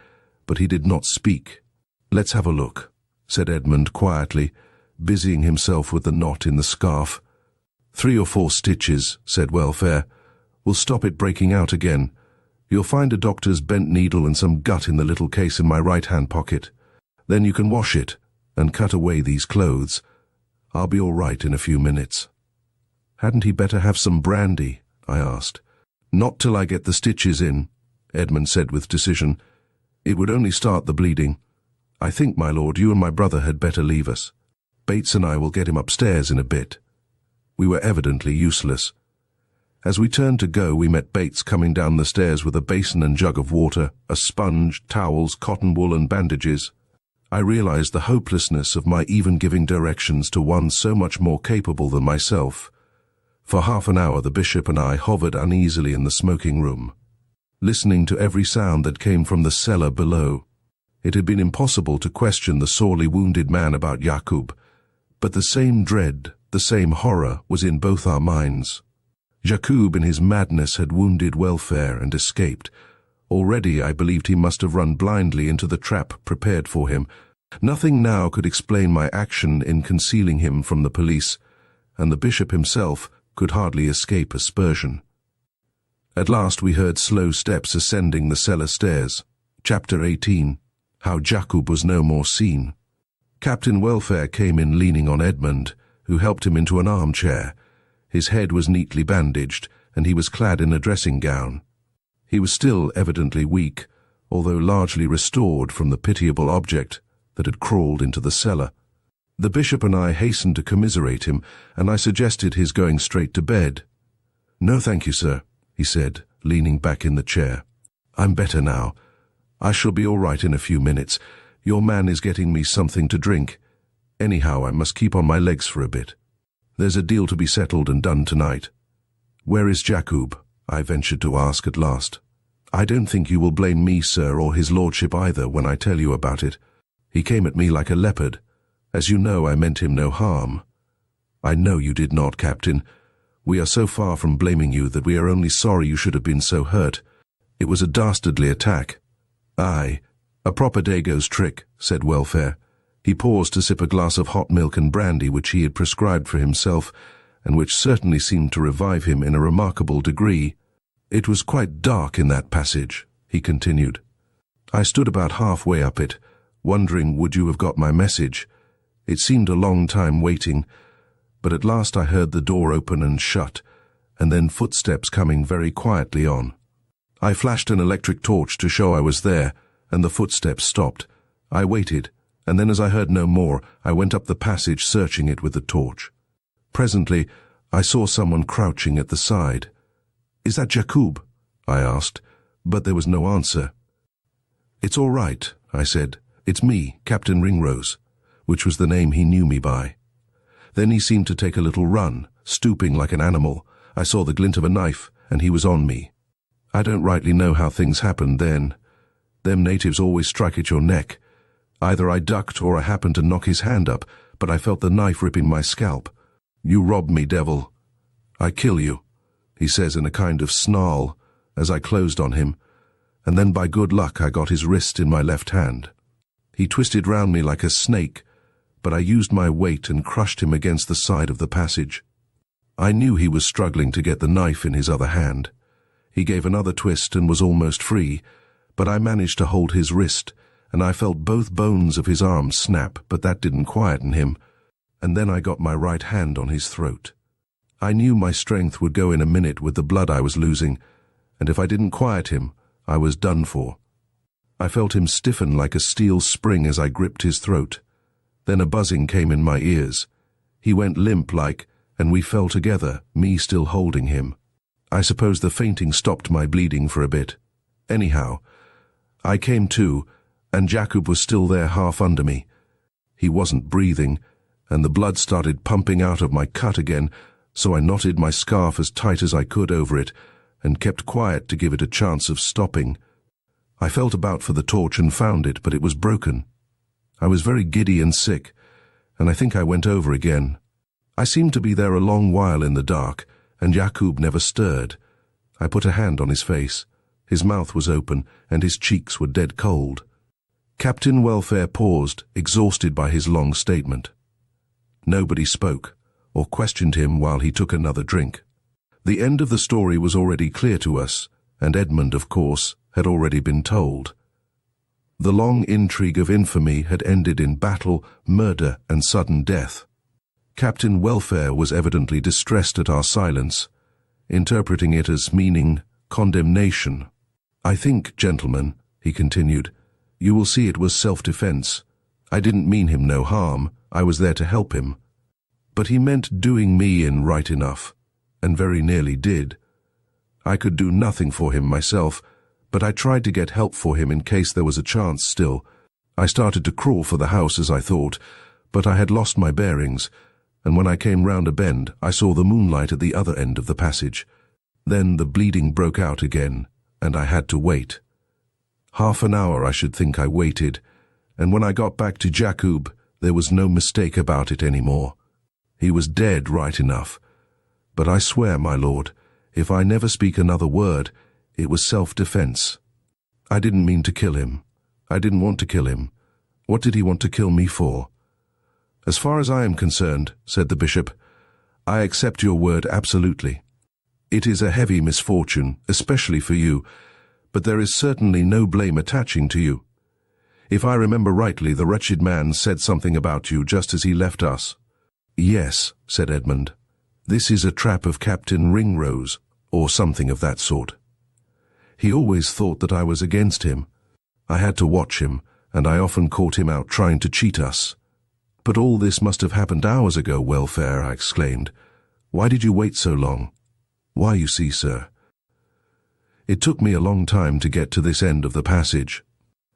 but he did not speak. "Let's have a look," said Edmund quietly, busying himself with the knot in the scarf. "3 or 4 stitches," said Welfare. "We'll stop it breaking out again. You'll find a doctor's bent needle and some gut in the little case in my right-hand pocket. Then you can wash it and cut away these clothes. I'll be all right in a few minutes." "Hadn't he better have some brandy?" I asked. "Not till I get the stitches in," Edmund said with decision. "It would only start the bleeding. I think, my lord, you and my brother had better leave us. Bates and I will get him upstairs in a bit." We were evidently useless. As we turned to go, we met Bates coming down the stairs with a basin and jug of water, a sponge, towels, cotton wool and bandages. I realized the hopelessness of my even giving directions to one so much more capable than myself. For half an hour the bishop and I hovered uneasily in the smoking room, listening to every sound that came from the cellar below. It had been impossible to question the sorely wounded man about Jakoub, but the same dread, the same horror was in both our minds. Jakoub in his madness had wounded Welfare and escaped. Already I believed he must have run blindly into the trap prepared for him. Nothing now could explain my action in concealing him from the police, and the bishop himself could hardly escape aspersion. At last we heard slow steps ascending the cellar stairs. Chapter 18. How Jakoub was no more seen. Captain Welfare came in leaning on Edmund, who helped him into an armchair. His head was neatly bandaged, and he was clad in a dressing gown. He was still evidently weak, although largely restored from the pitiable object that had crawled into the cellar. The bishop and I hastened to commiserate him, and I suggested his going straight to bed. "No, thank you, sir," he said, leaning back in the chair. "I'm better now. I shall be all right in a few minutes. Your man is getting me something to drink. Anyhow, I must keep on my legs for a bit. There's a deal to be settled and done tonight." "Where is Jakoub?" I ventured to ask at last. "I don't think you will blame me, sir, or his lordship either, when I tell you about it. He came at me like a leopard. As you know, I meant him no harm." "I know you did not, Captain. We are so far from blaming you that we are only sorry you should have been so hurt. It was a dastardly attack." "Aye, a proper Dago's trick," said Welfare. He paused to sip a glass of hot milk and brandy which he had prescribed for himself, and which certainly seemed to revive him in a remarkable degree. "It was quite dark in that passage," he continued. "I stood about halfway up it, wondering would you have got my message. It seemed a long time waiting, but at last I heard the door open and shut, and then footsteps coming very quietly on. I flashed an electric torch to show I was there, and the footsteps stopped. I waited, and then as I heard no more, I went up the passage searching it with the torch. Presently, I saw someone crouching at the side. 'Is that Jakoub?' I asked, but there was no answer. 'It's all right,' I said. 'It's me, Captain Ringrose,' which was the name he knew me by. Then he seemed to take a little run, stooping like an animal. I saw the glint of a knife, and he was on me. I don't rightly know how things happened then. Them natives always strike at your neck. Either I ducked or I happened to knock his hand up, but I felt the knife ripping my scalp. 'You robbed me, devil. I kill you.' he says in a kind of snarl as I closed on him, and then by good luck I got his wrist in my left hand. He twisted round me like a snake, but I used my weight and crushed him against the side of the passage. I knew he was struggling to get the knife in his other hand. He gave another twist and was almost free, but I managed to hold his wrist, and I felt both bones of his arm snap, but that didn't quieten him, and then I got my right hand on his throat. I knew my strength would go in a minute with the blood I was losing, and if I didn't quiet him, I was done for. I felt him stiffen like a steel spring as I gripped his throat. Then a buzzing came in my ears. He went limp-like, and we fell together, me still holding him. I suppose the fainting stopped my bleeding for a bit. Anyhow, I came to, and Jakoub was still there half under me. He wasn't breathing, and the blood started pumping out of my cut again, so I knotted my scarf as tight as I could over it, and kept quiet to give it a chance of stopping. I felt about for the torch and found it, but it was broken. I was very giddy and sick, and I think I went over again. I seemed to be there a long while in the dark, and Jakoub never stirred. I put a hand on his face. His mouth was open, and his cheeks were dead cold. Captain Welfare paused, exhausted by his long statement. Nobody spoke, or questioned him while he took another drink. The end of the story was already clear to us, and Edmund, of course, had already been told. The long intrigue of infamy had ended in battle, murder, and sudden death. Captain Welfare was evidently distressed at our silence, interpreting it as meaning condemnation. "I think, gentlemen," he continued, "you will see it was self-defense. I didn't mean him no harm, I was there to help him. But he meant doing me in right enough, and very nearly did. I could do nothing for him myself, but I tried to get help for him in case there was a chance still. I started to crawl for the house as I thought, but I had lost my bearings, and when I came round a bend, I saw the moonlight at the other end of the passage. Then the bleeding broke out again, and I had to wait. Half an hour I should think I waited, and when I got back to Jakoub, there was no mistake about it any more. He was dead right enough. But I swear, my lord, if I never speak another word, it was self-defense. I didn't mean to kill him. I didn't want to kill him. What did he want to kill me for? As far as I am concerned, said the bishop, I accept your word absolutely. It is a heavy misfortune, especially for you, but there is certainly no blame attaching to you. If I remember rightly, the wretched man said something about you just as he left us. Yes, said Edmund. This is a trap of Captain Ringrose, or something of that sort. He always thought that I was against him. I had to watch him, and I often caught him out trying to cheat us. But all this must have happened hours ago, Welfare, I exclaimed. Why did you wait so long? Why, you see, sir. It took me a long time to get to this end of the passage.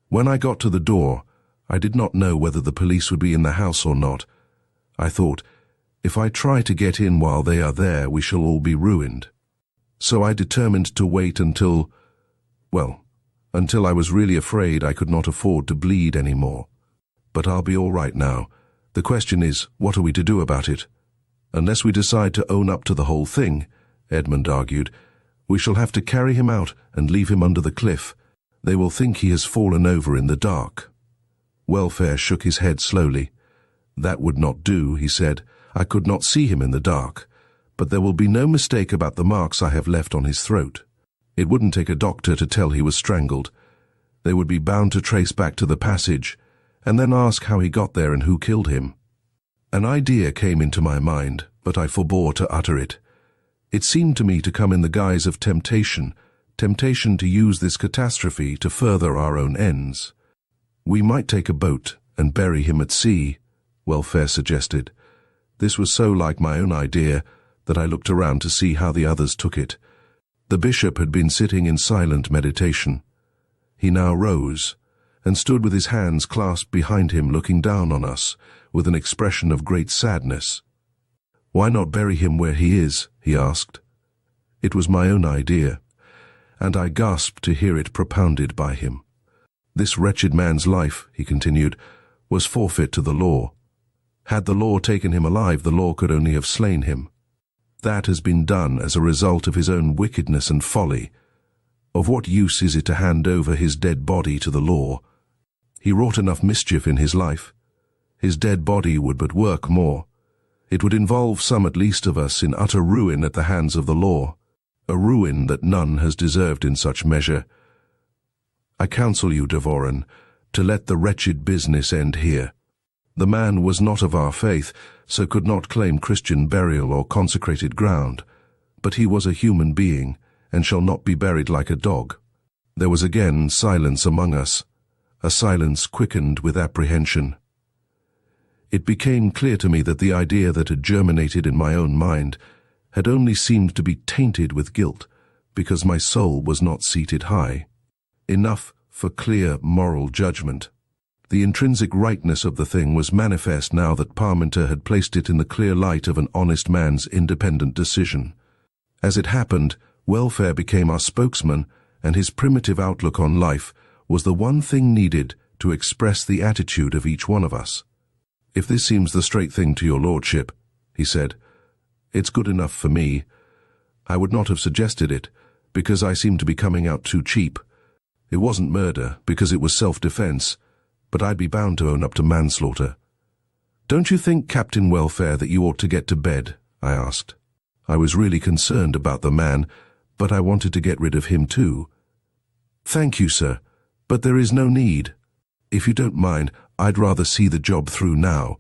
When I got to the door, I did not know whether the police would be in the house or not. I thought, if I try to get in while they are there, we shall all be ruined. So I determined to wait until I was really afraid I could not afford to bleed any more. But I'll be all right now. The question is, what are we to do about it? Unless we decide to own up to the whole thing, Edmund argued, we shall have to carry him out and leave him under the cliff. They will think he has fallen over in the dark. Welfare shook his head slowly. That would not do, he said. I could not see him in the dark, but there will be no mistake about the marks I have left on his throat. It wouldn't take a doctor to tell he was strangled. They would be bound to trace back to the passage, and then ask how he got there and who killed him. An idea came into my mind, but I forbore to utter it. It seemed to me to come in the guise of temptation to use this catastrophe to further our own ends. We might take a boat and bury him at sea, Welfare suggested. This was so like my own idea that I looked around to see how the others took it. The bishop had been sitting in silent meditation. He now rose and stood with his hands clasped behind him, looking down on us with an expression of great sadness. Why not bury him where he is? He asked. It was my own idea, and I gasped to hear it propounded by him. This wretched man's life, he continued, was forfeit to the law. Had the law taken him alive, the law could only have slain him. That has been done as a result of his own wickedness and folly. Of what use is it to hand over his dead body to the law? He wrought enough mischief in his life. His dead body would but work more. It would involve some at least of us in utter ruin at the hands of the law, a ruin that none has deserved in such measure. I counsel you, Devoren, to let the wretched business end here. The man was not of our faith, so could not claim Christian burial or consecrated ground, but he was a human being, and shall not be buried like a dog. There was again silence among us, a silence quickened with apprehension. It became clear to me that the idea that had germinated in my own mind had only seemed to be tainted with guilt, because my soul was not seated high. Enough for clear moral judgment. The intrinsic rightness of the thing was manifest now that Parmenter had placed it in the clear light of an honest man's independent decision. As it happened, welfare became our spokesman, and his primitive outlook on life was the one thing needed to express the attitude of each one of us. "If this seems the straight thing to your lordship," he said, "it's good enough for me. I would not have suggested it, because I seem to be coming out too cheap. It wasn't murder, because it was self-defense, but I'd be bound to own up to manslaughter." "Don't you think, Captain Welfare, that you ought to get to bed?" I asked. I was really concerned about the man, but I wanted to get rid of him too. "Thank you, sir, but there is no need. If you don't mind, I'd rather see the job through now."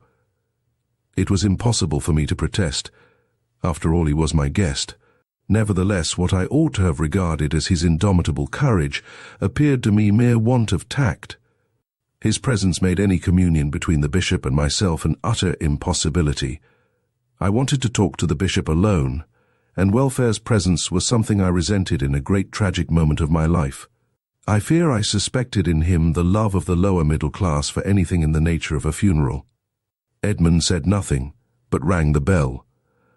It was impossible for me to protest. After all, he was my guest. Nevertheless, what I ought to have regarded as his indomitable courage appeared to me mere want of tact. His presence made any communion between the bishop and myself an utter impossibility. I wanted to talk to the bishop alone, and Welfare's presence was something I resented in a great tragic moment of my life. I fear I suspected in him the love of the lower middle class for anything in the nature of a funeral. Edmund said nothing, but rang the bell.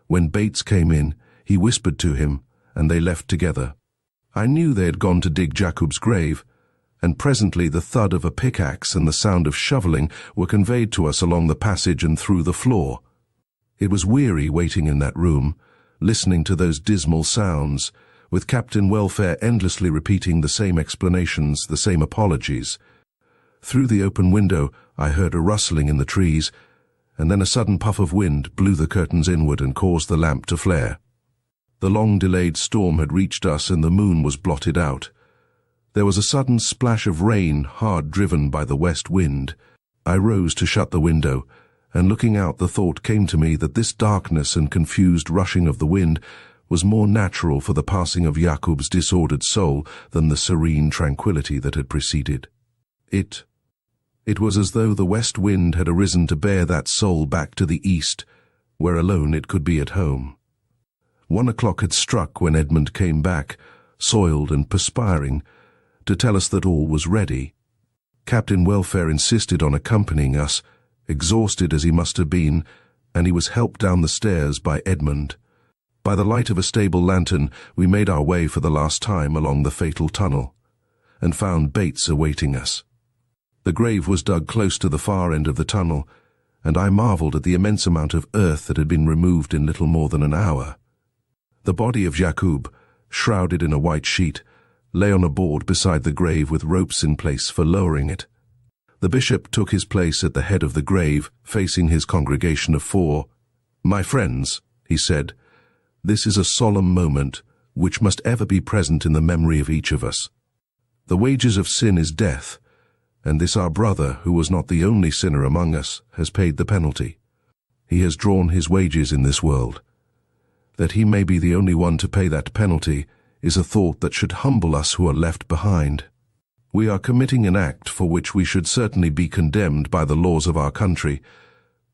When Bates came in, he whispered to him, and they left together. I knew they had gone to dig Jakob's grave, and presently the thud of a pickaxe and the sound of shoveling were conveyed to us along the passage and through the floor. It was weary waiting in that room, listening to those dismal sounds, with Captain Welfare endlessly repeating the same explanations, the same apologies. Through the open window I heard a rustling in the trees, and then a sudden puff of wind blew the curtains inward and caused the lamp to flare. The long-delayed storm had reached us, and the moon was blotted out. There was a sudden splash of rain, hard driven by the west wind. I rose to shut the window, and looking out, the thought came to me that this darkness and confused rushing of the wind was more natural for the passing of Jakob's disordered soul than the serene tranquillity that had preceded. It was as though the west wind had arisen to bear that soul back to the east, where alone it could be at home. 1 o'clock had struck when Edmund came back, soiled and perspiring, to tell us that all was ready. Captain Welfare insisted on accompanying us, exhausted as he must have been, and he was helped down the stairs by Edmund. By the light of a stable lantern, we made our way for the last time along the fatal tunnel, and found Bates awaiting us. The grave was dug close to the far end of the tunnel, and I marveled at the immense amount of earth that had been removed in little more than an hour. The body of Jakoub, shrouded in a white sheet, lay on a board beside the grave with ropes in place for lowering it. The bishop took his place at the head of the grave, facing his congregation of 4. "My friends," he said, "this is a solemn moment which must ever be present in the memory of each of us. The wages of sin is death, and this our brother, who was not the only sinner among us, has paid the penalty. He has drawn his wages in this world. That he may be the only one to pay that penalty is a thought that should humble us who are left behind. We are committing an act for which we should certainly be condemned by the laws of our country,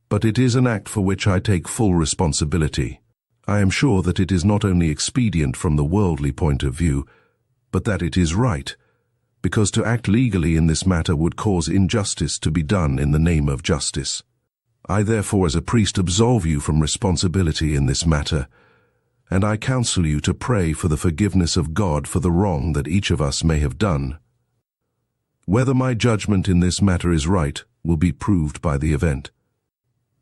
but it is an act for which I take full responsibility. I am sure that it is not only expedient from the worldly point of view, but that it is right, because to act legally in this matter would cause injustice to be done in the name of justice. I therefore as a priest absolve you from responsibility in this matter, and I counsel you to pray for the forgiveness of God for the wrong that each of us may have done. Whether my judgment in this matter is right will be proved by the event.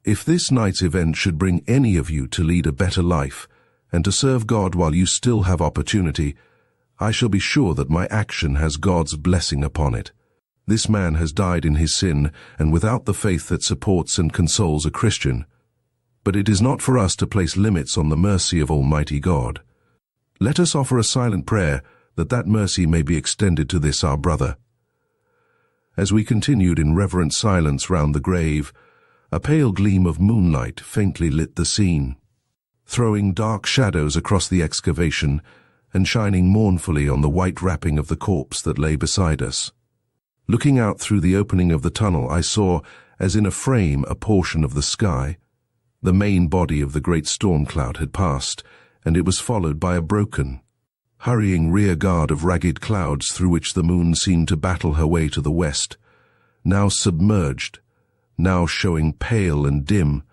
If this night's event should bring any of you to lead a better life, and to serve God while you still have opportunity, I shall be sure that my action has God's blessing upon it. This man has died in his sin and without the faith that supports and consoles a Christian. But it is not for us to place limits on the mercy of Almighty God. Let us offer a silent prayer that that mercy may be extended to this our brother. As we continued in reverent silence round the grave, a pale gleam of moonlight faintly lit the scene, throwing dark shadows across the excavation and shining mournfully on the white wrapping of the corpse that lay beside us. Looking out through the opening of the tunnel, I saw, as in a frame, a portion of the sky. The main body of the great storm cloud had passed, and it was followed by a broken, hurrying rear guard of ragged clouds through which the moon seemed to battle her way to the west, now submerged, now showing pale and dim,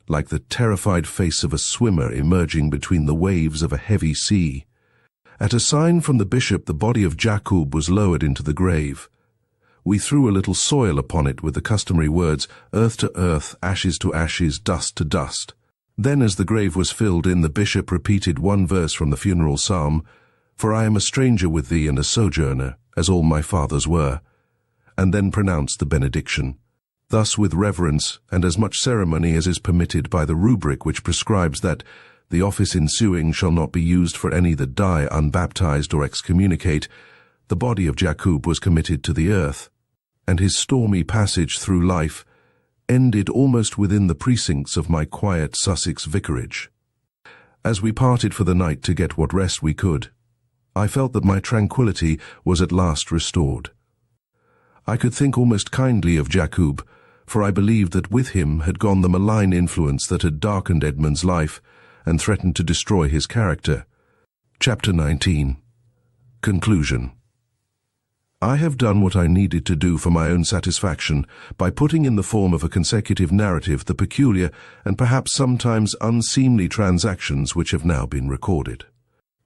like the terrified face of a swimmer emerging between the waves of a heavy sea. At a sign from the bishop, the body of Jakoub was lowered into the grave. We threw a little soil upon it with the customary words, earth to earth, ashes to ashes, dust to dust. Then, as the grave was filled in, the bishop repeated one verse from the funeral psalm, "For I am a stranger with thee and a sojourner, as all my fathers were," and then pronounced the benediction. Thus, with reverence and as much ceremony as is permitted by the rubric which prescribes that the office ensuing shall not be used for any that die unbaptized or excommunicate, the body of Jakoub was committed to the earth, and his stormy passage through life ended almost within the precincts of my quiet Sussex vicarage. As we parted for the night to get what rest we could, I felt that my tranquillity was at last restored. I could think almost kindly of Jakoub, for I believed that with him had gone the malign influence that had darkened Edmund's life and threatened to destroy his character. Chapter 19. Conclusion. I have done what I needed to do for my own satisfaction by putting in the form of a consecutive narrative the peculiar and perhaps sometimes unseemly transactions which have now been recorded.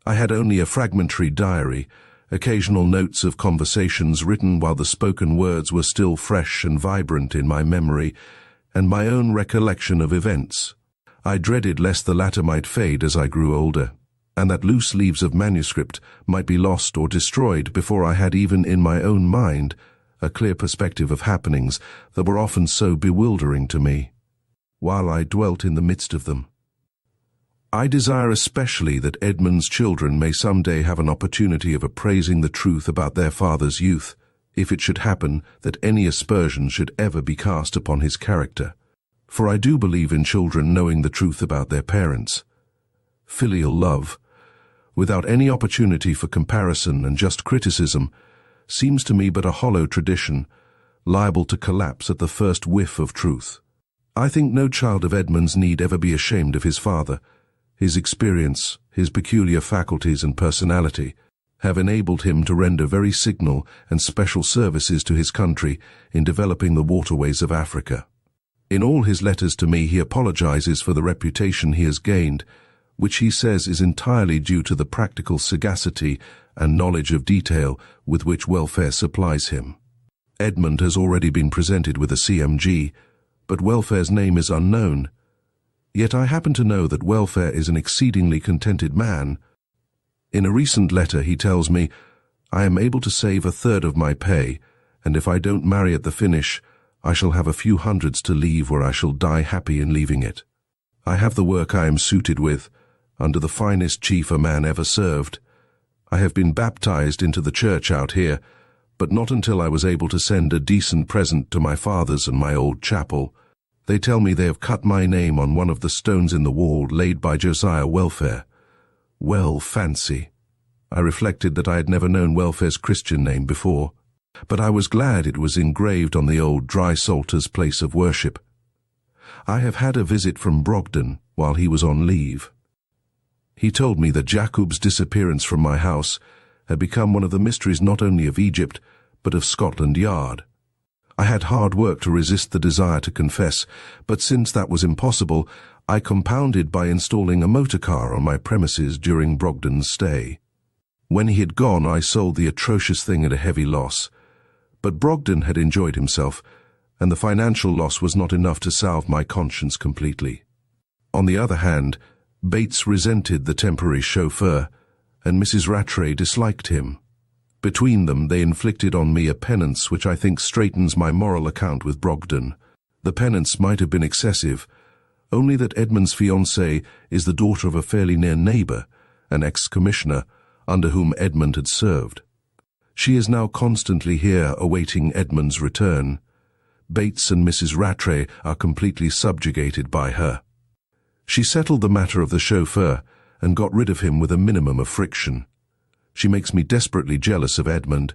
I had only a fragmentary diary, occasional notes of conversations written while the spoken words were still fresh and vibrant in my memory, and my own recollection of events. I dreaded lest the latter might fade as I grew older, and that loose leaves of manuscript might be lost or destroyed before I had even in my own mind a clear perspective of happenings that were often so bewildering to me, while I dwelt in the midst of them. I desire especially that Edmund's children may some day have an opportunity of appraising the truth about their father's youth, if it should happen that any aspersion should ever be cast upon his character. For I do believe in children knowing the truth about their parents. Filial love, without any opportunity for comparison and just criticism, seems to me but a hollow tradition, liable to collapse at the first whiff of truth. I think no child of Edmund's need ever be ashamed of his father. His experience, his peculiar faculties and personality have enabled him to render very signal and special services to his country in developing the waterways of Africa. In all his letters to me he apologizes for the reputation he has gained, which he says is entirely due to the practical sagacity and knowledge of detail with which welfare supplies him. Edmund has already been presented with a CMG, but welfare's name is unknown. Yet I happen to know that welfare is an exceedingly contented man. In a recent letter he tells me, "I am able to save a third of my pay, and if I don't marry at the finish, I shall have a few hundreds to leave where I shall die happy in leaving it. I have the work I am suited with, under the finest chief a man ever served. I have been baptized into the church out here, but not until I was able to send a decent present to my fathers and my old chapel. They tell me they have cut my name on one of the stones in the wall laid by Josiah Welfare. Well, fancy. I reflected that I had never known Welfare's Christian name before, but I was glad it was engraved on the old dry salter's place of worship. I have had a visit from Brogden while he was on leave. He told me that Jakob's disappearance from my house had become one of the mysteries not only of Egypt, but of Scotland Yard. I had hard work to resist the desire to confess, but since that was impossible, I compounded by installing a motor car on my premises during Brogden's stay. When he had gone, I sold the atrocious thing at a heavy loss. But Brogden had enjoyed himself, and the financial loss was not enough to salve my conscience completely. On the other hand, Bates resented the temporary chauffeur, and Mrs. Rattray disliked him. Between them, they inflicted on me a penance which I think straightens my moral account with Brogden. The penance might have been excessive, only that Edmund's fiancée is the daughter of a fairly near neighbour, an ex-commissioner, under whom Edmund had served. She is now constantly here awaiting Edmund's return. Bates and Mrs. Rattray are completely subjugated by her. She settled the matter of the chauffeur and got rid of him with a minimum of friction. She makes me desperately jealous of Edmund,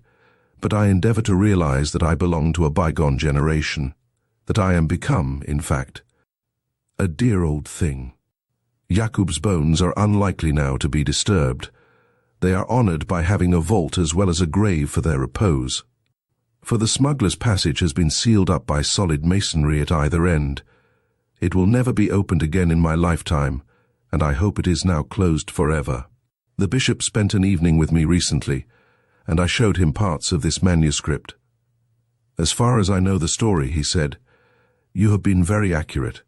but I endeavour to realize that I belong to a bygone generation, that I am become, in fact, a dear old thing. Jakoub's bones are unlikely now to be disturbed. They are honoured by having a vault as well as a grave for their repose. For the smuggler's passage has been sealed up by solid masonry at either end. It will never be opened again in my lifetime, and I hope it is now closed forever. The bishop spent an evening with me recently, and I showed him parts of this manuscript. As far as I know the story, he said, you have been very accurate.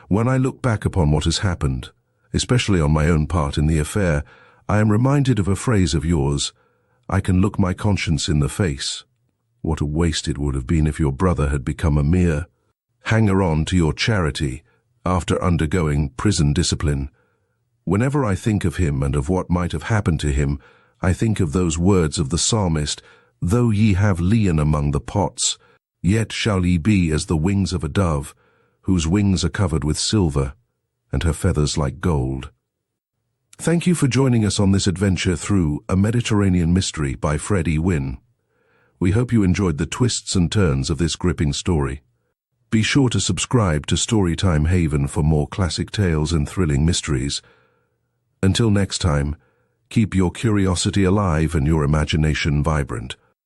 When I look back upon what has happened, especially on my own part in the affair, I am reminded of a phrase of yours, I can look my conscience in the face. What a waste it would have been if your brother had become a mere hanger-on to your charity after undergoing prison discipline. Whenever I think of him and of what might have happened to him, I think of those words of the psalmist, though ye have lien among the pots, yet shall ye be as the wings of a dove, whose wings are covered with silver, and her feathers like gold. Thank you for joining us on this adventure through A Mediterranean Mystery by Wynne. We hope you enjoyed the twists and turns of this gripping story. Be sure to subscribe to Storytime Haven for more classic tales and thrilling mysteries. Until next time, keep your curiosity alive and your imagination vibrant.